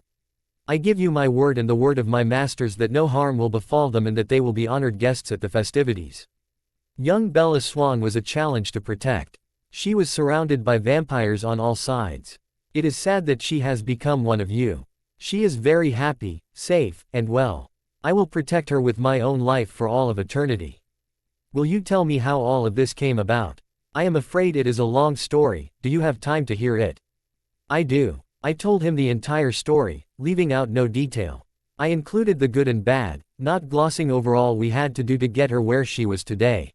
I give you my word and the word of my masters that no harm will befall them and that they will be honored guests at the festivities." Young Bella Swan was a challenge to protect. She was surrounded by vampires on all sides. It is sad that she has become one of you. She is very happy, safe, and well. I will protect her with my own life for all of eternity. Will you tell me how all of this came about? I am afraid it is a long story. Do you have time to hear it? I do. I told him the entire story, leaving out no detail. I included the good and bad, not glossing over all we had to do to get her where she was today.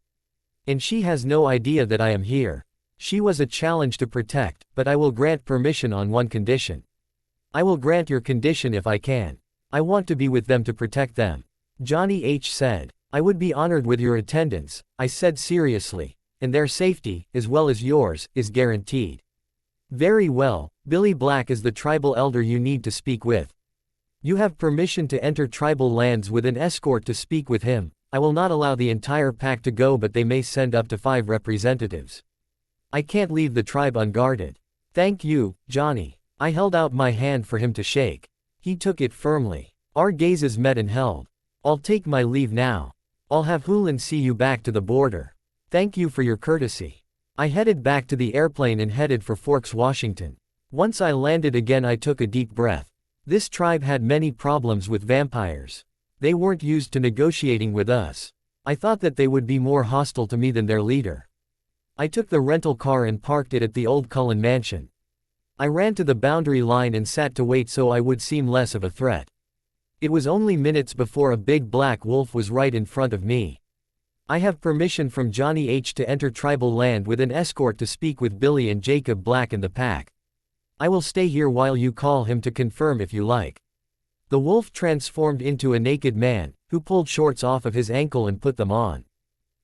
And she has no idea that I am here. She was a challenge to protect, but I will grant permission on one condition. I will grant your condition if I can. I want to be with them to protect them. Johnny H. said. I would be honored with your attendance, I said seriously. And their safety, as well as yours, is guaranteed. Very well, Billy Black is the tribal elder you need to speak with. You have permission to enter tribal lands with an escort to speak with him. I will not allow the entire pack to go, but they may send up to 5 representatives. I can't leave the tribe unguarded. Thank you, Johnny. I held out my hand for him to shake. He took it firmly. Our gazes met and held. I'll take my leave now. I'll have Hulin see you back to the border. Thank you for your courtesy. I headed back to the airplane and headed for Forks, Washington. Once I landed again, I took a deep breath. This tribe had many problems with vampires. They weren't used to negotiating with us. I thought that they would be more hostile to me than their leader. I took the rental car and parked it at the old Cullen mansion. I ran to the boundary line and sat to wait so I would seem less of a threat. It was only minutes before a big black wolf was right in front of me. I have permission from Johnny H. to enter tribal land with an escort to speak with Billy and Jacob Black and the pack. I will stay here while you call him to confirm if you like. The wolf transformed into a naked man, who pulled shorts off of his ankle and put them on.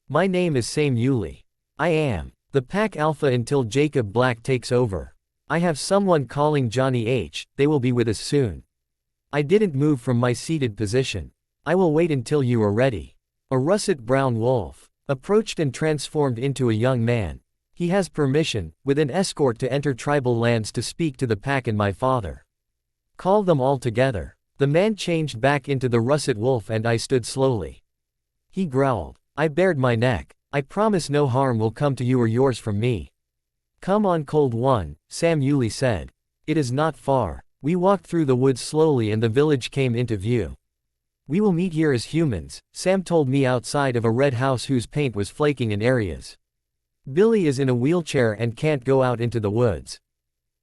My name is Same Yuli. I am the pack alpha until Jacob Black takes over. I have someone calling Johnny H., they will be with us soon. I didn't move from my seated position. I will wait until you are ready. A russet brown wolf. Approached and transformed into a young man. He has permission, with an escort, to enter tribal lands to speak to the pack and my father. Call them all together. The man changed back into the russet wolf and I stood slowly. He growled. I bared my neck. I promise no harm will come to you or yours from me. Come on, Cold One, Sam Yuli said. It is not far. We walked through the woods slowly and the village came into view. We will meet here as humans, Sam told me outside of a red house whose paint was flaking in areas. Billy is in a wheelchair and can't go out into the woods.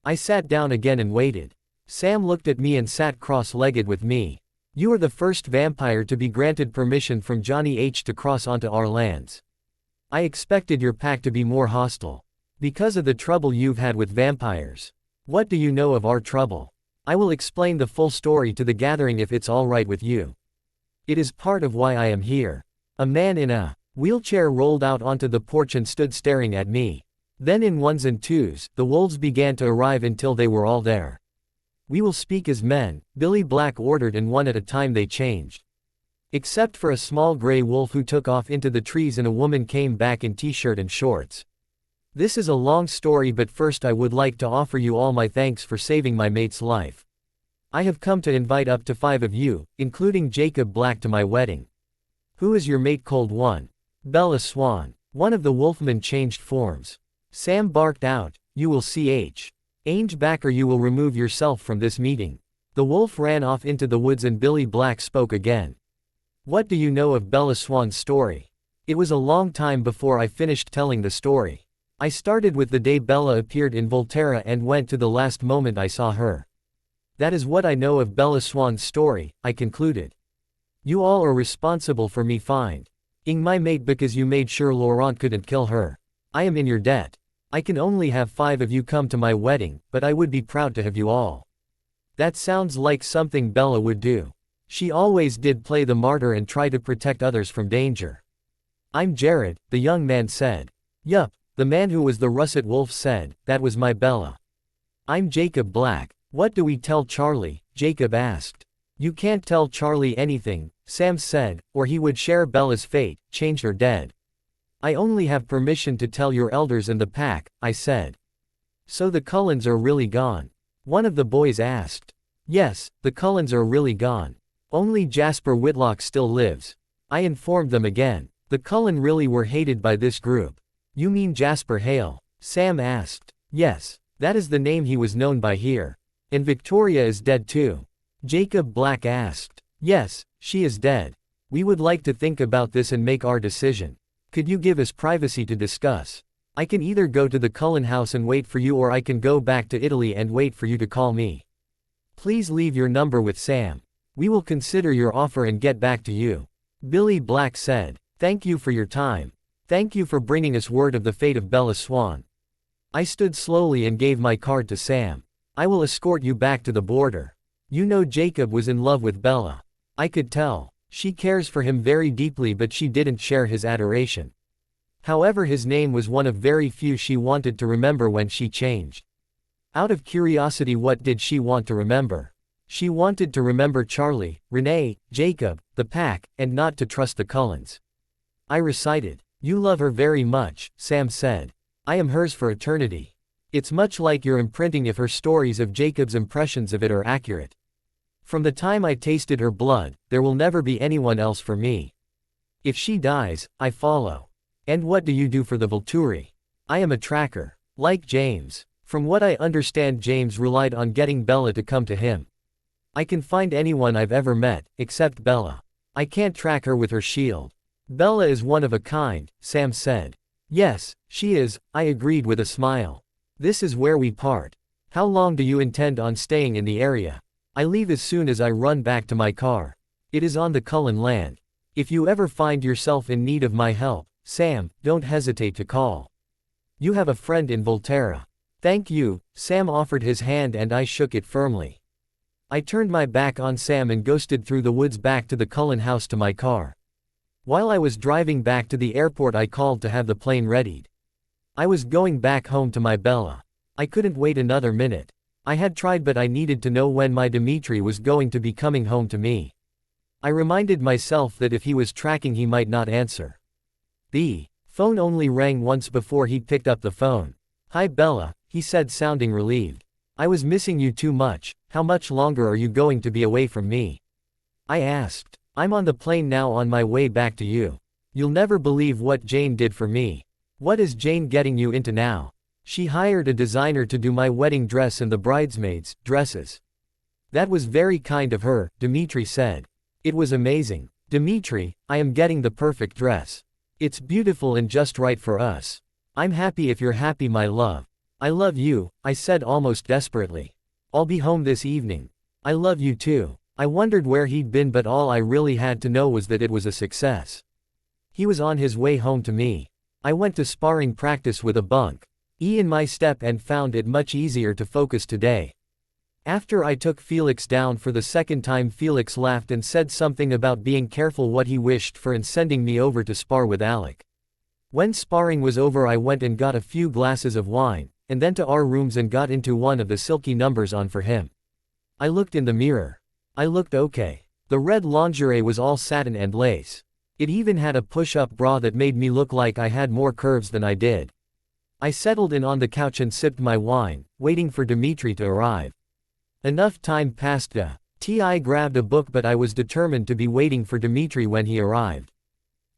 I sat down again and waited. Sam looked at me and sat cross-legged with me. You are the first vampire to be granted permission from Johnny H to cross onto our lands. I expected your pack to be more hostile. Because of the trouble you've had with vampires. What do you know of our trouble? I will explain the full story to the gathering if it's all right with you. It is part of why I am here. A man in a wheelchair rolled out onto the porch and stood staring at me. Then in ones and twos, the wolves began to arrive until they were all there. We will speak as men, Billy Black ordered, and one at a time they changed. Except for a small gray wolf who took off into the trees and a woman came back in t-shirt and shorts. This is a long story, but first I would like to offer you all my thanks for saving my mate's life. I have come to invite up to 5 of you, including Jacob Black, to my wedding. Who is your mate, Cold One? Bella Swan. One of the wolfmen changed forms. Sam barked out, you will Ange back or you will remove yourself from this meeting. The wolf ran off into the woods and Billy Black spoke again. What do you know of Bella Swan's story? It was a long time before I finished telling the story. I started with the day Bella appeared in Volturi and went to the last moment I saw her. That is what I know of Bella Swan's story, I concluded. You all are responsible for me finding my mate because you made sure Laurent couldn't kill her. I am in your debt. I can only have 5 of you come to my wedding, but I would be proud to have you all. That sounds like something Bella would do. She always did play the martyr and try to protect others from danger. I'm Jared, the young man said. Yup, the man who was the russet wolf said, that was my Bella. I'm Jacob Black. What do we tell Charlie? Jacob asked. You can't tell Charlie anything, Sam said, or he would share Bella's fate, change her dead. I only have permission to tell your elders and the pack, I said. So the Cullens are really gone? One of the boys asked. Yes, the Cullens are really gone. Only Jasper Whitlock still lives. I informed them again. The Cullen really were hated by this group. You mean Jasper Hale? Sam asked. Yes, that is the name he was known by here. And Victoria is dead too. Jacob Black asked. Yes, she is dead. We would like to think about this and make our decision. Could you give us privacy to discuss? I can either go to the Cullen house and wait for you, or I can go back to Italy and wait for you to call me. Please leave your number with Sam. We will consider your offer and get back to you. Billy Black said. Thank you for your time. Thank you for bringing us word of the fate of Bella Swan. I stood slowly and gave my card to Sam. I will escort you back to the border. You know Jacob was in love with Bella. I could tell. She cares for him very deeply, but she didn't share his adoration. However, his name was one of very few she wanted to remember when she changed. Out of curiosity, what did she want to remember? She wanted to remember Charlie, Renee, Jacob, the pack, and not to trust the Cullens. I recited. You love her very much, Sam said. I am hers for eternity. It's much like your imprinting if her stories of Jacob's impressions of it are accurate. From the time I tasted her blood, there will never be anyone else for me. If she dies, I follow. And what do you do for the Volturi? I am a tracker. Like James. From what I understand, James relied on getting Bella to come to him. I can find anyone I've ever met, except Bella. I can't track her with her shield. Bella is one of a kind, Sam said. Yes, she is, I agreed with a smile. This is where we part. How long do you intend on staying in the area? I leave as soon as I run back to my car. It is on the Cullen land. If you ever find yourself in need of my help, Sam, don't hesitate to call. You have a friend in Volterra. Thank you, Sam offered his hand and I shook it firmly. I turned my back on Sam and ghosted through the woods back to the Cullen house to my car. While I was driving back to the airport, I called to have the plane readied. I was going back home to my Bella. I couldn't wait another minute. I had tried, but I needed to know when my Dimitri was going to be coming home to me. I reminded myself that if he was tracking, he might not answer. The phone only rang once before he picked up the phone. "Hi Bella," he said, sounding relieved. "I was missing you too much. How much longer are you going to be away from me?" I asked. "I'm on the plane now, on my way back to you. You'll never believe what Jane did for me." "What is Jane getting you into now?" "She hired a designer to do my wedding dress and the bridesmaids' dresses." "That was very kind of her," Dmitri said. "It was amazing. Dmitri, I am getting the perfect dress. It's beautiful and just right for us. I'm happy if you're happy, my love." "I love you," I said almost desperately. "I'll be home this evening." "I love you too." I wondered where he'd been, but all I really had to know was that it was a success. He was on his way home to me. I went to sparring practice with a bunk in my step and found it much easier to focus today. After I took Felix down for the second time, Felix laughed and said something about being careful what he wished for and sending me over to spar with Alec. When sparring was over, I went and got a few glasses of wine, and then to our rooms and got into one of the silky numbers on for him. I looked in the mirror. I looked okay. The red lingerie was all satin and lace. It even had a push-up bra that made me look like I had more curves than I did. I settled in on the couch and sipped my wine, waiting for Dmitri to arrive. Enough time passed. I grabbed a book, but I was determined to be waiting for Dmitri when he arrived.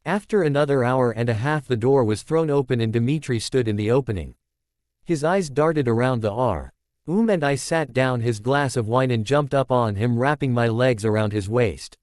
After another hour and a half, the door was thrown open and Dmitri stood in the opening. His eyes darted around the room and I sat down his glass of wine and jumped up on him, wrapping my legs around his waist.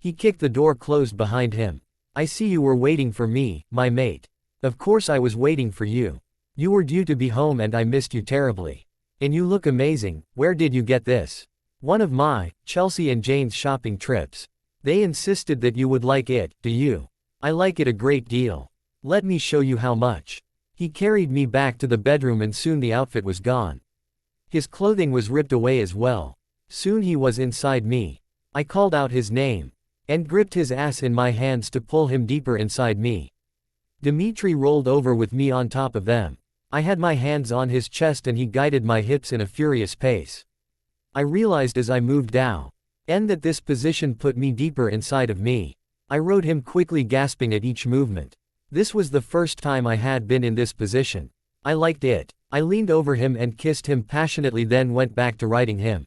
He kicked the door closed behind him. "I see you were waiting for me, my mate." "Of course I was waiting for you. You were due to be home and I missed you terribly. And you look amazing. Where did you get this?" "One of my, Chelsea and Jane's shopping trips. They insisted that you would like it, do you?" "I like it a great deal. Let me show you how much." He carried me back to the bedroom and soon the outfit was gone. His clothing was ripped away as well. Soon he was inside me. I called out his name and gripped his ass in my hands to pull him deeper inside me. Dmitri rolled over with me on top of them. I had my hands on his chest and he guided my hips in a furious pace. I realized as I moved down and that this position put me deeper inside of me. I rode him quickly, gasping at each movement. This was the first time I had been in this position. I liked it. I leaned over him and kissed him passionately, then went back to riding him.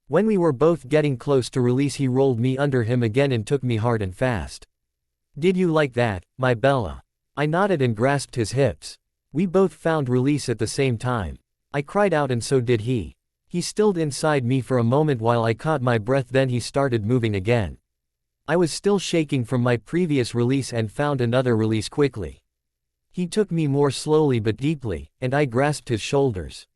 When we were both getting close to release, he rolled me under him again and took me hard and fast. "Did you like that, my Bella?" I nodded and grasped his hips. We both found release at the same time. I cried out and so did he. He stilled inside me for a moment while I caught my breath, then he started moving again. I was still shaking from my previous release and found another release quickly. He took me more slowly but deeply, and I grasped his shoulders.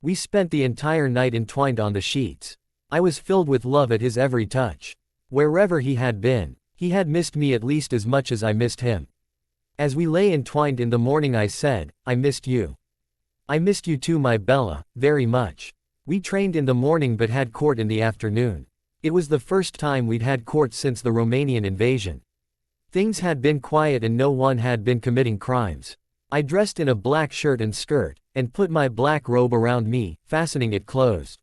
We spent the entire night entwined on the sheets. I was filled with love at his every touch. Wherever he had been, he had missed me at least as much as I missed him. As we lay entwined in the morning, I said, "I missed you." "I missed you too, my Bella, very much." We trained in the morning but had court in the afternoon. It was the first time we'd had court since the Romanian invasion. Things had been quiet and no one had been committing crimes. I dressed in a black shirt and skirt, and put my black robe around me, fastening it closed.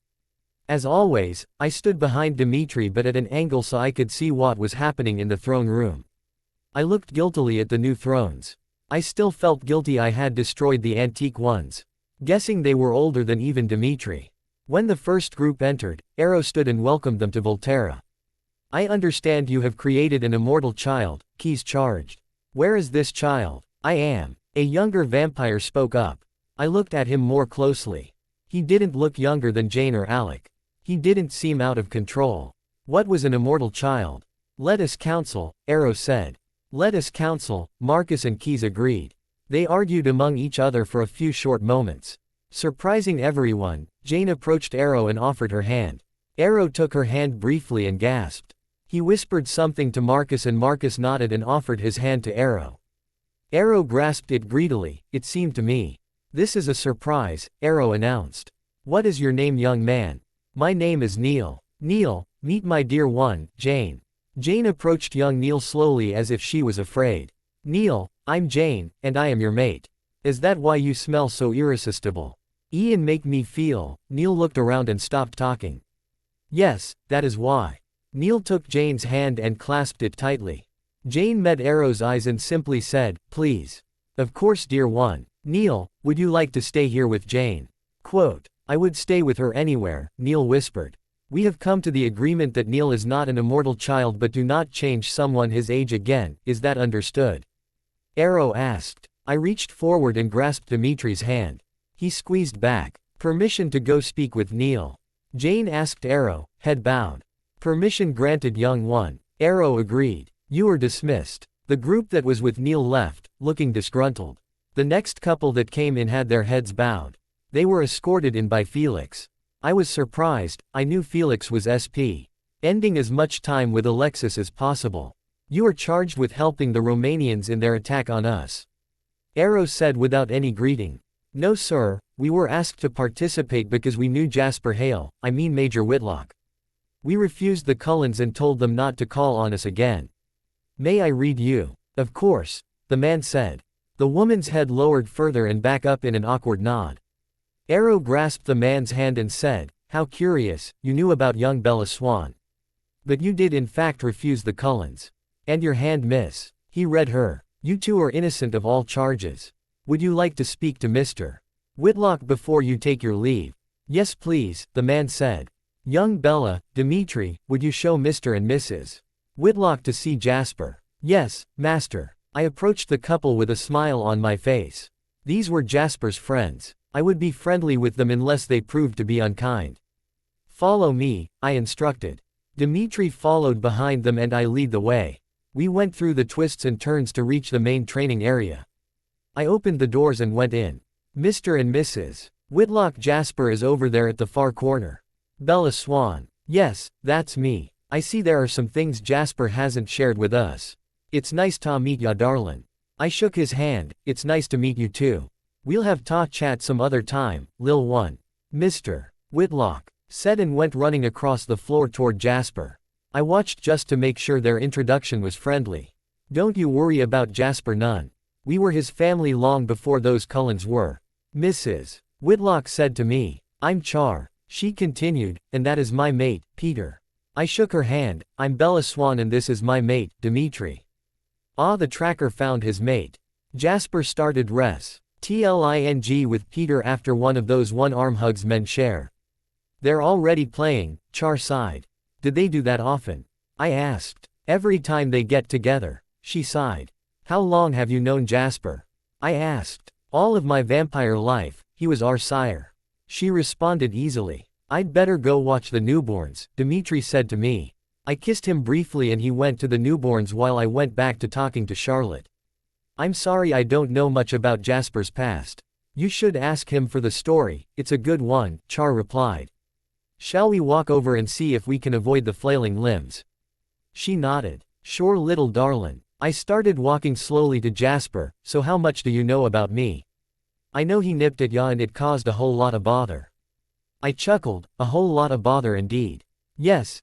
As always, I stood behind Dmitri but at an angle so I could see what was happening in the throne room. I looked guiltily at the new thrones. I still felt guilty I had destroyed the antique ones, guessing they were older than even Dmitri. When the first group entered, Arrow stood and welcomed them to Volturi. "I understand you have created an immortal child," Keys charged. "Where is this child?" "I am." A younger vampire spoke up. I looked at him more closely. He didn't look younger than Jane or Alec. He didn't seem out of control. What was an immortal child? "Let us counsel," Arrow said. "Let us counsel," Marcus and Keys agreed. They argued among each other for a few short moments. Surprising everyone, Jane approached Arrow and offered her hand. Arrow took her hand briefly and gasped. He whispered something to Marcus and Marcus nodded and offered his hand to Arrow. Arrow grasped it greedily, it seemed to me. "This is a surprise," Arrow announced. "What is your name, young man?" "My name is Neil." "Neil, meet my dear one, Jane." Jane approached young Neil slowly as if she was afraid. "Neil, I'm Jane, and I am your mate. Is that why you smell so irresistible? Ian make me feel." Neil looked around and stopped talking. "Yes, that is why." Neil took Jane's hand and clasped it tightly. Jane met Arrow's eyes and simply said, please. Of course, dear one. Neil, would you like to stay here with Jane? Quote, I would stay with her anywhere, Neil whispered. We have come to the agreement that Neil is not an immortal child but do not change someone his age again, is that understood? Arrow asked. I reached forward and grasped Dimitri's hand. He squeezed back. Permission to go speak with Neil. Jane asked Arrow, head bowed. Permission granted, young one. Arrow agreed. You are dismissed. The group that was with Neil left, looking disgruntled. The next couple that came in had their heads bowed. They were escorted in by Felix. I was surprised, I knew Felix was SP. Ending as much time with Alexis as possible. You are charged with helping the Romanians in their attack on us. Arrow said without any greeting. No sir, we were asked to participate because we knew Jasper Hale, I mean Major Whitlock. We refused the Cullens and told them not to call on us again. May I read you? Of course, the man said. The woman's head lowered further and back up in an awkward nod. Arrow grasped the man's hand and said, how curious, you knew about young Bella Swan. But you did in fact refuse the Cullens. And your hand, miss. He read her. You two are innocent of all charges. Would you like to speak to Mr. Whitlock before you take your leave? Yes please, the man said. Young Bella, Dimitri, would you show Mr. and Mrs. Whitlock to see Jasper? Yes, master. I approached the couple with a smile on my face. These were Jasper's friends. I would be friendly with them unless they proved to be unkind. Follow me, I instructed. Dimitri followed behind them and I lead the way. We went through the twists and turns to reach the main training area. I opened the doors and went in. Mr. and Mrs. Whitlock, Jasper is over there at the far corner. Bella Swan. Yes, that's me. I see there are some things Jasper hasn't shared with us. It's nice to meet ya darlin'. I shook his hand, it's nice to meet you too. We'll have ta chat some other time, lil one. Mr. Whitlock said and went running across the floor toward Jasper. I watched just to make sure their introduction was friendly. Don't you worry about Jasper none. We were his family long before those Cullens were. Mrs. Whitlock said to me. I'm Char. She continued, and that is my mate, Peter. I shook her hand. I'm Bella Swan and this is my mate, Dimitri. Ah, the tracker found his mate. Jasper started TLING with Peter after one of those one-arm hugs men share. They're already playing, Char sighed. Did they do that often? I asked. Every time they get together, she sighed. How long have you known Jasper? I asked. All of my vampire life, he was our sire. She responded easily. I'd better go watch the newborns, Dimitri said to me. I kissed him briefly and he went to the newborns while I went back to talking to Charlotte. I'm sorry I don't know much about Jasper's past. You should ask him for the story, it's a good one, Char replied. Shall we walk over and see if we can avoid the flailing limbs? She nodded. Sure little darlin'. I started walking slowly to Jasper. So how much do you know about me? I know he nipped at ya and it caused a whole lot of bother. I chuckled, a whole lot of bother indeed. Yes,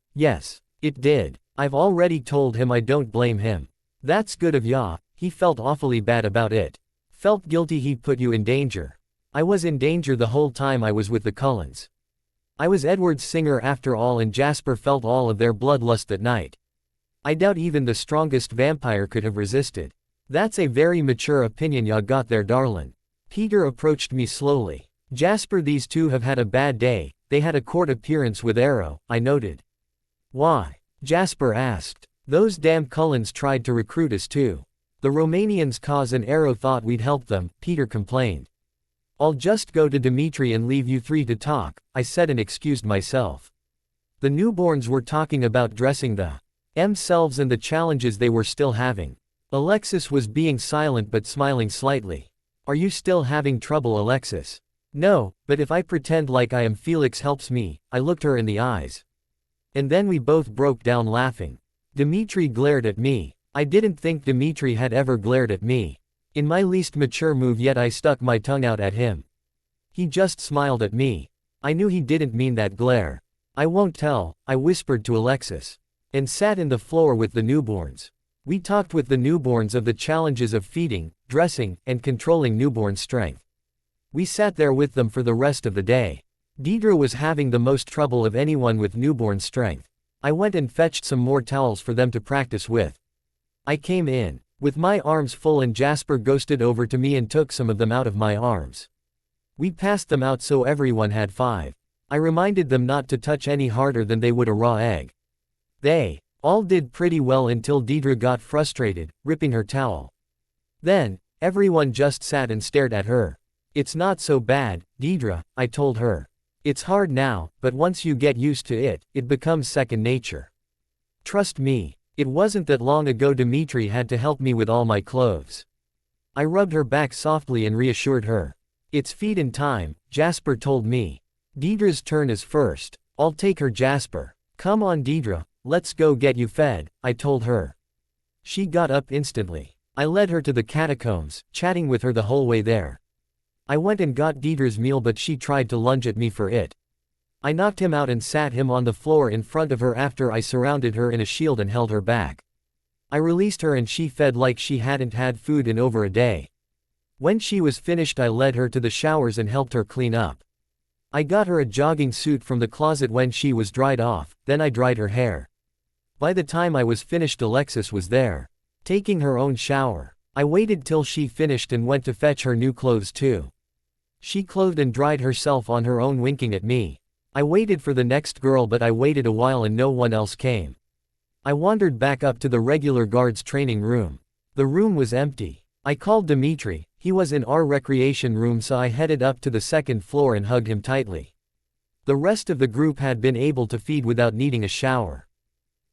it did. I've already told him I don't blame him. That's good of ya, he felt awfully bad about it. Felt guilty he put you in danger. I was in danger the whole time I was with the Cullens. I was Edward's singer after all and Jasper felt all of their bloodlust that night. I doubt even the strongest vampire could have resisted. That's a very mature opinion ya got there darlin'. Peter approached me slowly. Jasper, these two have had a bad day, they had a court appearance with Arrow, I noted. Why? Jasper asked. Those damn Cullens tried to recruit us too. The Romanians cause and Arrow thought we'd help them, Peter complained. I'll just go to Dimitri and leave you three to talk, I said and excused myself. The newborns were talking about dressing themselves and the challenges they were still having. Alexis was being silent but smiling slightly. Are you still having trouble, Alexis? No, but if I pretend like I am Felix helps me, I looked her in the eyes. And then we both broke down laughing. Dimitri glared at me. I didn't think Dimitri had ever glared at me. In my least mature move yet I stuck my tongue out at him. He just smiled at me. I knew he didn't mean that glare. I won't tell, I whispered to Alexis. And sat in the floor with the newborns. We talked with the newborns of the challenges of feeding, dressing, and controlling newborn strength. We sat there with them for the rest of the day. Deidre was having the most trouble of anyone with newborn strength. I went and fetched some more towels for them to practice with. I came in, with my arms full, and Jasper ghosted over to me and took some of them out of my arms. We passed them out so everyone had 5. I reminded them not to touch any harder than they would a raw egg. They all did pretty well until Deidre got frustrated, ripping her towel. Then, everyone just sat and stared at her. It's not so bad, Deidre, I told her. It's hard now, but once you get used to it, it becomes second nature. Trust me, it wasn't that long ago Dimitri had to help me with all my clothes. I rubbed her back softly and reassured her. It's feedin' time, Jasper told me. Deidre's turn is first. I'll take her, Jasper. Come on, Deidre, let's go get you fed, I told her. She got up instantly. I led her to the catacombs, chatting with her the whole way there. I went and got Deidre's meal, but she tried to lunge at me for it. I knocked him out and sat him on the floor in front of her after I surrounded her in a shield and held her back. I released her and she fed like she hadn't had food in over a day. When she was finished, I led her to the showers and helped her clean up. I got her a jogging suit from the closet when she was dried off, then I dried her hair. By the time I was finished, Alexis was there, taking her own shower. I waited till she finished and went to fetch her new clothes too. She clothed and dried herself on her own, winking at me. I waited for the next girl, but I waited a while and no one else came. I wandered back up to the regular guards training room. The room was empty. I called Dimitri. He was in our recreation room, so I headed up to the second floor and hugged him tightly. The rest of the group had been able to feed without needing a shower.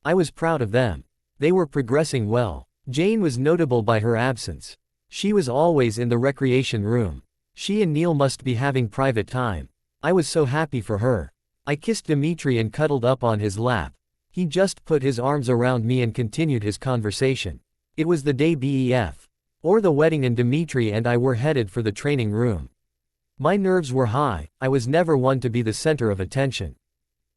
I was proud of them. They were progressing well. Jane was notable by her absence. She was always in the recreation room. She and Neil must be having private time. I was so happy for her. I kissed Dimitri and cuddled up on his lap. He just put his arms around me and continued his conversation. It was the day before the wedding, and Dimitri and I were headed for the training room. My nerves were high. I was never one to be the center of attention.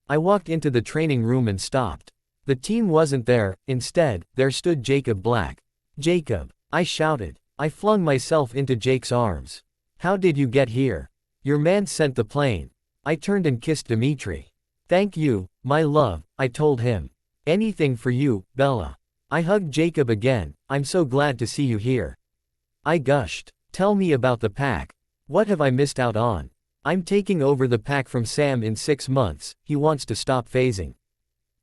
I walked into the training room and stopped. The team wasn't there. Instead, there stood Jacob Black. Jacob, I shouted. I flung myself into Jake's arms. How did you get here? Your man sent the plane. I turned and kissed Dimitri. Thank you, my love, I told him. Anything for you, Bella. I hugged Jacob again. I'm so glad to see you here. I gushed. Tell me about the pack. What have I missed out on? I'm taking over the pack from Sam in 6 months. He wants to stop phasing.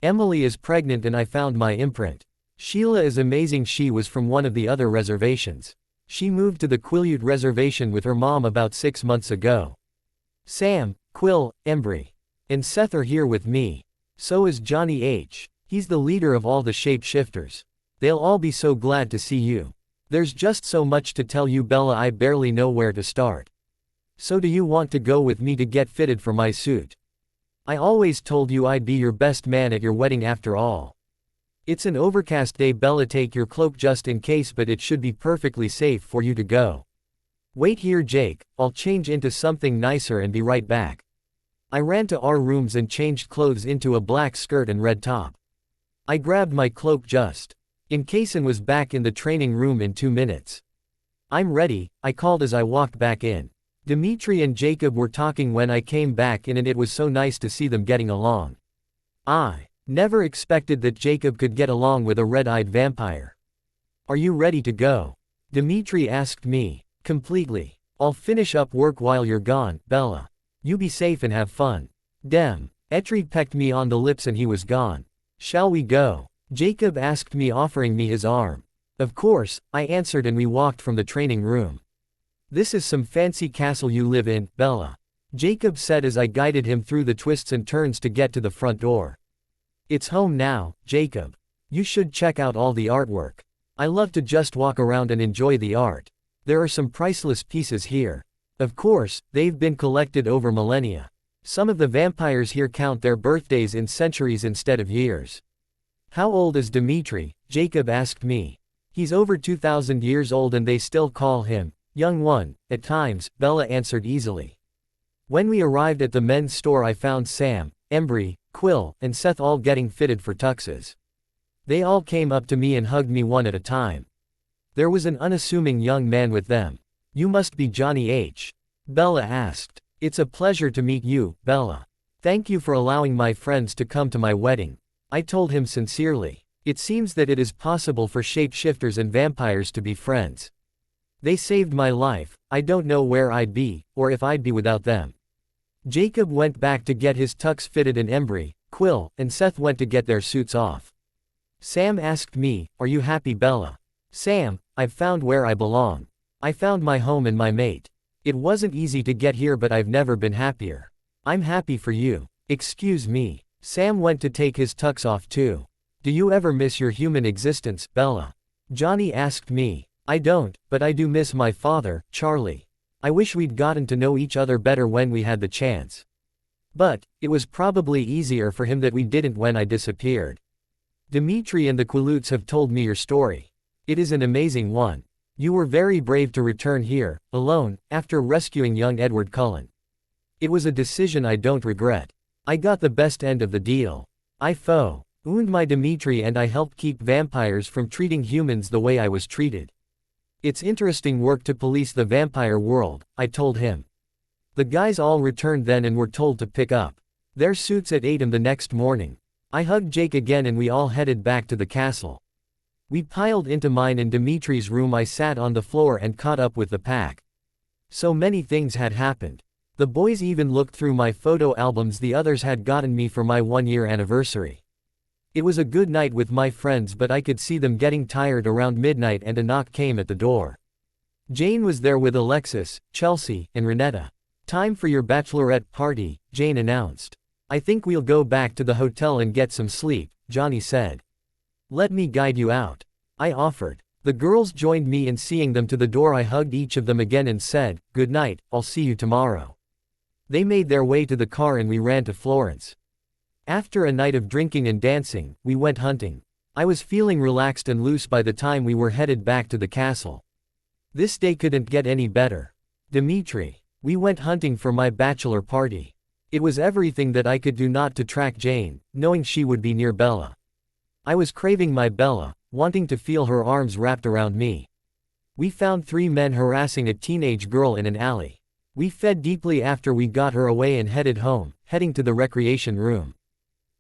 Emily is pregnant and I found my imprint. Sheila is amazing. She was from one of the other reservations. She moved to the Quileute reservation with her mom about 6 months ago. Sam, Quill, Embry, and Seth are here with me. So is Johnny H. He's the leader of all the shapeshifters. They'll all be so glad to see you. There's just so much to tell you, Bella. I barely know where to start. So do you want to go with me to get fitted for my suit? I always told you I'd be your best man at your wedding after all. It's an overcast day, Bella. Take your cloak just in case, but it should be perfectly safe for you to go. Wait here, Jake. I'll change into something nicer and be right back. I ran to our rooms and changed clothes into a black skirt and red top. I grabbed my cloak just in case and was back in the training room in 2 minutes. I'm ready, I called as I walked back in. Dimitri and Jacob were talking when I came back in, and it was so nice to see them getting along. I never expected that Jacob could get along with a red-eyed vampire. Are you ready to go? Dimitri asked me. Completely. I'll finish up work while you're gone, Bella. You be safe and have fun. Dem. Etri pecked me on the lips and he was gone. Shall we go? Jacob asked me, offering me his arm. Of course, I answered, and we walked from the training room. This is some fancy castle you live in, Bella. Jacob said as I guided him through the twists and turns to get to the front door. It's home now, Jacob. You should check out all the artwork. I love to just walk around and enjoy the art. There are some priceless pieces here. Of course, they've been collected over millennia. Some of the vampires here count their birthdays in centuries instead of years. How old is Dimitri? Jacob asked me. He's over 2,000 years old and they still call him Young One, at times, Bella answered easily. When we arrived at the men's store, I found Sam, Embry, Quill, and Seth all getting fitted for tuxes. They all came up to me and hugged me one at a time. There was an unassuming young man with them. You must be Johnny H. Bella asked. It's a pleasure to meet you, Bella. Thank you for allowing my friends to come to my wedding. I told him sincerely. It seems that it is possible for shapeshifters and vampires to be friends. They saved my life, I don't know where I'd be, or if I'd be without them. Jacob went back to get his tux fitted and Embry, Quill, and Seth went to get their suits off. Sam asked me, "Are you happy, Bella?" "Sam, I've found where I belong. I found my home and my mate. It wasn't easy to get here but I've never been happier. I'm happy for you." "Excuse me." Sam went to take his tux off too. "Do you ever miss your human existence, Bella?" Johnny asked me. "I don't, but I do miss my father, Charlie. I wish we'd gotten to know each other better when we had the chance. But, it was probably easier for him that we didn't when I disappeared. Dimitri and the Quiluts have told me your story. It is an amazing one. You were very brave to return here, alone, after rescuing young Edward Cullen. It was a decision I don't regret. I got the best end of the deal. I found my Dimitri and I helped keep vampires from treating humans the way I was treated. It's interesting work to police the vampire world," I told him. The guys all returned then and were told to pick up their suits at 8 am the next morning. I hugged Jake again and we all headed back to the castle. We piled into mine and Dimitri's room. I sat on the floor and caught up with the pack. So many things had happened. The boys even looked through my photo albums the others had gotten me for my 1-year anniversary. It was a good night with my friends but I could see them getting tired around midnight and a knock came at the door. Jane was there with Alexis, Chelsea, and Renetta. "Time for your bachelorette party," Jane announced. "I think we'll go back to the hotel and get some sleep," Johnny said. "Let me guide you out," I offered. The girls joined me in seeing them to the door. I hugged each of them again and said, "Good night, I'll see you tomorrow." They made their way to the car and we ran to Florence. After a night of drinking and dancing, we went hunting. I was feeling relaxed and loose by the time we were headed back to the castle. This day couldn't get any better. Dimitri. We went hunting for my bachelor party. It was everything that I could do not to track Jane, knowing she would be near Bella. I was craving my Bella, wanting to feel her arms wrapped around me. We found 3 men harassing a teenage girl in an alley. We fed deeply after we got her away and headed home, heading to the recreation room.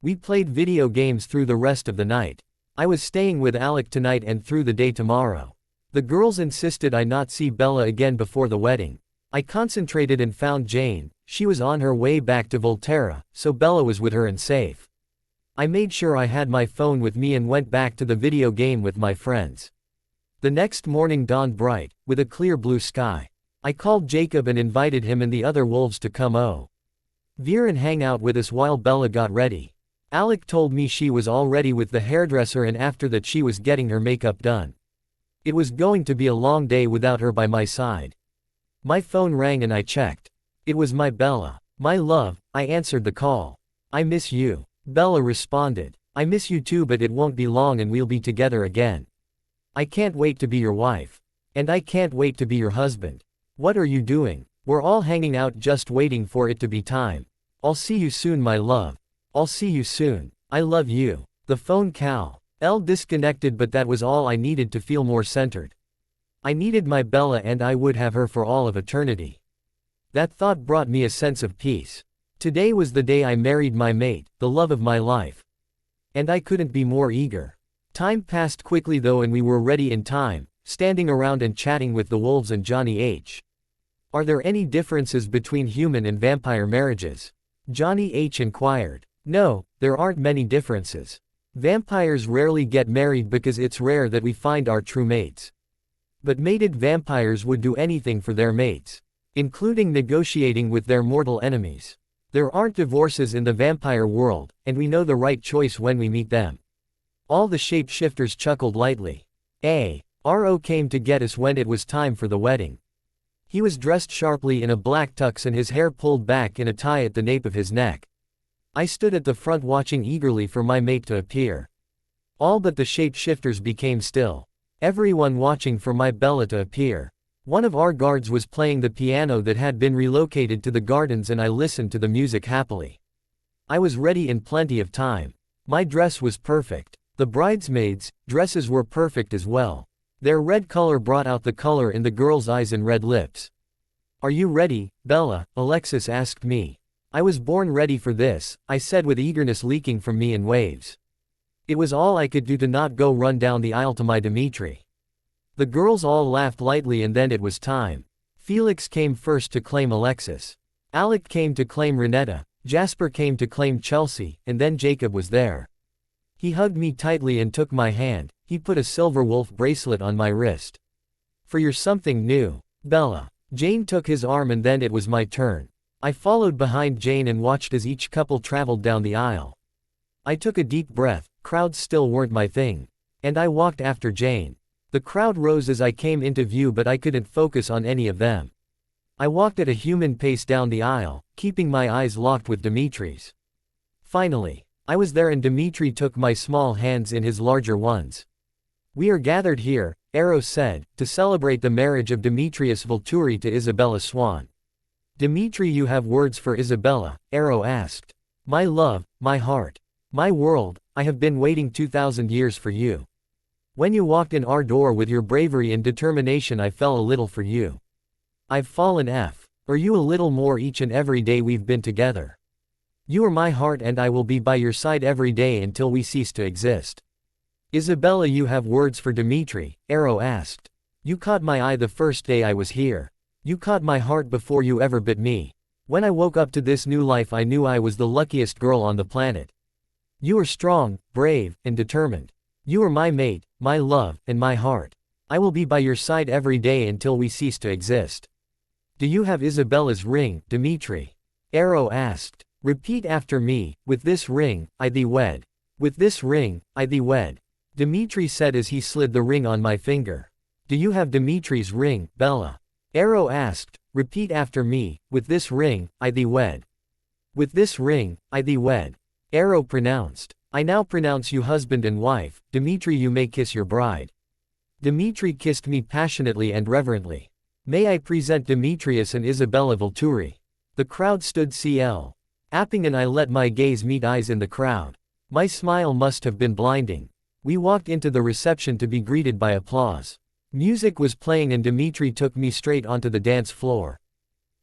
We played video games through the rest of the night. I was staying with Alec tonight and through the day tomorrow. The girls insisted I not see Bella again before the wedding. I concentrated and found Jane. She was on her way back to Volturi, so Bella was with her and safe. I made sure I had my phone with me and went back to the video game with my friends. The next morning dawned bright, with a clear blue sky. I called Jacob and invited him and the other wolves to come over and hang out with us while Bella got ready. Alec told me she was all ready with the hairdresser and after that she was getting her makeup done. It was going to be a long day without her by my side. My phone rang and I checked. It was my Bella. "My love," I answered the call. "I miss you." Bella responded. "I miss you too but it won't be long and we'll be together again. I can't wait to be your wife. And I can't wait to be your husband. What are you doing?" "We're all hanging out just waiting for it to be time. I'll see you soon my love. I'll see you soon. I love you." The phone disconnected but that was all I needed to feel more centered. I needed my Bella and I would have her for all of eternity. That thought brought me a sense of peace. Today was the day I married my mate, the love of my life. And I couldn't be more eager. Time passed quickly though and we were ready in time, standing around and chatting with the wolves and Johnny H. "Are there any differences between human and vampire marriages?" Johnny H. inquired. "No, there aren't many differences. Vampires rarely get married because it's rare that we find our true mates. But mated vampires would do anything for their mates, including negotiating with their mortal enemies. There aren't divorces in the vampire world, and we know the right choice when we meet them." All the shapeshifters chuckled lightly. Ro came to get us when it was time for the wedding. He was dressed sharply in a black tux and his hair pulled back in a tie at the nape of his neck. I stood at the front watching eagerly for my mate to appear. All but the shapeshifters became still. Everyone watching for my Bella to appear. One of our guards was playing the piano that had been relocated to the gardens and I listened to the music happily. I was ready in plenty of time. My dress was perfect. The bridesmaids' dresses were perfect as well. Their red color brought out the color in the girls' eyes and red lips. "Are you ready, Bella?" Alexis asked me. "I was born ready for this," I said with eagerness leaking from me in waves. It was all I could do to not go run down the aisle to my Dimitri. The girls all laughed lightly and then it was time. Felix came first to claim Alexis. Alec came to claim Renetta, Jasper came to claim Chelsea, and then Jacob was there. He hugged me tightly and took my hand. He put a silver wolf bracelet on my wrist. For you're something new, Bella. Jane took his arm and then it was my turn. I followed behind Jane and watched as each couple traveled down the aisle. I took a deep breath, crowds still weren't my thing. And I walked after Jane. The crowd rose as I came into view but I couldn't focus on any of them. I walked at a human pace down the aisle, keeping my eyes locked with Dimitri's. Finally, I was there and Dimitri took my small hands in his larger ones. We are gathered here, Eros said, to celebrate the marriage of Demetrius Volturi to Isabella Swan. Dimitri, you have words for Isabella? Eros asked. My love, my heart, my world, I have been waiting 2,000 years for you. When you walked in our door with your bravery and determination I fell a little for you. I've fallen for you a little more each and every day we've been together. You are my heart and I will be by your side every day until we cease to exist. Isabella, you have words for Dimitri? Eros asked. You caught my eye the first day I was here. You caught my heart before you ever bit me. When I woke up to this new life I knew I was the luckiest girl on the planet. You are strong, brave, and determined. You are my mate, my love, and my heart. I will be by your side every day until we cease to exist. Do you have Isabella's ring, Dimitri? Eros asked. Repeat after me, with this ring, I thee wed. With this ring, I thee wed. Dimitri said as he slid the ring on my finger. Do you have Dimitri's ring, Bella? Eros asked. Repeat after me, with this ring, I thee wed. With this ring, I thee wed. Eros pronounced. I now pronounce you husband and wife. Dimitri, you may kiss your bride. Dimitri kissed me passionately and reverently. May I present Demetrius and Isabella Volturi. The crowd stood CL. Apping and I let my gaze meet eyes in the crowd. My smile must have been blinding. We walked into the reception to be greeted by applause. Music was playing and Dimitri took me straight onto the dance floor.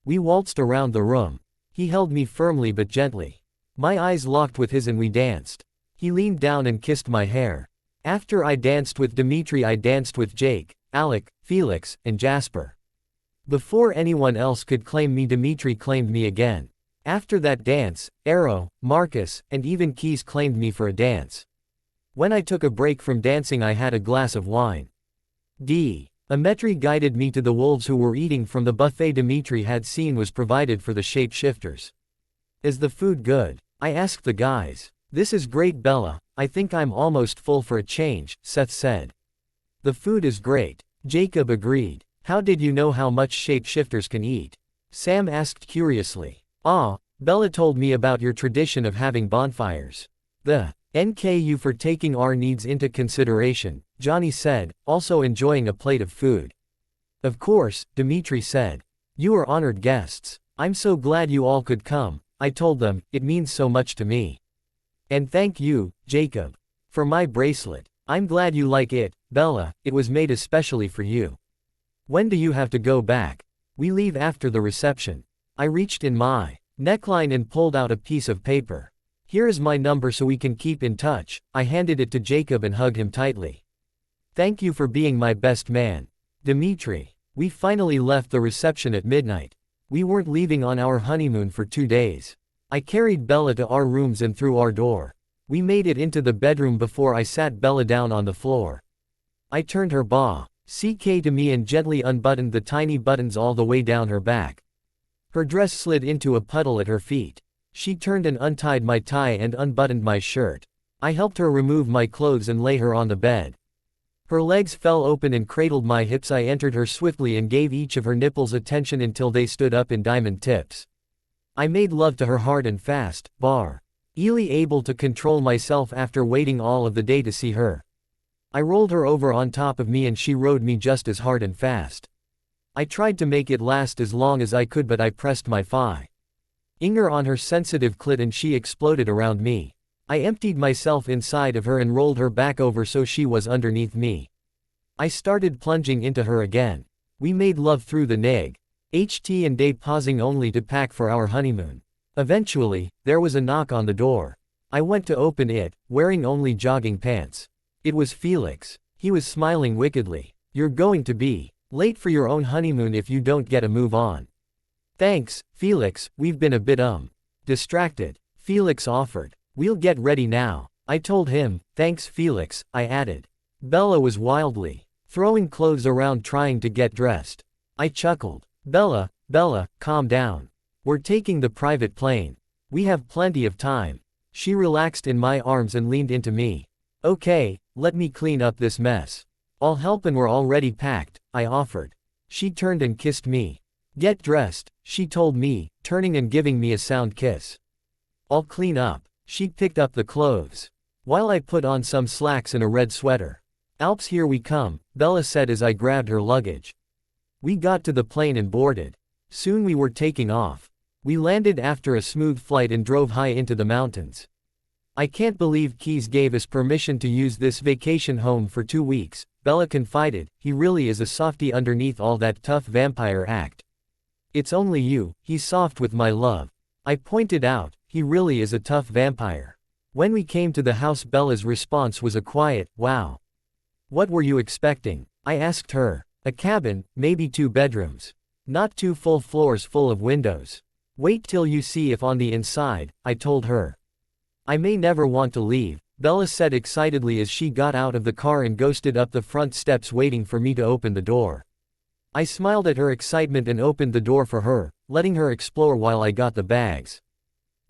We waltzed around the room. He held me firmly but gently. My eyes locked with his and we danced. He leaned down and kissed my hair. After I danced with Dimitri I danced with Jake, Alec, Felix, and Jasper. Before anyone else could claim me Dimitri claimed me again. After that dance, Eros, Marcus, and even Keys claimed me for a dance. When I took a break from dancing I had a glass of wine. Ametri guided me to the wolves who were eating from the buffet Dimitri had seen was provided for the shapeshifters. Is the food good? I asked the guys. This is great, Bella. I think I'm almost full for a change, Seth said. The food is great. Jacob agreed. How did you know how much shapeshifters can eat? Sam asked curiously. Bella told me about your tradition of having bonfires. Thank you for taking our needs into consideration, Johnny said, also enjoying a plate of food. Of course, Dimitri said. You are honored guests. I'm so glad you all could come, I told them, it means so much to me. And thank you, Jacob, for my bracelet. I'm glad you like it, Bella, it was made especially for you. When do you have to go back? We leave after the reception. I reached in my neckline and pulled out a piece of paper. Here is my number so we can keep in touch. I handed it to Jacob and hugged him tightly. Thank you for being my best man, Dimitri. We finally left the reception at midnight. We weren't leaving on our honeymoon for 2 days. I carried Bella to our rooms and through our door. We made it into the bedroom before I sat Bella down on the floor. I turned her CK to me and gently unbuttoned the tiny buttons all the way down her back. Her dress slid into a puddle at her feet. She turned and untied my tie and unbuttoned my shirt. I helped her remove my clothes and lay her on the bed. Her legs fell open and cradled my hips. I entered her swiftly and gave each of her nipples attention until they stood up in diamond tips. I made love to her hard and fast, able to control myself after waiting all of the day to see her. I rolled her over on top of me and she rode me just as hard and fast. I tried to make it last as long as I could but I pressed my finger on her sensitive clit and she exploded around me. I emptied myself inside of her and rolled her back over so she was underneath me. I started plunging into her again. We made love through the HT and day pausing only to pack for our honeymoon. Eventually, there was a knock on the door. I went to open it, wearing only jogging pants. It was Felix. He was smiling wickedly. You're going to be late for your own honeymoon if you don't get a move on. Thanks, Felix, we've been a bit distracted. Felix offered. We'll get ready now. I told him, thanks Felix, I added. Bella was wildly throwing clothes around trying to get dressed. I chuckled. Bella, calm down. We're taking the private plane. We have plenty of time. She relaxed in my arms and leaned into me. Okay, let me clean up this mess. I'll help and we're already packed, I offered. She turned and kissed me. Get dressed, she told me, turning and giving me a sound kiss. I'll clean up. She picked up the clothes, while I put on some slacks and a red sweater. Alps, here we come, Bella said as I grabbed her luggage. We got to the plane and boarded. Soon we were taking off. We landed after a smooth flight and drove high into the mountains. I can't believe Keys gave us permission to use this vacation home for 2 weeks, Bella confided. He really is a softie underneath all that tough vampire act. It's only you, he's soft with my love. I pointed out, he really is a tough vampire. When we came to the house, Bella's response was a quiet, wow. What were you expecting? I asked her. A cabin, maybe 2 bedrooms. Not 2 full floors full of windows. Wait till you see if on the inside, I told her. I may never want to leave, Bella said excitedly as she got out of the car and ghosted up the front steps waiting for me to open the door. I smiled at her excitement and opened the door for her, letting her explore while I got the bags.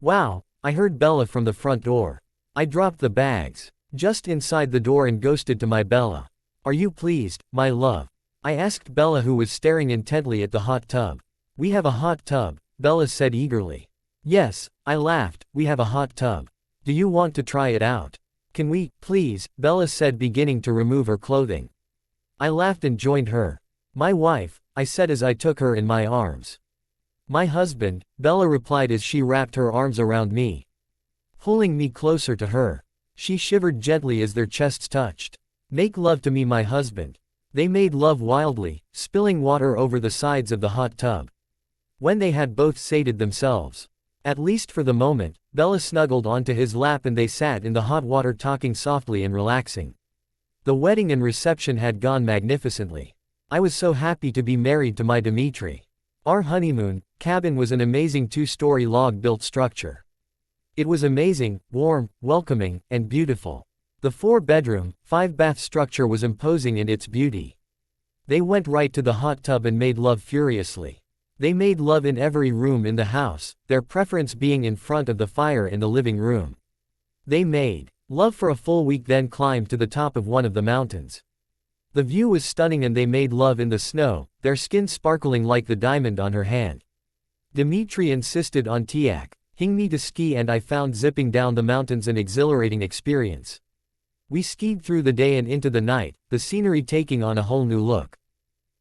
Wow, I heard Bella from the front door. I dropped the bags just inside the door and ghosted to my Bella. Are you pleased, my love? I asked Bella, who was staring intently at the hot tub. We have a hot tub, Bella said eagerly. Yes, I laughed, we have a hot tub. Do you want to try it out? Can we, please, Bella said, beginning to remove her clothing. I laughed and joined her. My wife, I said as I took her in my arms. My husband, Bella replied as she wrapped her arms around me, pulling me closer to her. She shivered gently as their chests touched. Make love to me, my husband. They made love wildly, spilling water over the sides of the hot tub. When they had both sated themselves, at least for the moment, Bella snuggled onto his lap and they sat in the hot water talking softly and relaxing. The wedding and reception had gone magnificently. I was so happy to be married to my Dimitri. Our honeymoon cabin was an amazing 2-story log-built structure. It was amazing, warm, welcoming, and beautiful. The 4-bedroom, 5-bath structure was imposing in its beauty. They went right to the hot tub and made love furiously. They made love in every room in the house, their preference being in front of the fire in the living room. They made love for a full week, then climbed to the top of one of the mountains. The view was stunning and they made love in the snow, their skin sparkling like the diamond on her hand. Dimitri insisted on taking me to ski and I found zipping down the mountains an exhilarating experience. We skied through the day and into the night, the scenery taking on a whole new look.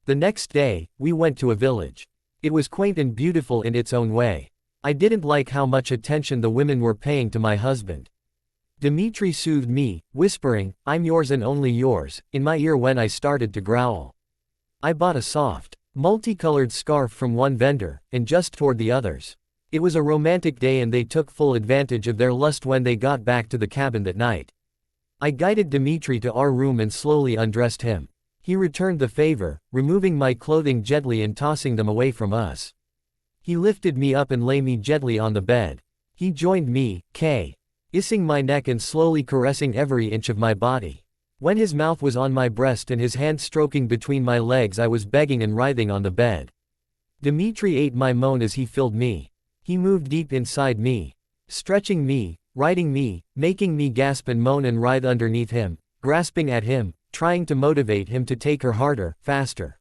The next day, we went to a village. It was quaint and beautiful in its own way. I didn't like how much attention the women were paying to my husband. Dimitri soothed me, whispering, "I'm yours and only yours," in my ear when I started to growl. I bought a soft, multicolored scarf from one vendor, and just toward the others. It was a romantic day and they took full advantage of their lust when they got back to the cabin that night. I guided Dimitri to our room and slowly undressed him. He returned the favor, removing my clothing gently and tossing them away from us. He lifted me up and lay me gently on the bed. He joined me, kissing my neck and slowly caressing every inch of my body. When his mouth was on my breast and his hand stroking between my legs, I was begging and writhing on the bed. Dimitri ate my moan as he filled me. He moved deep inside me, stretching me, riding me, making me gasp and moan and writhe underneath him, grasping at him, trying to motivate him to take her harder, faster.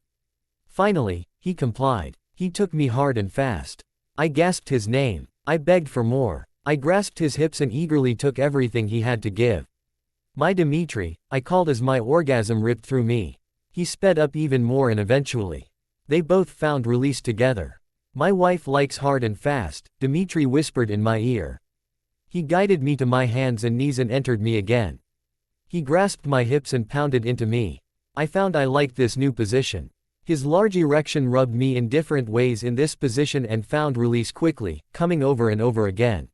Finally, he complied. He took me hard and fast. I gasped his name. I begged for more. I grasped his hips and eagerly took everything he had to give. My Dimitri, I called as my orgasm ripped through me. He sped up even more and eventually, they both found release together. My wife likes hard and fast, Dimitri whispered in my ear. He guided me to my hands and knees and entered me again. He grasped my hips and pounded into me. I found I liked this new position. His large erection rubbed me in different ways in this position and found release quickly, coming over and over again.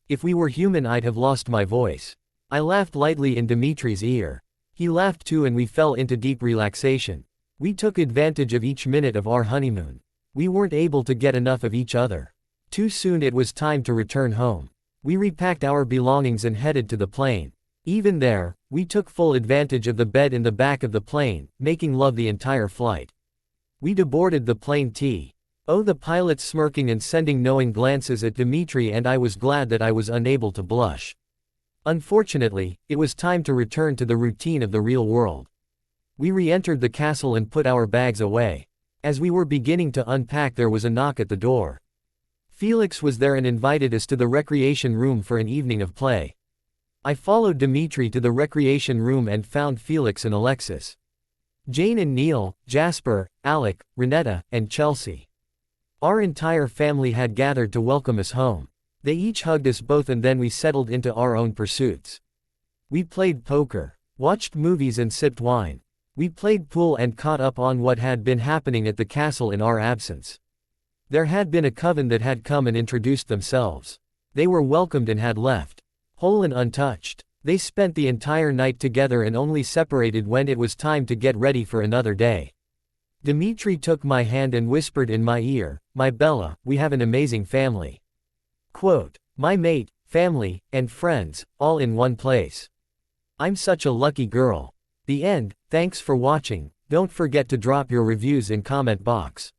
If we were human I'd have lost my voice. I laughed lightly in Dimitri's ear. He laughed too and we fell into deep relaxation. We took advantage of each minute of our honeymoon. We weren't able to get enough of each other. Too soon it was time to return home. We repacked our belongings and headed to the plane. Even there, we took full advantage of the bed in the back of the plane, making love the entire flight. We deboarded the plane the pilot smirking and sending knowing glances at Dimitri, and I was glad that I was unable to blush. Unfortunately, it was time to return to the routine of the real world. We re-entered the castle and put our bags away. As we were beginning to unpack there was a knock at the door. Felix was there and invited us to the recreation room for an evening of play. I followed Dimitri to the recreation room and found Felix and Alexis. Jane and Neil, Jasper, Alec, Renetta, and Chelsea. Our entire family had gathered to welcome us home. They each hugged us both and then we settled into our own pursuits. We played poker, watched movies and sipped wine. We played pool and caught up on what had been happening at the castle in our absence. There had been a coven that had come and introduced themselves. They were welcomed and had left, whole and untouched. They spent the entire night together and only separated when it was time to get ready for another day. Dimitri took my hand and whispered in my ear, "My Bella, we have an amazing family." Quote, "My mate, family, and friends, all in one place. I'm such a lucky girl." The end. Thanks for watching. Don't forget to drop your reviews in comment box.